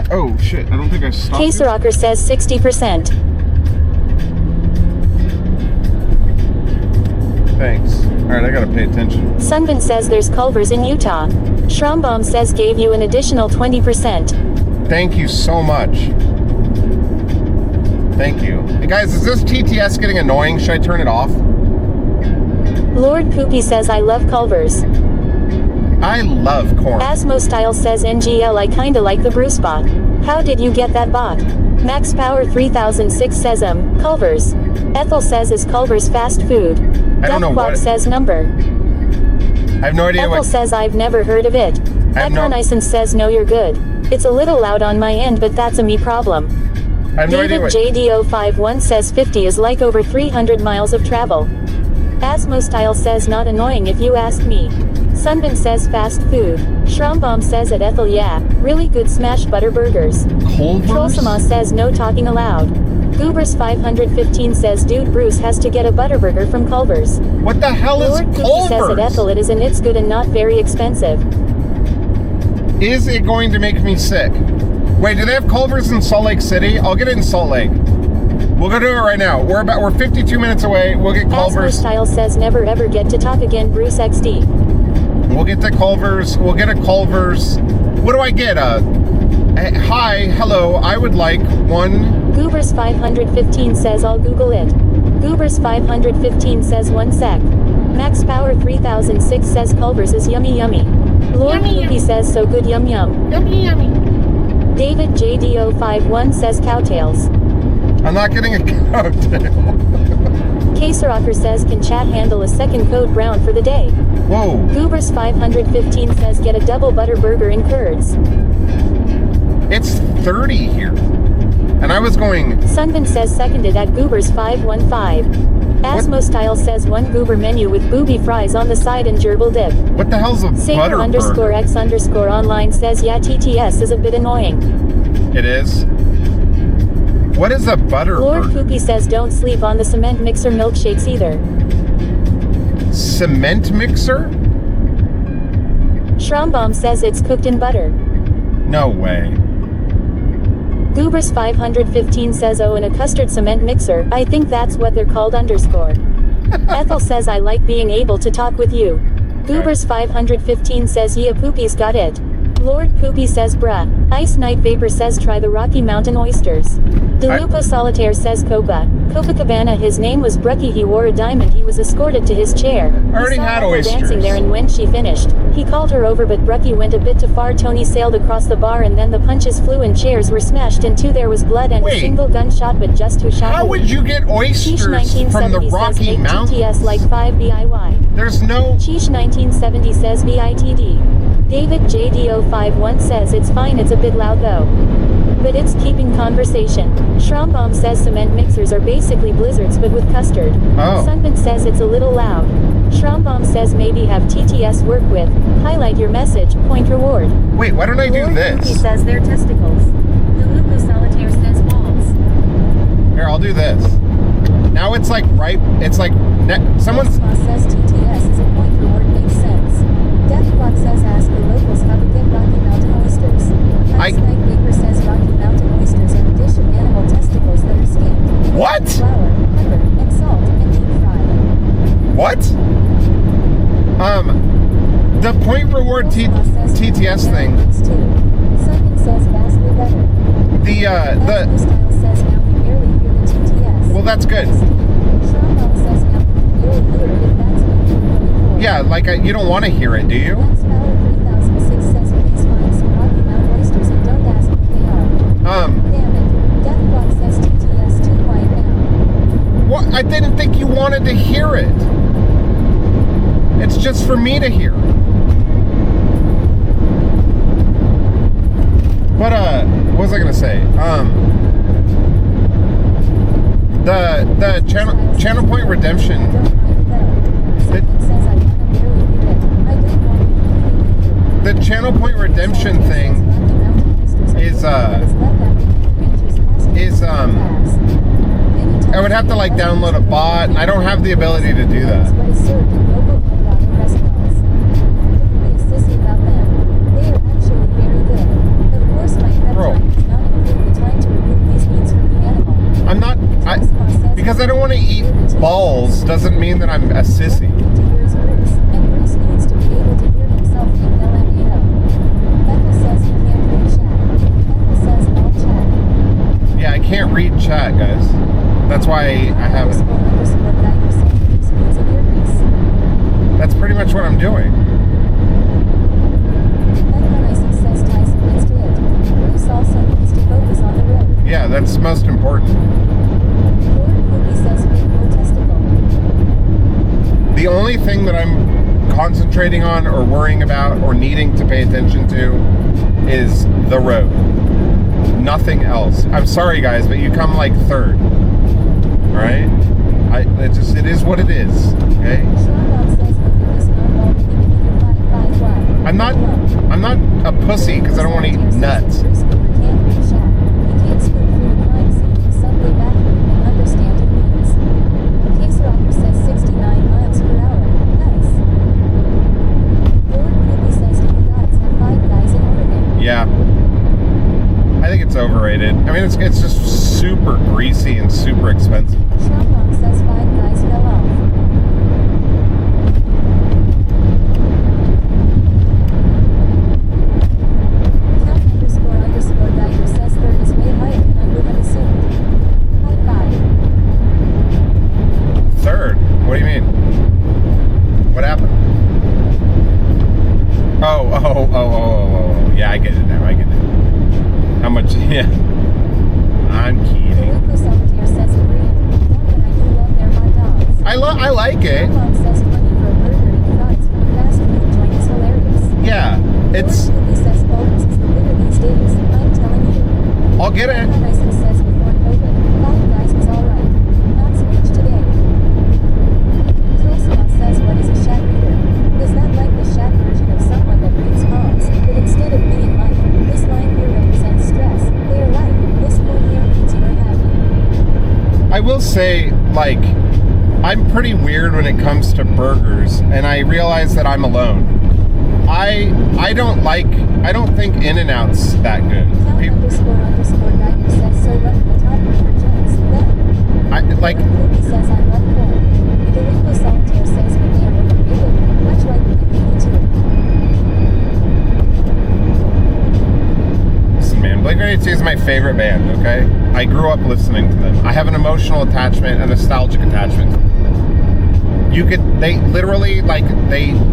Oh shit! I don't think I stopped. Case Rocker says 60%. Thanks. All right, I gotta pay attention. Sunbin says there's Culvers in Utah. Shrombomb says gave you an additional 20%. Thank you so much. Thank you. Hey guys, is this TTS getting annoying? Should I turn it off? Lord Poopy says I love Culvers. I love corn. Asmo Style says NGL I kinda like the Bruce bot. How did you get that bot? Max Power 3006 says Culvers. Ethel says is Culvers fast food. I don't know Deathquack what- says number. I have no idea Ethel what. says I've never heard of it. I have no- Ekon Ison says no you're good. It's a little loud on my end but that's a me problem. I have no idea David what... JDO51 says 50 is like over 300 miles of travel. Asmo Style says not annoying if you ask me. Sunbin says fast food. Schrombomb says at Ethel yeah, really good smashed butter burgers. Culver's? Trollsama says no talking aloud. Goobers 515 says dude Bruce has to get a butterburger from Culver's. What the hell is Lord Cookie Culver's? says at Ethel it is and it's good and not very expensive. Is it going to make me sick? Wait, do they have Culver's in Salt Lake City? I'll get it in Salt Lake. We'll go do it right now. We're 52 minutes away. We'll get Asmo Culver's. Style says never ever get to talk again Bruce XD. We'll get to Culver's. We'll get a Culver's. What do I get? Hi, hello. I would like one. Goobers 515 says I'll Google it. Goobers 515 says 1 sec. Max Power 3006 says Culver's is yummy yummy. Lord Cookie says so good yum yum. Yummy, yummy. David JDO51 says cowtails. I'm not getting a cocktail. Rocker says can chat handle a second code brown for the day. Whoa. Goobers 515 says get a double butter burger in curds. It's 30 here. And I was going... Sunbin says seconded at Goobers 515. Asmo Style says one goober menu with booby fries on the side and gerbil dip. What the hell's a Saber butter underscore burger? X underscore online says yeah TTS is a bit annoying. It is? What is a butter Lord burger? Cookie says don't sleep on the cement mixer milkshakes either. Cement mixer? Schrombomb says it's cooked in butter. No way. Goobers 515 says oh in a custard cement mixer, I think that's what they're called underscore. Ethel says I like being able to talk with you. Goobers 515 says yeah Poopy's got it. Lord Poopy says bruh. Ice Night Vapor says try the Rocky Mountain oysters. DeLupo Solitaire says Copa. Copacabana his name was Brucky he wore a diamond he was escorted to his chair. I already He saw had Ethel oysters. dancing there and when she finished, he called her over but Brucky went a bit too far Tony sailed across the bar and then the punches flew and chairs were smashed in two there was blood and Wait. a single gunshot but just who shot How who? would you get Cheesh oysters from 1970 the says Rocky make Mountains? TTS like 5 BIY. There's no... Cheesh 1970 says BITD. David JDO51 says it's fine it's a bit loud though. But it's keeping conversation. Schrombomb says cement mixers are basically blizzards but with custard. Oh. Sunbin says it's a little loud. Schrombomb says maybe have TTS work with. Highlight your message, point reward. Wait, why don't I do Lord Cookie this? says they're testicles. DeLupo Solitaire says balls. Here, I'll do this. Now it's like right... It's like... someone's... Boss says TTS is a point reward makes sense. Deathblock says ask the locals how to get Rocky Mountain oysters. Ice Night Vapor says Rocky Mountain oysters are a dish of animal testicles that are skinned. What? Flour, pepper, and salt, and deep fried. What? The point reward TTS thing. Sunbin says vastly better. The Style says now we barely hear the TTS. well, that's good. Schrombomb says now we can barely hear it if that's what you're going for. Yeah, like you don't want to hear it, do you? Max Power 3006 says please find some Rocky Mountain oysters and don't ask what they are. Damn it. Deathblock says TTS too quiet now. What? I didn't think you wanted to hear it. It's just for me to hear. But what was I gonna say? The channel point redemption. The channel point redemption thing is I would have to like download a bot, and I don't have the ability to do that. Bro, I'm not. Because I don't want to eat balls doesn't mean that I'm a sissy. Yeah, I can't read chat, guys. That's why I haven't. That's pretty much what I'm doing. Yeah, that's most important. The only thing that I'm concentrating on or worrying about or needing to pay attention to is the road. nothing else. I'm sorry, guys, but you come like third. All right? It is what it is. Okay? I'm not a pussy because I don't want to eat nuts. Yeah. I think it's overrated. I mean, it's just super greasy and super expensive. Shopmom says 5 guys fell off. Count__Geiger says third is way higher than I would have assumed. High five. Third? What do you mean? What happened? Oh. Yeah, I get it now. I get it. How much? Yeah. I'm kidding. The Solitaire says agreed. But I do love their hot dogs. I like it. Shopmom says 20 for a burger and fries from a fast food joint is hilarious. Yeah. It's. Lord says Bogus is the winner these days. I'm telling you. I'll get it. Paradise says before COVID, 5 guys was alright. Not so much today. Kilsma says what is a shack reader? Is that like the shack version of someone that reads palms? But instead of being like, this line here represents stress, they are like, this point here means you are happy. I will say, like, I'm pretty weird when it comes to burgers, and I realize that I'm alone. I don't think In-N-Out's that good. Count__Geiger says so run the top burger joints. Then. Ruby says I love corn. The Rainbow Solitaire says we are overrated, much like Blink-182. Listen, man, Blink-182 is my favorite band, okay? I grew up listening to them. I have an emotional attachment, a nostalgic attachment to them.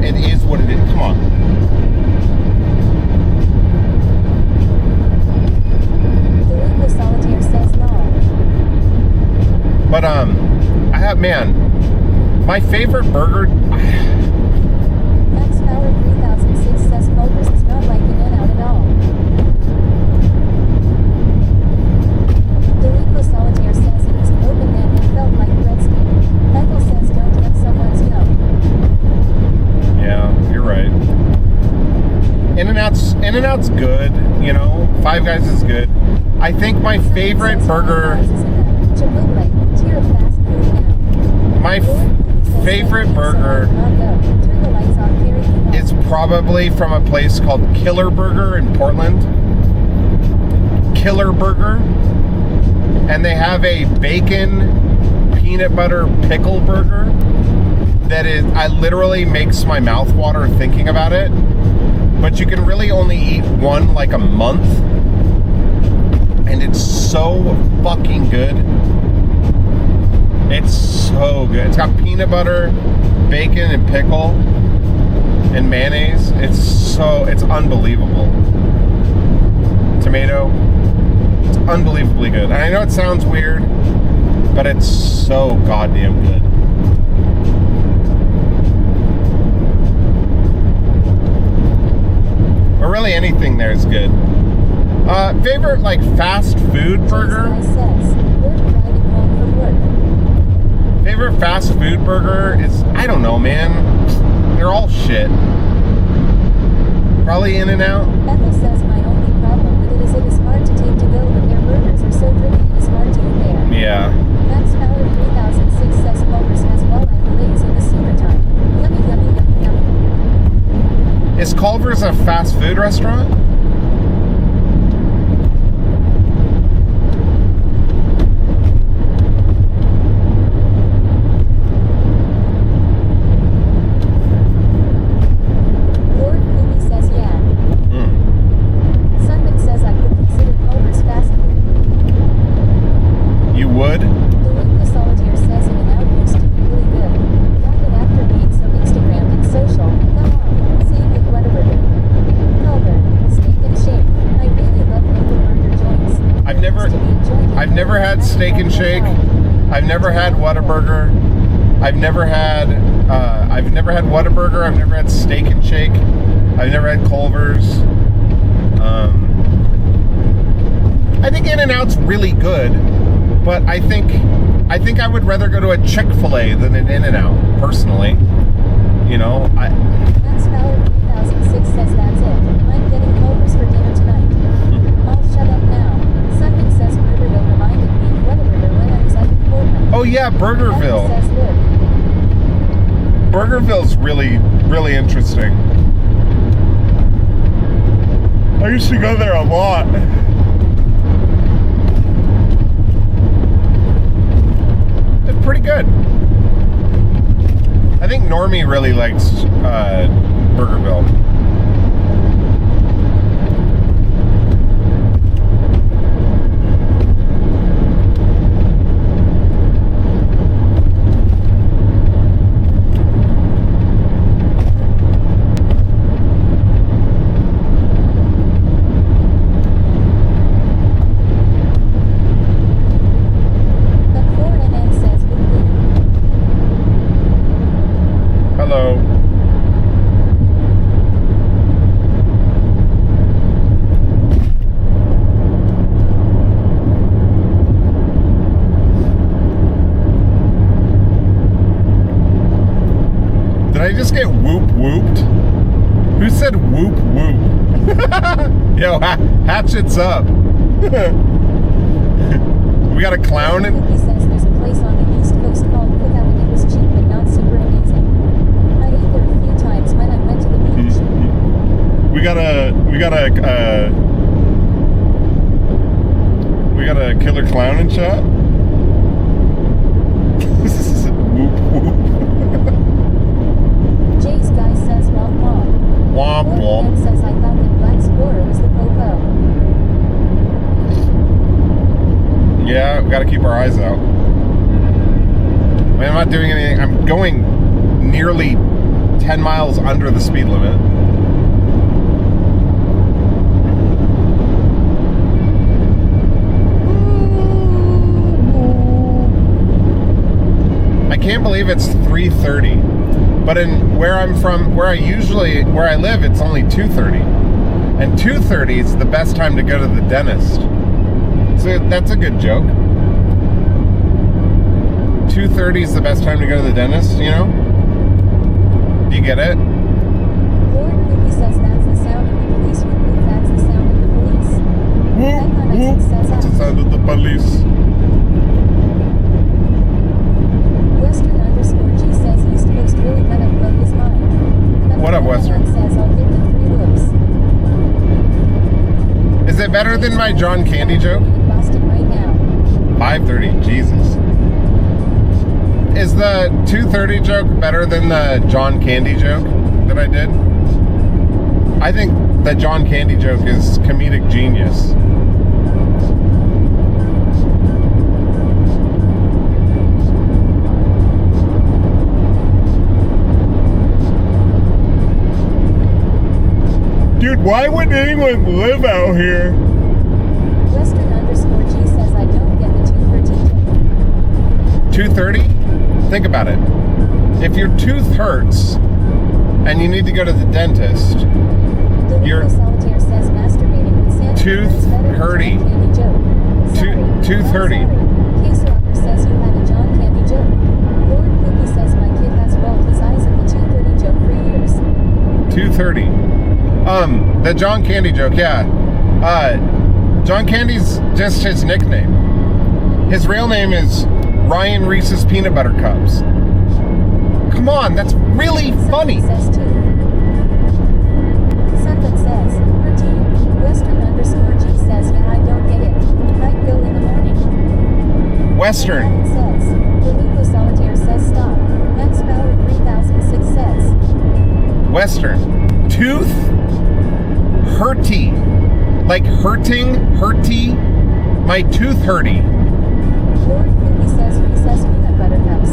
It is what it is. Come on. The Rainbow Solitaire says no. But, my favorite burger... Max Power 3006 says Culver's is not like In-N-Out at all. The Rainbow Solitaire says it was an open net and felt like Restream. Michael says don't get someone's gum. Yeah, you're right. In-N-Out's good, you know. Five Guys is good. I think my favorite burger... Chipotle, tier of fast food now. My favorite burger is probably from a place called Killer Burger in Portland. Killer Burger. And they have a bacon peanut butter pickle burger that is, I literally makes my mouth water thinking about it. But you can really only eat one like a month. And it's so fucking good. It's so good. It's got peanut butter, bacon, and pickle, and mayonnaise. It's unbelievable. Tomato. It's unbelievably good. And I know it sounds weird, but it's so goddamn good. Or really anything there is good. Favorite, like, fast food burger? Favorite fast food burger is, I don't know, man. They're all shit. Probably In-N-Out. Ethel says my only problem with it is hard to take to go, but their burgers are so pretty and it's hard to eat there. Yeah. Max Power 3006 says Culver's has walleye fillets in the summertime. Yummy, yummy, yummy, yummy. Is Culver's a fast food restaurant? Steak and Shake. I've never had Whataburger. I've never had Whataburger. I've never had Steak and Shake. I've never had Culver's. I think In-N-Out's really good, but I think I would rather go to a Chick-fil-A than an In-N-Out, personally. You know, Max Power 3006 says that's it. I'm getting Culver's for dinner tonight. I'll shut up now. Sunday says Burgerville reminded me of Whataburger when I was up in Portland. oh yeah, Burgerville. Says Luke. Burgerville's really, really interesting. I used to go there a lot. It's pretty good. I think Normie really likes Burgerville. But 4NN says Luke. Hello. Did I just get whooped? Who said whoop? Yo, hatchets up. We got a clown in. Cookie says there's a place on the East Coast called Cookout and it was cheap but not super amazing. I ate there a few times when I went to the beach. We got a killer clown in chat. Whoop. Jay's guy says womp womp. Womp 4NN womp. says I thought that Black Explorer was the Popo. Yeah, we gotta keep our eyes out. I mean, I'm not doing anything. I'm going nearly 10 miles under the speed limit. I can't believe it's 3:30. But in where I'm from, where I live, it's only 2:30. And 2:30 is the best time to go to the dentist. So that's a good joke. 2:30 is the best time to go to the dentist, you know? Do you get it? Lord Cookie says that's the sound of the police. Whoop, that's the sound of the police. Whoop, whoop. Says That's the sound of the police. Western _ G says East Coast really gonna blow his mind. What up, Western? Says I'll give you 3 looks. Is it better than my John Candy joke? Boston right now. 5:30, Jesus. Is the 2:30 joke better than the John Candy joke that I did? I think the John Candy joke is comedic genius. Dude, why would anyone live out here? Western _ G says I don't get the 213 joke. 2:30? Think about it. If your tooth hurts and you need to go to the dentist, The Your Solitaire says masturbating with Santa tooth is better than hurty. John Candy joke. Sorry, Tooth hurty. Case Rocker says you had a John Candy joke. Lord Cookie says my kid has rolled his eyes at the 230 joke for years. 2:30. The John Candy joke, yeah. John Candy's just his nickname. His real name is Ryan Reese's Peanut Butter Cups. Come on, that's really funny. Says too. Sunbun says, her team. Western _ G says yeah I don't get it. Might go in the morning. Western. Alan says, the Lupo Solitaire says stop. Max Power 3006 says. Western. Tooth hurty. Like hurty. My tooth hurty. Lord Cookie says recess peanut butter cups.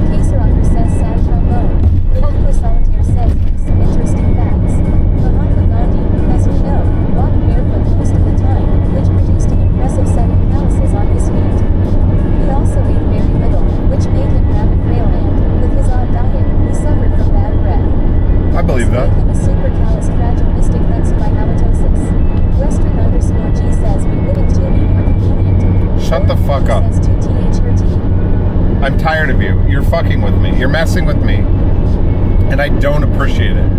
Case Rocker says sad trombone. The Lupo Solitaire says some interesting facts. Mahatma Gandhi, as you know, walked barefoot most of the time, which produced an impressive set of calluses on his feet. He also ate very little, which made him rather frail and, with his odd diet, he suffered from bad breath. I believe that. This made him a super callous fragile mystic thanks to halitosis. Western _ G says we wouldn't tune in more I'm tired of you. You're fucking with me. You're messing with me. And I don't appreciate it.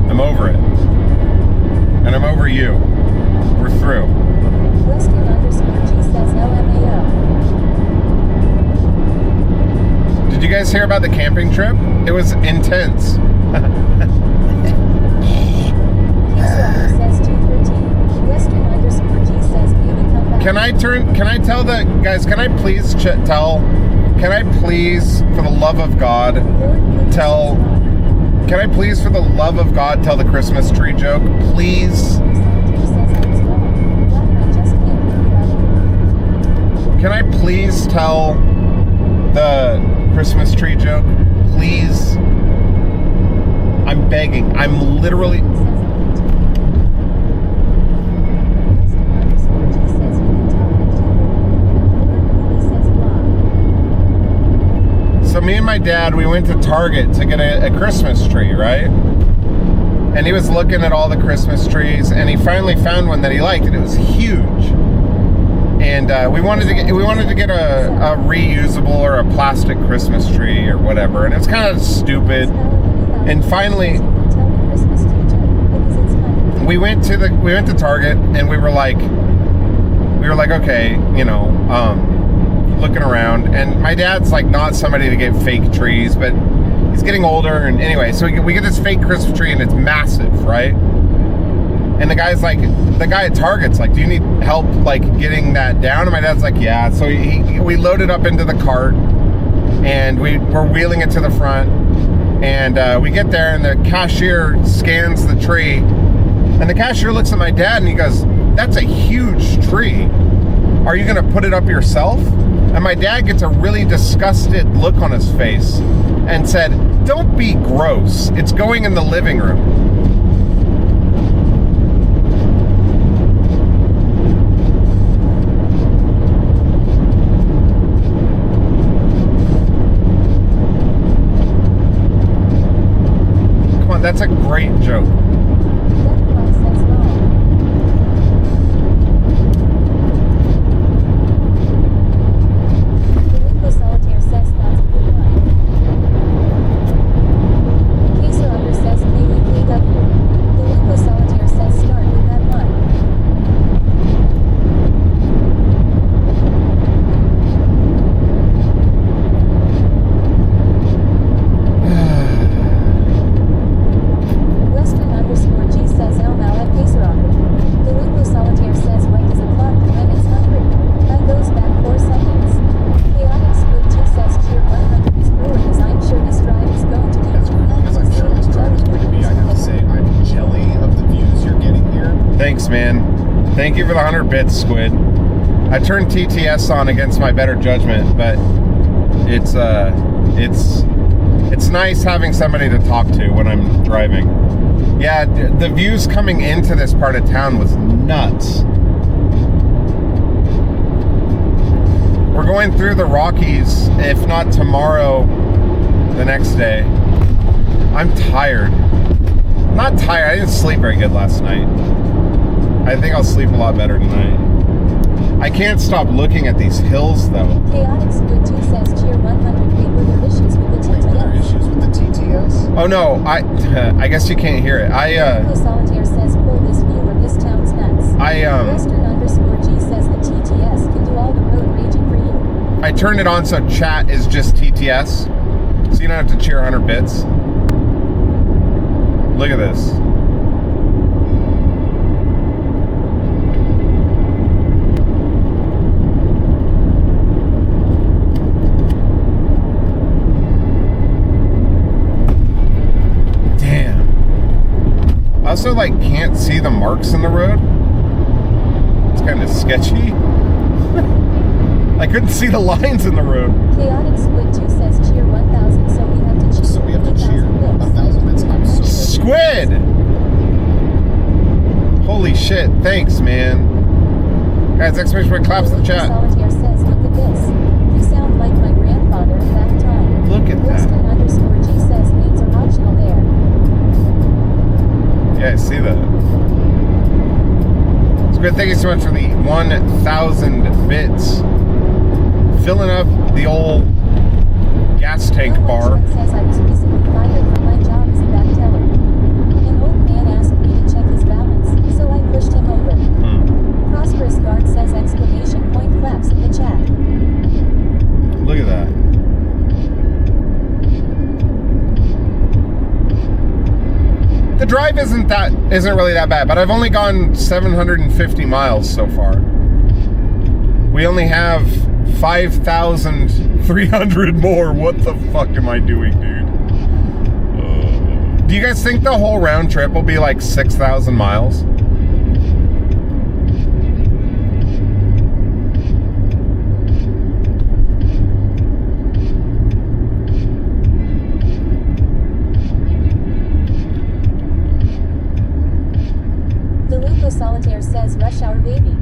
I'm over it. And I'm over you. We're through. Western_G says LMAO. Did you guys hear about the camping trip? It was intense. Caserocker says 213. Western_G says baby come back. Can I tell the guys, can I please can I please, for the love of God, tell the Christmas tree joke? Please. Can I please tell the Christmas tree joke? Please. I'm begging. I'm literally... So me and my dad, we went to Target to get a Christmas tree, right? And he was looking at all the Christmas trees, and he finally found one that he liked, and it was huge. And we wanted to get a reusable or a plastic Christmas tree or whatever, and it was kind of stupid. And finally, we went to Target, and we were like, okay, you know, looking around, and my dad's like not somebody to get fake trees, but he's getting older, and anyway, so we get this fake Christmas tree, and it's massive, right? And the guy at Target's like, do you need help like getting that down? And my dad's like, yeah. So we loaded up into the cart, and we're wheeling it to the front, and we get there, and the cashier scans the tree, and the cashier looks at my dad, and he goes, that's a huge tree. Are you gonna put it up yourself? And my dad gets a really disgusted look on his face and said, don't be gross. It's going in the living room. Come on, that's a great joke. Thanks, man. Thank you for the 100 bits, Squid. I turned TTS on against my better judgment, but it's nice having somebody to talk to when I'm driving. Yeah, the views coming into this part of town was nuts. We're going through the Rockies, if not tomorrow, the next day. I'm tired. I'm not tired. I didn't sleep very good last night. I think I'll sleep a lot better tonight. I can't stop looking at these hills, though. Chaotic Squid 2 says cheer 100. Wait, were there issues with the TTS? Were there issues with the TTS? Oh no, I guess you can't hear it. Solitaire says pull this viewer, this town's nuts. Western_G says the TTS can do all the road raging for you. I turned it on so chat is just TTS, so you don't have to cheer 100 bits. Look at this. I also can't see the marks in the road. It's kind of sketchy. I couldn't see the lines in the road. Chaotic Squid 2 says cheer 1,000, so we have to cheer. So we have to cheer 1,000 bits. I'm so Squid! Holy shit, thanks, man. Guys, exclamation point claps in the chat. Solitaire says, look at this. You sound like my grandfather at that time. Look at that. Western_G says names are optional there. Yeah, I see that. Squid, thank you so much for the 1,000 bits. filling up the old gas tank bar. Says I was recently fired from my job as a back teller. An old man asked me to check his balance, so I pushed him over. Prosperous Guard says exclamation point claps in the chat. Look at that. The drive isn't really that bad, but I've only gone 750 miles so far. We only have 5,300 more. What the fuck am I doing, dude? Do you guys think the whole round trip will be like 6,000 miles? The Lupo Solitaire says rush hour baby.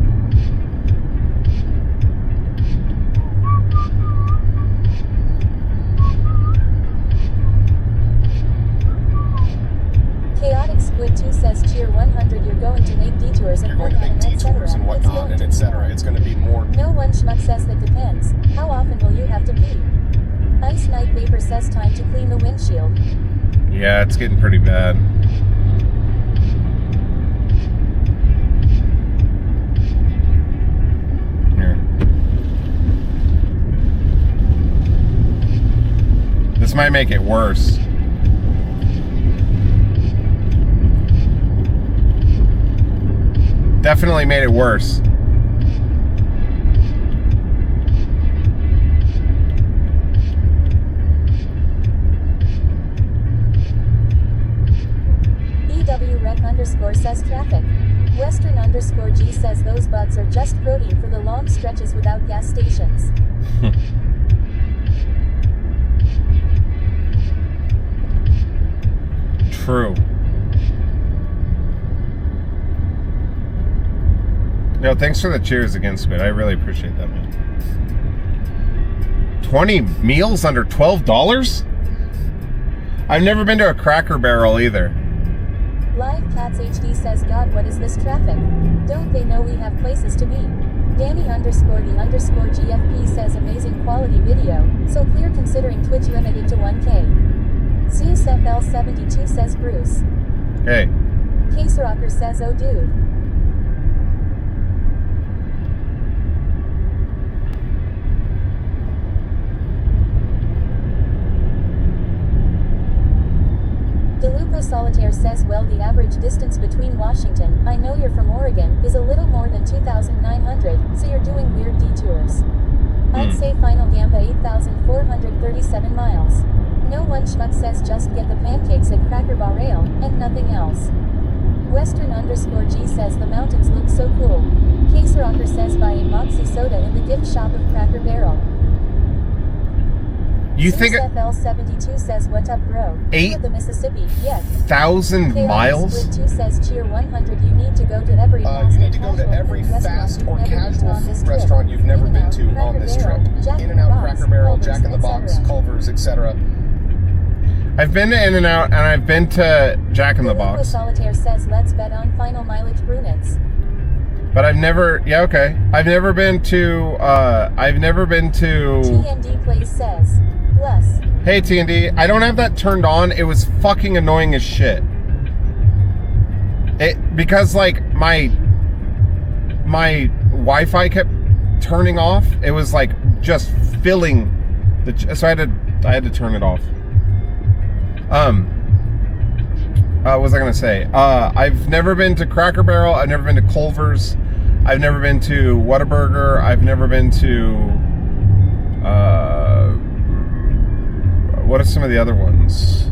Chaotic Squid 2 says cheer 100 you're going to make detours and You're going to make detours and whatnot and etc. It's going to be more. No one schmuck says that depends. How often will you have to pee? Ice Night Vapor says time to clean the windshield. Yeah, it's getting pretty bad. Here. This might make it worse. Definitely made it worse. EWRec_ says traffic. Western _G says those bugs are just protein for the long stretches without gas stations. True. Yo, thanks for the cheers again, Squid. I really appreciate that, man. 20 meals under $12? I've never been to a Cracker Barrel either. Live Cats HD says, God, what is this traffic? Don't they know we have places to be? Danny _the_GFP says, amazing quality video, so clear considering Twitch limited to 1K. ZeusFL72 says, Bruce. Hey. Case Rocker says, oh dude. DeLupo Solitaire says, well, the average distance between Washington, I know you're from Oregon, is a little more than 2,900, so you're doing weird detours. I'd say Final Gamba 8,437 miles. No one schmuck says just get the pancakes at Cracker Barrel, and nothing else. Western _G says the mountains look so cool. Case Rocker says buy a Moxie soda in the gift shop of Cracker Barrel. You think FL72 says, what up, bro? Eight the Mississippi, yes. 1,000 miles? Squid 2 says, cheer 100. You need to go to every You need to go to every fast or casual food restaurant you've never been to on this trip. In-N-Out, Cracker Barrel, Jack in the Box, Culver's, etc. I've been to In-N-Out and I've been to Jack in the Box. Solitaire says, let's bet on final mileage brunettes. But I've never, yeah, okay. I've never been to TND Plays says, bless. Hey TND, I don't have that turned on. It was fucking annoying as shit. Because like my Wi-Fi kept turning off. It was like just filling so I had to turn it off. What was I gonna say? I've never been to Cracker Barrel. I've never been to Culver's. I've never been to Whataburger. I've never been to what are some of the other ones?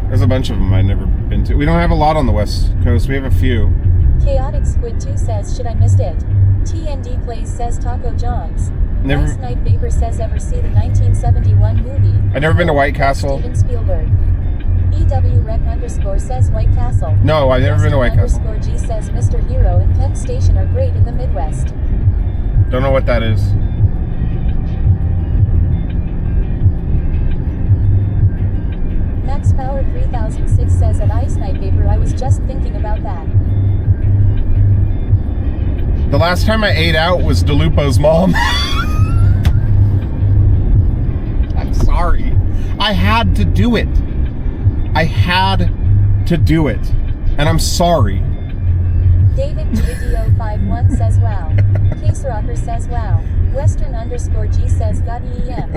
There's a bunch of them I've never been to. We don't have a lot on the West Coast. We have a few. Chaotic Squid 2 says, should I missed it? TND Plays says Taco John's. Never. Nice Night Vapor says, ever see the 1971 movie? I've never been to White Castle. Steven Spielberg. EWRec_ says White Castle. No, I've never been to White Castle. _G says Mr. Hero and Penn Station are great in the Midwest. Don't know what that is. Max Power 3006 says at Ice Night Vapor, I was just thinking about that. The last time I ate out was DeLupo's mom. had to do it. I had to do it. And I'm sorry. David JDO51 says wow. Case Rocker says wow. Western_G says got EM.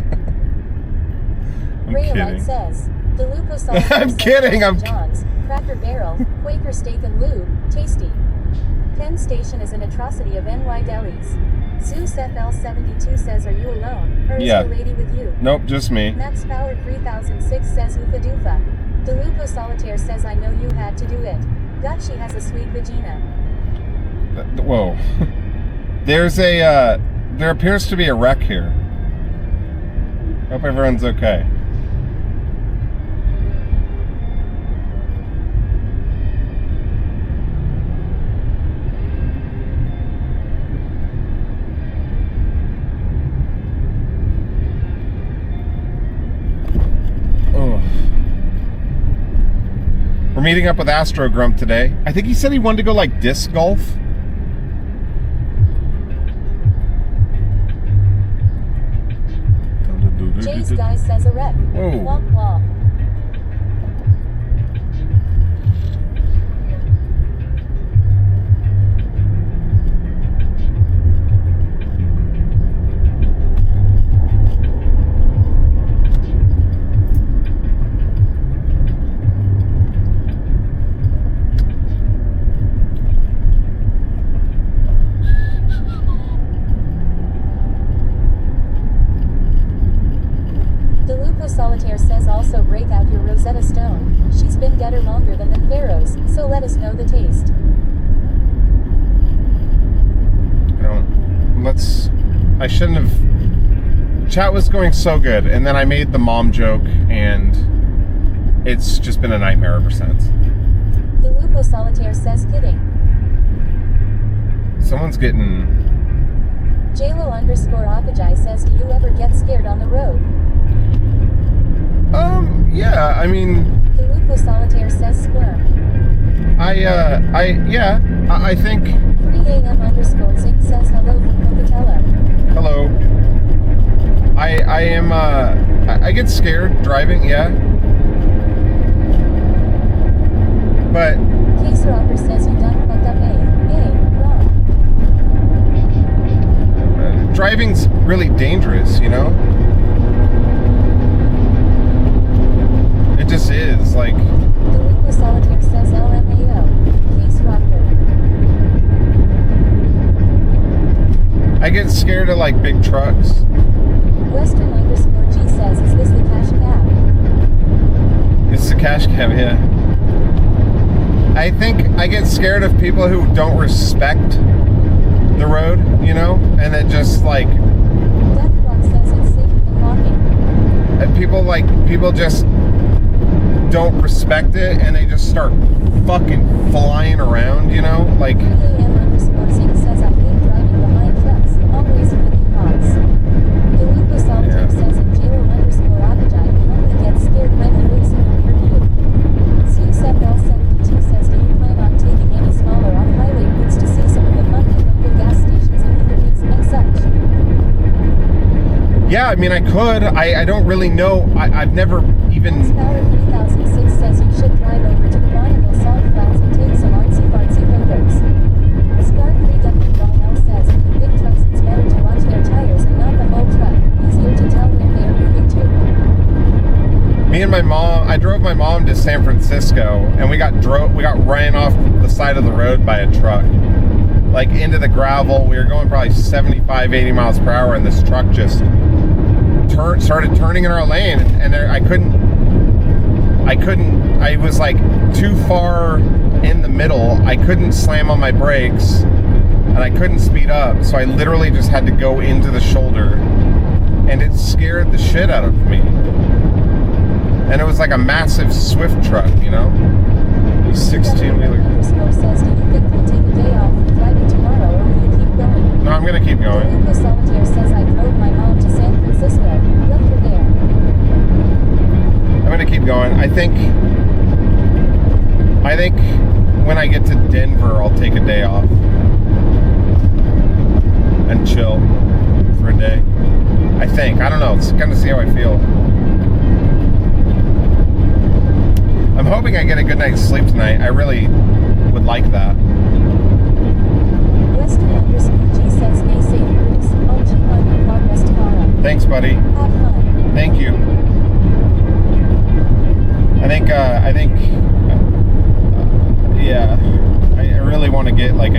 Rayalite kidding. says, DeLupo Solitaire I'm says kidding, Papa I'm John's, Cracker Barrel, Quaker Steak and Lube, tasty. Penn Station is an atrocity of NY delis. Zeus FL72 says, are you alone? Or is Yeah. your lady with you? Nope, just me. Max Power 3006 says Oofa Doofa. DeLupo Solitaire says, I know you had to do it. God, she has a sweet vagina. Whoa. There's a, there appears to be a wreck here. Hope everyone's okay. We're meeting up with Astro Grump today. I think he said he wanted to go like disc golf. Jay's guy says a wreck. Whoa. Womp womp. Solitaire says also break out your Rosetta Stone. She's been getter longer than the Pharaohs, so let us know the taste. I shouldn't have. Chat was going so good, and then I made the mom joke, and it's just been a nightmare ever since. DeLupo Solitaire says kidding. Someone's getting. JLo_Akajai says, do you ever get scared on the road? Yeah, I mean. DeLupo Solitaire says squirm. I think. 3am_Zink says hello from Pocatello. Hello. I am, I get scared driving, yeah. But. Case Rocker says you done fucked up, wrong. Driving's really dangerous, you know? It just is, like. DeLupo Solitaire says LMAO. Case Rocker. I get scared of, like, big trucks. Western_G says, is this the cash cab? It's the cash cab, yeah. I think I get scared of people who don't respect the road, you know? And it just, like. Deathblock says it's safer than walking. And people just don't respect it, and they just start fucking flying around, you know? Like. 3am_Zink says I hate driving behind trucks, always flicking pots. DeLupo Solitaire says in JLo_Akajai you only get scared when you lose in your view. CSFL72 says do you plan on taking any smaller off-highway routes to see some of the funky local gas stations and eateries and such? Yeah, I mean, I could. I don't really know. I've never even. Max Power 3006 says you should drive over to the Bonneville Salt Flats and take some artsy-fartsy photos. Scar3W says with the big trucks it's better to watch their tires and not the whole truck. Easier to tell where they are moving to. Me and my mom, I drove my mom to San Francisco, and we got ran off the side of the road by a truck. Like, into the gravel. We were going probably 75, 80 miles per hour, and this truck just started turning in our lane, and I was like too far in the middle. I couldn't slam on my brakes, and I couldn't speed up, so I literally just had to go into the shoulder, and it scared the shit out of me. And it was like a massive Swift truck, you know? It was 16-wheeler. Says, do you think you'll take a day off from driving tomorrow, or will you keep going? No, I'm gonna keep going. DeLupo Solitaire says I drove my mom to San Francisco. Left her there. I'm gonna keep going. I think when I get to Denver, I'll take a day off and chill for a day. I think. I don't know. It's kind of see how I feel. I'm hoping I get a good night's sleep tonight. I really would like that. Weston_G says, stay safe, Bruce. I'll check on your progress tomorrow. Thanks, buddy. Have fun. Thank you. Yeah, I really want to get like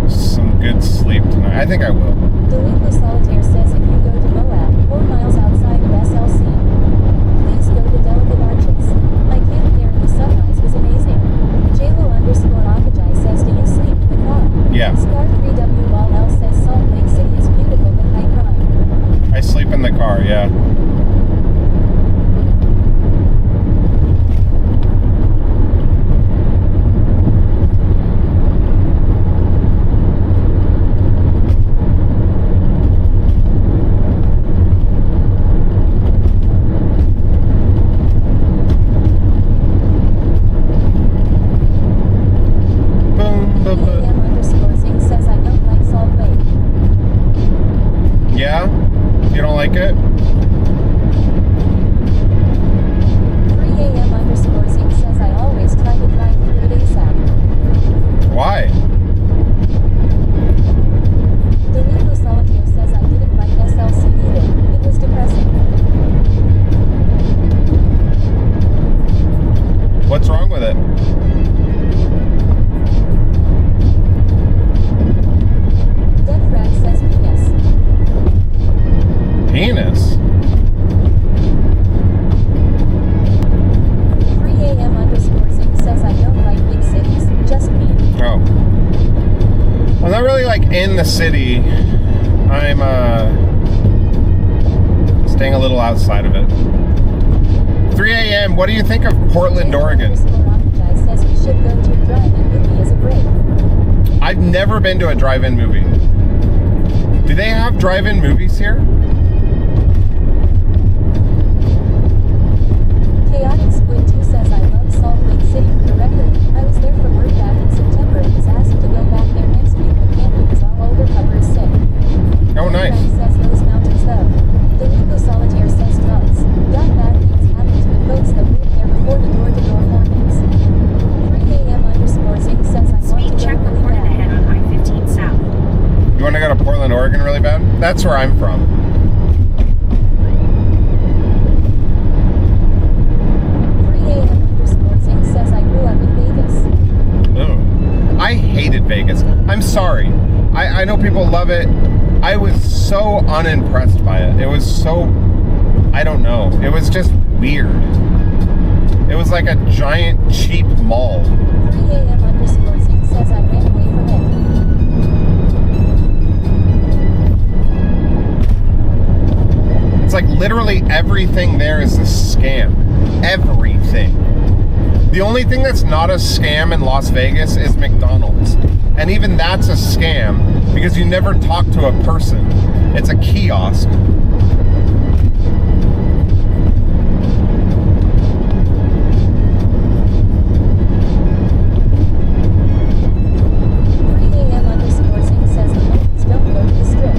some good sleep tonight. I think I will. Delinquent Solitaire says, if you go to Moab, 4 miles outside of SLC, please go to Delicate Arches. I camped there and the sunrise was amazing. JLo_Akajai says, do you sleep in the car? Yeah. Scar3W says, Salt Lake City is beautiful but high crime. I sleep in the car, yeah. AM_Zing says, I don't like Salt Lake. Yeah? You don't like it? 3AM_Zing says, I always try to drive through it ASAP. Why? Delinquent Solitaire says, I didn't like SLC either. It was depressing. What's wrong with it? Dead Frag says, penis. Penis? 3AM_Zing says, I don't like big cities, just me. Oh. I'm not really like in the city. I'm staying a little outside of it. 3 a.m. What do you think of Portland, Oregon? Akajai says we should go to a drive-in movie as a break. I've never been to a drive-in movie. Do they have drive-in movies here? Chaotic Squid 2 says, I love Salt Lake City for the record. I was there for work back in September and was asked to go back there next week but can't because our older cover is sick. Oh, nice. Frank says those mountains though. Delinquent Solitaire says drugs. Got bad things happen to the folks that live there before the door-to-door mornings. 3AM_Zing says, I want Speed to check go really reported bad. ahead on I-15 South. You want to go to Portland, Oregon really bad? That's where I'm from. 3AM_Zing says, I grew up in Vegas. Ugh. I hated Vegas. I'm sorry. I know people love it. I was so unimpressed by it. It was so, I don't know. It was just weird. It was like a giant, cheap mall. 3AM_Zing says, I ran away from it. It's like literally everything there is a scam. Everything. The only thing that's not a scam in Las Vegas is McDonald's. And even that's a scam because you never talk to a person. It's a kiosk. AM_Zing says the locals don't go to the strip.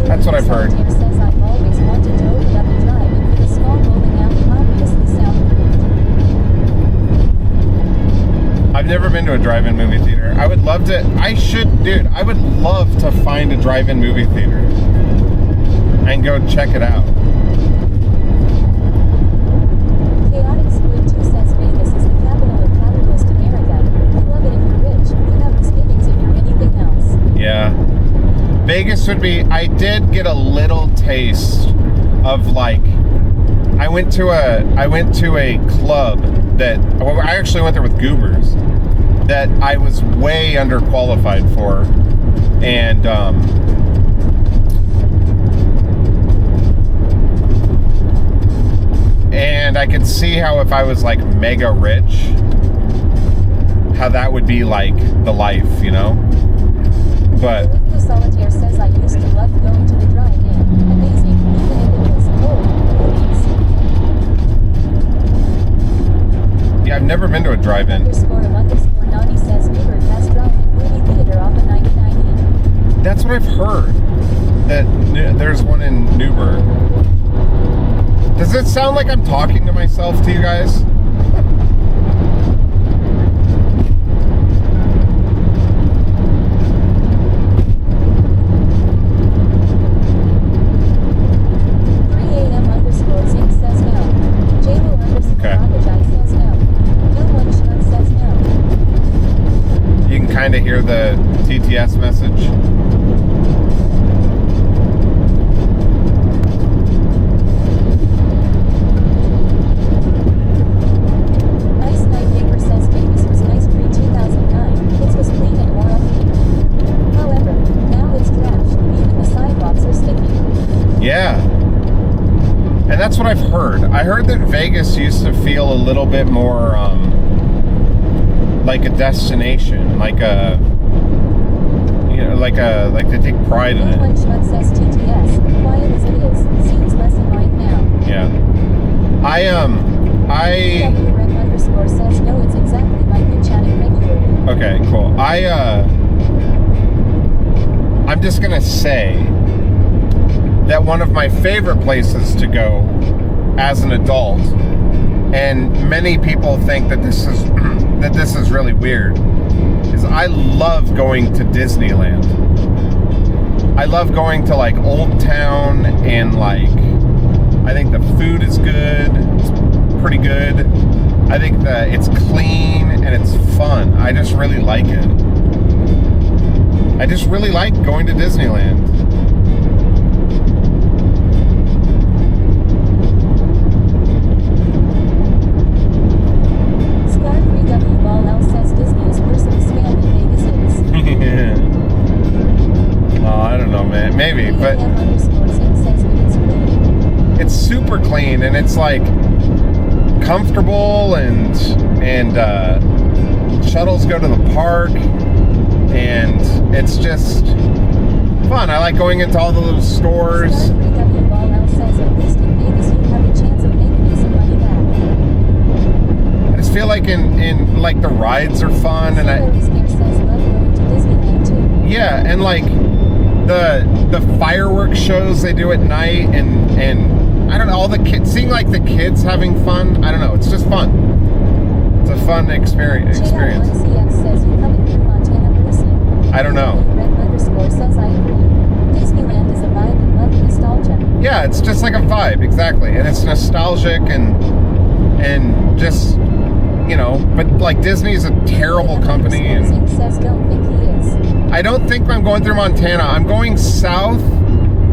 That's what I've heard. Solitaire says, I've always wanted to open up a drive-in with a small bowling alley, obviously soundproof. I've never been to a drive-in movie theater. I would love to. Dude, I would love to find a drive-in movie theater and go check it out. Chaotic Squid 2 says Vegas is the capital of capitalist America. You love it if you're rich. You have misgivings if you're anything else. Yeah. Vegas would be. I did get a little taste of like. I went to a club that I actually went there with goobers that I was way underqualified for, and I could see how if I was like mega rich, how that would be like the life, you know. But Delinquent Solitaire says, I used to love going to the drive-in. Amazing, even if it was cold. Movies. yeah, I've never been to a drive-in. __Nani says Newburgh has drive-in movie theater off of 9090. That's what I've heard. That there's one in Newburgh. Does it sound like I'm talking to myself to you guys? Kind of hear the TTS message. Ice Night Paper says Vegas was nice pre-2009. It was clean and more upbeat. However, now it's trash. Even the sidewalks are sticky. Yeah. And that's what I've heard. I heard that Vegas used to feel a little bit more like a destination, like they take pride in it. One shot says TTS. Quiet as it is, seems less in mind now. Yeah. TW_Rec_ says no, it's exactly like you chatting regularly. Okay, cool. I'm just gonna say that one of my favorite places to go as an adult, and many people think that this is really weird, is I love going to Disneyland. I love going to like Old Town, and like I think the food is good. It's pretty good. I think that it's clean and it's fun. I just really like it. I just really like going to Disneyland. Maybe, but it's super clean and it's like comfortable, and shuttles go to the park, and it's just fun. I like going into all the little stores. I just feel like in like the rides are fun, and yeah, and like the fireworks shows they do at night, and I don't know, all the kids, seeing like the kids having fun, I don't know, it's just fun. It's a fun experience. I don't know. Disneyland is a vibe and love nostalgia. Yeah, it's just like a vibe, exactly, and it's nostalgic and just, you know, but like Disney is a terrible company, and I don't think I'm going through Montana. I'm going south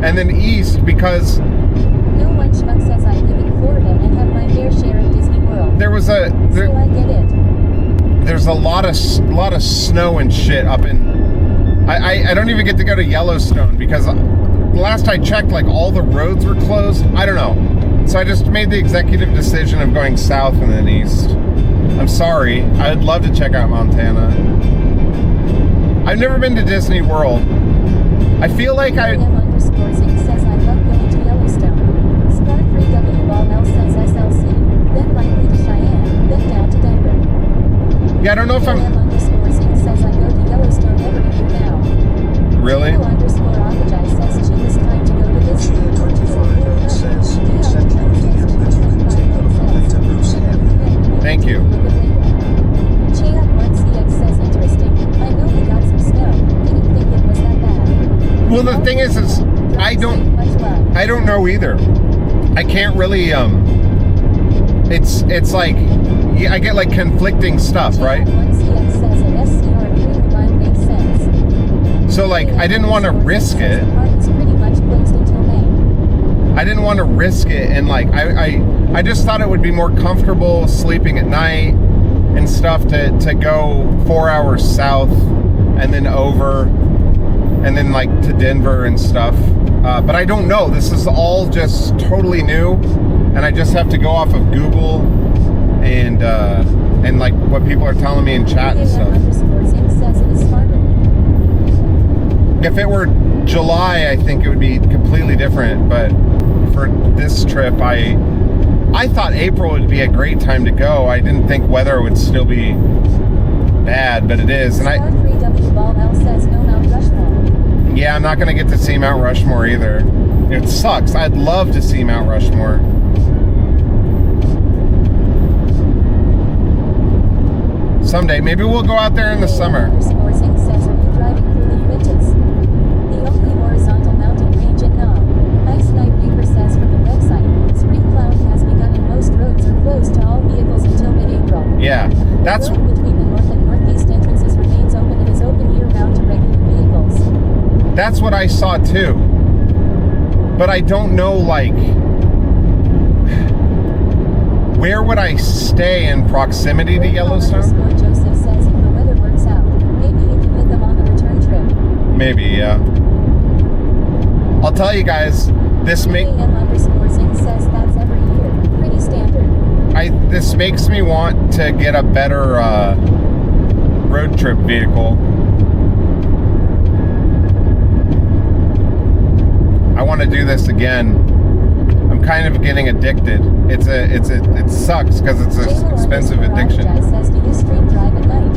and then east because no one schmuck says I live in Florida and have my fair share of Disney World. There was so I get it. There's a lot of snow and shit up in. I don't even get to go to Yellowstone because the last I checked, like all the roads were closed. I don't know. So I just made the executive decision of going south and then east. I'm sorry. I'd love to check out Montana. I've never been to Disney World. I feel like says I love going to Yellowstone. Scar3 WBall says SLC, then likely to Cheyenne, then down to Denver. Yeah, I don't know if I'm. Says I go to Yellowstone every year now. Really? Says it's time to go to Disney. Thank you. Well, the thing is I don't know either. I can't really, it's like, I get like conflicting stuff, right? So like, I didn't want to risk it. I didn't want to risk it, and like, I just thought it would be more comfortable sleeping at night and stuff to go 4 hours south and then over and then like to Denver and stuff. But I don't know. This is all just totally new, and I just have to go off of Google and like what people are telling me in chat and stuff. If it were July, I think it would be completely different. But for this trip, I thought April would be a great time to go. I didn't think weather would still be bad, but it is. And yeah, I'm not going to get to see Mount Rushmore either. It sucks. I'd love to see Mount Rushmore. Someday. Maybe we'll go out there in the summer. Underscore Zing says, are you driving through the Uintas? The only horizontal mountain range in Nam. Ice Night Reaper says from the website, spring plowing has begun and most roads are closed to all vehicles until mid-April. Yeah, that's The road between the north and northeast entrances remains open and is open year-round to regular vehicles. that's what I saw too. But I don't know, like, where would I stay in proximity to Yellowstone? Underscore Joseph says if the weather works out, maybe you can hit them on the return trip. Maybe, yeah. I'll tell you guys, this AM underscore Zing says that's every year. Pretty standard. this makes me want to get a better road trip vehicle. I want to do this again. I'm kind of getting addicted. It sucks because it's an expensive addiction. Says, do you stream drive at night?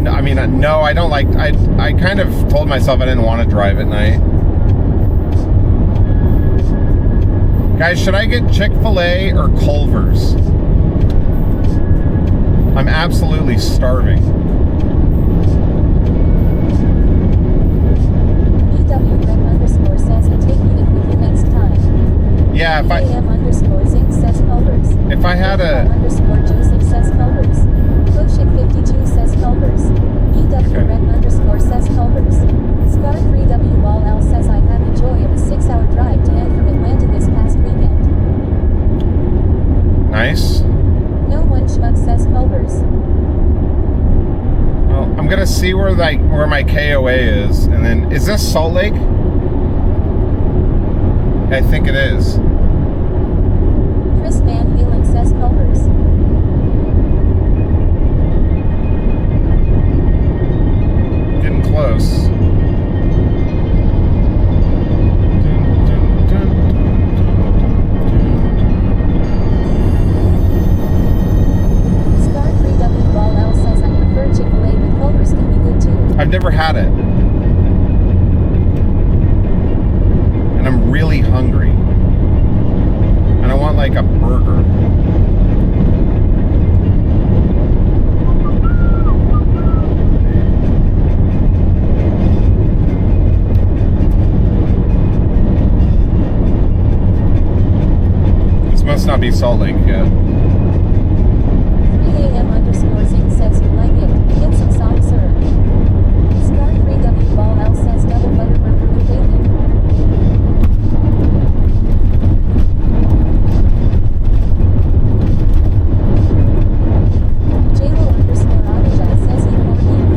No, I mean, no, I don't like. I kind of told myself I didn't want to drive at night. Guys, should I get Chick-fil-A or Culver's? I'm absolutely starving. EW Greg underscore says I'll take it with you next time. Yeah, if AM underscore Zing says Culver's. if I had a Underscore Joseph says Culver's. Koshik 52 says Culver's. EW Greg underscore says Culver's. Scar 3W Ball L says I had the joy of a 6-hour drive to end from Atlanta this past weekend. nice. No one schmuck says Culver's. Well, I'm gonna see where my KOA is, and then is this Salt Lake? I think it is. Chris Van Halen says Culver's. Getting close. Scar 3W Ball L says I prefer Chick-fil-A, but Culver's can be good too. I've never had it. And I'm really hungry. And I want like a burger. This must not be Salt Lake yet. 3AM underscore Zing says you like it. Get some soft serve. Scar 3W Ball L says double butter burger with bacon. JLo underscore Abijah says eat more beef.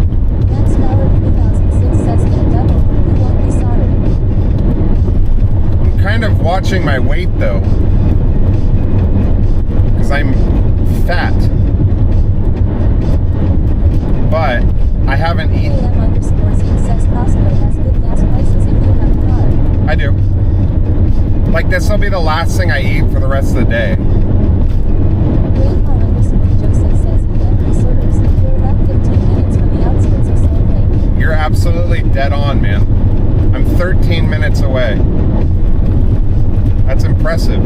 Max Power 3006 says get a double. You won't be sorry. I'm kind of watching my weight though. Because I'm fat. But I haven't eaten. 3AM underscore Zing says Costco has good gas prices if you have a car. I do. Like this will be the last thing I eat for the rest of the day. Grandpa underscore Joseph says memory serves. You're about 15 minutes from the outskirts of Salt Lake. You're absolutely dead on, man. I'm 13 minutes away. That's impressive.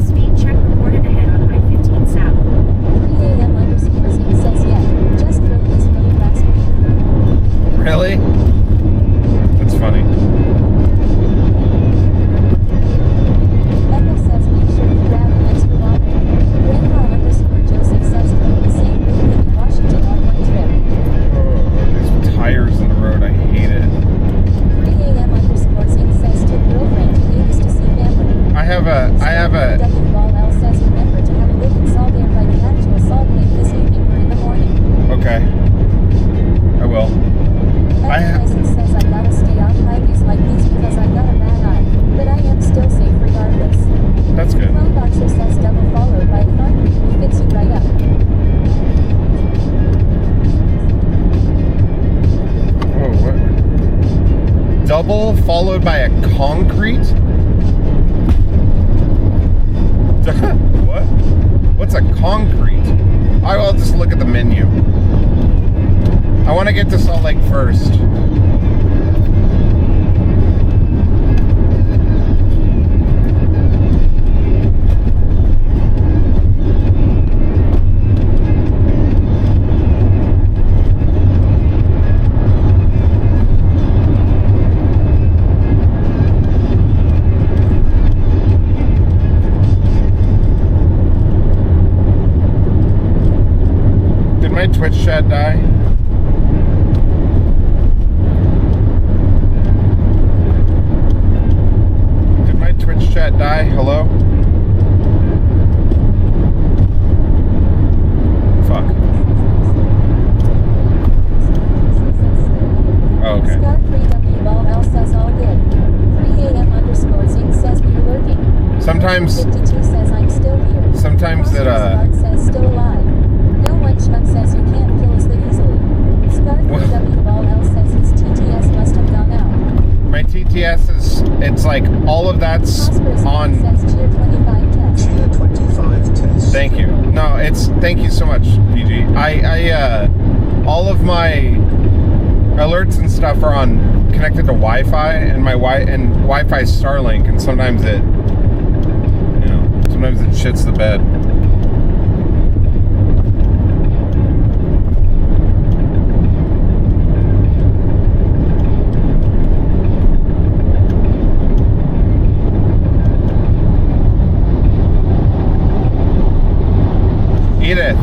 Speed check reported ahead on I-15 South. 3AM underscore Zing says yeah. Just drove this road last week. Really? That's funny. Becca says make sure you grab an extra water. Grandpa underscore Joseph says drove the same route in Washington on one trip. Oh, these tires in the road, I hate it. 3AM underscore Zing says to girlfriend to Davis to see family. I have a, W Ball L says remember to have a look at Salt Air by the actual Salt Lake this evening or in the morning. okay. I will. I have, Tyson says I gotta stay off highways like these because I got a bad eye, but I am still safe regardless. that's good. Clone Boxer says double followed by a concrete will fix you right up. Oh, what? Double followed by a concrete? What? What's a concrete? I will just look at the menu. I want to get to Salt Lake first. Did my Twitch chat die? Did my Twitch chat die? Hello? Fuck. Oh, okay. Scar 3W Ball L says all good. 3AM_Zing says we're lurking. Sometimes 52 says I'm still here. Sometimes it, Scar says still alive. No one schmuck says you can't kill us that easily. Scar 3W Ball L says his TTS must have gone out. my TTS is, it's like all of that's Prosperous on. says tier 25 test. Tier 25 test. Thank you. No, it's, thank you so much, PG. All of my alerts and stuff are on, connected to Wi-Fi, and my Wi-Fi is Starlink, and sometimes it, you know, sometimes it shits the bed. Edith,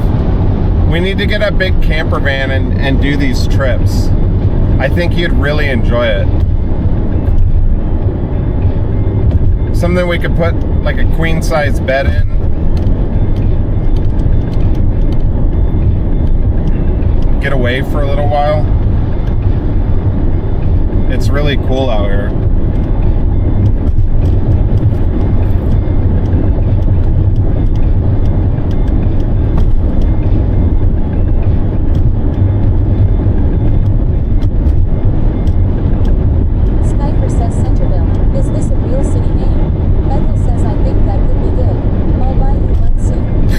we need to get a big camper van and do these trips. I think you'd really enjoy it. Something we could put like a queen size bed in. Get away for a little while. It's really cool out here.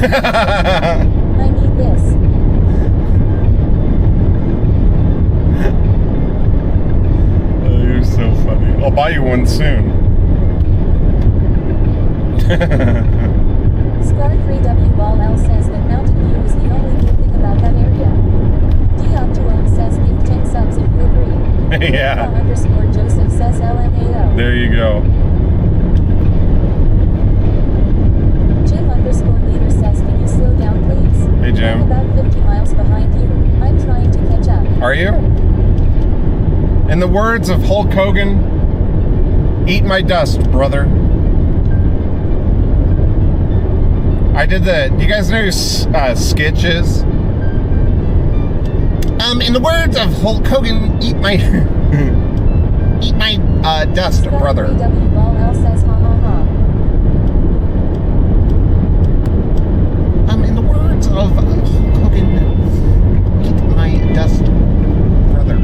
I need this. Oh, you're so funny. I'll buy you one soon. Scar 3W Ball L says that Mountain View is the only good thing about that area. Dion says give 10 subs if you agree. Yeah. _Joseph says LMAO. There you go. Jim_leader says can you slow down please? Hey Jim. I'm about 50 miles behind you. I'm trying to catch up. Are you? In the words of Hulk Hogan, eat my dust, brother. I did the, you guys know who Skitch is? In the words of Hulk Hogan, eat my eat my dust, Scar brother. 3W Ball L says ha ha ha. In the words of Hulk Hogan, eat my dust, brother.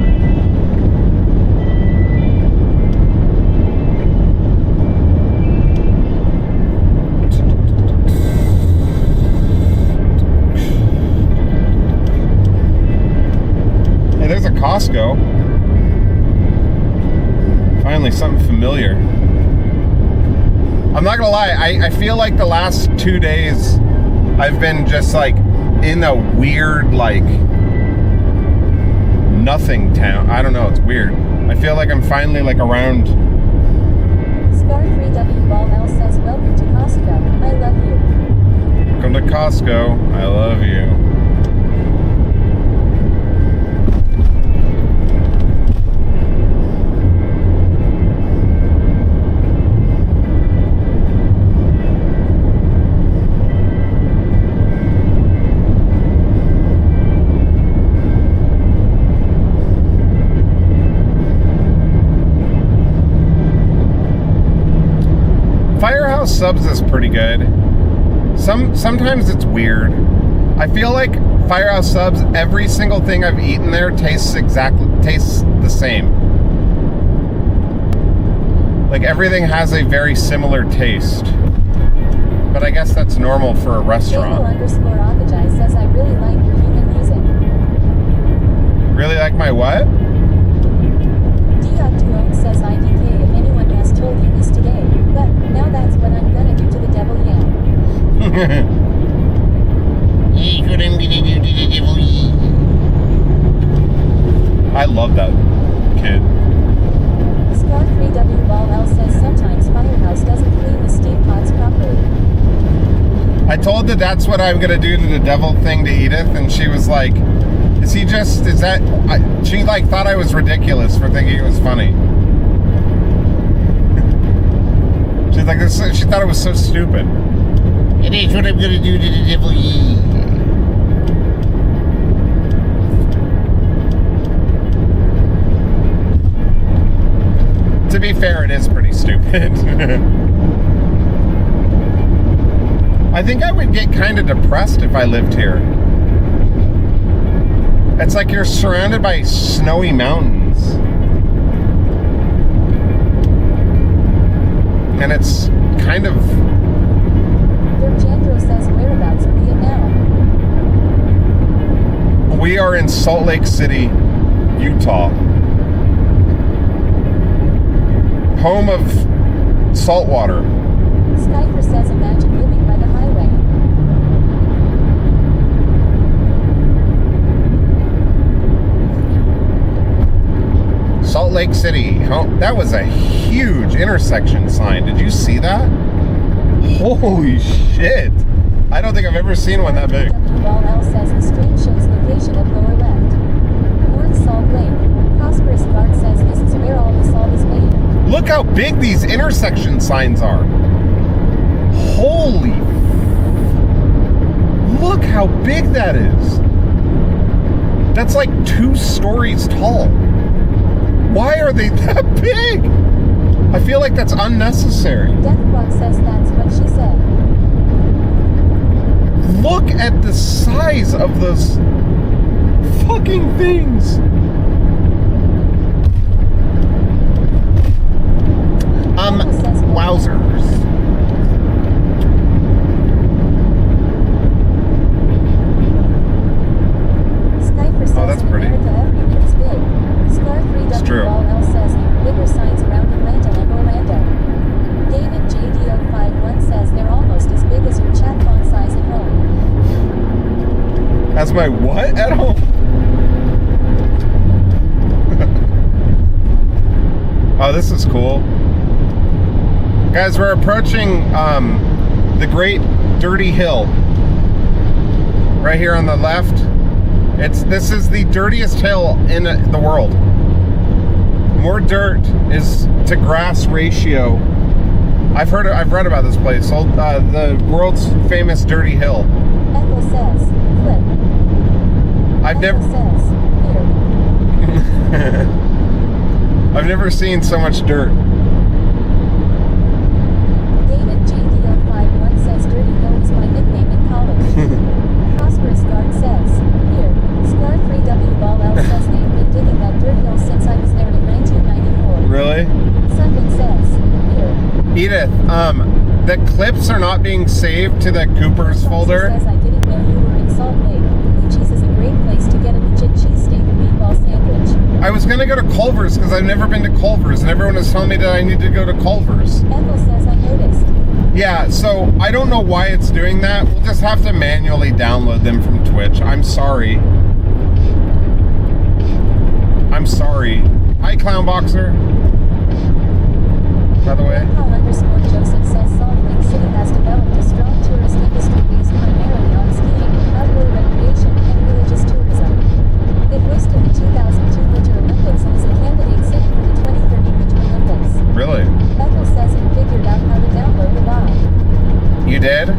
Hey, there's a Costco. Finally, something familiar. I'm not gonna lie, I feel like the last 2 days I've been just like in a weird, like, nothing town. I don't know, it's weird. I feel like I'm finally like around. Scar 3W Ball L says welcome to Costco. I love you. Come to Costco. I love you. Firehouse Subs is pretty good. Sometimes it's weird. I feel like Firehouse Subs, every single thing I've eaten there tastes the same. Like everything has a very similar taste. But I guess that's normal for a restaurant. Bagel_Akajai says I really like your human music. Really like my what? Diok says IDK if anyone has told you this today, but now that's what I'm gonna do to the devil, yeah. I love that kid. Scar3WLL says sometimes Firehouse doesn't clean the steam pots properly. I told that that's what I'm gonna do to the devil thing to Edith, and she was like, she like thought I was ridiculous for thinking it was funny. She's like, she thought it was so stupid. It is what I'm gonna do to the devil. To be fair, it is pretty stupid. I think I would get kind of depressed if I lived here. It's like you're surrounded by snowy mountains. And it's kind of... Jandro says whereabouts are we now? We are in Salt Lake City, Utah. Home of saltwater. Skyper says imagine living by the highway. Salt Lake City. That was a huge intersection sign. Did you see that? Holy shit. I don't think I've ever seen one that big. WLL says the stream shows location at lower left. North Salt Lake. Prosperous Guard says this is where all the salt is made. Look how big these intersection signs are. Holy. Look how big that is. That's like 2 stories tall. Why are they that big? I feel like that's unnecessary. Deathblock says that's what she said. Look at the size of those fucking things. Wowzers. Skyper says that's in pretty. America everything's big. It's true. Scar3WLL says bigger signs around Atlanta and Orlando. David JDO51 says they're almost as big as your chat font size at home. That's my what at home? Oh, this is cool. Guys, we're approaching the Great Dirty Hill. Right here on the left. This is the dirtiest hill in the world. More dirt is to grass ratio. I've read about this place. The world's famous dirty hill. Ethel says, clip. I've never seen so much dirt. David JDO51 says Dirty Hill was my nickname in college. Prosperous Guard says, here. Scar3WLL says they've been digging that dirt hill since I was there in 1994. Really? Sunman says, here. Edith, the clips are not being saved to the Cooper's folder. Says I didn't know you were in Salt Lake. Luchi's is a great place to get a legit cheesesteak and meatball sandwich. I was gonna go to Culver's because I've never been to Culver's, and everyone is telling me that I need to go to Culver's. Ethel says I noticed. Yeah, so I don't know why it's doing that. We'll just have to manually download them from Twitch. I'm sorry. I'm sorry. Hi, Clown Boxer. By the way. Joseph says Salt Lake City has developed a strong tourist industry based primarily on skiing, outdoor recreation, and religious tourism. It hosted the 2002 Winter Olympics and is a candidate city for the 2030 Winter Olympics. Really? Ethel says it figured out how to download the VOD. You did?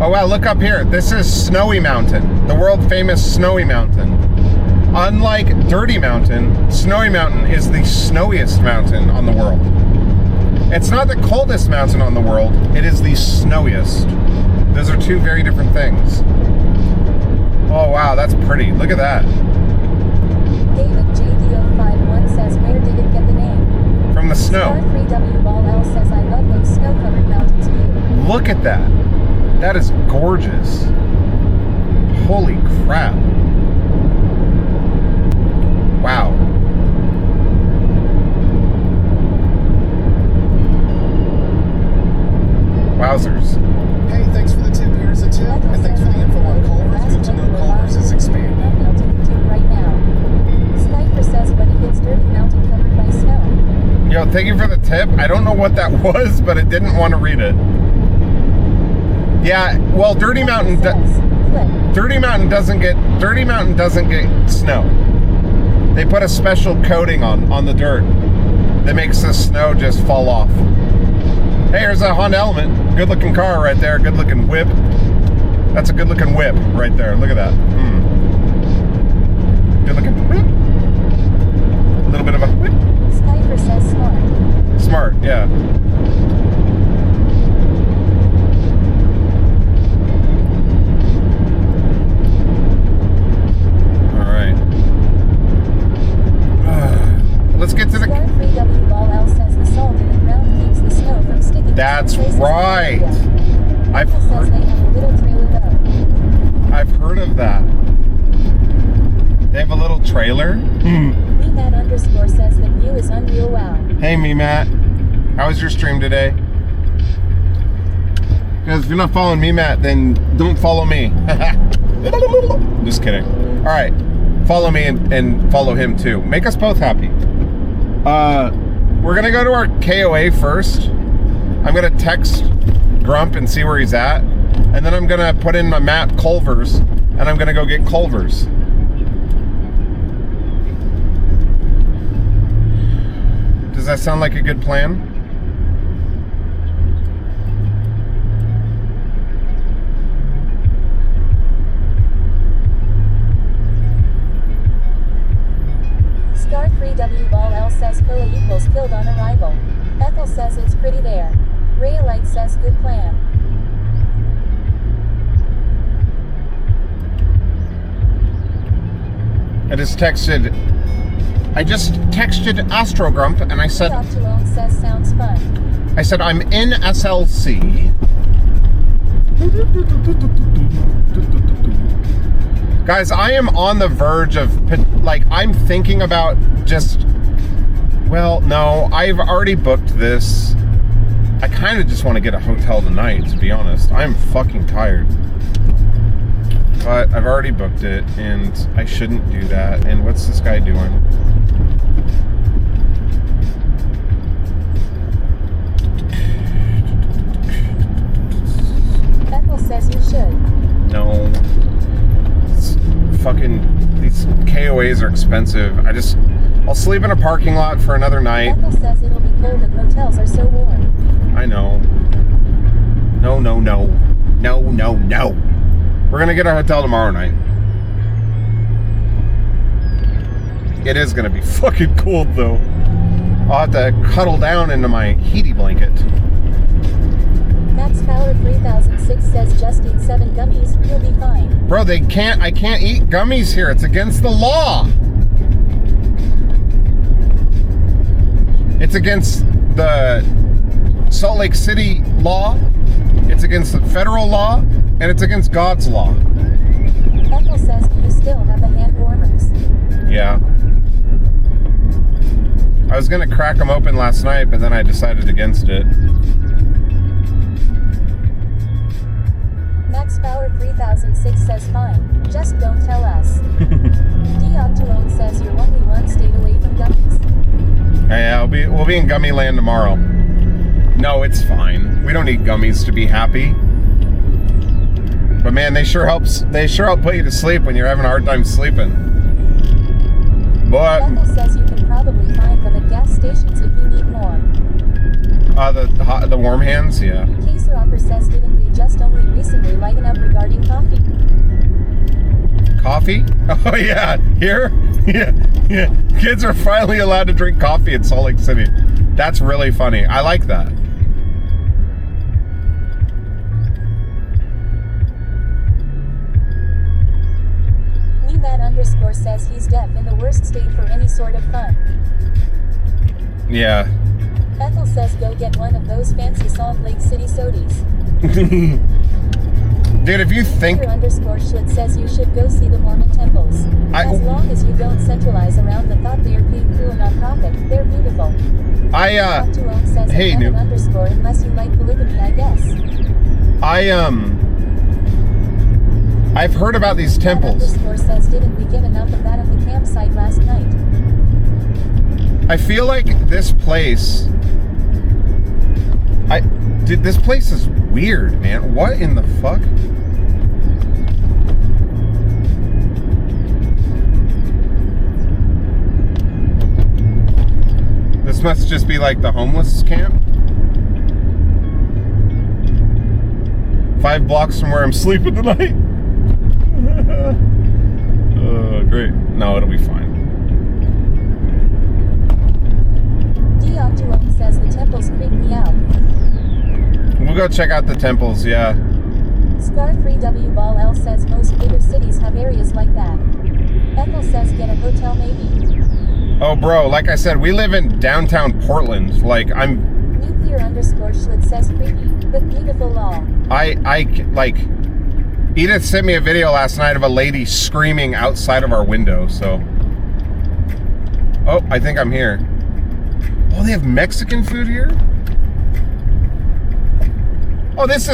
Oh wow, look up here. This is Snowy Mountain, the world famous Snowy Mountain. Unlike Dirty Mountain, Snowy Mountain is the snowiest mountain on the world. It's not the coldest mountain on the world, it is the snowiest. Those are 2 very different things. Oh wow, that's pretty. Look at that. David JDO51 says where did it get the name? From the snow. Scar3WLL says I love those snow-covered mountains view. Look at that. That is gorgeous. Holy crap. Wow. Wowzers. Hey, thanks for the tip. Here's a tip. And thanks for the info on Culver's. Good to know Culver's is expanding. Right now. Sniper says, but if it's dirty mountain covered by snow. Yo, thank you for the tip. I don't know what that was, but it didn't want to read it. Yeah, well, Dirty Mountain doesn't get snow. They put a special coating on the dirt that makes the snow just fall off. Hey, here's a Honda Element. Good looking car right there. Good looking whip. That's a good looking whip right there. Look at that. Good looking whip. A little bit of a whip. Sniper says smart. Smart, yeah. Let's get to the... That's right. I've heard of that. They have a little trailer? Matt underscore says that view is unreal. Wow. Hey, me, Matt. How was your stream today? Because if you're not following me, Matt, then don't follow me. Just kidding. All right. Follow me and follow him, too. Make us both happy. We're going to go to our KOA first. I'm going to text Grump and see where he's at. And then I'm going to put in my map Culver's. And I'm going to go get Culver's. Does that sound like a good plan? Star 3W Ball L says Koa equals killed on arrival. Ethel says it's pretty there. Raylight says good plan. I just texted Astro Grump and I said, Octolone says sounds fun. I said I'm in SLC. Guys, I am on the verge of, like, I'm thinking about just, well, no, I've already booked this. I kind of just want to get a hotel tonight, to be honest. I'm fucking tired. But I've already booked it, and I shouldn't do that. And what's this guy doing? Ethel says you should. No. It's fucking, these KOAs are expensive. I'll sleep in a parking lot for another night. Ethel says it'll be cold and hotels are so warm. I know. No. We're gonna get a hotel tomorrow night. It is gonna be fucking cold though. I'll have to cuddle down into my heaty blanket. Max Power 3006 says just eat 7 gummies, you'll be fine. Bro, I can't eat gummies here. It's against the law. It's against the Salt Lake City law. It's against the federal law. And it's against God's law. Ethel says you still have the hand warmers. Yeah. I was gonna crack them open last night, but then I decided against it. Max Power 3006 says fine, just don't tell us. Octolone says you're only one state away from gummies. Yeah, we'll be in Gummy Land tomorrow. No, it's fine. We don't need gummies to be happy. But man, they sure help put you to sleep when you're having a hard time sleeping. But Ethel says you can probably find them at gas stations if you need more. The warm hands, yeah. Caser Rocker says didn't they just only recently lighten up regarding coffee? Coffee? Oh yeah, here? Yeah. Kids are finally allowed to drink coffee in Salt Lake City. That's really funny. I like that. Matt underscore says he's deaf in the worst state for any sort of fun. Yeah. Ethel says go get one of those fancy Salt Lake City sodies. Dude, if you think... Peter_Schlit says you should go see the Mormon temples. As long as you don't centralize around the thought they're paid through a nonprofit, they're beautiful. Says hey, Noob. Unless you like polygamy, I guess. I've heard about these temples. Says, didn't we get enough of that at the campsite last night? I feel like this place... Dude, this place is weird, man. What in the fuck? This must just be like the homeless camp. 5 blocks from where I'm sleeping tonight. Great. No, it'll be fine. Dioptuone says the temples creep me out. We'll go check out the temples, yeah. Scar-Free W Ball L says most bigger cities have areas like that. Ethel says get a hotel maybe. Oh, bro, like I said, we live in downtown Portland. Like, Nuclear_Schlit says creepy, but beautiful law. like, Edith sent me a video last night of a lady screaming outside of our window, so. Oh, I think I'm here. Oh, they have Mexican food here? Oh, this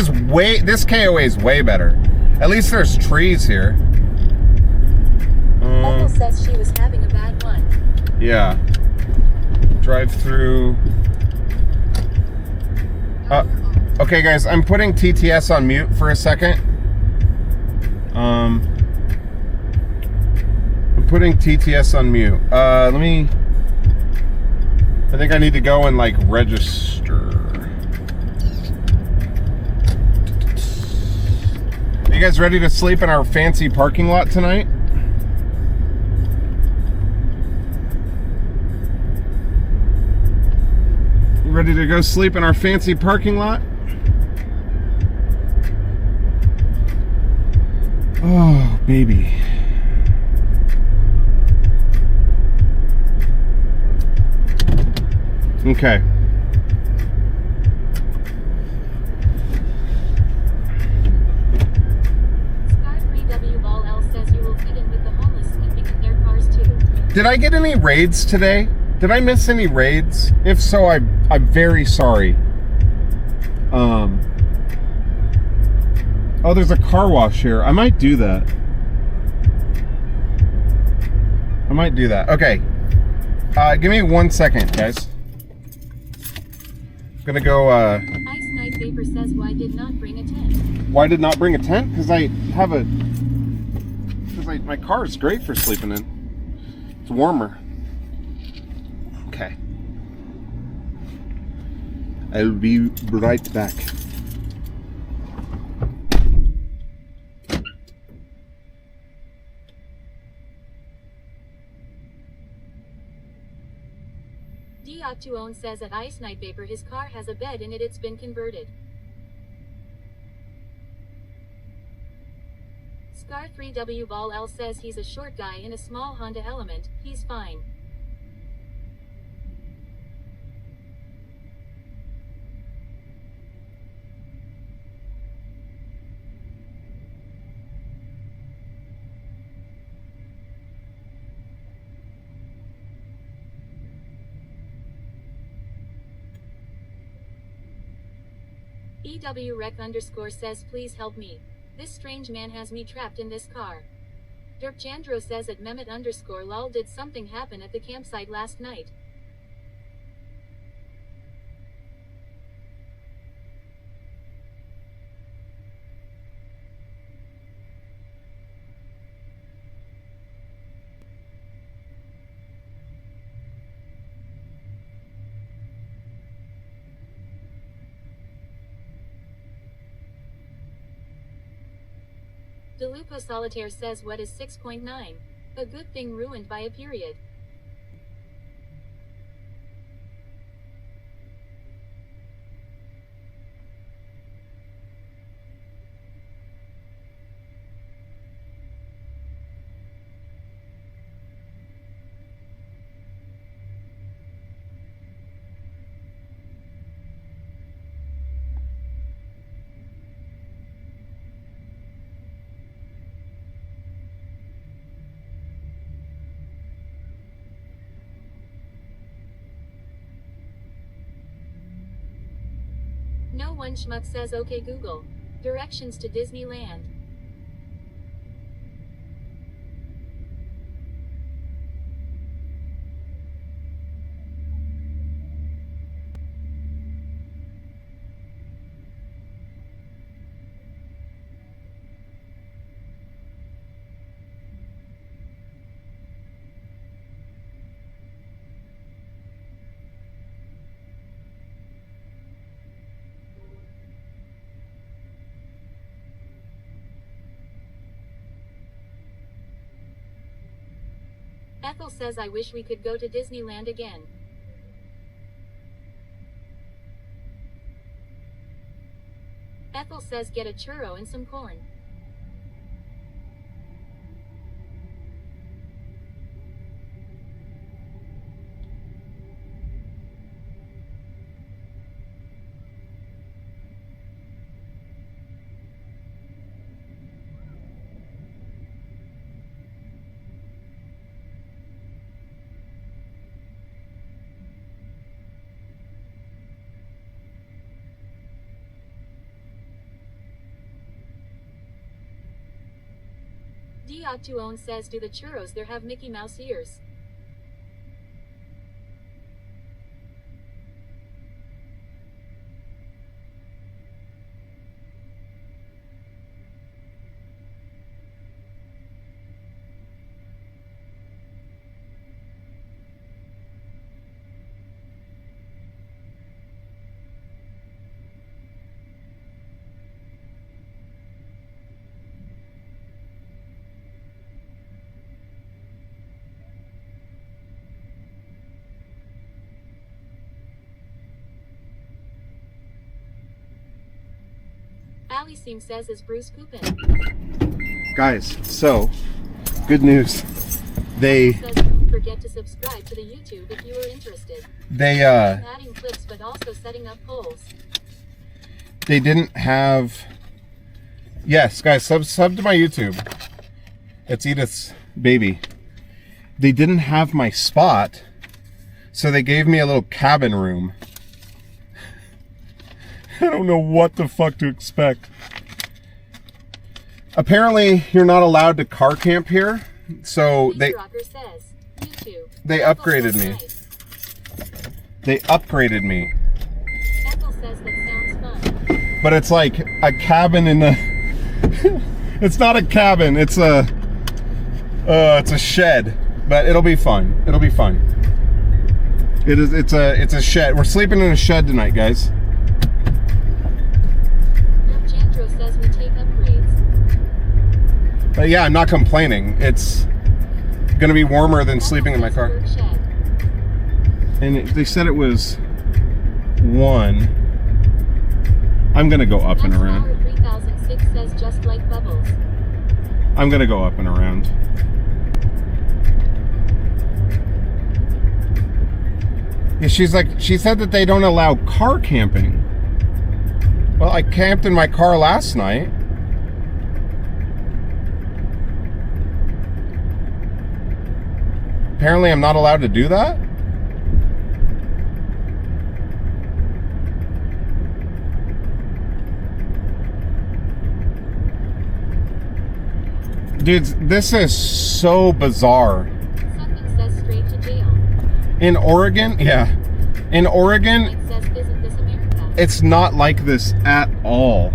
KOA is way better. At least there's trees here. Ethel says she was having a bad one. Yeah. Drive through. Okay, guys, I'm putting TTS on mute for a second. I'm putting TTS on mute. I think I need to go and like register. You guys ready to sleep in our fancy parking lot tonight? You ready to go sleep in our fancy parking lot? Oh, baby. Okay. Did I get any raids today? Did I miss any raids? If so, I'm very sorry. Oh, there's a car wash here. I might do that. Okay. Give me 1 second, guys. I'm gonna go, Ice Night Vapor says why did not bring a tent? Why did not bring a tent? Because I have a... my car is great for sleeping in. It's warmer. Okay. I'll be right back. Dioptuone says at Ice Night Vapor his car has a bed in it, it's been converted. Scar3W Ball L says he's a short guy in a small Honda Element, he's fine. EWRec_ says please help me. This strange man has me trapped in this car. Derpchandro says at Mehmet_lol did something happen at the campsite last night? DeLupo Solitaire says what is 6.9? A good thing ruined by a period. No one schmuck says okay Google. Directions to Disneyland. Ethel says I wish we could go to Disneyland again. Ethel says get a churro and some corn. Dioctuone says do the churros there have Mickey Mouse ears? Aliseem says is BruceCooper. Guys, so good news. They Says don't forget to subscribe to the YouTube if you are interested. Adding clips but also setting up polls. They didn't have. Yes, guys, sub to my YouTube. It's Edith's baby. They didn't have my spot, so they gave me a little cabin room. I don't know what the fuck to expect. Apparently, you're not allowed to car camp here, so they upgraded me. They upgraded me. Ethel says that sounds fun. But it's like a cabin in the. It's not a cabin. It's a shed. But it'll be fun. It'll be fun. It's a shed. We're sleeping in a shed tonight, guys. Says we take upgrades. But yeah, I'm not complaining. It's gonna be warmer than sleeping in my car. And they said it was 1. I'm gonna go up and around. 3006 says just like bubbles. I'm gonna go up and around. Yeah, she said that they don't allow car camping. Well, I camped in my car last night. Apparently I'm not allowed to do that? Dudes, this is so bizarre. Something says straight to jail. In Oregon? Yeah. In Oregon, It says isn't this America? it's not like this at all.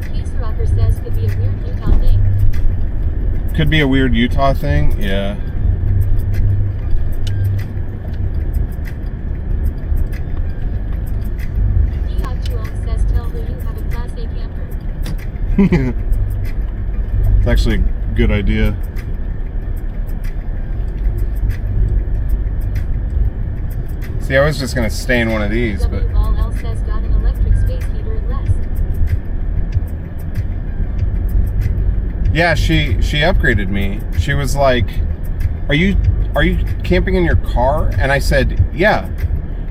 Case Rocker says could be a weird Utah thing. Could be a weird Utah thing, yeah. Dioctuone says tell her you have a Class A camper. It's actually a good idea. See, I was just gonna stay in one of these, but WLL says got an electric space heater and less. yeah, she upgraded me. She was like, "Are you camping in your car?" And I said, "Yeah."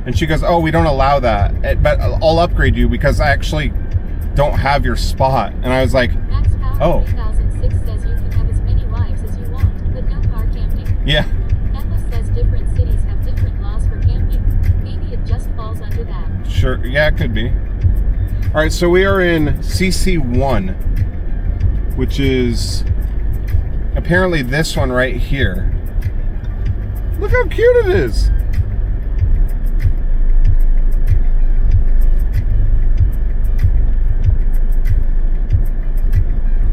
And she goes, "Oh, we don't allow that, but I'll upgrade you because I actually don't have your spot." And I was like, Max Power "Oh, 3006 says you can have as many wives as you want, but no car camping. yeah." Ethel says different cities have different laws for camping. Maybe it just falls under that. sure. Yeah, it could be. All right, so we are in CC1, which is apparently this one right here. Look how cute it is.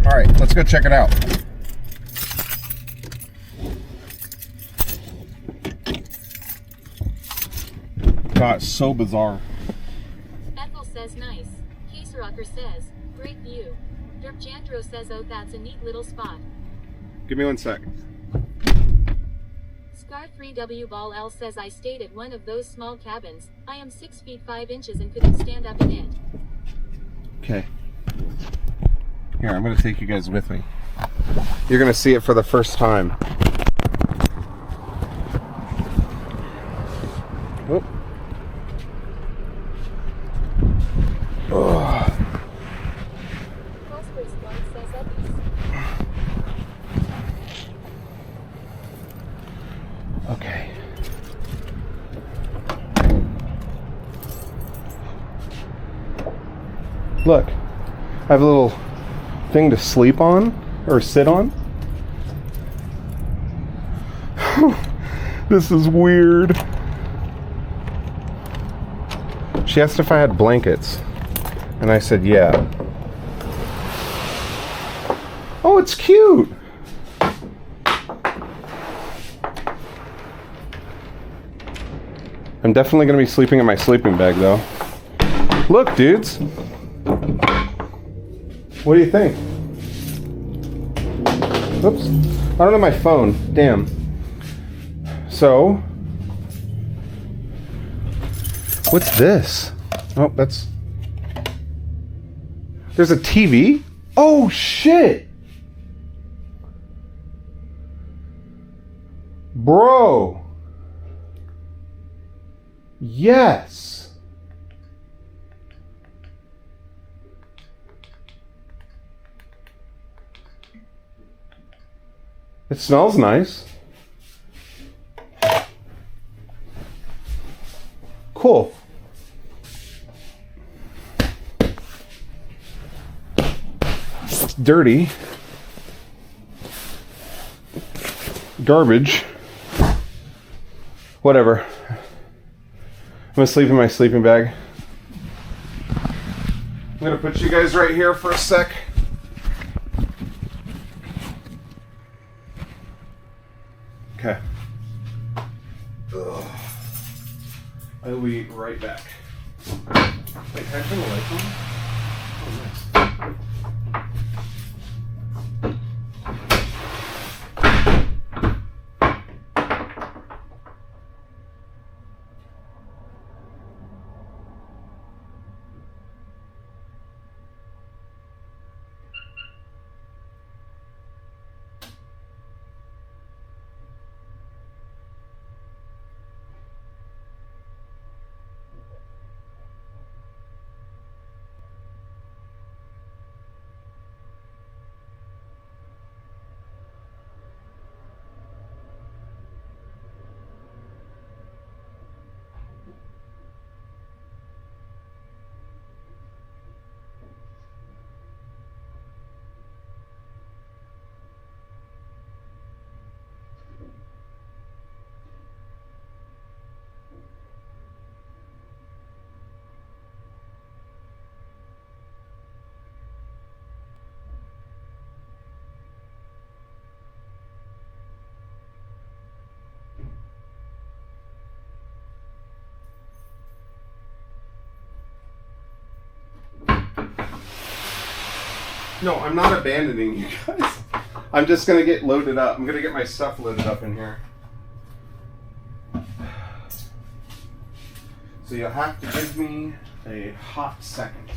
All right, let's go check it out. God, it's so bizarre. Ethel says nice. Case Rocker says, great view. Dirk Jandro says, oh, that's a neat little spot. Give me 1 sec. Scar3W Ball L says, I stayed at one of those small cabins. I am 6 feet 5 inches and couldn't stand up in it. Okay. Here, I'm going to take you guys with me. You're going to see it for the first time. Oh. Oh. Okay. Look, I have a little thing to sleep on or sit on. This is weird. She asked if I had blankets, and I said yeah. Oh, it's cute. I'm definitely going to be sleeping in my sleeping bag, though. Look, dudes. What do you think? Oops. I don't have my phone. Damn. So, what's this? Oh, that's... There's a TV? Oh, shit! Bro! Yes! It smells nice. Cool. It's dirty. Garbage. Whatever. I'm gonna sleep in my sleeping bag. I'm gonna put you guys right here for a sec. Okay. Ugh. I will be right back. Wait, can I turn the lights on? Oh, nice. No, I'm not abandoning you guys. I'm just gonna get loaded up. I'm gonna get my stuff loaded up in here. So you'll have to give me a hot second.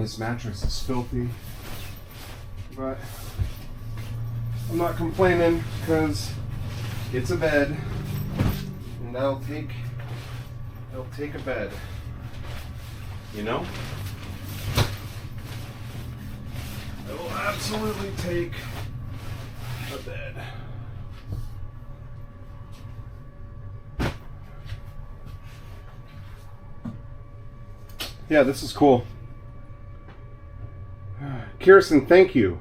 This mattress is filthy, but I'm not complaining because it's a bed, and that'll take a bed, you know? It will absolutely take a bed. Yeah, this is cool. Kirsten, thank you.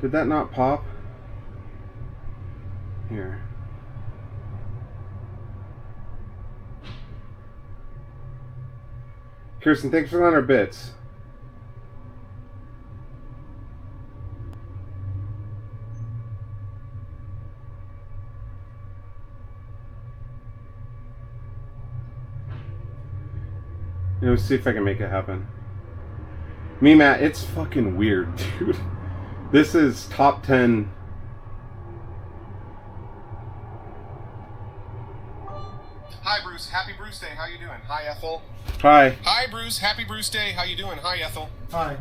Did that not pop? Here. Kirsten, thanks for the 100 bits. Let's see if I can make it happen. Me, Matt, it's fucking weird, dude. This is top 10. Hi, Bruce. Happy Bruce Day. How you doing? Hi, Ethel. Hi. Hi, Bruce. Happy Bruce Day. How you doing? Hi, Ethel. Hi.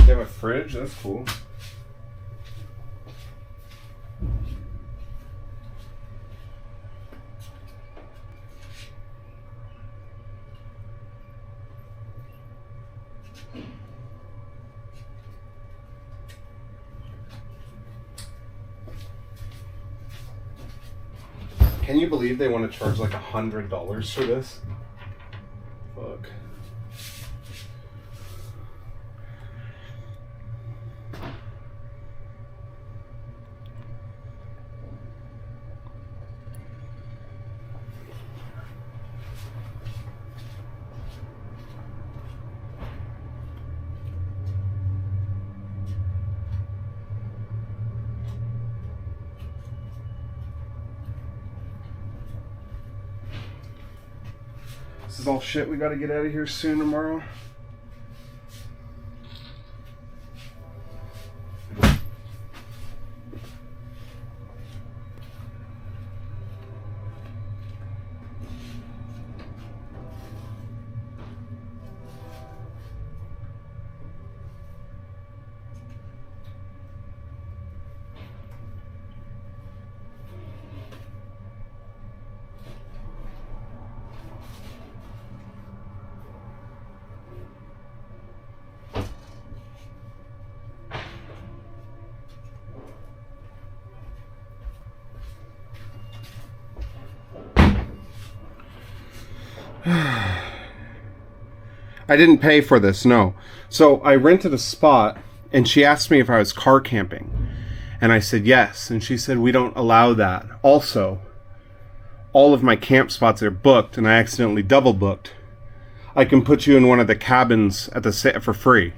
You have a fridge? That's cool. Can you believe they want to charge like $100 for this? Fuck. This is all shit we gotta get out of here soon tomorrow. I didn't pay for this, no. So I rented a spot, and she asked me if I was car camping. And I said yes, and she said we don't allow that. Also, all of my camp spots are booked, and I accidentally double booked. I can put you in one of the cabins at the for free.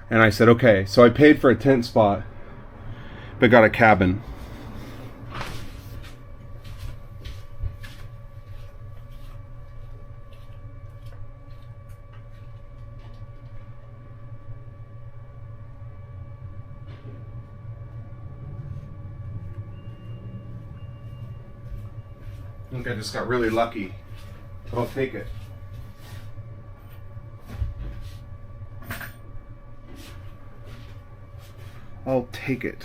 And I said okay. So I paid for a tent spot, but got a cabin. I think I just got really lucky. I'll take it. I'll take it.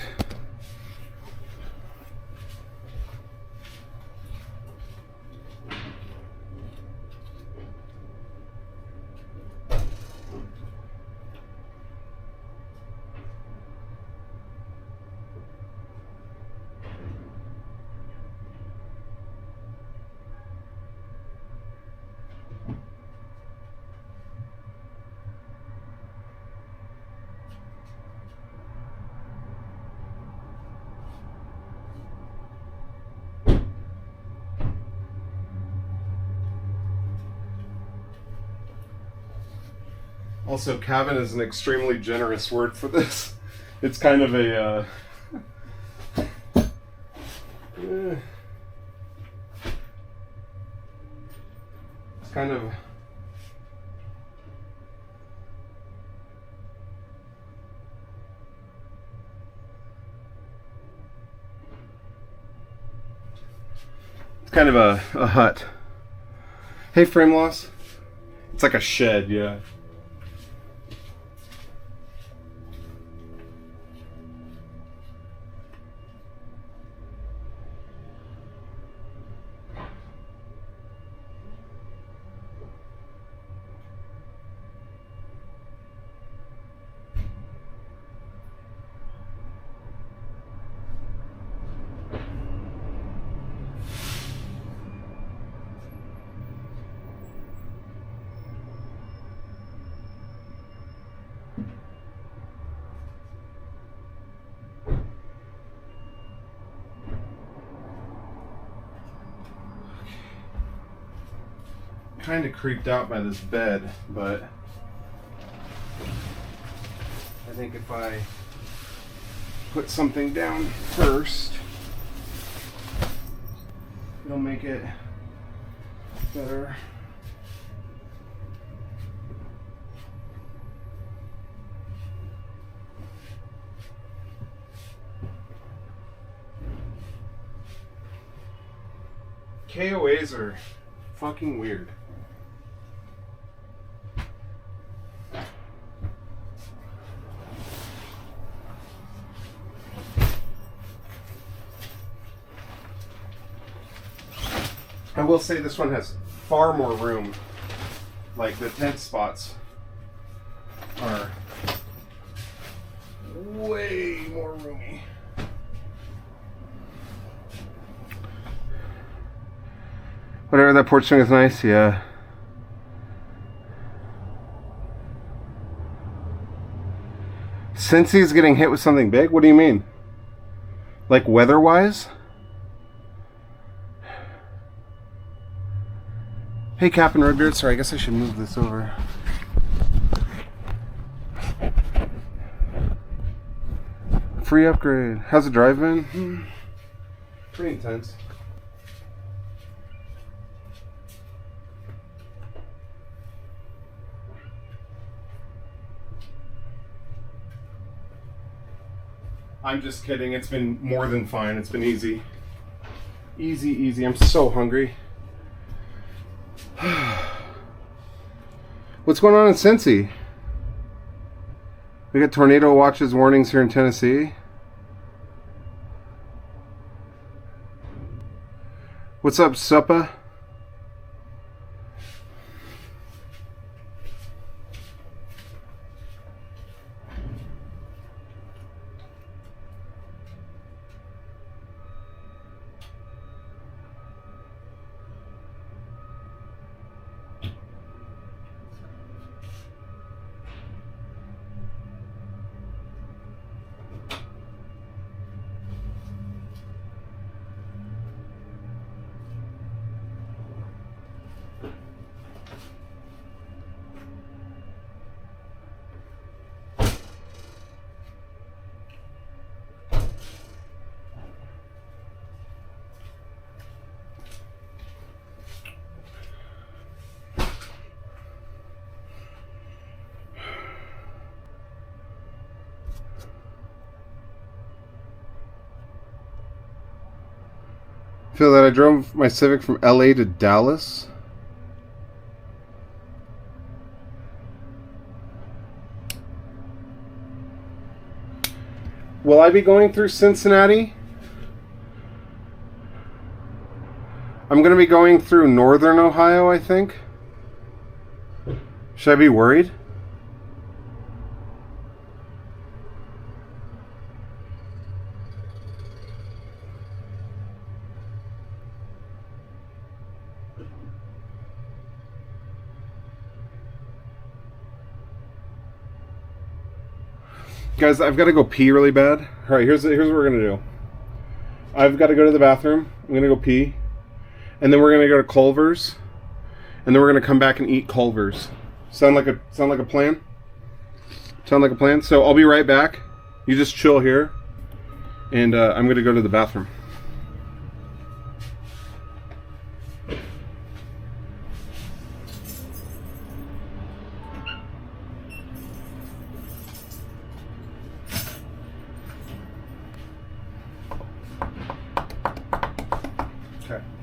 Also, cabin is an extremely generous word for this. It's kind of a kind of... It's kind of a hut. Hey, frame loss. It's like a shed, yeah. Kind of creeped out by this bed, but I think if I put something down first, it'll make it better. KOAs are fucking weird. I will say this one has far more room. Like the tent spots are way more roomy. Whatever, that porch thing is nice, yeah. Since he's getting hit with something big, what do you mean? Like weather-wise? Hey, Captain Road Dirt. Sorry, I guess I should move this over. Free upgrade. How's the drive been? Pretty intense. I'm just kidding. It's been more than fine. It's been easy. Easy, easy. I'm so hungry. What's going on in Cincy? We got tornado watches warnings here in Tennessee. What's up, Suppa? Feel that I drove my Civic from LA to Dallas. Will I be going through Cincinnati? I'm going to be going through northern Ohio, I think. Should I be worried? Guys, I've got to go pee really bad. All right, here's what we're going to do. I've got to go to the bathroom. I'm going to go pee. And then we're going to go to Culver's. And then we're going to come back and eat Culver's. Sound like a plan? Sound like a plan? So I'll be right back. You just chill here. And I'm going to go to the bathroom. Okay.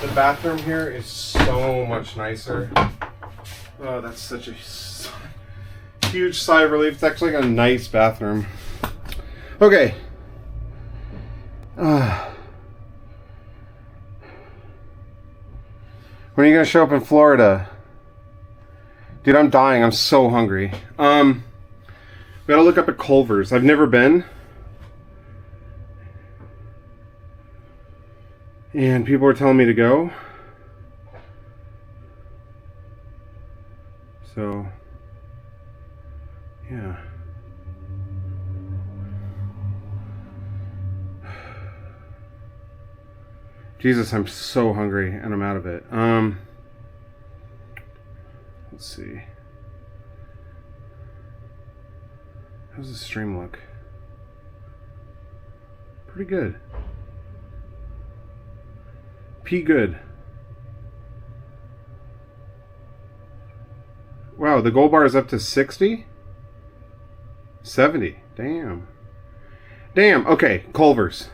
The bathroom here is so much nicer. Oh, that's such a huge sigh of relief. It's actually like a nice bathroom. Okay. When are you gonna show up in Florida? Dude, I'm dying. I'm so hungry. We gotta look up at Culver's. I've never been. And people are telling me to go. So, yeah. Jesus, I'm so hungry and I'm out of it. Let's see. How's the stream look? Pretty good. P good. Wow, the gold bar is up to 60? 70. Damn. Damn. Okay, Culver's.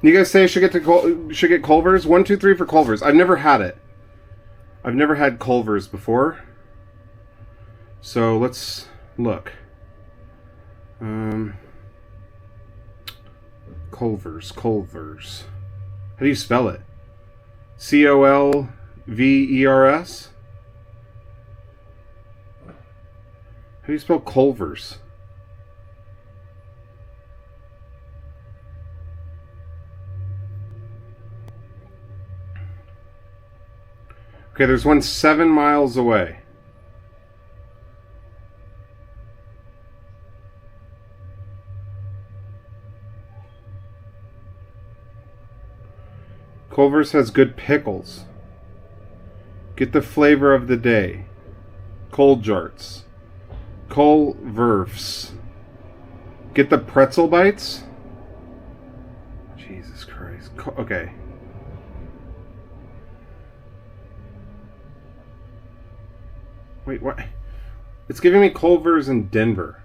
You guys say I should get Culver's? 1, 2, 3 for Culver's. I've never had it. I've never had Culver's before. So let's look. Culver's. How do you spell it? Colvers? How do you spell Culver's? Okay, there's one 7 miles away. Culver's has good pickles. Get the flavor of the day. Cold jarts. Culver's. Get the pretzel bites. Jesus Christ. Okay. Wait, what? It's giving me Culver's in Denver.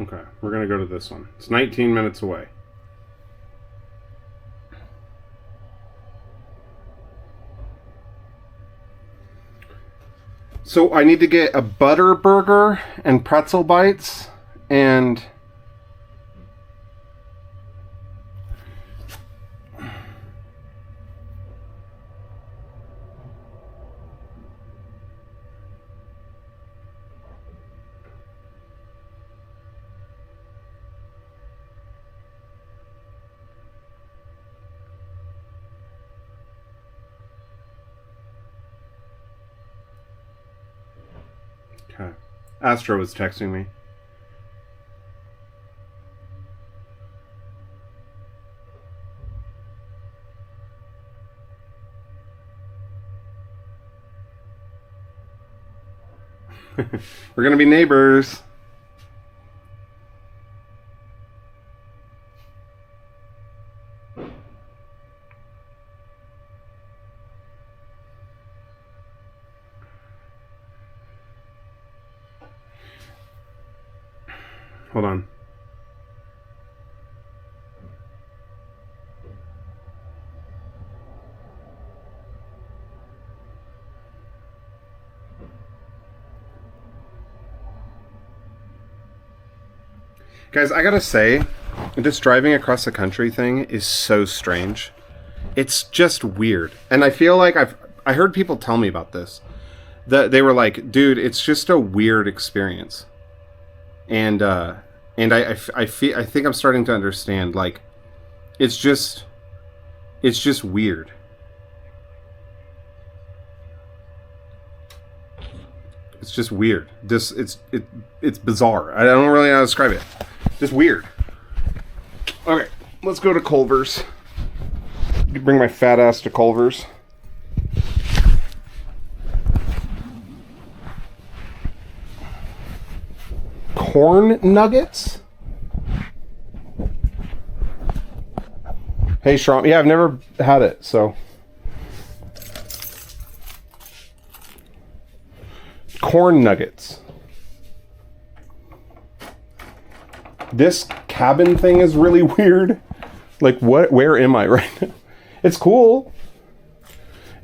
Okay, we're gonna go to this one. It's 19 minutes away. So I need to get a butter burger and pretzel bites and okay. Astro was texting me. We're gonna be neighbors. Hold on. Guys, I gotta say, this driving across the country thing is so strange. It's just weird. And I feel like I heard people tell me about this. They were like, dude, it's just a weird experience. And I think I'm starting to understand, like, it's just weird. It's just weird. It's bizarre. I don't really know how to describe it. Just weird. Okay, let's go to Culver's. Bring my fat ass to Culver's. Corn nuggets? Hey, Shram. Yeah, I've never had it, so corn nuggets. This cabin thing is really weird. Like, what? Where am I right now? It's cool.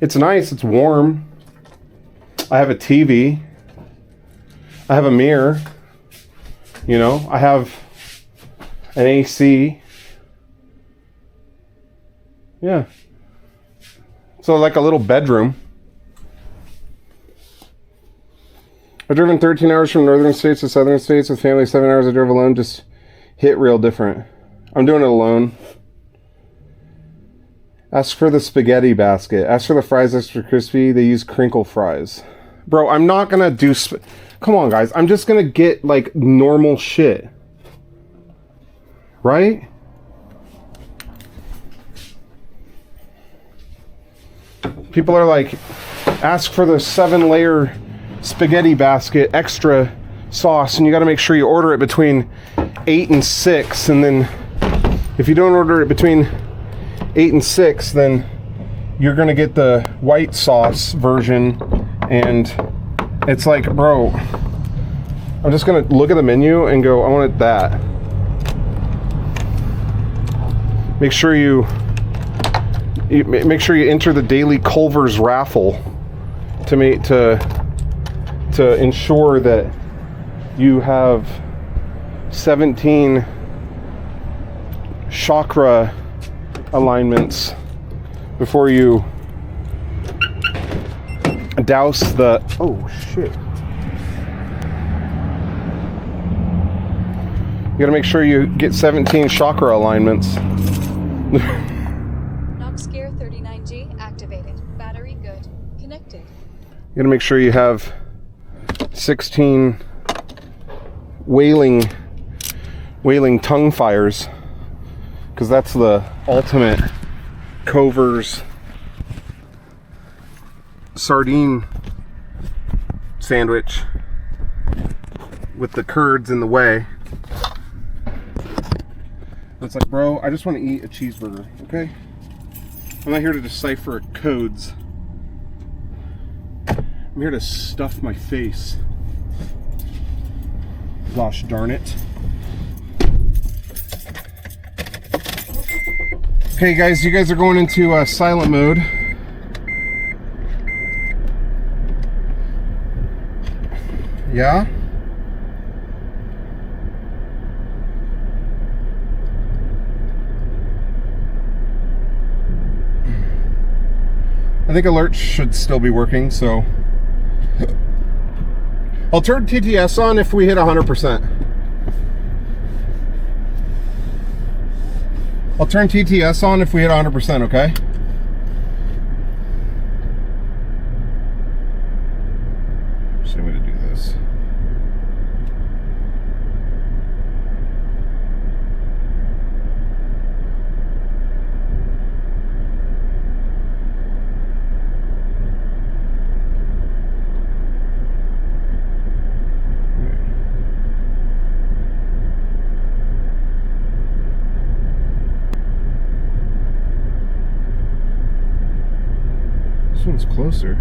It's nice. It's warm. I have a TV. I have a mirror. You know, I have an AC. Yeah. So like a little bedroom. I've driven 13 hours from northern states to southern states with family. 7 hours I drove alone. Just hit real different. I'm doing it alone. Ask for the spaghetti basket. Ask for the fries extra crispy. They use crinkle fries. Bro, I'm not gonna do... Come on, guys. I'm just gonna get, like, normal shit. Right? People are like, ask for the 7-layer spaghetti basket, extra sauce, and you gotta make sure you order it between 8 and 6, and then if you don't order it between 8 and 6, then you're gonna get the white sauce version, and it's like, bro, I'm just gonna look at the menu and go, I want it that. Make sure you enter the daily Culver's raffle to ensure that you have 17 chakra alignments before you douse the... Oh, shit. You gotta make sure you get 17 chakra alignments. Nox Gear 39G activated. Battery good. Connected. You gotta make sure you have 16 wailing tongue fires, because that's the ultimate Culver's sardine sandwich with the curds in the way. It's like, bro, I just want to eat a cheeseburger, okay? I'm not here to decipher codes. I'm here to stuff my face. Gosh darn it. Okay, guys, you guys are going into silent mode. Yeah? I think alerts should still be working, so I'll turn TTS on if we hit 100%. I'll turn TTS on if we hit 100%, okay? Same way to do this. This one's closer.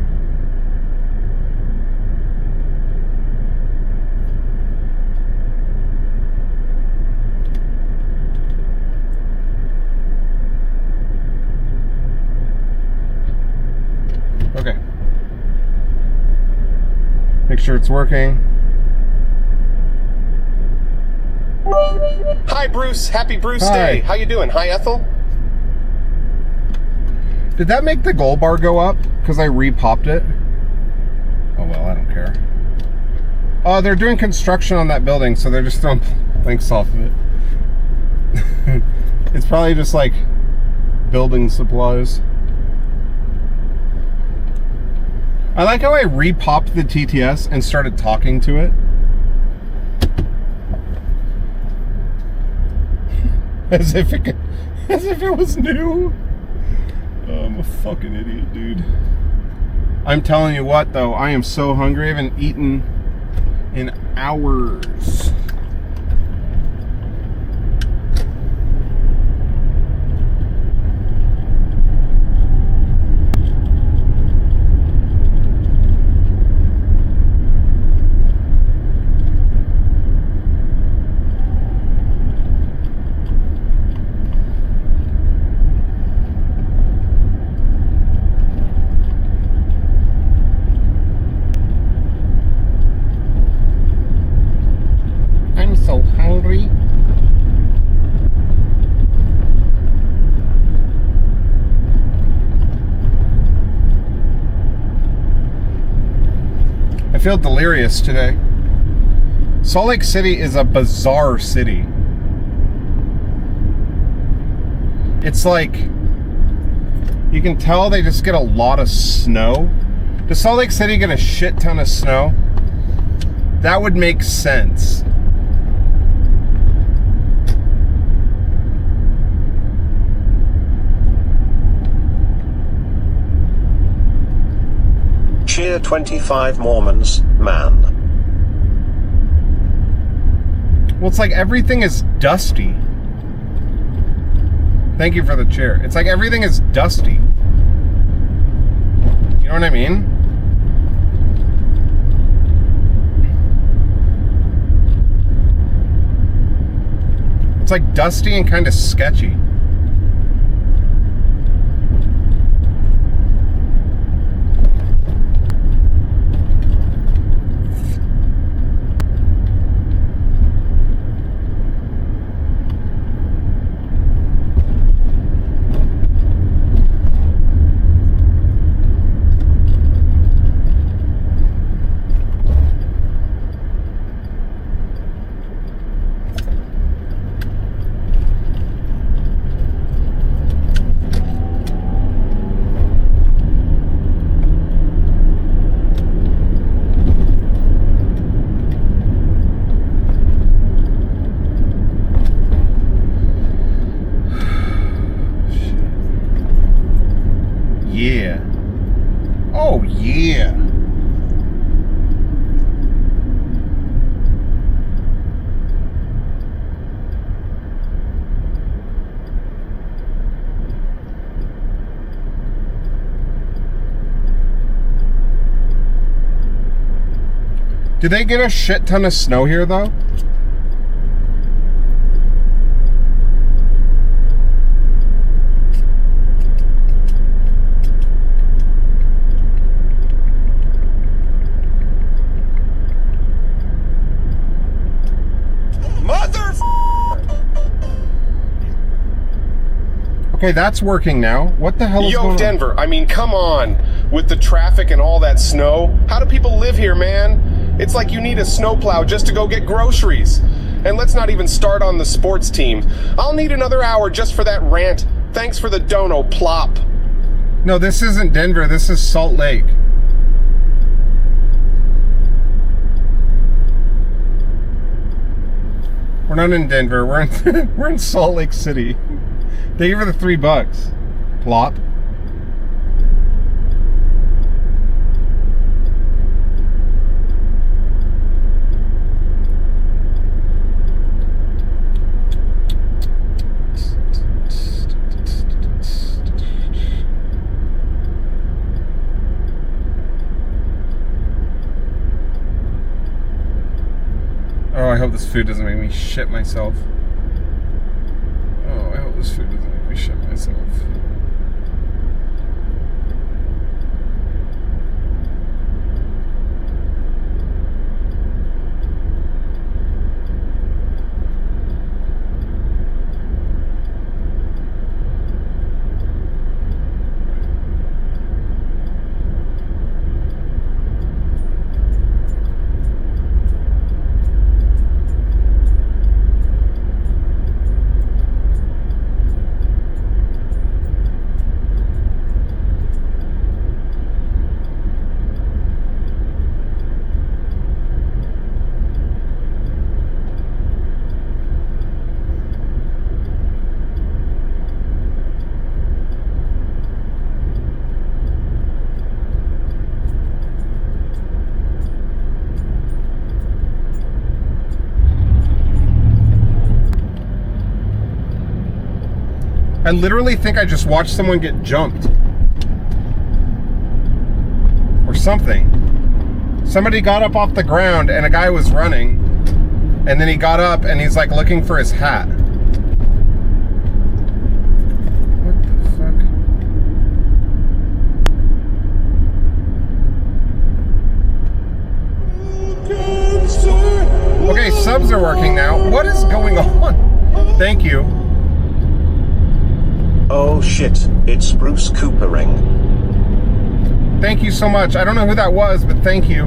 Okay. Make sure it's working. Hi, Bruce. Happy Bruce Hi. Day. How you doing? Hi, Ethel. Did that make the gold bar go up? Because I re-popped it? Oh well, I don't care. Oh, they're doing construction on that building, so they're just throwing planks off of it. It's probably just like building supplies. I like how I re-popped the TTS and started talking to it. As if it was new. Oh, I'm a fucking idiot, dude. I'm telling you what, though, I am so hungry. I haven't eaten in hours. feel delirious today. Salt Lake City is a bizarre city. It's like, you can tell they just get a lot of snow. Does Salt Lake City get a shit ton of snow? That would make sense. Cheer 25 Mormons, man. Well, it's like everything is dusty. Thank you for the chair. It's like everything is dusty. You know what I mean? It's like dusty and kind of sketchy. Yeah. Oh, yeah. Did they get a shit ton of snow here, though? Okay, that's working now. What the hell is going on? Yo, Denver, I mean, come on. With the traffic and all that snow, how do people live here, man? It's like you need a snowplow just to go get groceries. And let's not even start on the sports team. I'll need another hour just for that rant. Thanks for the dono, plop. No, this isn't Denver. This is Salt Lake. We're not in Denver. We're in we're in Salt Lake City. Thank you for the $3. Plop. Oh, I hope this food doesn't make me shit myself. Oh, I hope this food doesn't make me shit myself. I literally think I just watched someone get jumped. Or something. Somebody got up off the ground and a guy was running. And then he got up and he's like looking for his hat. What the fuck? Okay, subs are working now. What is going on? Thank you. Oh shit, it's BruceCoopering. Thank you so much. I don't know who that was, but thank you.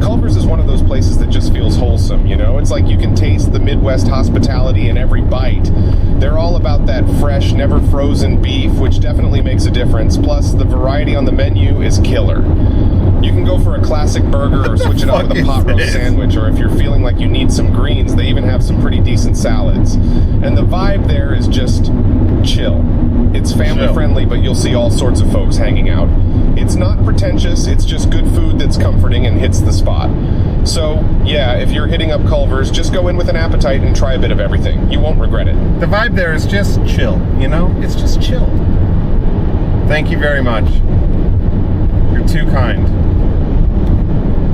Culver's is one of those places that just feels wholesome, you know? It's like you can taste the Midwest hospitality in every bite. They're all about that fresh, never frozen beef, which definitely makes a difference. Plus, the variety on the menu is killer. You can go for a classic burger or switch it up with a pot roast sandwich, or if you're feeling like you need some greens, they even have some pretty decent salads. And the vibe there is just chill. It's family friendly, but you'll see all sorts of folks hanging out. It's not pretentious, it's just good food that's comforting and hits the spot. So, yeah, if you're hitting up Culver's, just go in with an appetite and try a bit of everything. You won't regret it. The vibe there is just chill, you know? It's just chill. Thank you very much. You're too kind.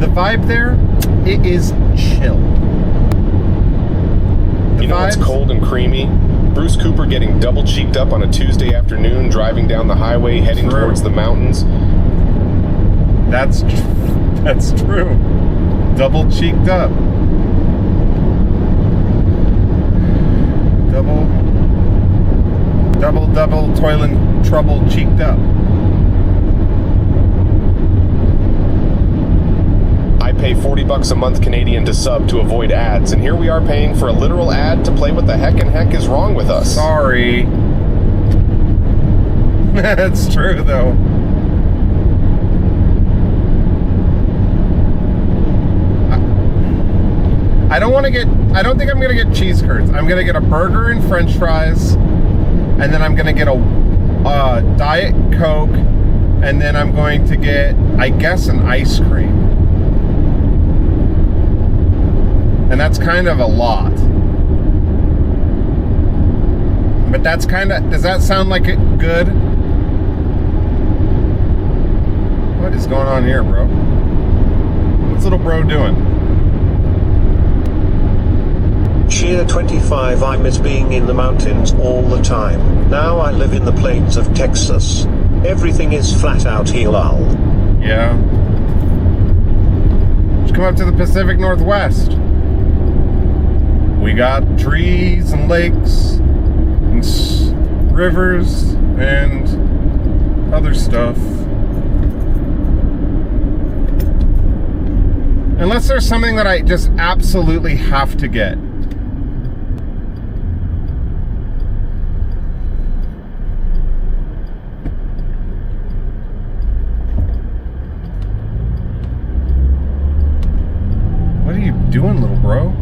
The vibe there, it is chill. You know it's cold and creamy? BruceCooper getting double cheeked up on a Tuesday afternoon, driving down the highway, heading towards the mountains. That's true. Double cheeked up. Double toilet trouble cheeked up. I pay $40 a month Canadian to sub to avoid ads, and here we are paying for a literal ad to play what the heck is wrong with us. Sorry. That's true though. I don't think I'm gonna get cheese curds. I'm gonna get a burger and french fries, and then I'm gonna get a Diet Coke, and then I'm going to get, I guess, an ice cream. And that's kind of a lot. But that's kind of, does that sound like it good? What is going on here, bro? What's little bro doing? Cheer 25. I miss being in the mountains all the time. Now I live in the plains of Texas. Everything is flat out here, lol. Yeah. Just come up to the Pacific Northwest. We got trees and lakes and rivers and other stuff. Unless there's something that I just absolutely have to get. What are you doing, little bro?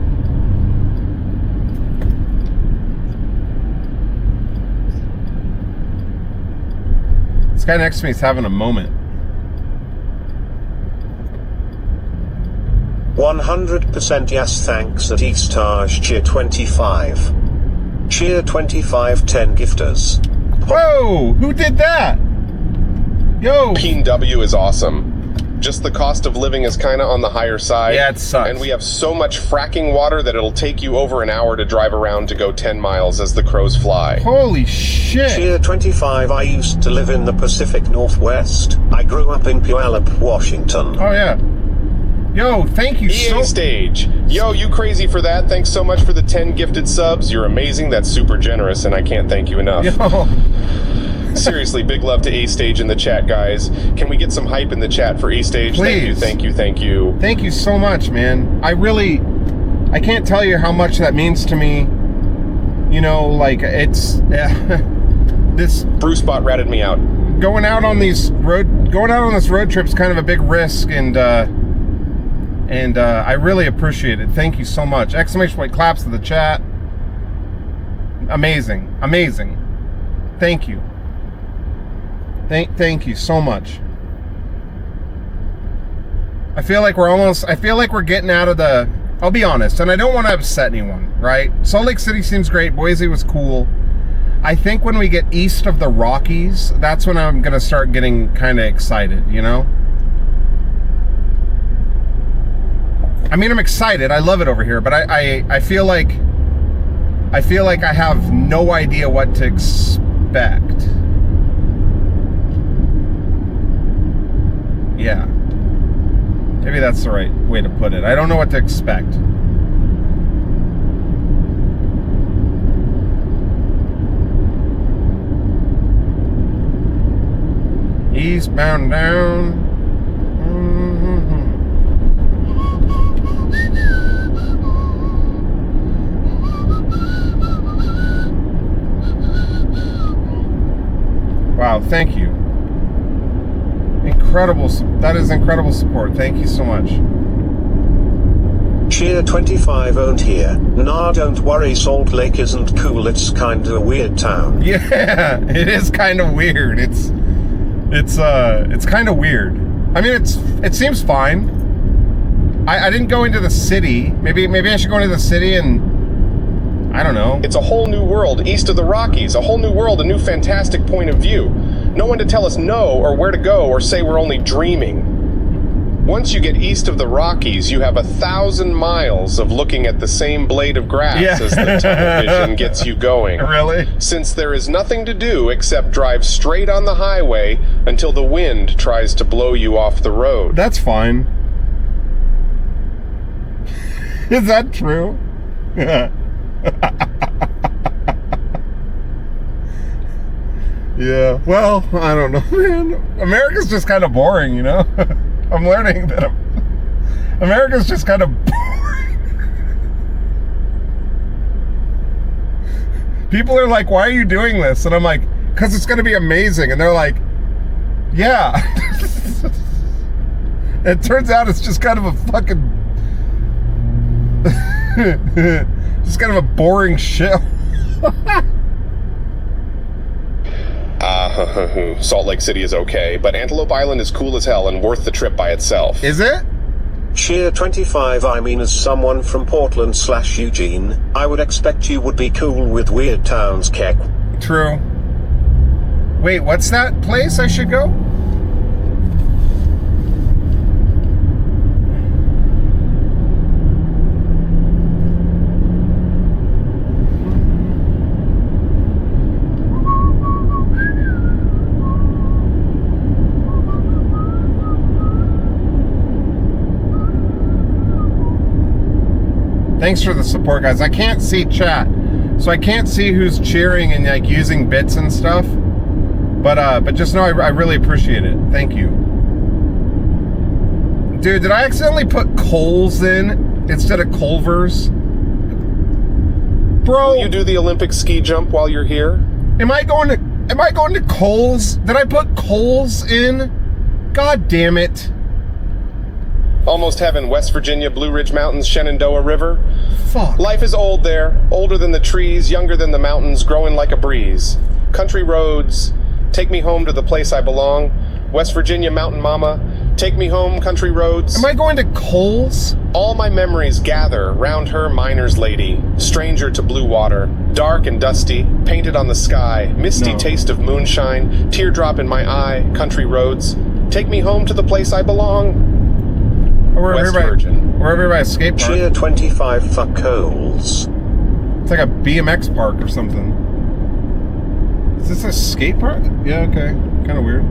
This guy next to me is having a moment. 100% yes, thanks at Eastage Cheer 25. Cheer 25 10 gifters. Whoa! Who did that? Yo! P&W is awesome. Just the cost of living is kind of on the higher side. Yeah, it sucks. And we have so much fracking water that it'll take you over an hour to drive around to go 10 miles as the crows fly. Holy shit! Cheer 25. I used to live in the Pacific Northwest. I grew up in Puyallup, Washington. Oh yeah. Yo, thank you EA Stage. Yo, you crazy for that? Thanks so much for the 10 gifted subs. You're amazing. That's super generous, and I can't thank you enough. Yo. Seriously, big love to A-Stage in the chat, guys. Can we get some hype in the chat for A-Stage? Please. Thank you. Thank you so much, man. I can't tell you how much that means to me. You know, like, it's... this... BruceBot ratted me out. Going out on this road trip's kind of a big risk, and I really appreciate it. Thank you so much. Exclamation point claps to the chat. Amazing. Amazing. Thank you. Thank you so much. I feel like we're getting out of the, I'll be honest, and I don't want to upset anyone, right? Salt Lake City seems great. Boise was cool. I think when we get east of the Rockies, that's when I'm going to start getting kind of excited, you know? I mean, I'm excited. I love it over here, but I feel like I have no idea what to expect. Yeah. Maybe that's the right way to put it. I don't know what to expect. Eastbound down. Thank you. Incredible. That is incredible support. Thank you so much. Cheer 25 owned here. Nah, don't worry, Salt Lake isn't cool, it's kinda a weird town. Yeah, it is kind of weird. It's kind of weird. I mean, it seems fine. I didn't go into the city. Maybe I should go into the city and I don't know. It's a whole new world east of the Rockies, a whole new world, a new fantastic point of view. No one to tell us no or where to go or say we're only dreaming. Once you get east of the Rockies, you have 1,000 miles of looking at the same blade of grass as the tunnel vision gets you going. Really? Since there is nothing to do except drive straight on the highway until the wind tries to blow you off the road. That's fine. Is that true? Yeah, well, I don't know, man. America's just kind of boring, you know? I'm learning that America's just kind of boring. People are like, why are you doing this? And I'm like, because it's going to be amazing. And they're like, yeah. It turns out it's just kind of a fucking... just kind of a boring show. Salt Lake City is okay, but Antelope Island is cool as hell and worth the trip by itself. Is it? Cheer 25, I mean, as someone from Portland/Eugene, I would expect you would be cool with weird towns, Keck. True. Wait, what's that place I should go? Thanks for the support, guys. I can't see chat, so I can't see who's cheering and like using bits and stuff. But just know I really appreciate it. Thank you, dude. Did I accidentally put Coles in instead of Culver's, bro? Will you do the Olympic ski jump while you're here? Am I going to Coles? Did I put Coles in? God damn it. Almost heaven, West Virginia, Blue Ridge Mountains, Shenandoah River. Fuck. Life is old there, older than the trees, younger than the mountains, growing like a breeze. Country roads, take me home to the place I belong. West Virginia mountain mama, take me home, country roads. Am I going to Coles? All my memories gather round her miner's lady, stranger to blue water, dark and dusty, painted on the sky, misty taste of moonshine, teardrop in my eye, country roads. Take me home to the place I belong. West Virgin. Wherever by a skate park. Cheer 25, fuck Coles. It's like a BMX park or something. Is this a skate park? Yeah, okay. Kind of weird.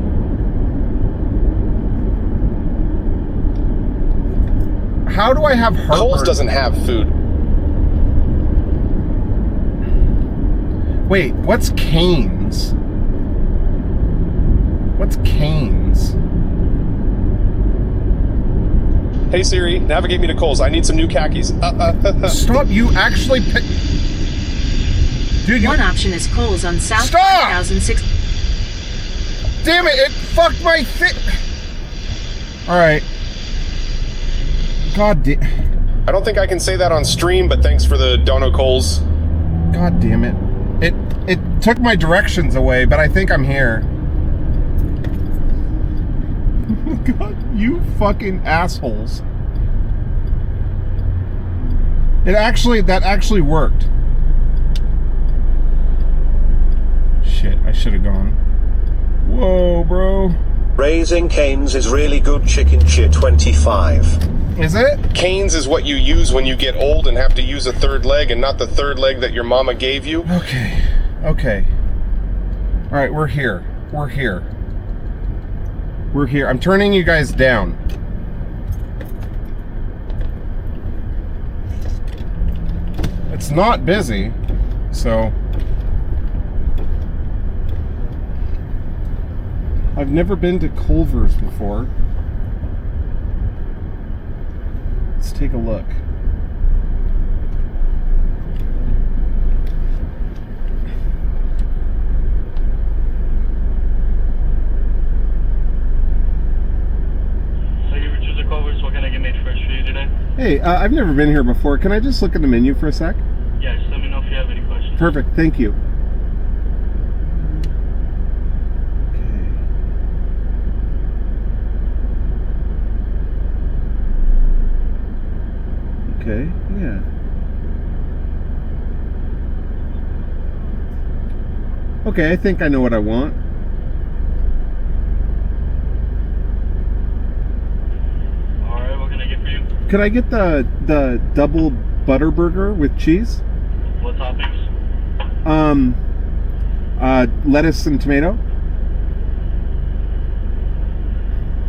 How do I have heartburn? Coles doesn't have food. Wait, what's Cane's? What's Cane's? Hey Siri, navigate me to Coles. I need some new khakis. Stop, you actually Dude, One option is Coles on South Stop! 5006. Damn it, it fucked my fit. Alright. God damn. I don't think I can say that on stream, but thanks for the dono, Coles. God damn it. It took my directions away, but I think I'm here. God, you fucking assholes. That actually worked. Shit, I should have gone. Whoa, bro. Raising Cane's is really good chicken. Cheer 25. Is it? Canes is what you use when you get old and have to use a third leg and not the third leg that your mama gave you. Okay. Okay. Alright, we're here. We're here. We're here. I'm turning you guys down. It's not busy, so... I've never been to Culver's before. Let's take a look. Hey, I've never been here before. Can I just look at the menu for a sec? Yeah, just let me know if you have any questions. Perfect, thank you. Okay, yeah. Okay, I think I know what I want. Alright, what can I get for you? Could I get the double butter burger with cheese? What toppings? Lettuce and tomato.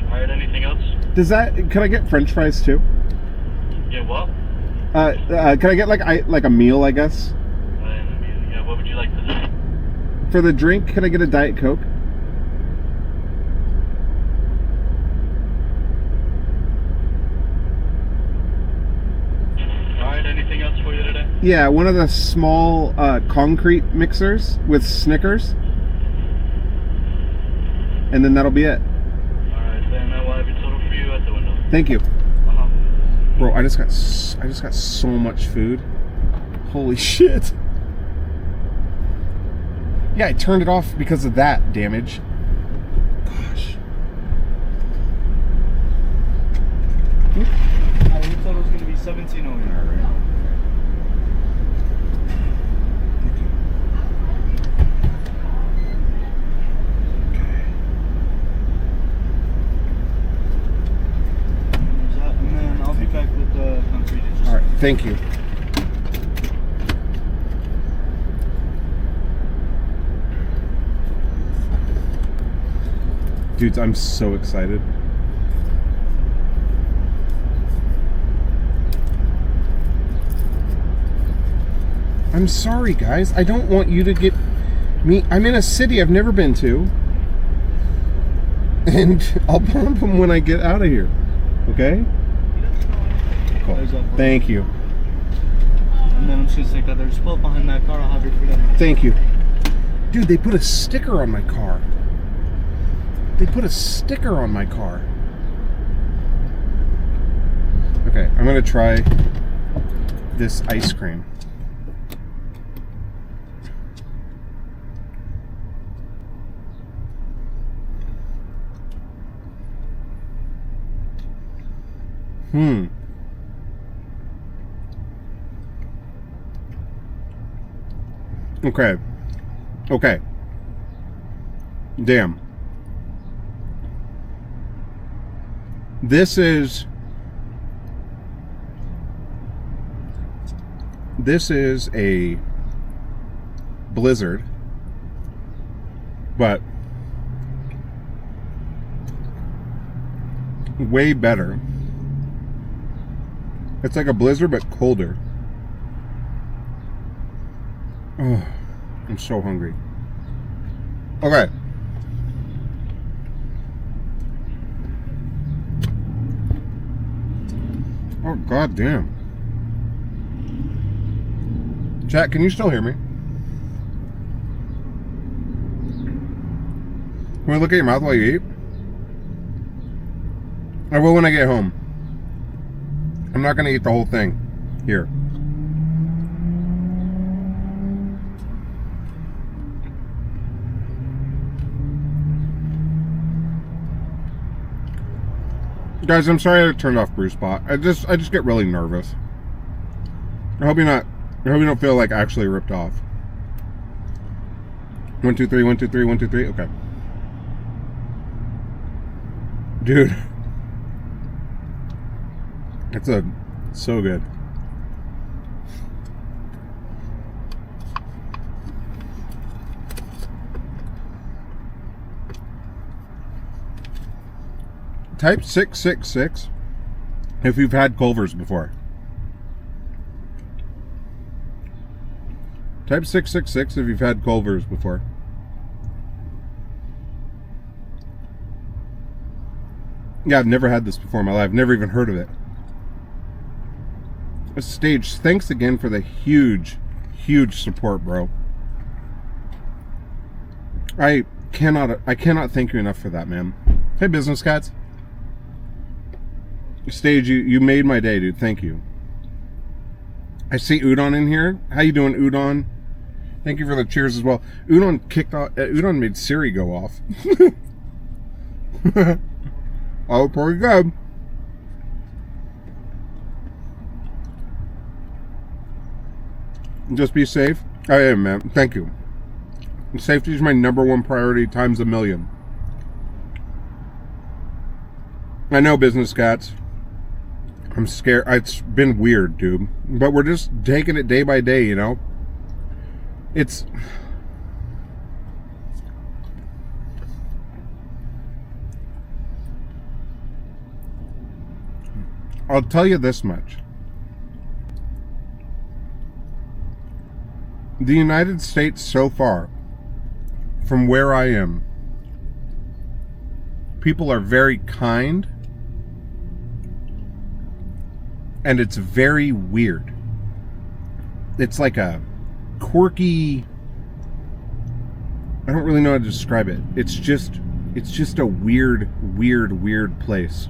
Alright, anything else? Can I get French fries too? Yeah, what? Can I get like a meal, I guess? Yeah, what would you like to do? For the drink, can I get a Diet Coke? Alright, anything else for you today? Yeah, one of the small concrete mixers with Snickers. And then that'll be it. Alright, then I will have your total for you at the window. Thank you. Uh-huh. Bro, I just got so much food. Holy shit. Yeah, I turned it off because of that damage. Gosh. Your total's gonna be $17.09, right? And then I'll be back with the concrete. All right, thank you. Dudes, I'm so excited. I'm sorry, guys. I don't want you to get me. I'm in a city I've never been to. And I'll bump them when I get out of here. Okay? Cool. Thank you. And then I'm just gonna take that there. Just pull up behind that car. I'll have your food out. Thank you. Dude, they put a sticker on my car. They put a sticker on my car. Okay, I'm gonna try this ice cream. Okay. Okay. Damn. This is a blizzard, but way better. It's like a blizzard, but colder. Oh, I'm so hungry. Okay. Oh, god damn. Chat, can you still hear me? Can we look at your mouth while you eat? I will when I get home. I'm not gonna eat the whole thing here. Guys, I'm sorry I turned off BruceBot. I just get really nervous. I hope you don't feel like actually ripped off. 1 2 3 1 2 3 1 2 3. Okay. Dude. It's so good. Type 666 if you've had Culver's before. Type 666 if you've had Culver's before. Yeah, I've never had this before in my life. Never even heard of it. Stage, thanks again for the huge support, bro. I cannot thank you enough for that, man. Hey, business cats. Stage, you made my day, dude. Thank you. I see Udon in here. How you doing, Udon? Thank you for the cheers as well. Udon kicked off. Udon made Siri go off. Oh, pretty good. Just be safe. I am, man. Thank you. Safety is my #1 priority times a million. I know, business cats. I'm scared. It's been weird, dude. But we're just taking it day by day, you know? It's... I'll tell you this much. The United States so far, from where I am, people are very kind, and it's very weird. It's like a quirky, I don't really know how to describe it. It's just a weird place.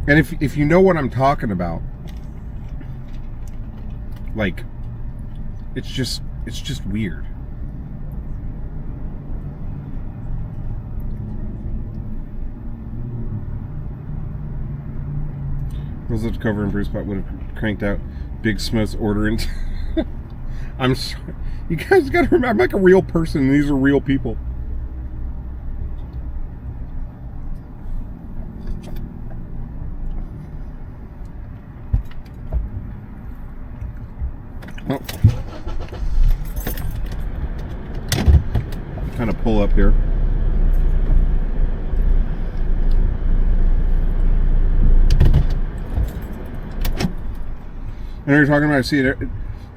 And if you know what I'm talking about, like, it's just weird. Those that cover and Bruce Spot would have cranked out Big Smith's order and I'm sorry. You guys gotta remember, I'm like a real person and these are real people. Oh. Kind of pull up here. I know you're talking about. I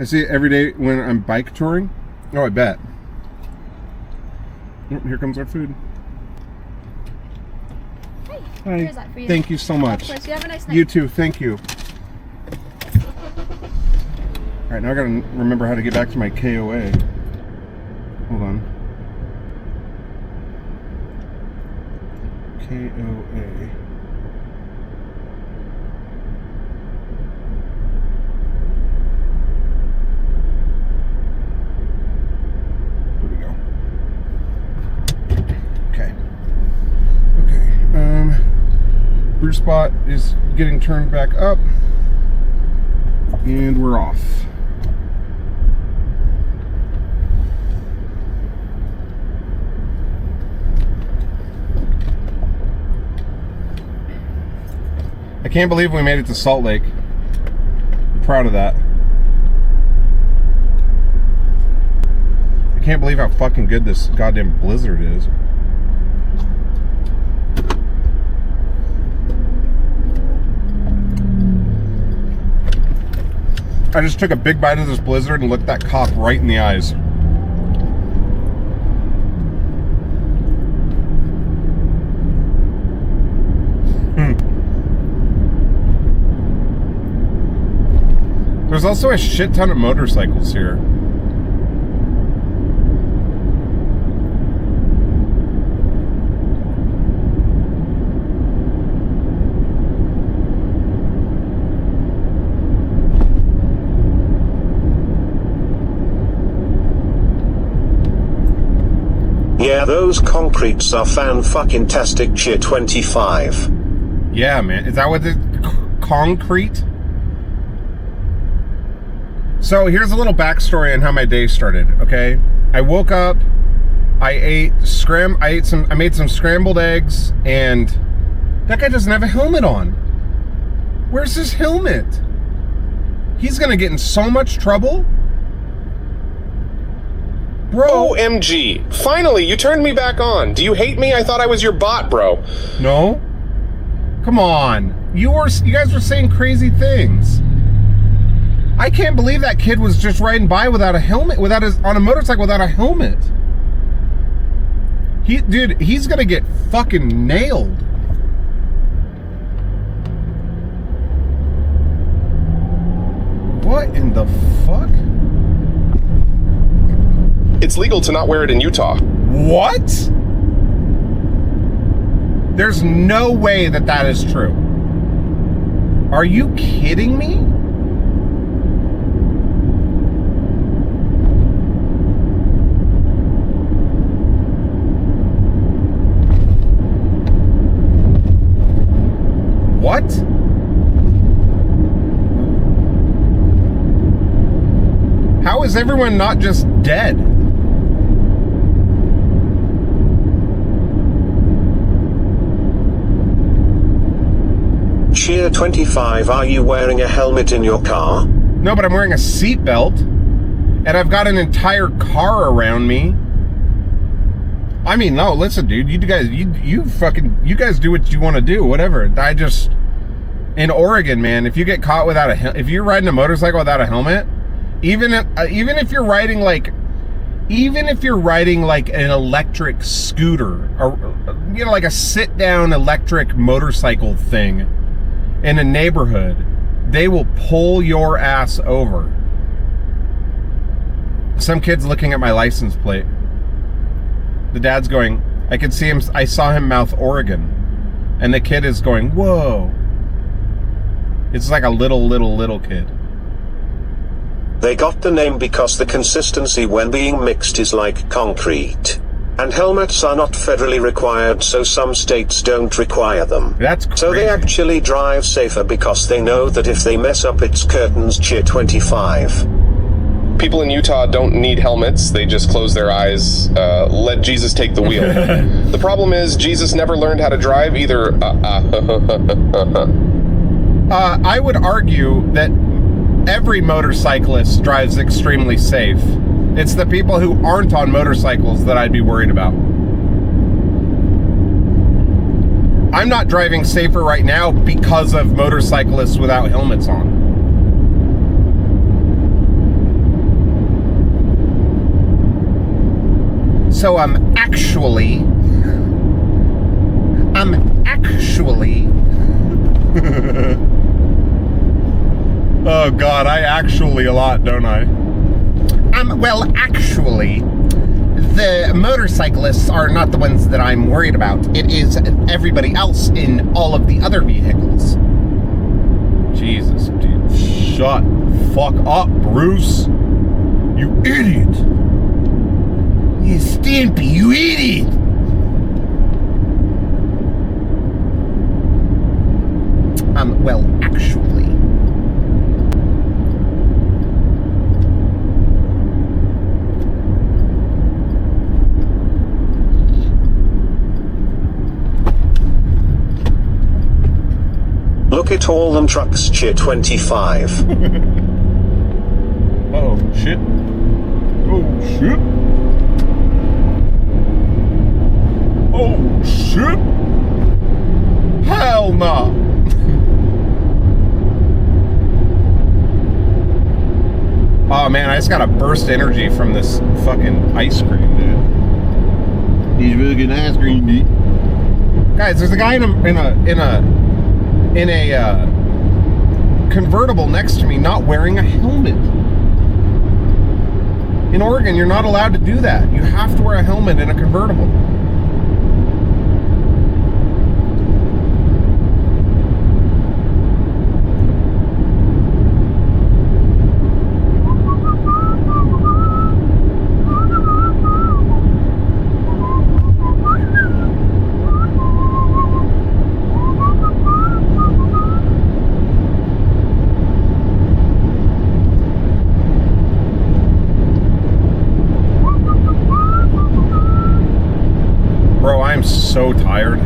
see it every day when I'm bike touring. Oh, I bet. Oh, here comes our food. Hey, hi. Here's that for you. Thank you so much. Of course, you have a nice night. You too. Thank you. All right, now I gotta remember how to get back to my KOA. Hold on. KOA. Bruce Spot is getting turned back up, and we're off. I can't believe we made it to Salt Lake. I'm proud of that. I can't believe how fucking good this goddamn blizzard is. I just took a big bite of this blizzard and looked that cop right in the eyes. There's also a shit ton of motorcycles here. Yeah, those concretes are fan-fucking-tastic. Cheer 25. Yeah, man. Is that what the concrete? So here's a little backstory on how my day started. Okay, I woke up, I made some scrambled eggs, and that guy doesn't have a helmet on. Where's his helmet? He's gonna get in so much trouble. Bro. OMG. Finally, you turned me back on. Do you hate me? I thought I was your bot, bro. No. Come on. You guys were saying crazy things. I can't believe that kid was just riding by without a helmet, on a motorcycle without a helmet. Dude, he's gonna get fucking nailed. What in the fuck? It's legal to not wear it in Utah. What? There's no way that that is true. Are you kidding me? What? How is everyone not just dead? Cheer 25, are you wearing a helmet in your car? No, but I'm wearing a seatbelt, and I've got an entire car around me. I mean, no, listen, dude, you guys do what you want to do, whatever. In Oregon, man, if you get caught without if you're riding a motorcycle without a helmet, even if you're riding like an electric scooter, or like a sit-down electric motorcycle thing in a neighborhood, they will pull your ass over. Some kid's looking at my license plate. The dad's going, I could see him, I saw him mouth Oregon. And the kid is going, whoa. It's like a little kid. They got the name because the consistency when being mixed is like concrete. And helmets are not federally required, so some states don't require them. That's crazy. So they actually drive safer because they know that if they mess up, it's curtains. Cheer 25. People in Utah don't need helmets. They just close their eyes, let Jesus take the wheel. The problem is Jesus never learned how to drive either. I would argue that every motorcyclist drives extremely safe. It's the people who aren't on motorcycles that I'd be worried about. I'm not driving safer right now because of motorcyclists without helmets on. So I'm actually oh God, I actually a lot, don't I? Well, actually, the motorcyclists are not the ones that I'm worried about. It is everybody else in all of the other vehicles. Jesus, dude. Shut the fuck up, Bruce. You idiot. You Stimpy, you idiot. Well, actually. Look at all them trucks. Cheer 25. Oh, shit. Oh, shit. Oh, shit. Hell nah. Oh, man, I just got a burst energy from this fucking ice cream, dude. He's really good ice cream, dude. Guys, there's a guy in a convertible next to me not wearing a helmet. In Oregon, you're not allowed to do that. You have to wear a helmet in a convertible. I'm so tired.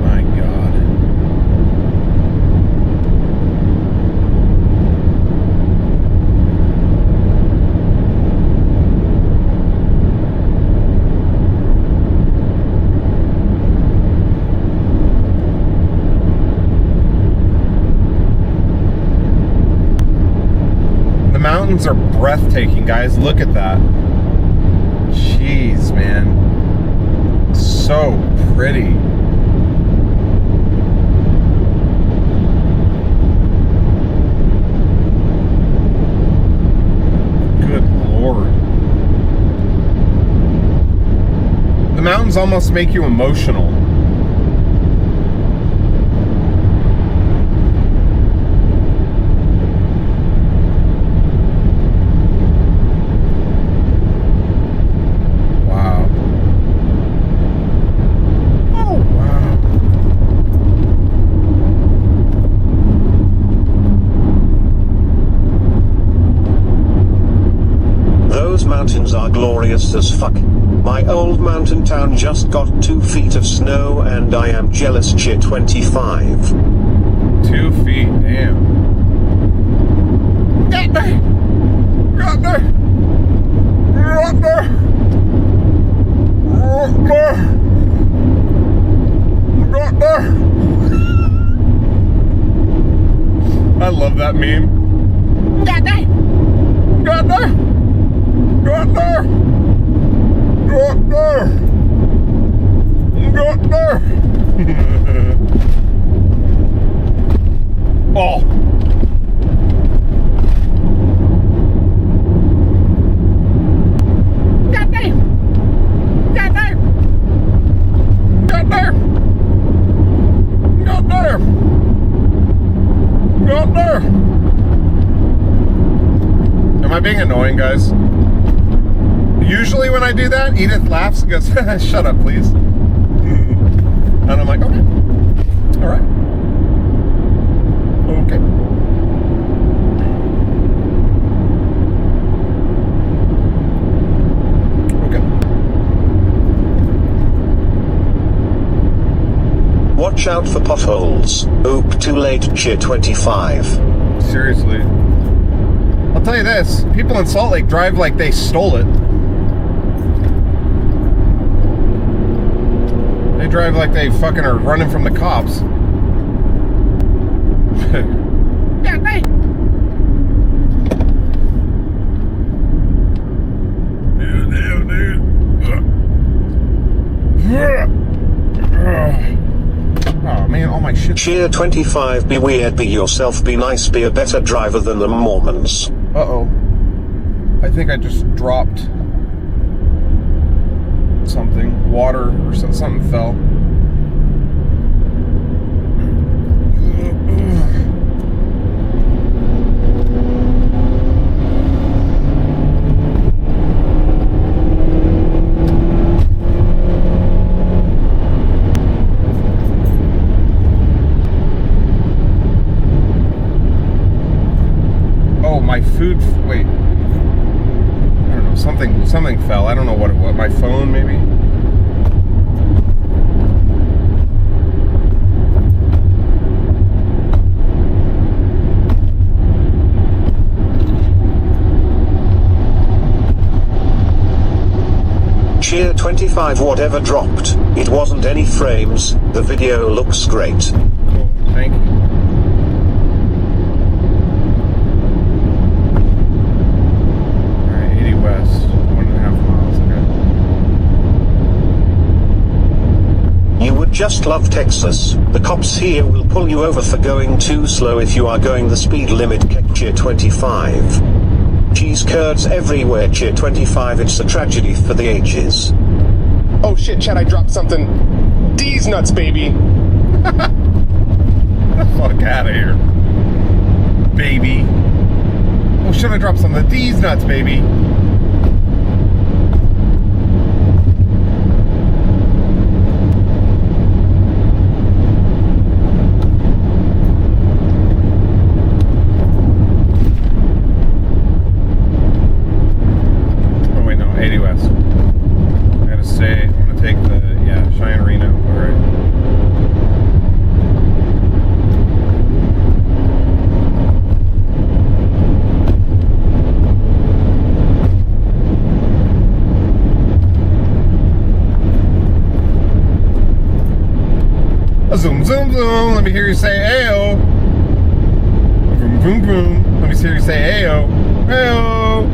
My God. The mountains are breathtaking, guys. Look at that. Jeez, man. So pretty. Good Lord. mountains almost make you emotional. Wow. Oh, wow. Those mountains are glorious as fuck. My old mountain town just got 2 feet of snow and I am jealous. Cheer 25. 2 feet, damn. Got there! Got there! Got there! Got there! Got there! I love that meme. Got there! Got there! Got there! Got there! Got there! Oh! Got there! Got there! Got there! Got there! Got there! Am I being annoying, guys? Usually when I do that, Edith laughs and goes, shut up, please. And I'm like, okay. All right. Okay. Okay. Watch out for potholes. Oop, too late. Cheer 25. Seriously. I'll tell you this, people in Salt Lake drive like they stole it. They drive like they fucking are running from the cops. Yeah, hey. Oh man, all my shit. Cheer 25. Be weird, be yourself, be nice, be a better driver than the Mormons. Uh-oh. I think I just dropped something. Water or something fell. Oh, my food. Wait. I don't know. Something fell. I don't know what it was. My phone, maybe? Cheer 25. Whatever dropped. It wasn't any frames. The video looks great. Cool. Thank you. Alright, 80 west. 1.5 miles. Okay. You would just love Texas. The cops here will pull you over for going too slow if you are going the speed limit. Cheer 25. Cheese curds everywhere. Cheer 25. It's a tragedy for the ages. Oh shit, Chad, I dropped something. D's nuts, baby. Get the fuck out of here. Baby. Oh, should I drop some of these nuts, baby? Oh, wait, no, 80 west. I gotta stay. I'm gonna take the, yeah, Cheyenne Reno. Alright. Zoom, zoom, zoom. Let me hear you say ayo. Boom, boom, boom. Let me hear you say ayo. Ayo.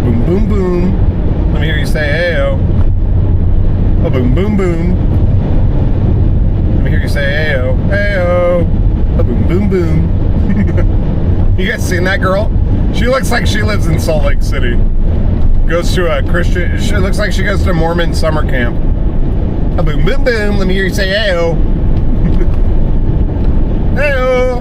Boom, boom, boom. Let me hear you say ayo. A boom, boom, boom. Let me hear you say ayo. Ayo. A boom, boom, boom. You guys seen that girl? She looks like she lives in Salt Lake City. Goes to a Christian. She looks like she goes to a Mormon summer camp. A boom, boom, boom. Let me hear you say hey-oh. Hey-oh.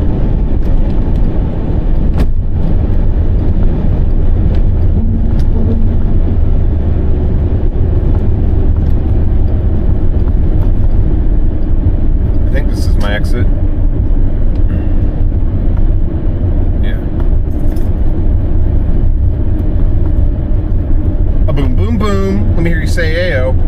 I think this is my exit. Yeah. A boom, boom, boom. Let me hear you say hey-oh. Hey-oh.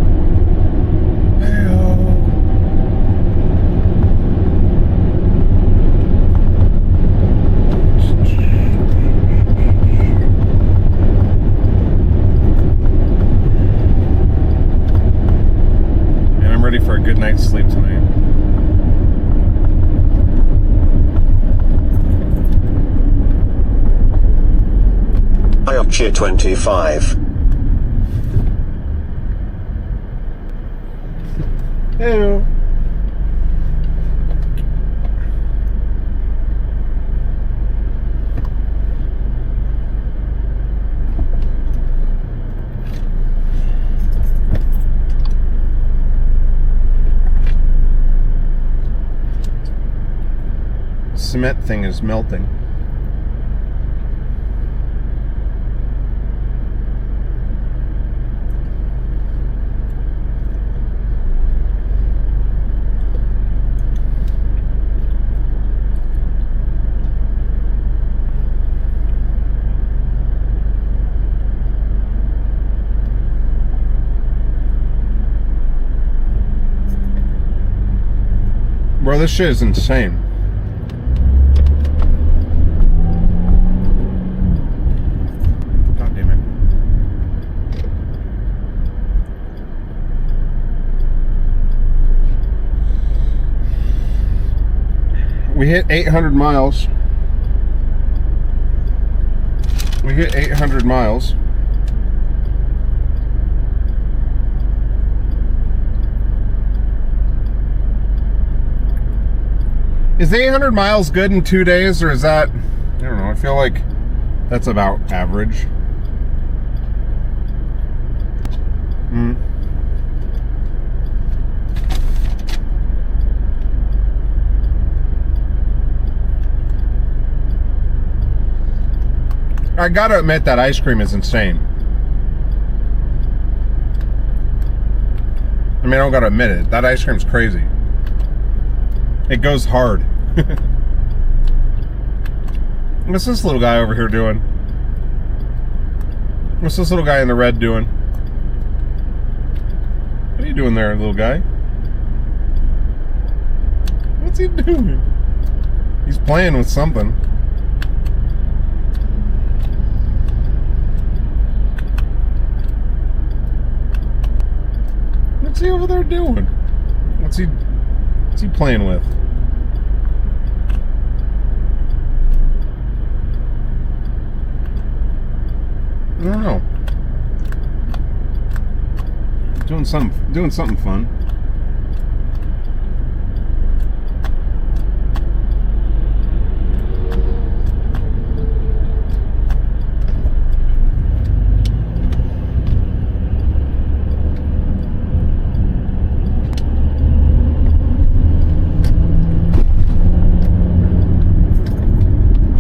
And I'm ready for a good night's sleep tonight. I up cheer 25. Hello. Cement thing is melting. Bro, this shit is insane. God damn it. We hit 800 miles. We hit 800 miles. Is 800 miles good in 2 days, or is that, I don't know, I feel like that's about average. I gotta admit that ice cream is insane. I mean, I don't gotta admit it. That ice cream's crazy. It goes hard. What's this little guy over here doing? What's this little guy in the red doing? What are you doing there, little guy? What's he doing? He's playing with something. What's he over there doing? What's he playing with? I don't know. Doing something fun.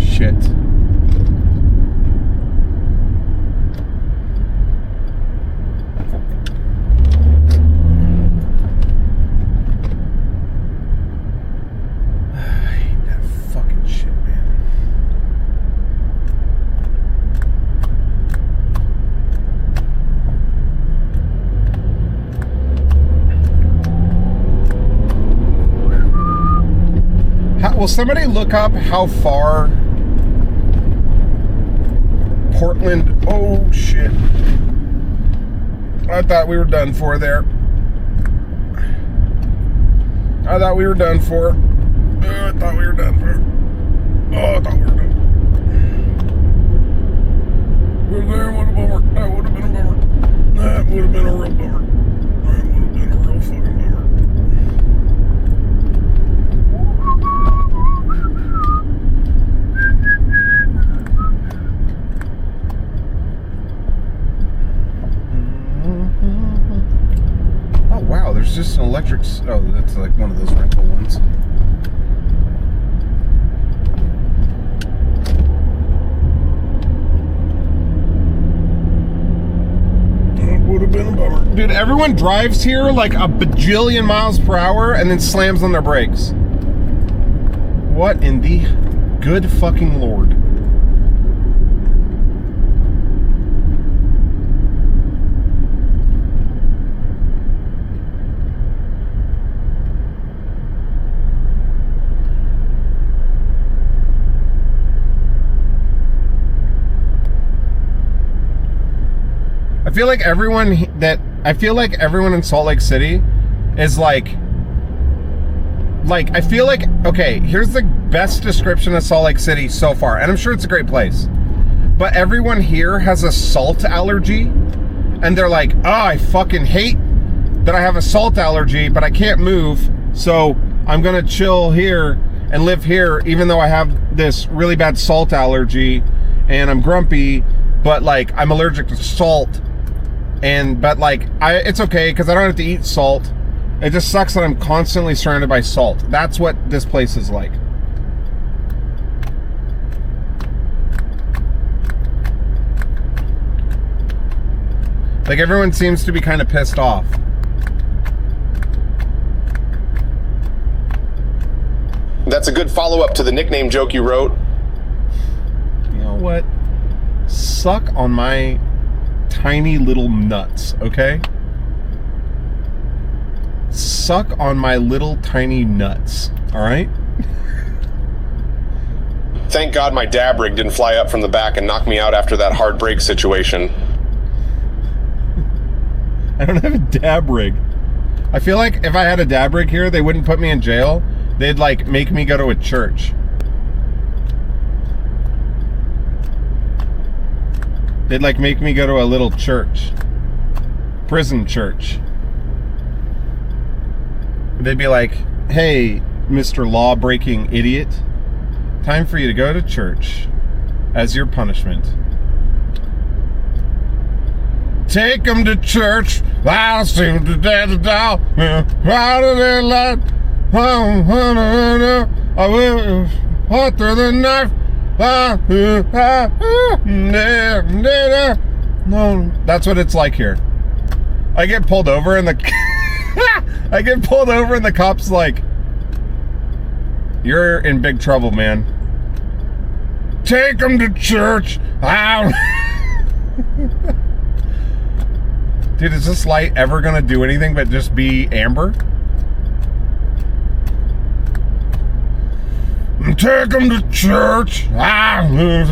Shit. Will somebody look up how far Portland... Oh, shit. I thought we were done for there. I thought we were done for. I thought we were done for. Oh, I thought we were done. Would have been a bummer. That would have been a bummer. That would have been a real bummer. That would have been a real fucking bummer. Oh wow, there's just electric. Oh, that's like one of those rental ones. Would have been a bummer. Dude, everyone drives here like a bajillion miles per hour and then slams on their brakes. What in the good fucking Lord? I feel like everyone in Salt Lake City is like I feel like, okay, here's the best description of Salt Lake City so far, and I'm sure it's a great place, but everyone here has a salt allergy, and they're like, oh, I fucking hate that I have a salt allergy, but I can't move, so I'm gonna chill here and live here, even though I have this really bad salt allergy, and I'm grumpy, but like, I'm allergic to salt. But like, it's okay because I don't have to eat salt. It just sucks that I'm constantly surrounded by salt. That's what this place is like. Like, everyone seems to be kind of pissed off. That's a good follow-up to the nickname joke you wrote. You know what? Suck on my tiny little nuts, okay? Suck on my little tiny nuts, all right? Thank God my dab rig didn't fly up from the back and knock me out after that hard brake situation. I don't have a dab rig. I feel like if I had a dab rig here, they wouldn't put me in jail. They'd like make me go to a church. They'd like make me go to a little church. Prison church. They'd be like, hey, Mr. Law-breaking idiot, time for you to go to church as your punishment. Take them to church. I'll see the dead doll. Out of their light. I will walk through the knife. No, that's what it's like here. I get pulled over and the cop's like, you're in big trouble, man. Take him to church. Dude, is this light ever gonna do anything but just be amber? Take him to church. I make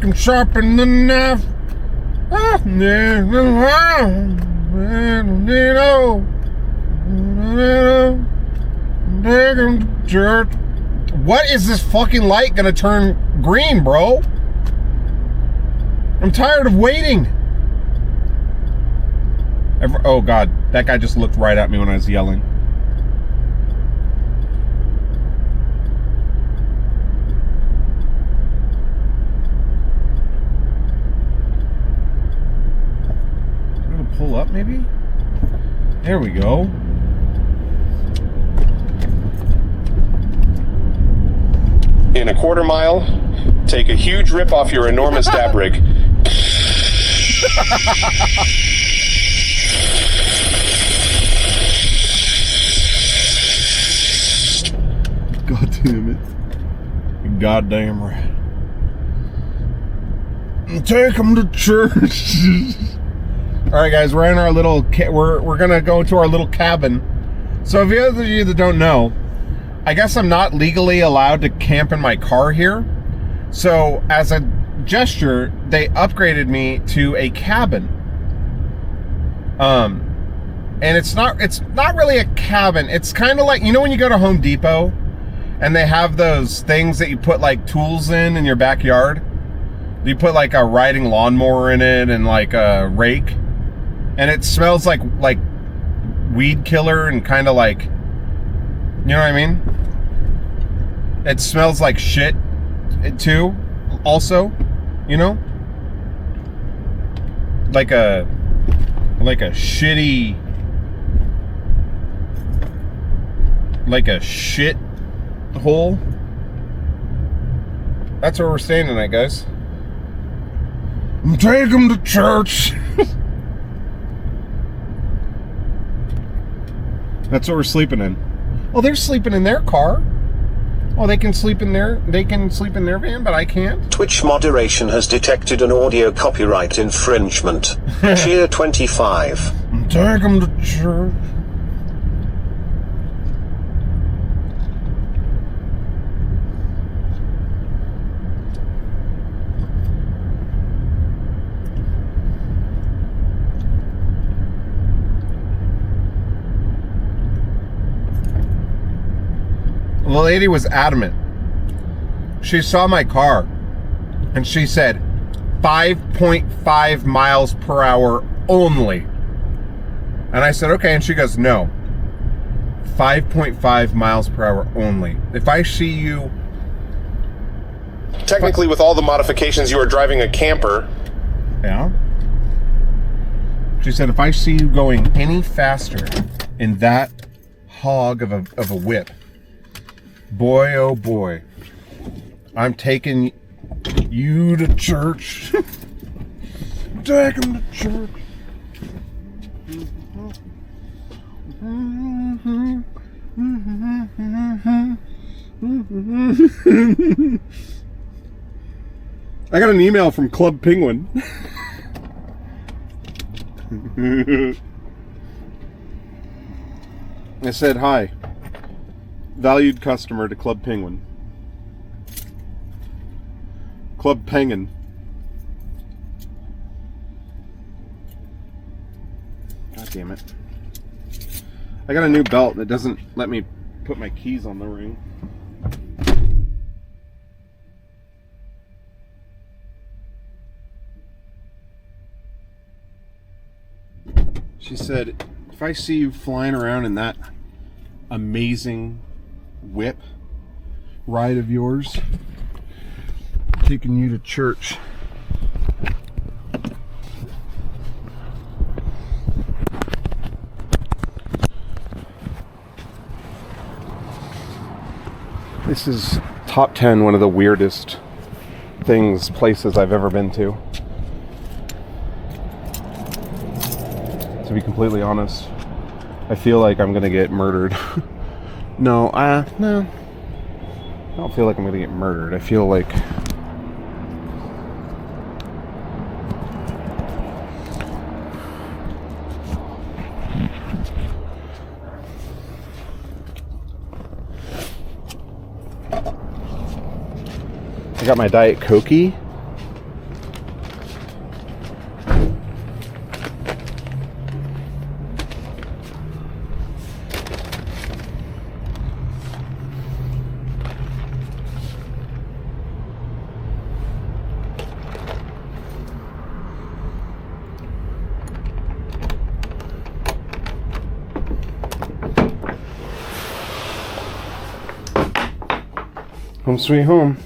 him sharpen the knife. Take him to church. What is this fucking light gonna turn green, bro? I'm tired of waiting. Oh God, that guy just looked right at me when I was yelling. I'm gonna pull up maybe? There we go. In a quarter mile, take a huge rip off your enormous dab rig. God damn it. You're goddamn right. Take them to church. Alright guys, we're in our little, we're gonna go to our little cabin. So if those of you that don't know, I guess I'm not legally allowed to camp in my car here. So as a gesture, they upgraded me to a cabin. And it's not really a cabin. It's kind of like, you know when you go to Home Depot and they have those things that you put like tools in your backyard? You put like a riding lawnmower in it and like a rake, and it smells like weed killer and kind of like, you know what I mean? It smells like shit too, also, you know? like a shitty, like a shit hole. That's where we're staying tonight, guys. Take them to church. That's what we're sleeping in. Oh, they're sleeping in their car. Oh, they can sleep in their van, but I can't. Twitch moderation has detected an audio copyright infringement. Cheer 25. Take them to church. The lady was adamant. She saw my car and she said 5.5 miles per hour only. And I said, okay. And she goes, no, 5.5 miles per hour only. If I see you... Technically, with all the modifications, you are driving a camper. Yeah. She said, if I see you going any faster in that hog of a whip, boy, oh boy, I'm taking you to church. Take him to church. I got an email from Club Penguin. I said, hi. Valued customer to Club Penguin. Club Penguin. God damn it. I got a new belt that doesn't let me put my keys on the ring. She said, if I see you flying around in that amazing whip ride of yours, taking you to church. This is top 10 one of the weirdest places I've ever been to. To be completely honest, I feel like I'm gonna get murdered. No, no. I don't feel like I'm gonna get murdered. I feel like I got my Diet Coke-y. Home sweet home.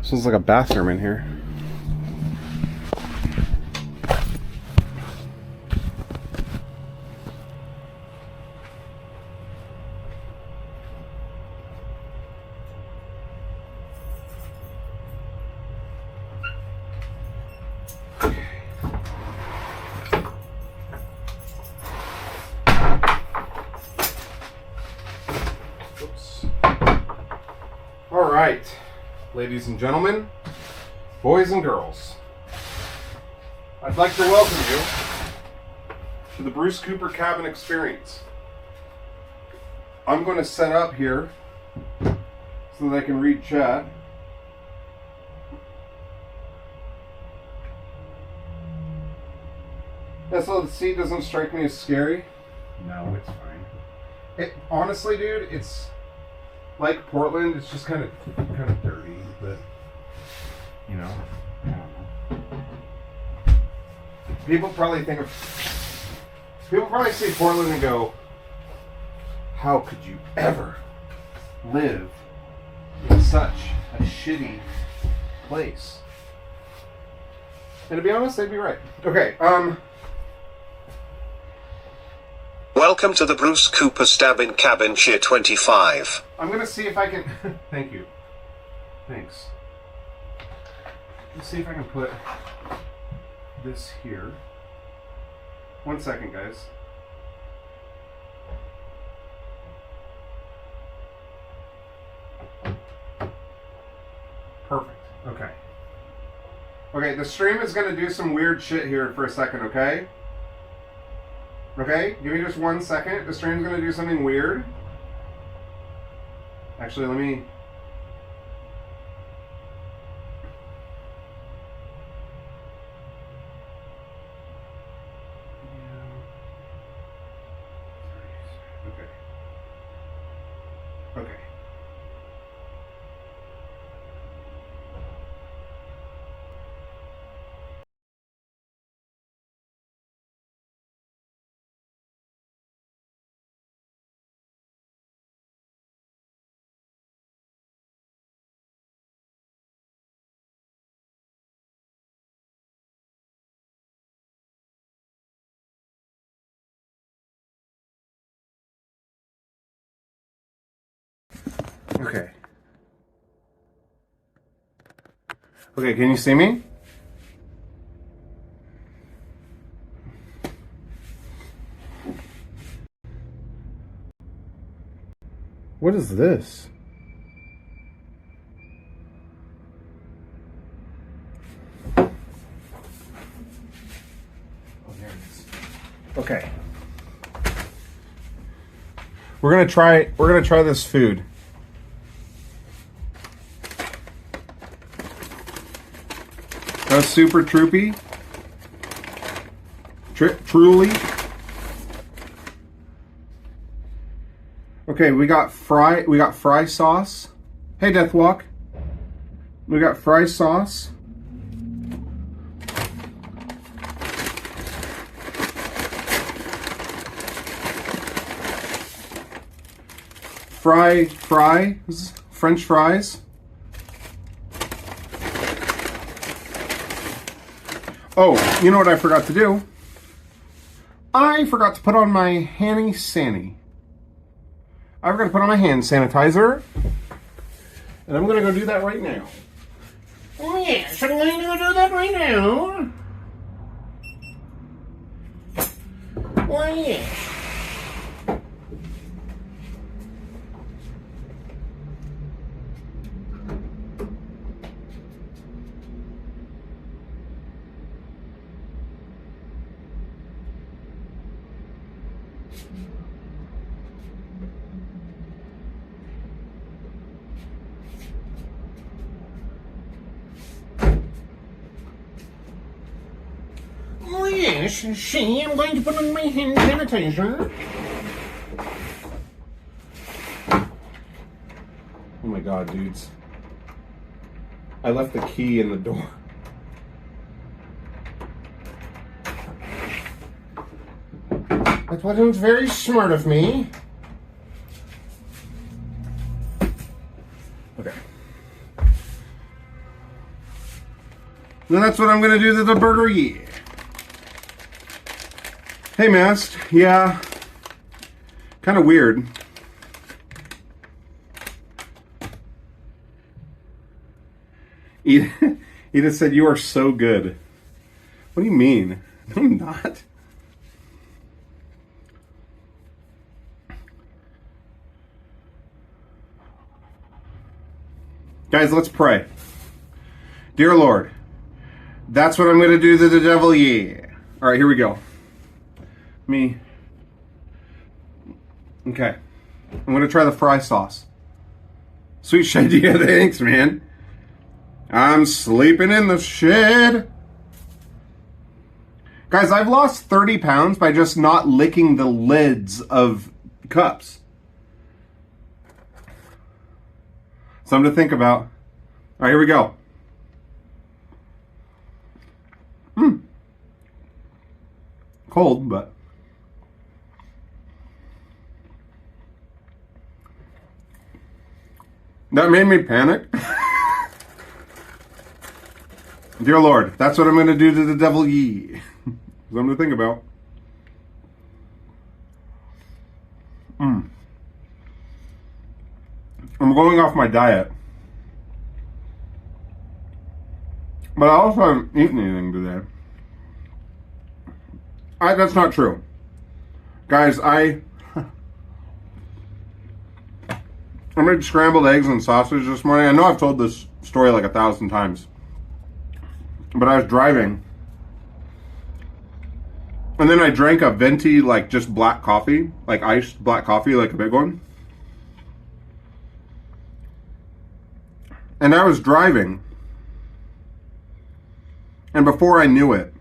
Smells like a bathroom in here. All right, ladies and gentlemen, boys and girls, I'd like to welcome you to the BruceCooper cabin experience. I'm going to set up here so that I can read chat. SLC doesn't strike me as scary. No, it's fine. Honestly, dude, it's like Portland. It's just kind of dirty, but you know, I don't know. People probably see Portland and go, "How could you ever live in such a shitty place?" And to be honest, they'd be right. Okay, Welcome to the Bruce Cooper Stabbing Cabin Cheer 25. I'm gonna see if I can... Thank you. Thanks. Let's see if I can put this here. 1 second, guys. Perfect. Okay. Okay, the stream is going to do some weird shit here for a second, okay? Okay, give me just 1 second. The stream's going to do something weird. Actually, let me... Okay. Okay. Okay. Okay, can you see me? What is this? Oh, there it is. Okay. We're gonna try this food. That was super troopy. Truly. Okay, we got fry sauce. Hey, Deathwalk. We got fry sauce. Fries, French fries. Oh, you know what I forgot to do? I forgot to put on my Hanny Sanny. I forgot to put on my hand sanitizer. And I'm going to go do that right now. Oh yes, I'm going to go do that right now. Oh yes. Oh yes, see, I'm going to put on my hand sanitizer. Oh my god, dudes. I left the key in the door. That wasn't very smart of me. Okay. Then that's what I'm gonna do to the burger, yeah. Hey, Mast. Yeah. Kind of weird. Edith said, "You are so good." What do you mean? No, I'm not. Guys, let's pray. Dear Lord, that's what I'm going to do to the devil, yeah. All right, here we go. Okay. I'm going to try the fry sauce. Sweet shed, yeah, thanks, man. I'm sleeping in the shed. Guys, I've lost 30 pounds by just not licking the lids of cups. Something to think about. All right, here we go. Cold, but... That made me panic. Dear Lord, that's what I'm going to do to the devil ye. Something to think about. I'm going off my diet. But I also haven't eaten anything today. That's not true. Guys, I made scrambled eggs and sausage this morning. I know I've told this story like 1,000 times. But I was driving. And then I drank a venti, like just black coffee. Like iced black coffee, like a big one. And I was driving. And before I knew it,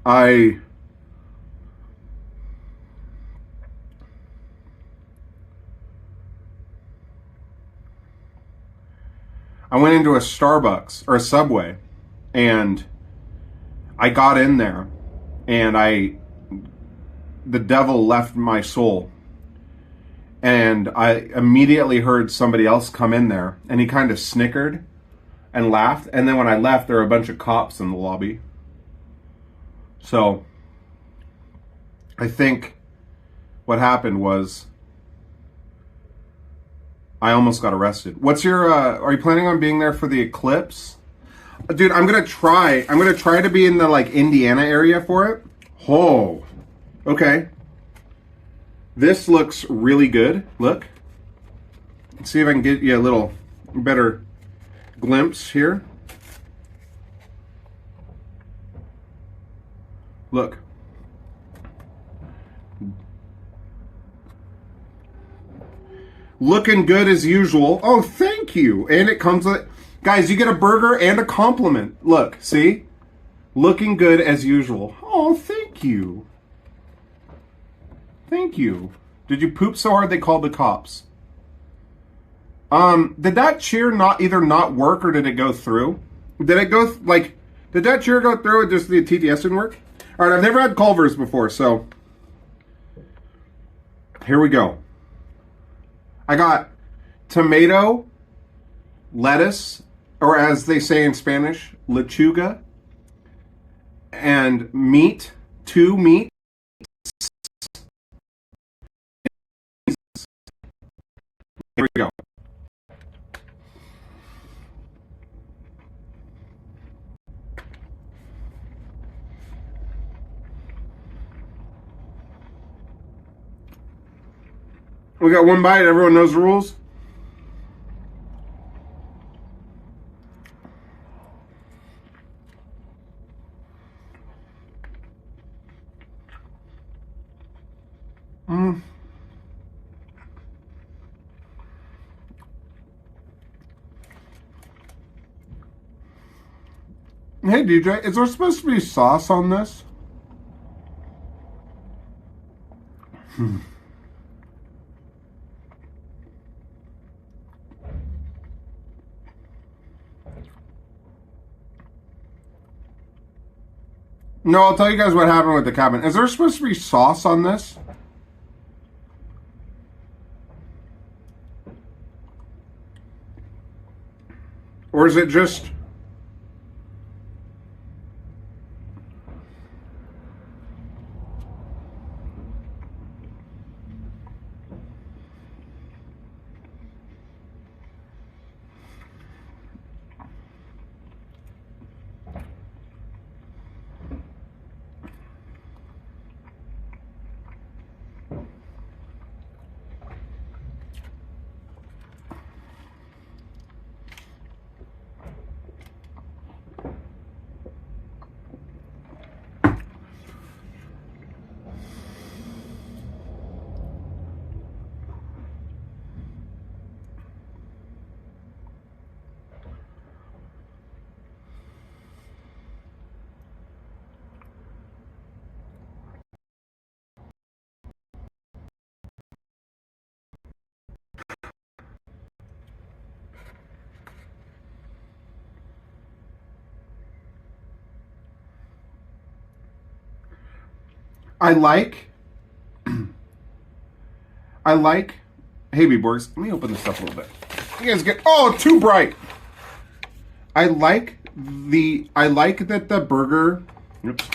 I went into a Starbucks or a Subway, and I got in there, and the devil left my soul, and I immediately heard somebody else come in there, and he kind of snickered and laughed, and then when I left, there were a bunch of cops in the lobby. So I think what happened was I almost got arrested. What's your, are you planning on being there for the eclipse? Dude, I'm gonna try to be in the, like, Indiana area for it. Oh, okay. This looks really good. Look. Let's see if I can get you a little better glimpse here. Look. Looking good as usual. Oh, thank you. And it comes with, guys, you get a burger and a compliment. Look, see? Looking good as usual. Oh, thank you. Thank you. Did you poop so hard they called the cops? Did that cheer either not work or did it go through? Did it go, did that cheer go through and just the TTS didn't work? All right, I've never had Culver's before, so here we go. I got tomato, lettuce, or as they say in Spanish, lechuga, and meat, 2 meats. Here we go. We got one bite. Everyone knows the rules. Hey DJ, is there supposed to be sauce on this? No, I'll tell you guys what happened with the cabin. Is there supposed to be sauce on this? Or is it just... I like, hey B-Borgs, let me open this up a little bit. You guys get, oh, too bright. I like I like that the burger, oops.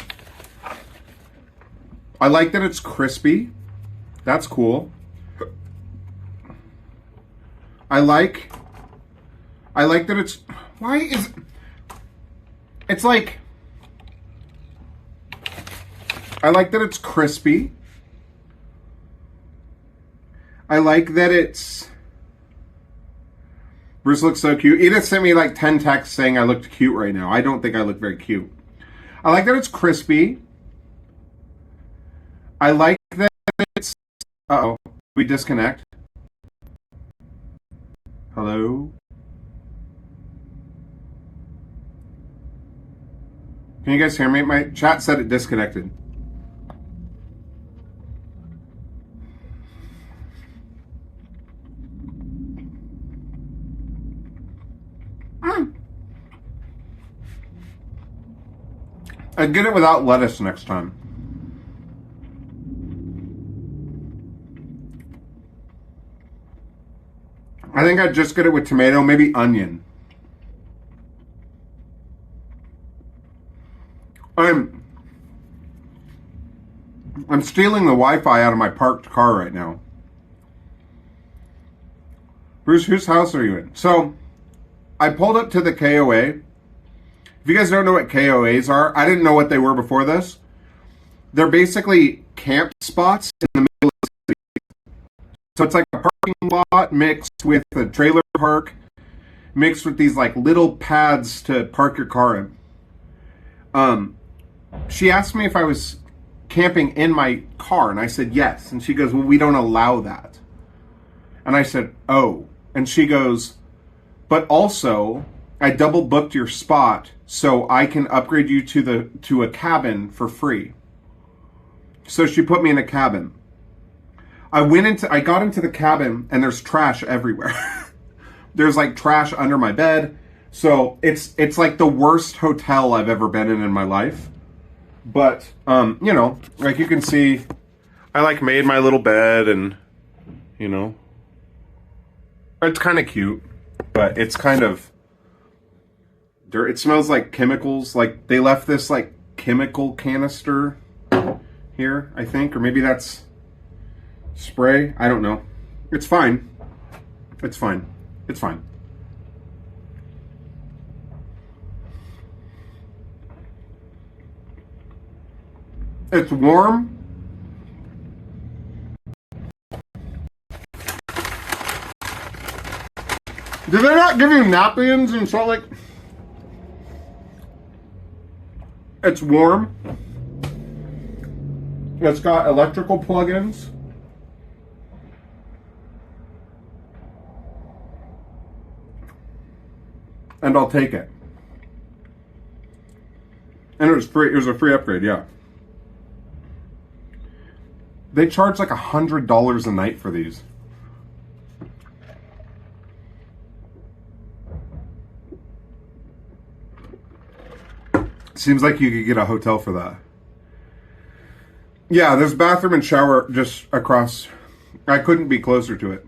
I like that it's crispy. That's cool. I like that it's, why is, it's like, I like that it's crispy. I like that it's, Bruce looks so cute. Edith sent me like 10 texts saying I looked cute right now. I don't think I look very cute. I like that it's crispy. I like that it's, uh-oh, we disconnect. Hello? Can you guys hear me? My chat said it disconnected. I'd get it without lettuce next time. I think I'd just get it with tomato, maybe onion. I'm stealing the Wi-Fi out of my parked car right now. Bruce, whose house are you in? So, I pulled up to the KOA. If you guys don't know what KOAs are, I didn't know what they were before this. They're basically camp spots in the middle of the city. So it's like a parking lot mixed with a trailer park, mixed with these like little pads to park your car in. She asked me if I was camping in my car, and I said yes. And she goes, well, we don't allow that. And I said, oh. And she goes, but also, I double booked your spot so I can upgrade you to a cabin for free. So she put me in a cabin. I got into the cabin and there's trash everywhere. There's like trash under my bed. So it's like the worst hotel I've ever been in my life. But, you know, like you can see, I like made my little bed and, you know, it's kind of cute, but it's kind of dirt. It smells like chemicals. Like they left this like chemical canister here, I think, or maybe that's spray. I don't know. It's fine. It's fine. It's fine. It's warm. Do they not give you napkins in Salt Lake? It's warm. It's got electrical plugins. And I'll take it. And it was free. It was a free upgrade, yeah. They charge like $100 a night for these. Seems like you could get a hotel for that. Yeah, there's bathroom and shower just across. I couldn't be closer to it.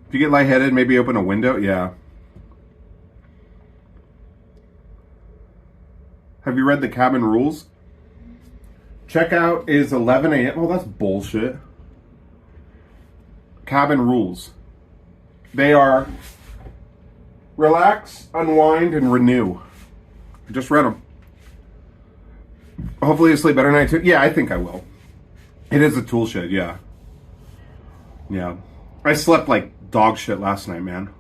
If you get lightheaded, maybe open a window. Yeah. Have you read the cabin rules? Checkout is 11 a.m. Oh, that's bullshit. Cabin rules. They are relax, unwind, and renew. I just read them. Hopefully you sleep better tonight too. Yeah, I think I will. It is a tool shed, yeah. Yeah. I slept like dog shit last night, man.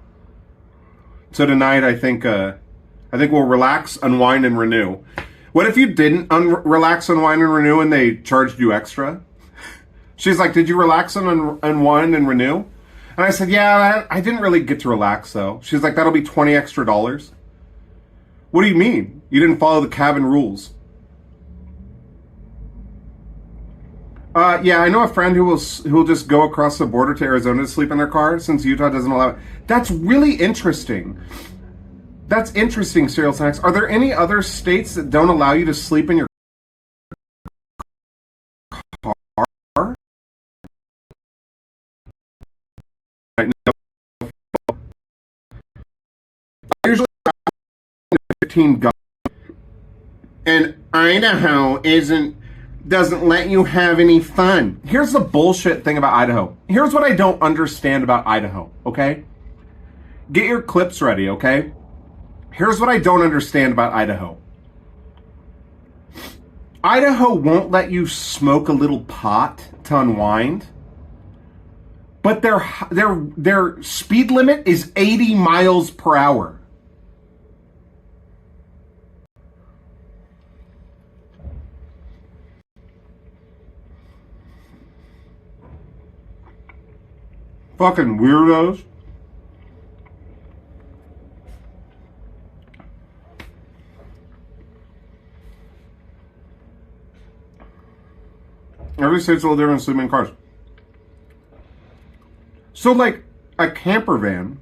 So tonight I think we'll relax, unwind, and renew. What if you didn't relax, unwind, and renew and they charged you extra? She's like, did you relax and unwind and renew? And I said, yeah, I didn't really get to relax though. She's like, that'll be $20 extra. What do you mean? You didn't follow the cabin rules. Yeah, I know a friend who will just go across the border to Arizona to sleep in their car since Utah doesn't allow it. That's really interesting. That's interesting, Cereal Snacks. Are there any other states that don't allow you to sleep in your car? 2018 gun. And Idaho doesn't let you have any fun. Here's the bullshit thing about Idaho. Here's what I don't understand about Idaho, okay? Get your clips ready, okay? Here's what I don't understand about Idaho. Idaho won't let you smoke a little pot to unwind, but their speed limit is 80 miles per hour. Fucking weirdos. Every state's a little different sleeping in cars. So, like, a camper van.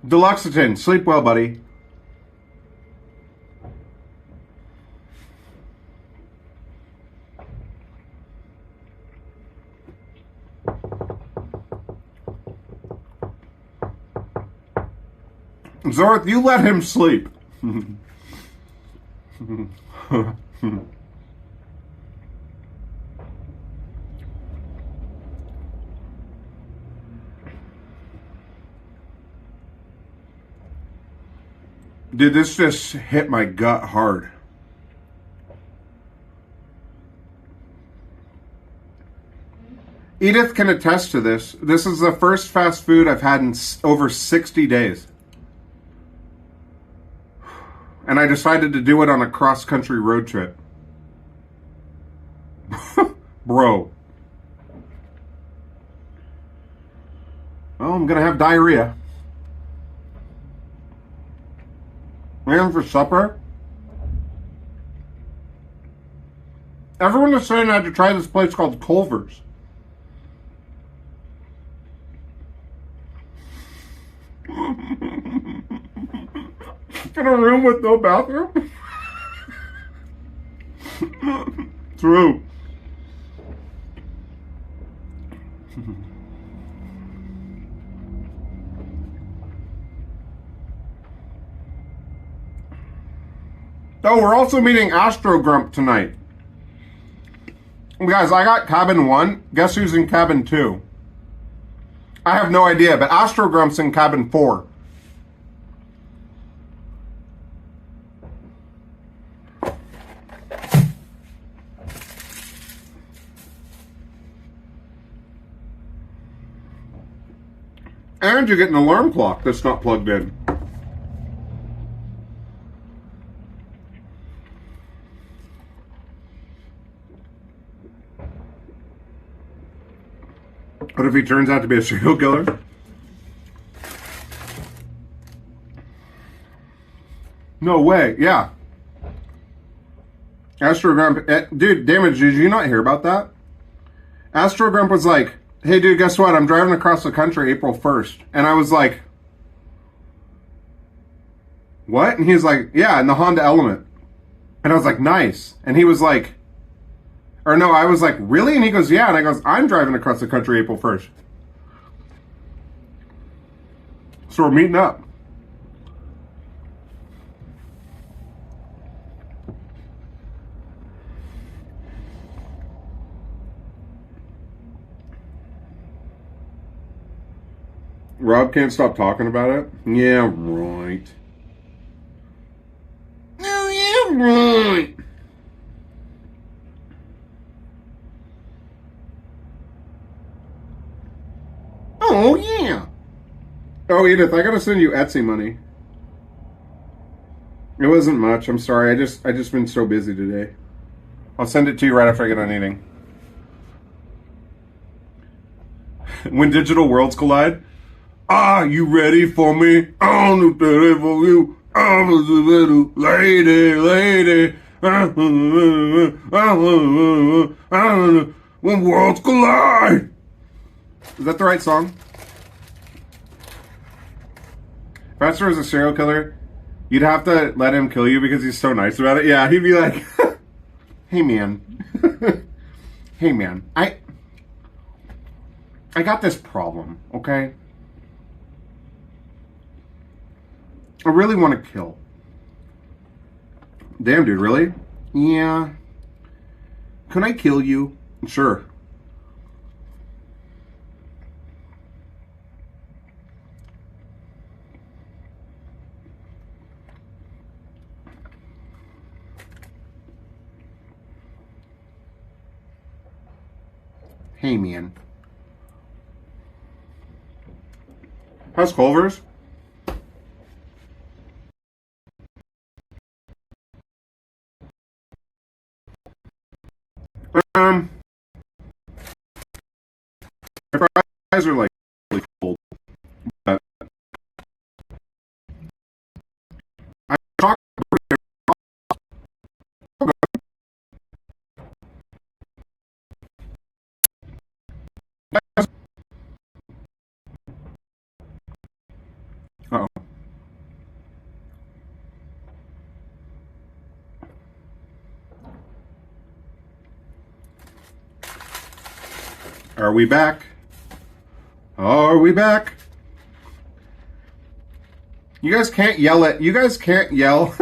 Deluxitin, sleep well, buddy. Zorth, you let him sleep. Dude, this just hit my gut hard. Edith can attest to this. This is the first fast food I've had in over 60 days. And I decided to do it on a cross-country road trip. Bro. Oh, I'm gonna have diarrhea. And for supper? Everyone is saying I had to try this place called Culver's. In a room with no bathroom? True. Oh, we're also meeting Astro Grump tonight. Guys, I got cabin 1. Guess who's in cabin 2? I have no idea, but Astro Grump's in cabin 4. And you get an alarm clock that's not plugged in. What if he turns out to be a serial killer? No way, yeah. Astro Grump, dude, Damage, did you not hear about that? Astro Grump was like, hey dude, guess what? I'm driving across the country April 1st. And I was like, what? And he was like, yeah, in the Honda Element. And I was like, nice. And he was like, or no, I was like, really? And he goes, yeah. And I goes, I'm driving across the country April 1st. So we're meeting up. Rob can't stop talking about it? Yeah, right. Oh, yeah, right. Oh, yeah. Oh, Edith, I gotta send you Etsy money. It wasn't much. I'm sorry. I just been so busy today. I'll send it to you right after I get done eating. When digital worlds collide. Are you ready for me? I'm ready for you. I'm a little lady. When worlds collide. Is that the right song? If Esther was a serial killer, you'd have to let him kill you because he's so nice about it. Yeah, he'd be like, hey man. Hey man, I got this problem, okay? I really want to kill. Damn, dude, really? Yeah. Can I kill you? Sure. Hey, man. How's Culver's? My fries are like really cold. But I talk. Uh-oh. Are we back? Are we back? You guys can't yell at. You guys can't yell.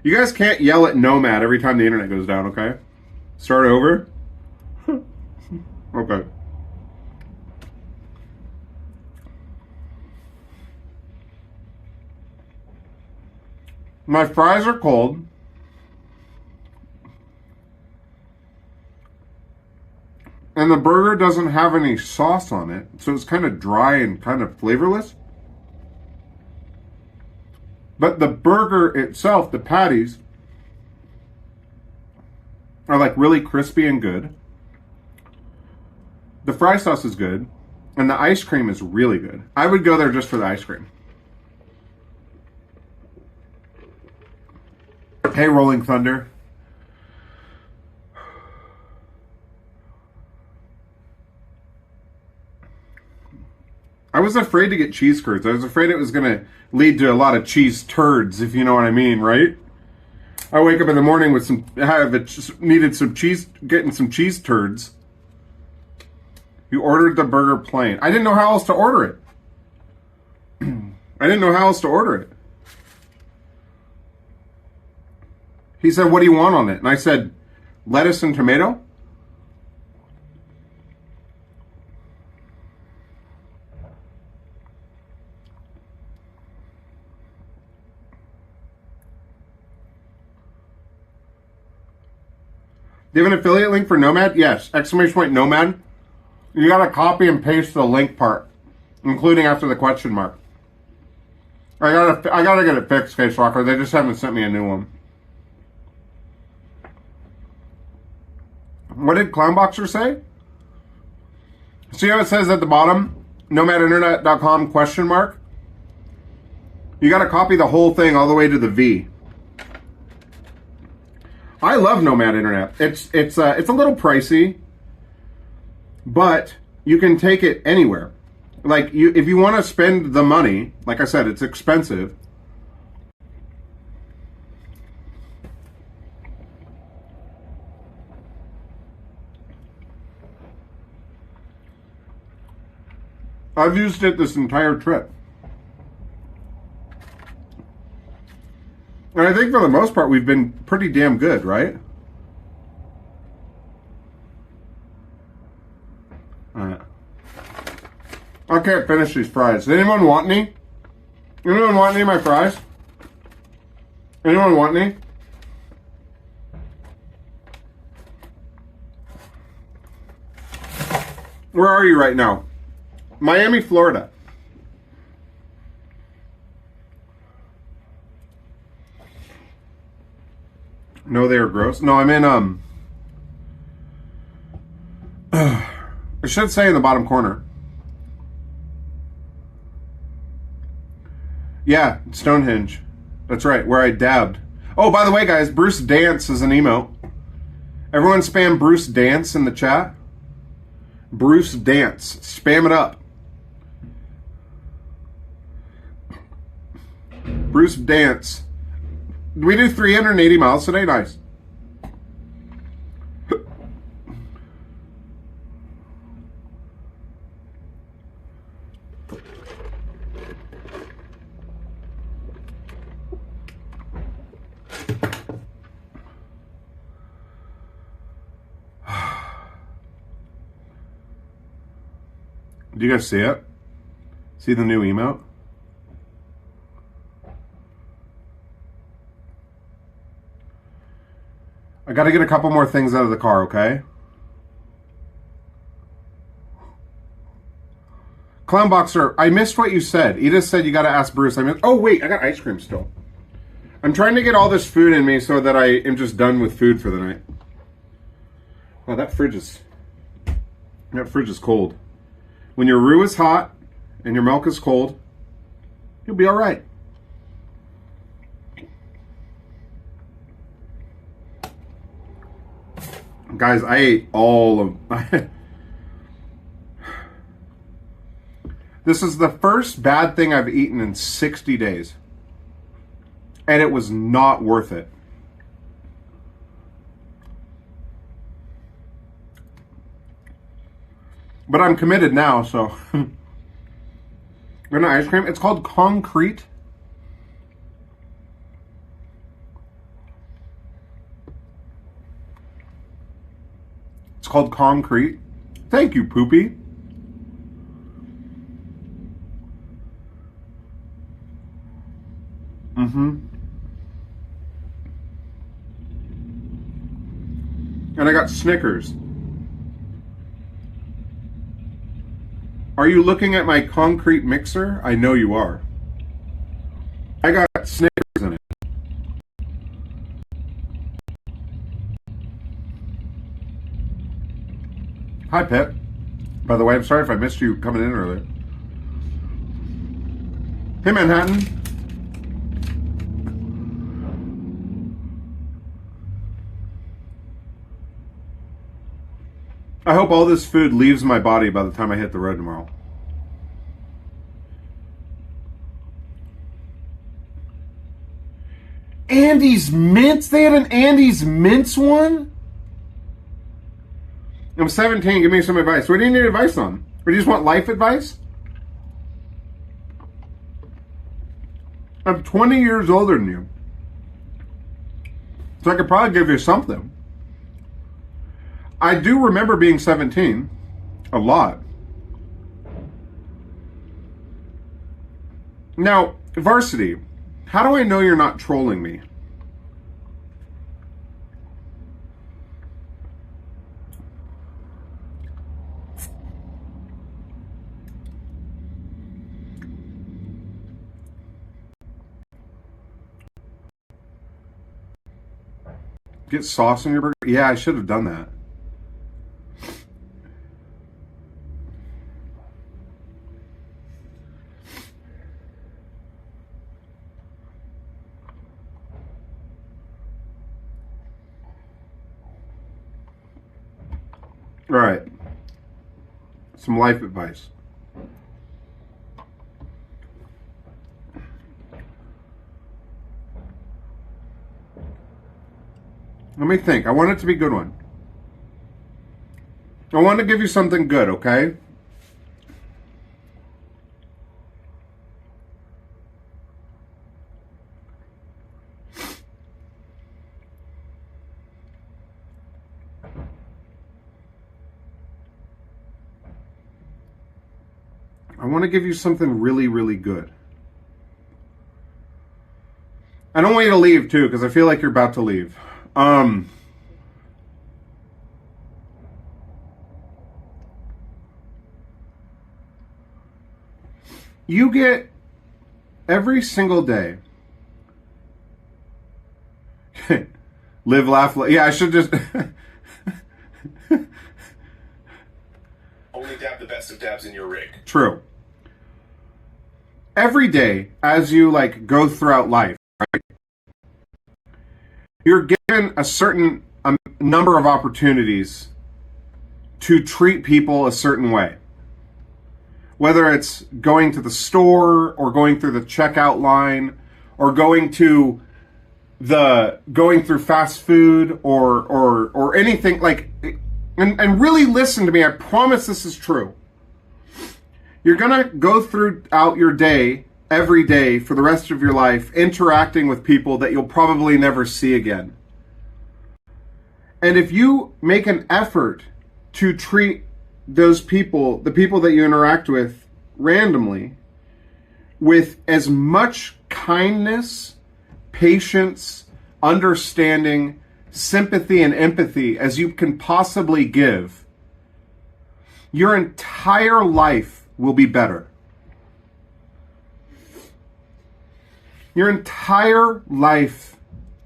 You guys can't yell at Nomad every time the internet goes down. Okay, start over. Okay. My fries are cold. And the burger doesn't have any sauce on it, so it's kind of dry and kind of flavorless. But the burger itself, the patties, are like really crispy and good. The fry sauce is good. And the ice cream is really good. I would go there just for the ice cream. Hey, Rolling Thunder. I was afraid to get cheese curds. I was afraid it was going to lead to a lot of cheese turds, if you know what I mean, right? I wake up in the morning with needed some cheese, getting some cheese turds. You ordered the burger plain. I didn't know how else to order it. I didn't know how else to order it. He said, what do you want on it? And I said, lettuce and tomato. Do you have an affiliate link for Nomad? Yes. Exclamation point Nomad. You gotta copy and paste the link part, including after the question mark. I gotta get it fixed, Case Rocker. They just haven't sent me a new one. What did Clownboxer say? See how it says at the bottom, nomadinternet.com question mark? You gotta copy the whole thing all the way to the V. I love Nomad Internet. It's a little pricey, but you can take it anywhere. Like if you want to spend the money, like I said, it's expensive. I've used it this entire trip. And I think for the most part, we've been pretty damn good, right? Alright. I can't finish these fries. Does anyone want any? Anyone want any of my fries? Anyone want any? Where are you right now? Miami, Florida. No, they are gross. No, I'm in, it should say in the bottom corner. Yeah, Stonehenge. That's right, where I dabbed. Oh, by the way, guys, Bruce Dance is an emote. Everyone spam Bruce Dance in the chat. Bruce Dance. Spam it up. Bruce Dance. Did we do 380 miles today? Nice. Do you guys see it? See the new emote? I gotta get a couple more things out of the car, okay? Clownboxer, I missed what you said. Edith said you gotta ask Bruce. Oh wait, I got ice cream still. I'm trying to get all this food in me so that I am just done with food for the night. Wow, that fridge is cold. When your roux is hot and your milk is cold, you'll be all right. Guys, I ate all of... This is the first bad thing I've eaten in 60 days. And it was not worth it. But I'm committed now, so... Gonna ice cream. It's called Concrete. It's called Concrete. Thank you, Poopy. And I got Snickers. Are you looking at my concrete mixer? I know you are. I got Snickers in it. Hi, Pet. By the way, I'm sorry if I missed you coming in earlier. Hey, Manhattan. I hope all this food leaves my body by the time I hit the road tomorrow. Andy's Mints? They had an Andy's Mints one? I'm 17. Give me some advice. What do you need advice on? Or do you just want life advice? I'm 20 years older than you. So I could probably give you something. I do remember being 17. A lot. Now, Varsity, how do I know you're not trolling me? Get sauce in your burger? Yeah, I should have done that. All right. Some life advice. Let me think. I want it to be a good one. I want to give you something good, okay? I want to give you something really, really good. I don't want you to leave, too, because I feel like you're about to leave. You get every single day. Live, laugh, yeah, I should just... Only dab the best of dabs in your rig. True. Every day, as you go throughout life, right, you're given a certain number of opportunities to treat people a certain way. Whether it's going to the store or going through the checkout line or going through fast food or anything and really listen to me. I promise this is true. You're going to go throughout your day, every day, for the rest of your life, interacting with people that you'll probably never see again. And if you make an effort to treat those people, the people that you interact with randomly, with as much kindness, patience, understanding, sympathy, and empathy as you can possibly give, your entire life will be better. Your entire life,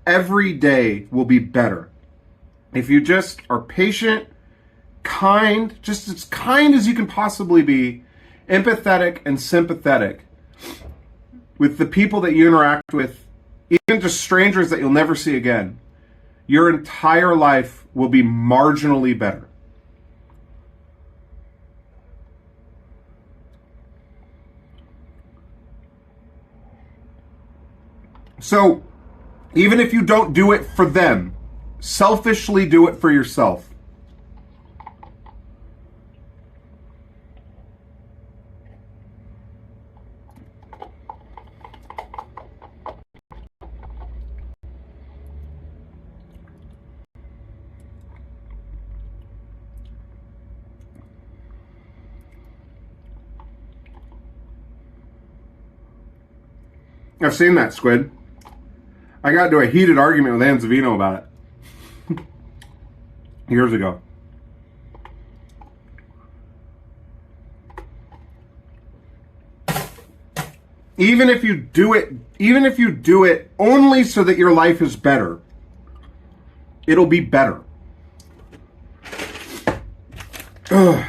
every day, will be better. If you just are patient, kind, just as kind as you can possibly be, empathetic and sympathetic with the people that you interact with, even just strangers that you'll never see again, your entire life will be marginally better. So, even if you don't do it for them, selfishly do it for yourself. I've seen that, Squid. I got into a heated argument with Anzavino about it years ago. Even if you do it only so that your life is better, it'll be better. Ugh.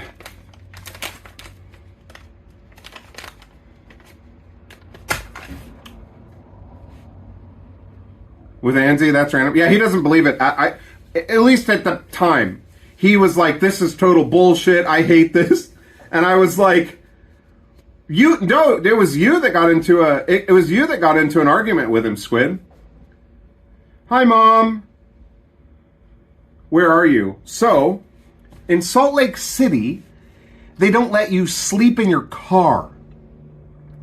With Anzi, that's random. Yeah, he doesn't believe it. I at least at the time, he was like, "This is total bullshit. I hate this," and I was like, it was you that got into an argument with him, Squid. Hi, Mom. Where are you? So, in Salt Lake City, they don't let you sleep in your car.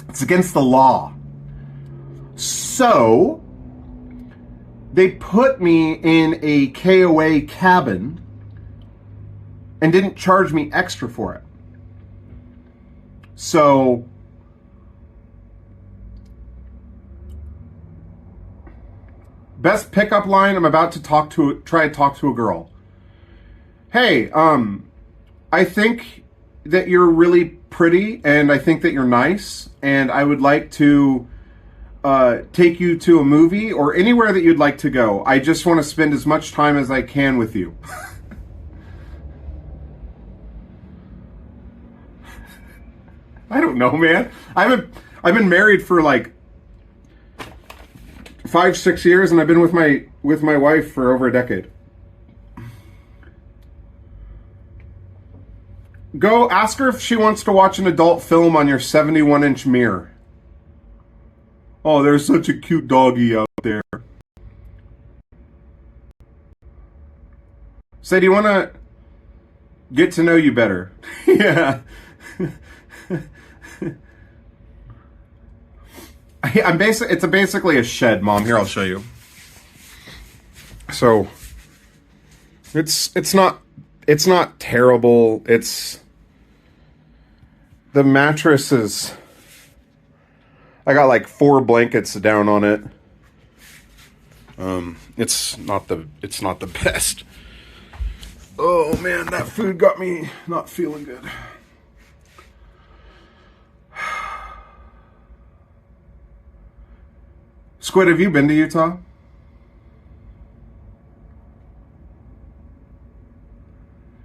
It's against the law. So, they put me in a KOA cabin and didn't charge me extra for it. So, best pickup line, I'm about to try to talk to a girl. Hey, I think that you're really pretty and I think that you're nice and I would like to take you to a movie or anywhere that you'd like to go. I just want to spend as much time as I can with you. I don't know, man. I've been married for like 5-6 years, and I've been with my wife for over a decade. Go ask her if she wants to watch an adult film on your 71-inch mirror. Oh, there's such a cute doggy out there. Say, do you want to get to know you better? Yeah. It's basically a shed, Mom. Here, I'll show you. So, it's not terrible. The mattress is. I got like 4 blankets down on it. It's not the best. Oh man, that food got me not feeling good. Squid, have you been to Utah?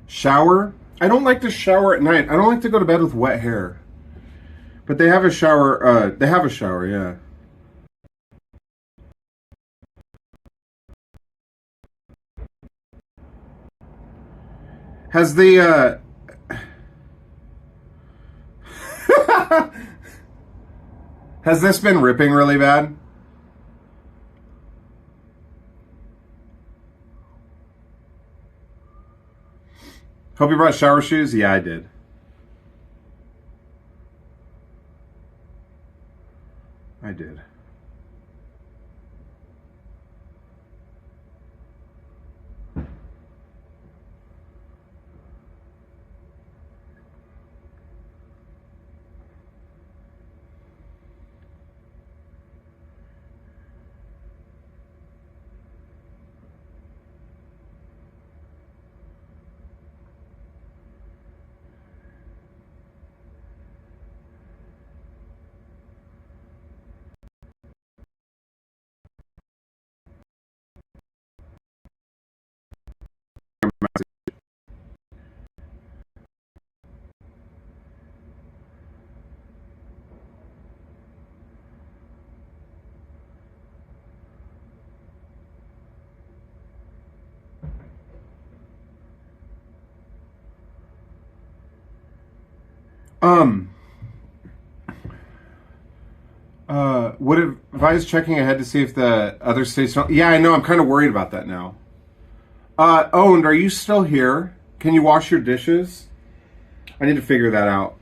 Shower? I don't like to shower at night. I don't like to go to bed with wet hair. But they have a shower, yeah. Has the, has this been ripping really bad? Hope you brought shower shoes? Yeah, I did. I did. Would advise checking ahead to see if the other states don't. Yeah, I know. I'm kind of worried about that now. Owned, are you still here? Can you wash your dishes? I need to figure that out.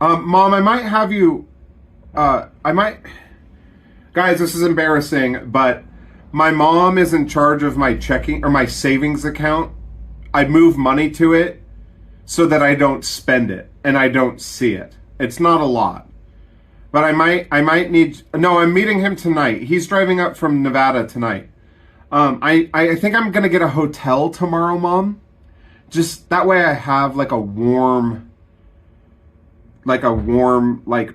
Mom, I might have you. Guys, this is embarrassing, but my mom is in charge of my checking or my savings account. I move money to it so that I don't spend it and I don't see it. It's not a lot. But I might need. No, I'm meeting him tonight. He's driving up from Nevada tonight. I think I'm gonna get a hotel tomorrow, Mom. Just that way, I have like a warm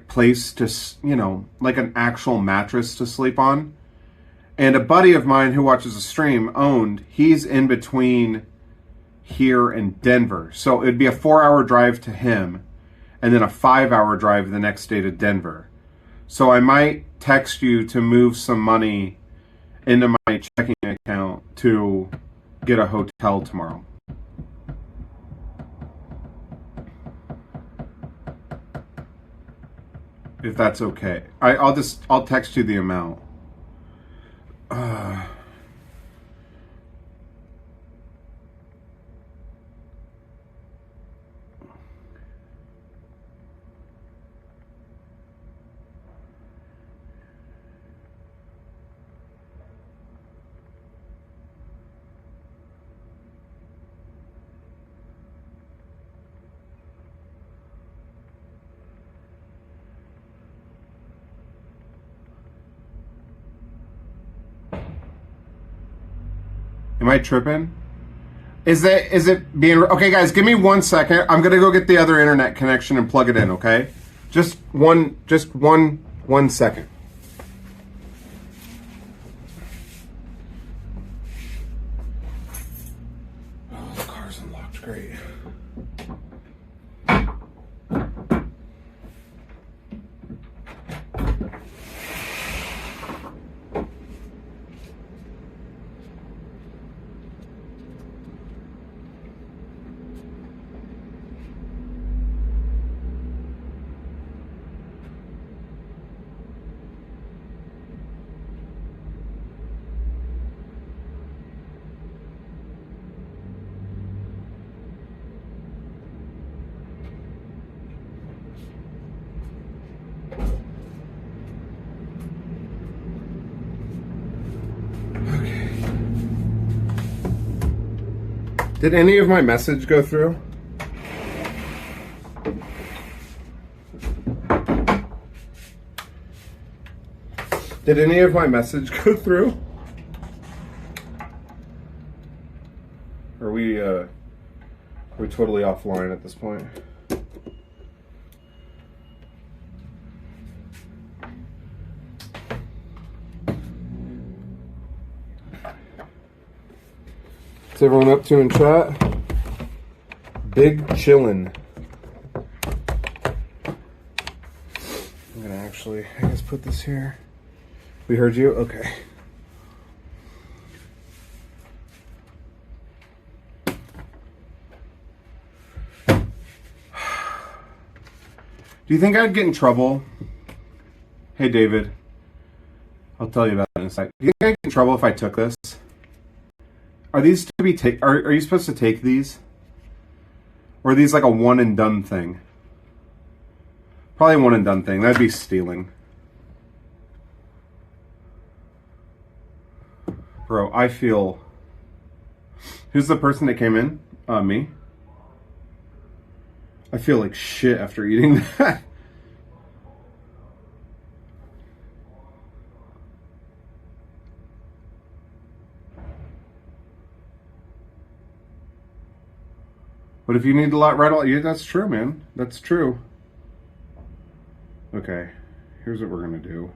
place to, you know, like an actual mattress to sleep on. And a buddy of mine who watches the stream, Owned, he's in between here and Denver, so it'd be a 4-hour drive to him, and then a 5-hour drive the next day to Denver. So I might text you to move some money into my checking account to get a hotel tomorrow. If that's okay. I'll text you the amount. Am I tripping? Is it being okay, guys? Give me 1 second. I'm gonna go get the other internet connection and plug it in. Okay, just one second. Oh, the car's unlocked. Great. Did any of my message go through? Did any of my message go through? Are we totally offline at this point? What's everyone up to in chat? Big chillin'. I'm gonna actually, I guess, put this here. We heard you? Okay. Do you think I'd get in trouble? Hey, David. I'll tell you about it in a sec. Do you think I'd get in trouble if I took this? Are these to be are you supposed to take these? Or are these like a one and done thing? Probably a one and done thing. That'd be stealing. Bro, I feel... Who's the person that came in? Me? I feel like shit after eating that. But if you need to write all... Yeah, that's true, man. That's true. Okay. Here's what we're going to do.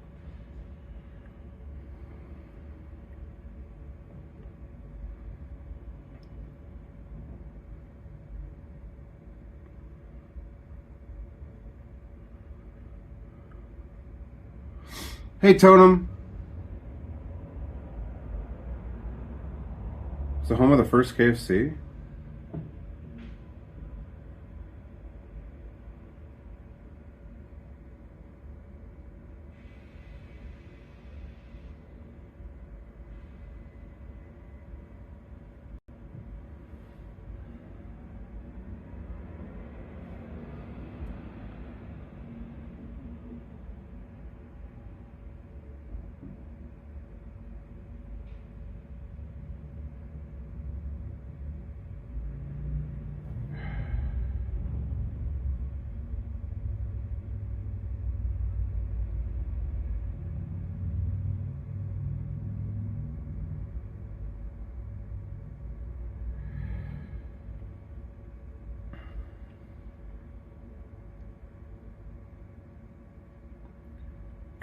Hey, Totem. It's the home of the first KFC.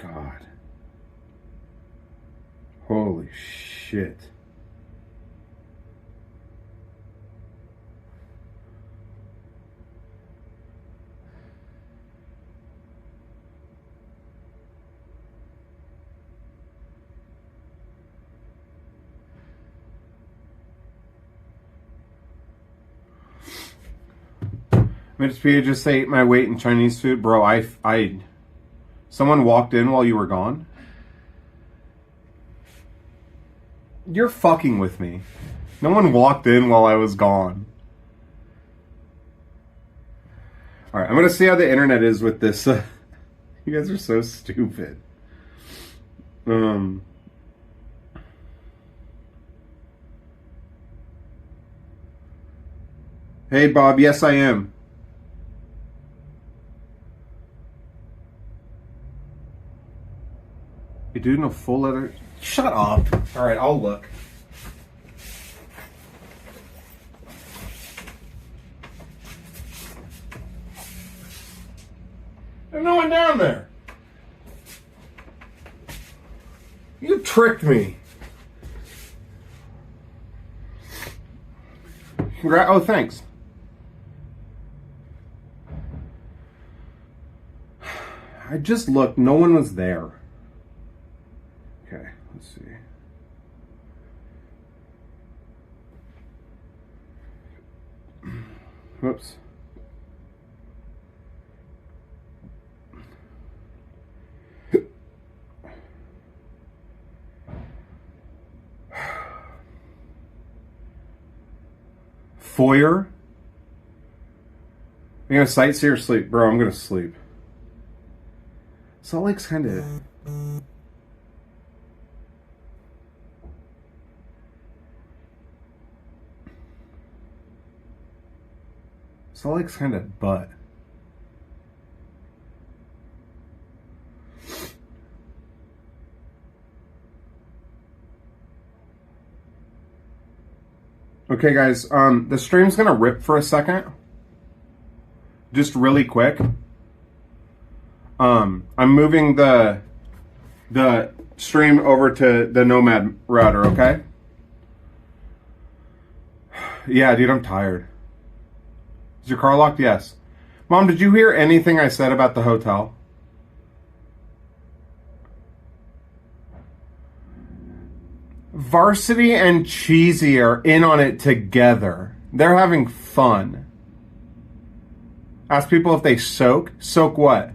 God. Holy shit. Mitch P just ate my weight in Chinese food. Bro, someone walked in while you were gone? You're fucking with me. No one walked in while I was gone. Alright, I'm gonna see how the internet is with this. You guys are so stupid. Hey Bob, yes I am. You doing a full leather? Shut up. Alright, I'll look. There's no one down there. You tricked me. Oh, thanks. I just looked. No one was there. Okay, let's see. Whoops. Foyer? You gonna sightsee or sleep? Bro, I'm gonna sleep. Salt Lake's kind of... Salt Lake's kind of butt. Okay, guys, the stream's gonna rip for a second. Just really quick. I'm moving the stream over to the Nomad router, okay? Yeah, dude, I'm tired. Is your car locked? Yes. Mom, did you hear anything I said about the hotel? Varsity and Cheesy are in on it together. They're having fun. Ask people if they soak. Soak what?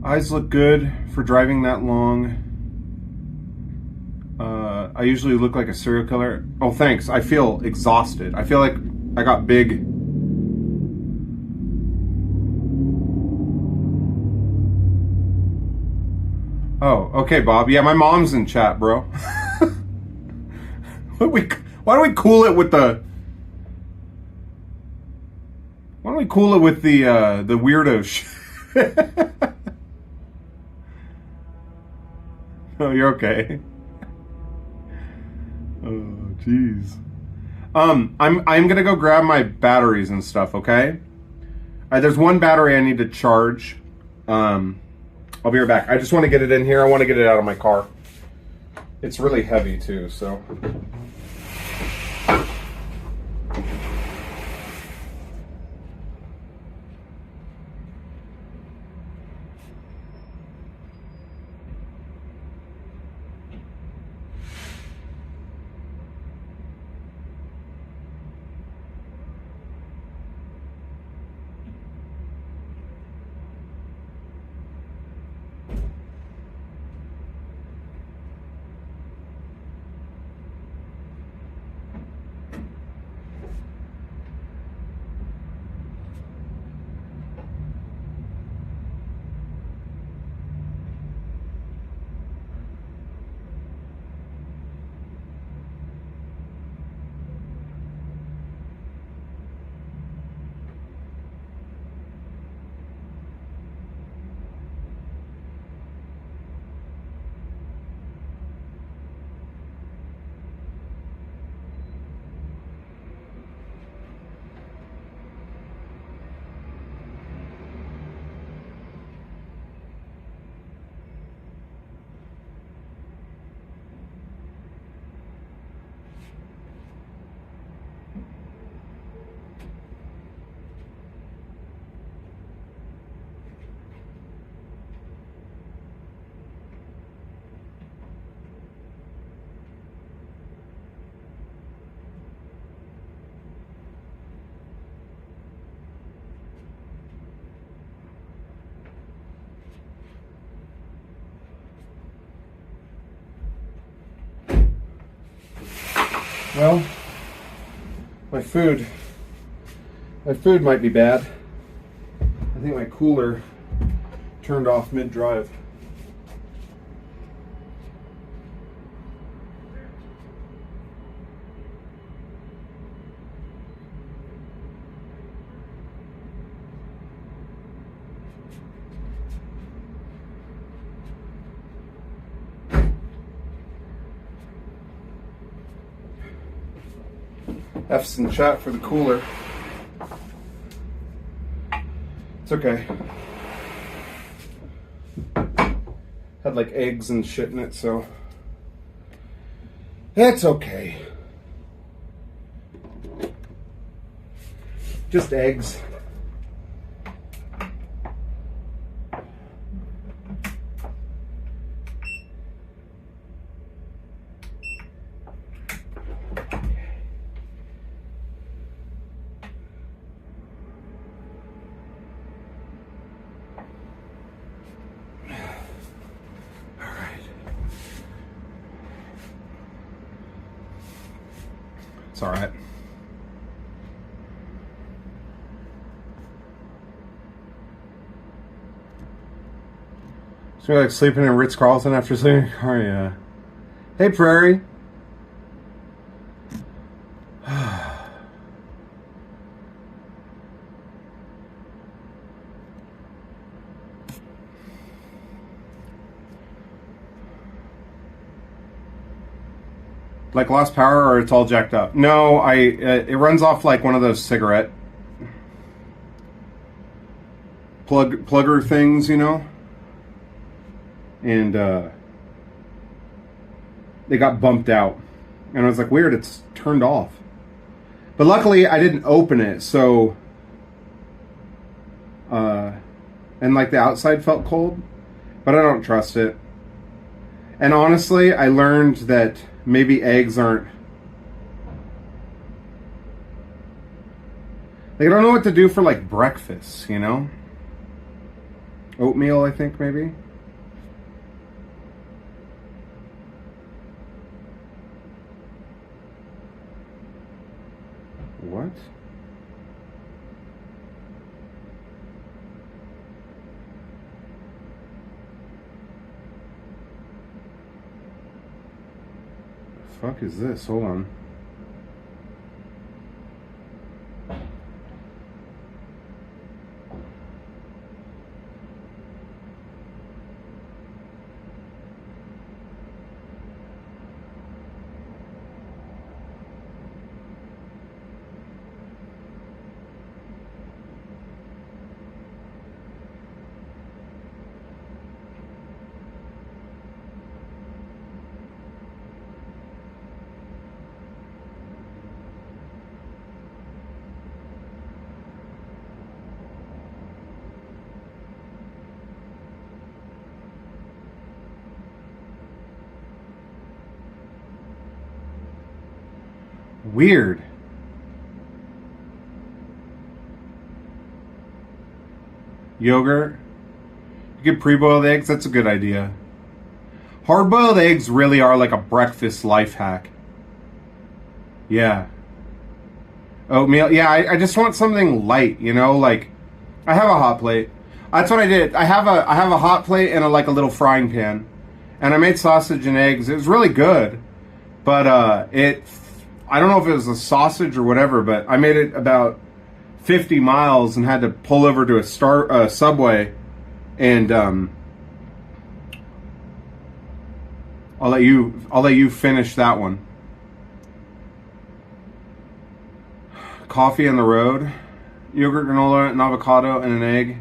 Eyes look good for driving that long. I usually look like a serial killer. Oh, thanks. I feel exhausted. I feel like I got big. Oh, okay, Bob. Yeah, my mom's in chat, bro. Why do we cool it with the... Why don't we cool it with the weirdo shit? Oh, you're okay. Oh, jeez. I'm gonna go grab my batteries and stuff, okay? There's one battery I need to charge. I'll be right back. I just want to get it in here. I want to get it out of my car. It's really heavy too, so. Well, my food might be bad. I think my cooler turned off mid-drive. F's in chat for the cooler. It's okay. Had like eggs and shit in it, so it's okay. Just eggs. It's all right. So you're like sleeping in Ritz-Carlton after sleeping? Oh yeah. Hey Prairie. Like lost power, or it's all jacked up? No, it runs off like one of those cigarette plugger things, you know. And they got bumped out, and I was like, weird, it's turned off. But luckily, I didn't open it, so and like the outside felt cold, but I don't trust it. And honestly, I learned that maybe eggs aren't... Like, I don't know what to do for, like, breakfast, you know? Oatmeal, I think, maybe? What? Fuck is this? Hold on. Weird. Yogurt. You get pre-boiled eggs. That's a good idea. Hard-boiled eggs really are like a breakfast life hack. Yeah. Oatmeal. Yeah, I just want something light, you know, like I have a hot plate. That's what I did. I have a hot plate and a little frying pan. And I made sausage and eggs. It was really good. But I don't know if it was a sausage or whatever, but I made it about 50 miles and had to pull over to a Subway, and I'll let you finish that one. Coffee on the road, yogurt, granola, an avocado, and an egg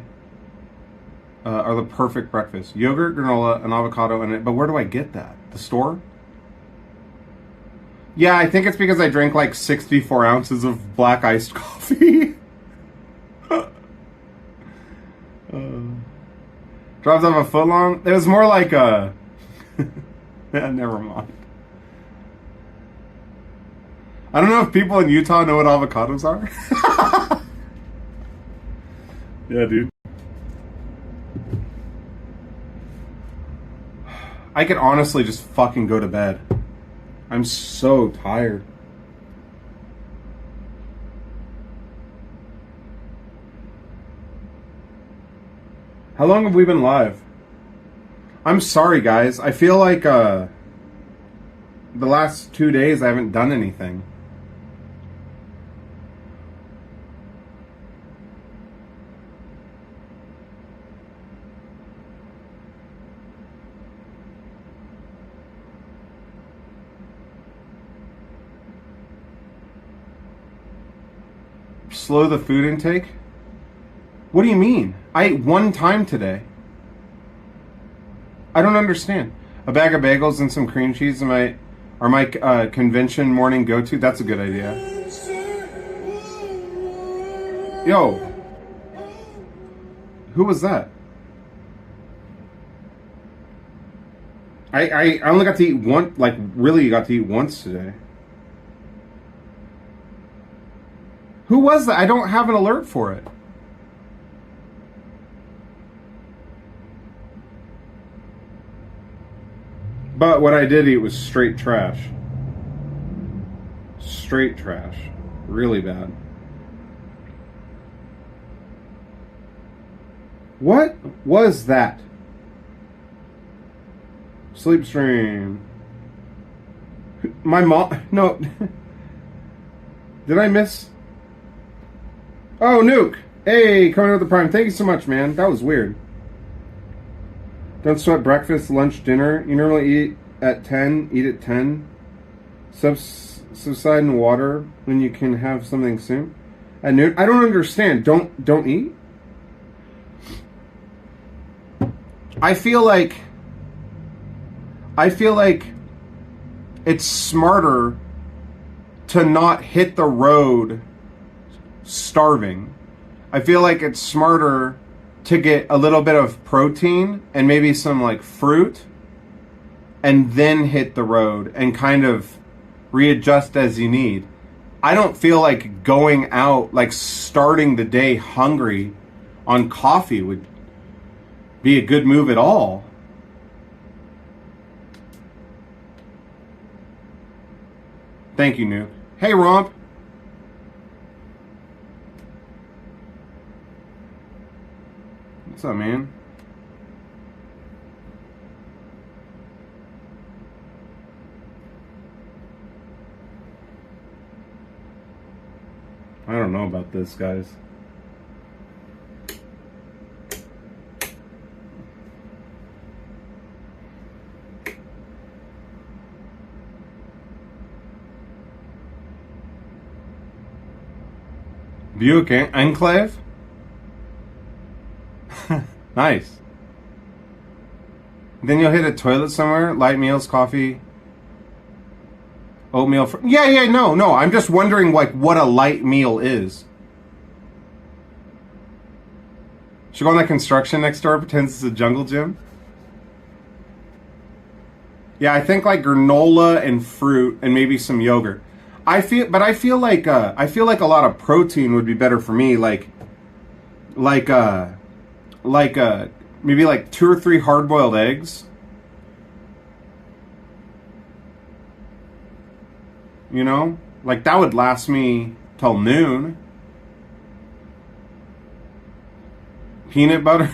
are the perfect breakfast. Yogurt, granola, an avocado, and but where do I get that? The store? Yeah, I think it's because I drank like 64 ounces of black iced coffee. Drives off a foot long. It was more like a... Yeah, never mind. I don't know if people in Utah know what avocados are. Yeah, dude. I could honestly just fucking go to bed. I'm so tired. How long have we been live? I'm sorry, guys. I feel like the last 2 days I haven't done anything. Slow the food intake? What do you mean? I ate one time today. I don't understand. A bag of bagels and some cream cheese are my convention morning go-to. That's a good idea. Yo. Who was that? I only got to eat one, like really got to eat once today. Who was that? I don't have an alert for it. But what I did eat was straight trash. Straight trash. Really bad. What was that? Sleep stream. My mom... No. Did I miss... Oh, Nuke! Hey, coming with the Prime. Thank you so much, man. That was weird. Don't sweat breakfast, lunch, dinner. You normally eat at 10, eat at 10. Subside in water when you can have something soon. At noon? I don't understand. Don't eat? I feel like it's smarter to not hit the road starving. I feel like it's smarter to get a little bit of protein and maybe some like fruit and then hit the road and kind of readjust as you need. I don't feel like going out, like starting the day hungry on coffee would be a good move at all. Thank you, Nuke. Hey, Romp. What's up, man? I don't know about this, guys. Buick Enclave? Nice. Then you'll hit a toilet somewhere. Light meals, coffee, oatmeal. No. I'm just wondering, like, what a light meal is. Should go on that construction next door. Pretends it's a jungle gym. Yeah, I think like granola and fruit and maybe some yogurt. I feel like a lot of protein would be better for me. Maybe like 2 or 3 hard-boiled eggs. You know? Like that would last me till noon. Peanut butter.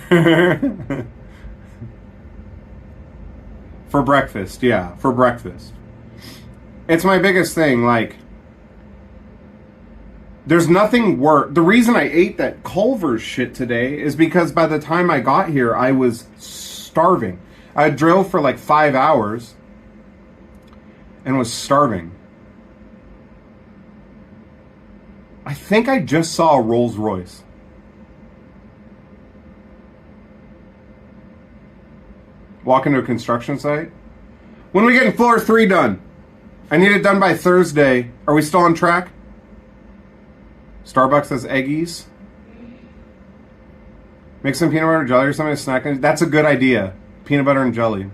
For breakfast, yeah. For breakfast. It's my biggest thing, like... There's nothing worse. The reason I ate that Culver's shit today is because by the time I got here, I was starving. I drove for like 5 hours and was starving. I think I just saw a Rolls Royce. Walk into a construction site. When are we getting floor 3 done? I need it done by Thursday. Are we still on track? Starbucks has eggies. Make some peanut butter jelly or something to snack. That's a good idea. Peanut butter and jelly.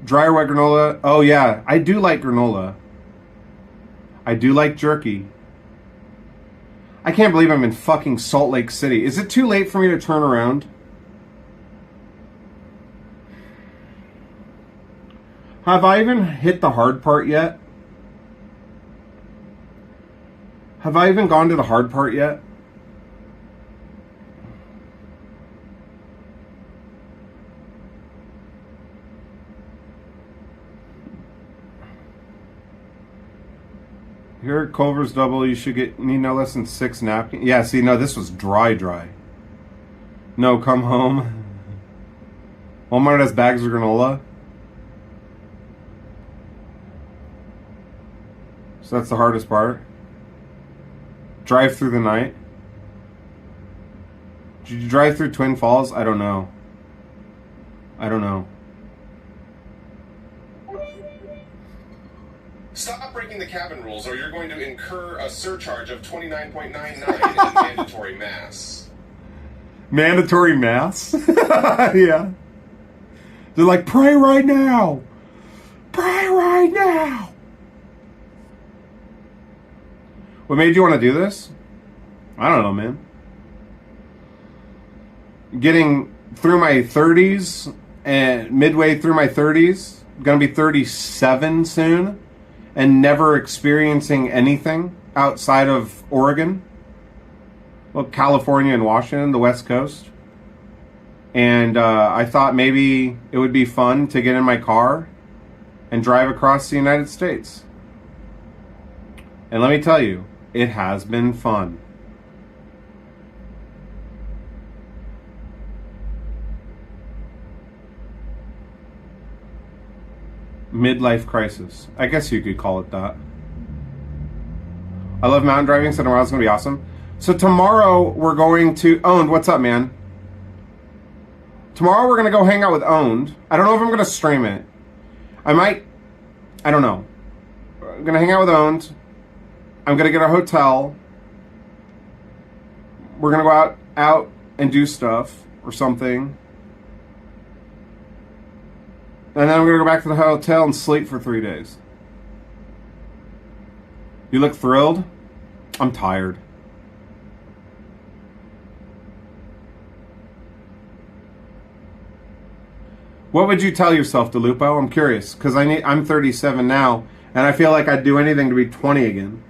Dry or wet granola. Oh yeah, I do like granola. I do like jerky. I can't believe I'm in fucking Salt Lake City. Is it too late for me to turn around? Have I even hit the hard part yet? Have I even gone to the hard part yet? Here at Culver's Double, you should need no less than 6 napkins. Yeah, see, no, this was dry. No, come home. Walmart has bags of granola. So that's the hardest part. Drive through the night. Did you drive through Twin Falls? I don't know. Stop breaking the cabin rules or you're going to incur a surcharge of $29.99 in mandatory mass. Mandatory mass? Yeah. They're like, pray right now. Pray right now. What made you want to do this? I don't know, man. Getting through my 30s and midway through my 30s, gonna be 37 soon, and never experiencing anything outside of Oregon. Well, California and Washington, the West Coast. And I thought maybe it would be fun to get in my car and drive across the United States. And let me tell you, it has been fun. Midlife crisis. I guess you could call it that. I love mountain driving, so tomorrow's going to be awesome. So tomorrow we're going to... Owned, what's up, man? Tomorrow we're going to go hang out with Owned. I don't know if I'm going to stream it. I might... I don't know. I'm going to hang out with Owned. I'm going to get a hotel. We're going to go out and do stuff or something. And then I'm going to go back to the hotel and sleep for 3 days. You look thrilled? I'm tired. What would you tell yourself, DeLupo? I'm curious, because I'm 37 now, and I feel like I'd do anything to be 20 again.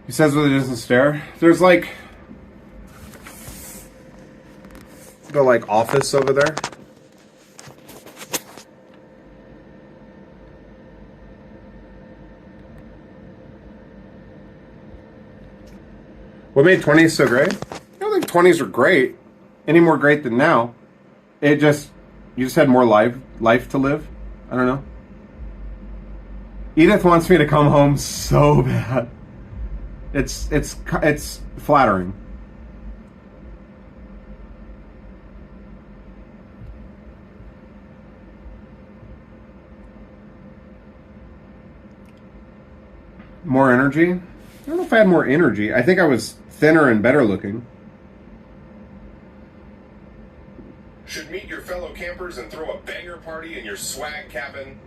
He says with a distant stare. There's like the like office over there. What made 20s so great? I don't think 20s are great. Any more great than now. You just had more life to live. I don't know. Edith wants me to come home so bad. It's flattering. More energy? I don't know if I had more energy. I think I was thinner and better looking. Should meet your fellow campers and throw a banger party in your swag cabin.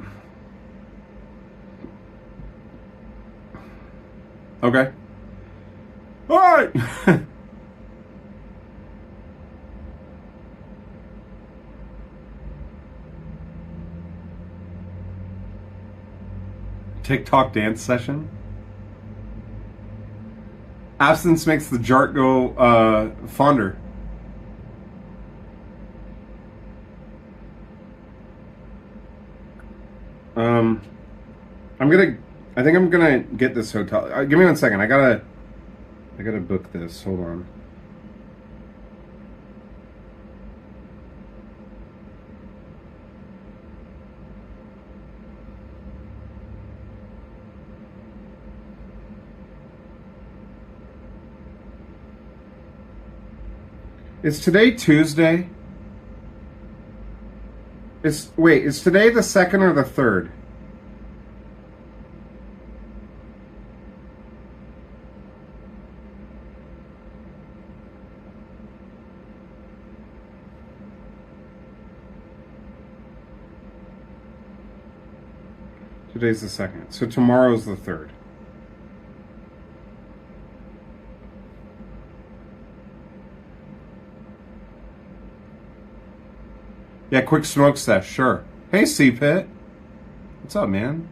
Okay. All right. TikTok dance session. Absence makes the jart go fonder. I think I'm gonna get this hotel. Give me 1 second. I gotta book this. Hold on. Is today Tuesday? Is today the 2nd or the 3rd? Today's the 2nd. So tomorrow's the 3rd. Yeah, quick smoke sesh, sure. Hey, C-Pit. What's up, man?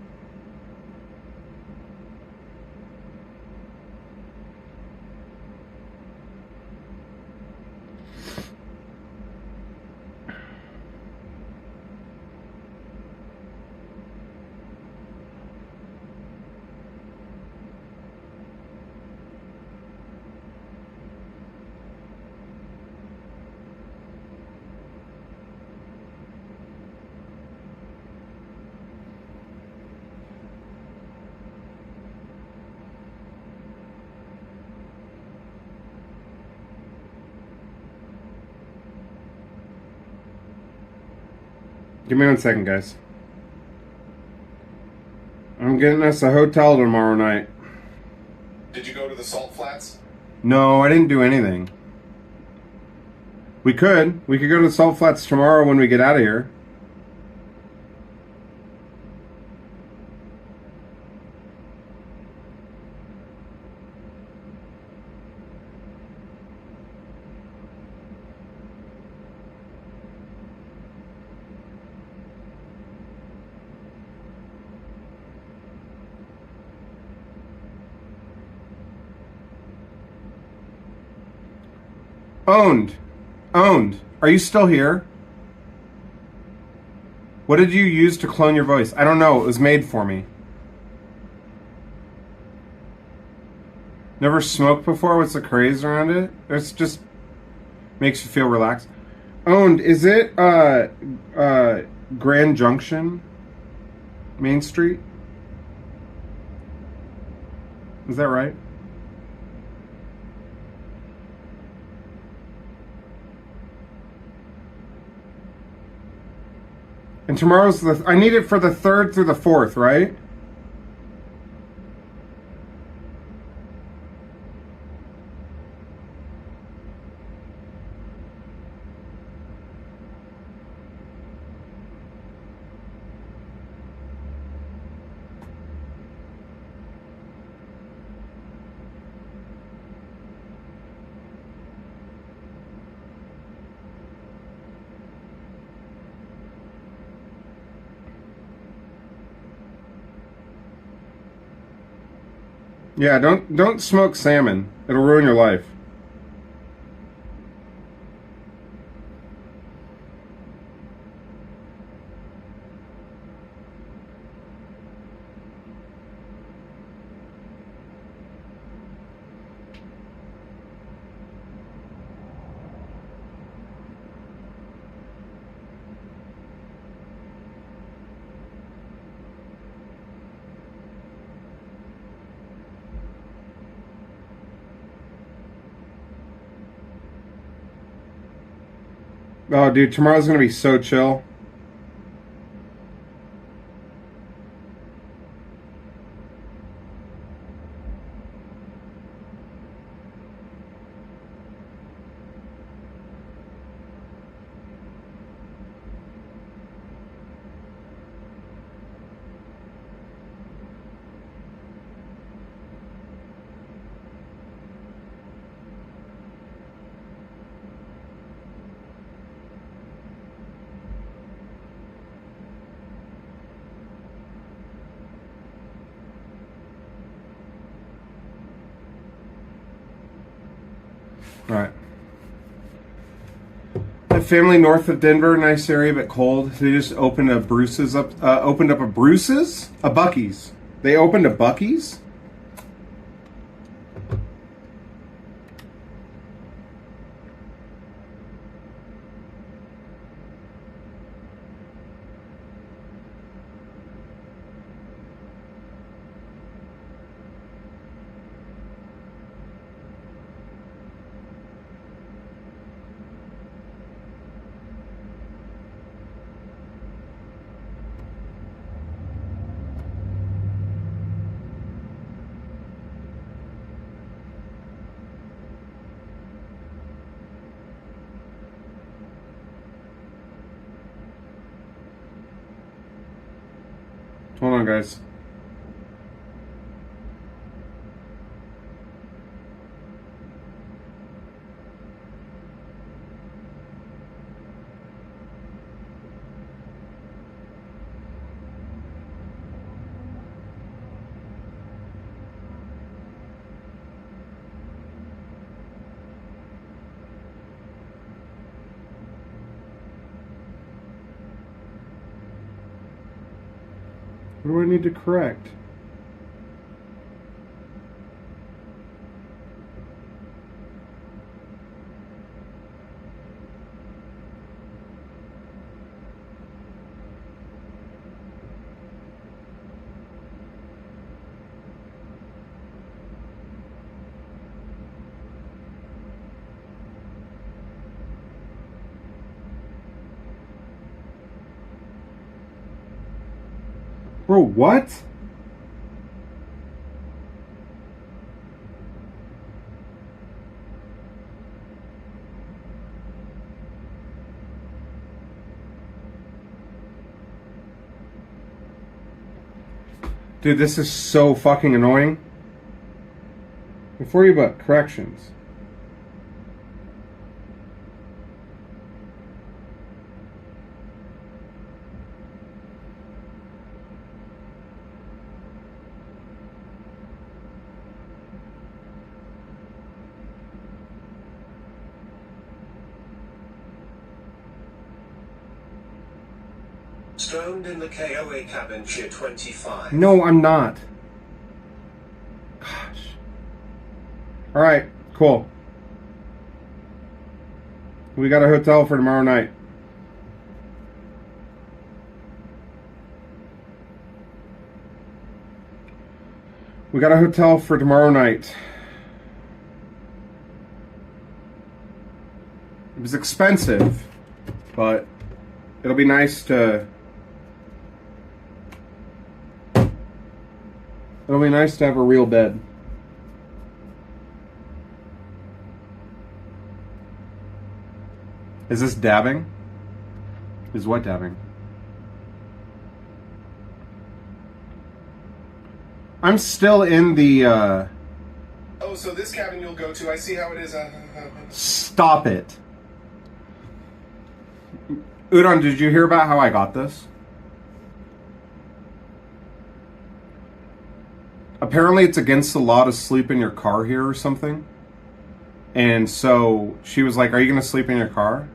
Give me 1 second, guys. I'm getting us a hotel tomorrow night. Did you go to the Salt Flats? No, I didn't do anything. We could go to the Salt Flats tomorrow when we get out of here. Owned. Are you still here? What did you use to clone your voice? I don't know. It was made for me. Never smoked before? What's the craze around it? It's just makes you feel relaxed. Owned. Is it Grand Junction? Main Street? Is that right? And tomorrow's I need it for the 3rd through the 4th, right? Yeah, don't smoke salmon. It'll ruin your life. Oh, dude, tomorrow's gonna be so chill. All right. A family north of Denver, nice area, but cold. They just opened a Bruce's up. Opened up a Bruce's, a Bucky's. They opened a Bucky's. Hold on, guys. What do I need to correct? Bro, what? Dude, this is so fucking annoying. Before you but corrections. Stoned in the KOA cabin, cheer 25. No, I'm not. Gosh. Alright, cool. We got a hotel for tomorrow night. We got a hotel for tomorrow night. It was expensive, but it'll be nice to... It'll be nice to have a real bed. Is this dabbing? Is what dabbing? I'm still in the, Oh, so this cabin you'll go to, I see how it is. Stop it. Udon, did you hear about how I got this? Apparently it's against the law to sleep in your car here or something. And so she was like, are you going to sleep in your car?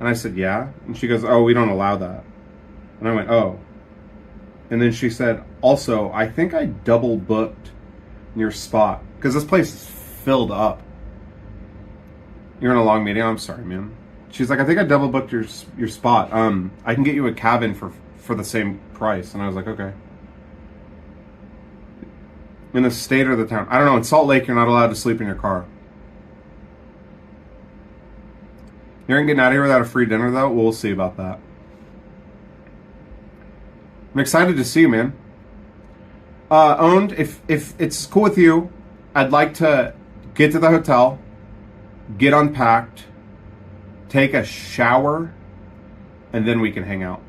And I said, yeah. And she goes, oh, we don't allow that. And I went, oh. And then she said, also, I think I double booked your spot. Because this place is filled up. You're in a long meeting? I'm sorry, man. She's like, I think I double booked your spot. I can get you a cabin for the same price. And I was like, okay. In the state or the town. I don't know. In Salt Lake, you're not allowed to sleep in your car. You aren't getting out of here without a free dinner, though? We'll see about that. I'm excited to see you, man. Owned, if it's cool with you, I'd like to get to the hotel, get unpacked, take a shower, and then we can hang out.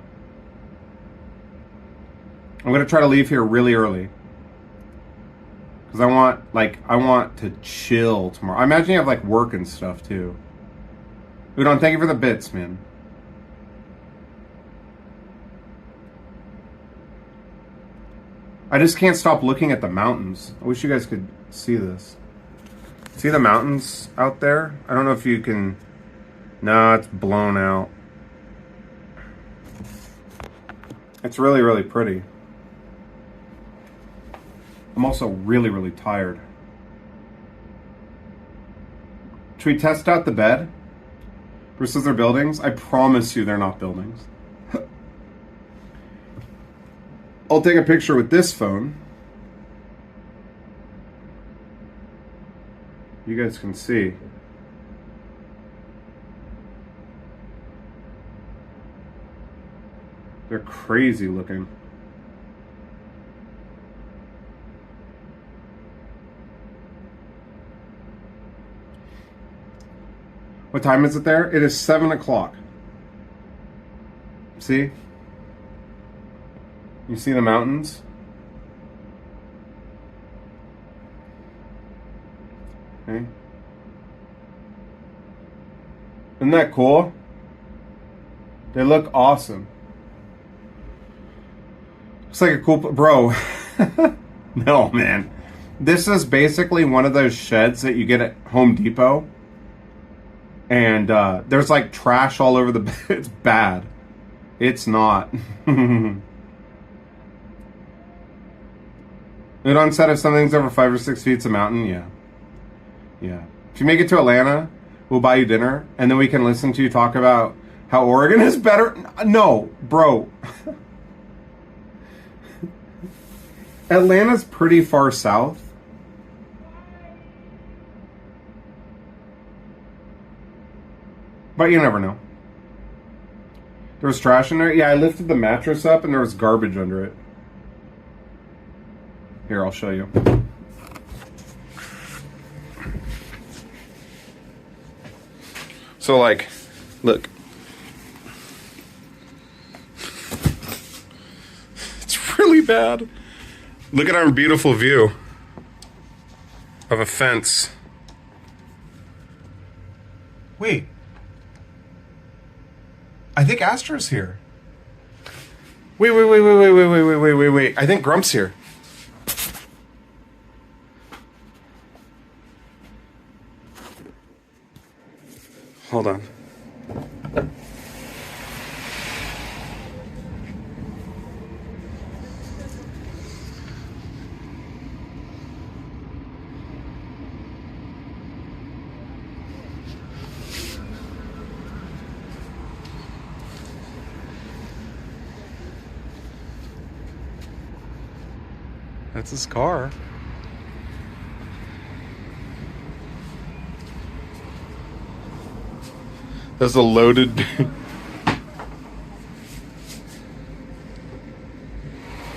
I'm going to try to leave here really early. Because I want to chill tomorrow. I imagine you have, like, work and stuff, too. Udon, thank you for the bits, man. I just can't stop looking at the mountains. I wish you guys could see this. See the mountains out there? I don't know if you can... No, it's blown out. It's really, really pretty. I'm also really, really tired. Should we test out the bed? Bruce says they're buildings. I promise you they're not buildings. I'll take a picture with this phone. You guys can see. They're crazy looking. What time is it there? It is 7 o'clock. See? You see the mountains? Okay. Isn't that cool? They look awesome. Looks like a cool... Bro. No, man. This is basically one of those sheds that you get at Home Depot. And there's like trash all over the bed. It's bad. It's not. Udon said if something's over 5 or 6 feet, it's a mountain. Yeah. Yeah. If you make it to Atlanta, we'll buy you dinner. And then we can listen to you talk about how Oregon is better. No, bro. Atlanta's pretty far south. But you never know. There was trash in there. Yeah, I lifted the mattress up and there was garbage under it. Here, I'll show you. So like, look. It's really bad. Look at our beautiful view of a fence. Wait. I think Astra's here. Wait. I think Grump's here. Hold on. That's his car. That's a loaded...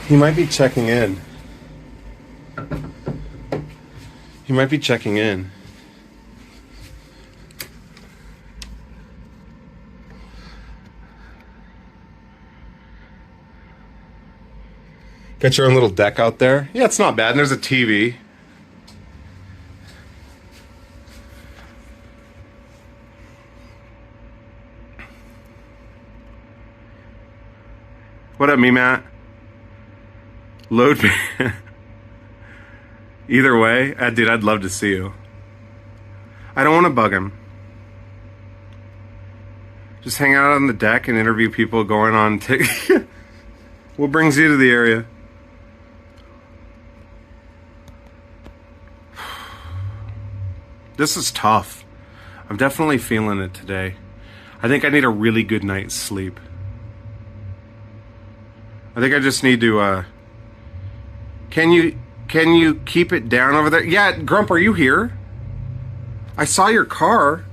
He might be checking in. He might be checking in. Got your own little deck out there. Yeah, it's not bad. And there's a TV. What up, me, Matt? Load me. Either way, dude, I'd love to see you. I don't want to bug him. Just hang out on the deck and interview people going on What brings you to the area? This is tough. I'm definitely feeling it today. I think I need a really good night's sleep. I think I just need to, Can you keep it down over there? Yeah, Grump, are you here? I saw your car.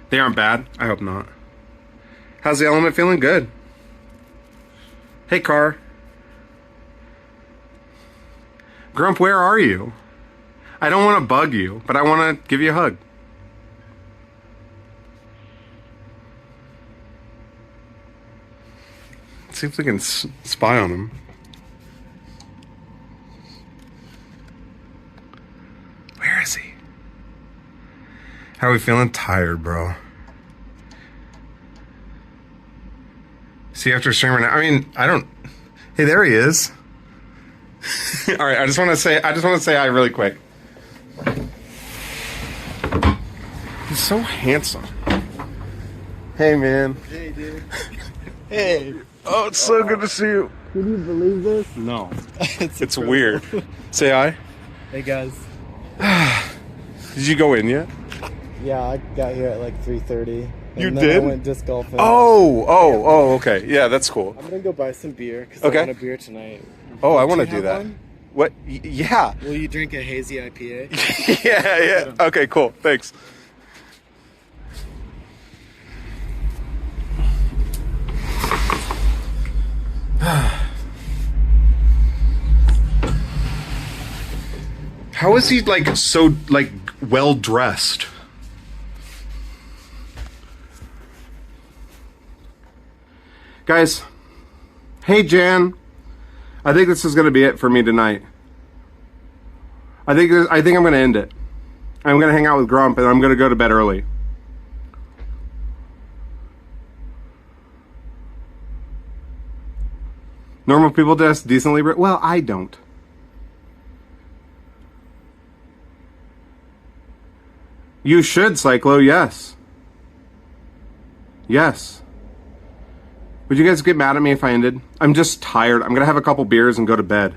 They aren't bad? I hope not. How's the element feeling? Good. Hey, car. Grump, where are you? I don't want to bug you, but I want to give you a hug. See if we can spy on him. Where is he? How are we feeling? Tired, bro. See, after streaming, I mean, I don't. Hey, there he is. All right, I just want to say hi really quick. He's so handsome. Hey, man. Hey, dude. Hey. Oh, it's so good to see you. Can you believe this? No. It's It's weird. Say hi. Hey, guys. Did you go in yet? Yeah, I got here at like 3:30. You and then did? I went disc golfing. Oh, okay. Yeah, that's cool. I'm gonna go buy some beer because Okay. I want a beer tonight. Oh, I Do want to you do have that. one? What? Yeah. Will you drink a hazy IPA? Yeah. Okay, cool. Thanks. How is he like so like well dressed? Guys, hey Jan, I think this is gonna be it for me tonight. I think I'm gonna end it. I'm gonna hang out with Grump and I'm gonna go to bed early. Normal people dress decently, well, I don't. You should, Cyclo, yes. Yes. Would you guys get mad at me if I ended? I'm just tired. I'm gonna have a couple beers and go to bed.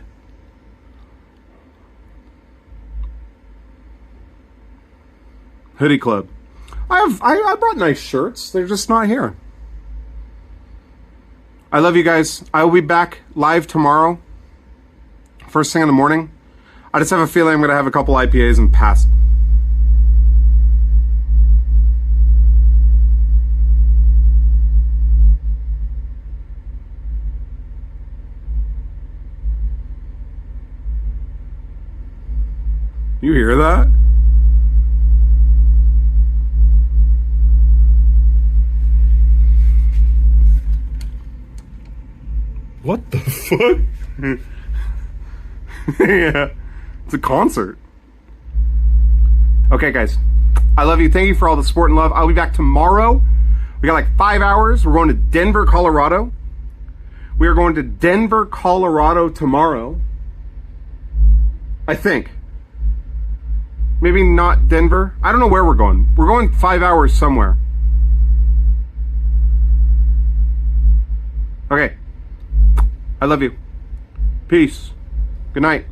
Hoodie Club. I brought nice shirts. They're just not here. I love you guys. I will be back live tomorrow. First thing in the morning. I just have a feeling I'm gonna have a couple IPAs and pass. You hear that? What the fuck? Yeah, it's a concert. Okay, guys, I love you. Thank you for all the support and love. I'll be back tomorrow. We got like 5 hours. We're going to Denver, Colorado. We are going to Denver, Colorado tomorrow. I think. Maybe not Denver. I don't know where we're going. We're going 5 hours somewhere. Okay. I love you. Peace. Good night.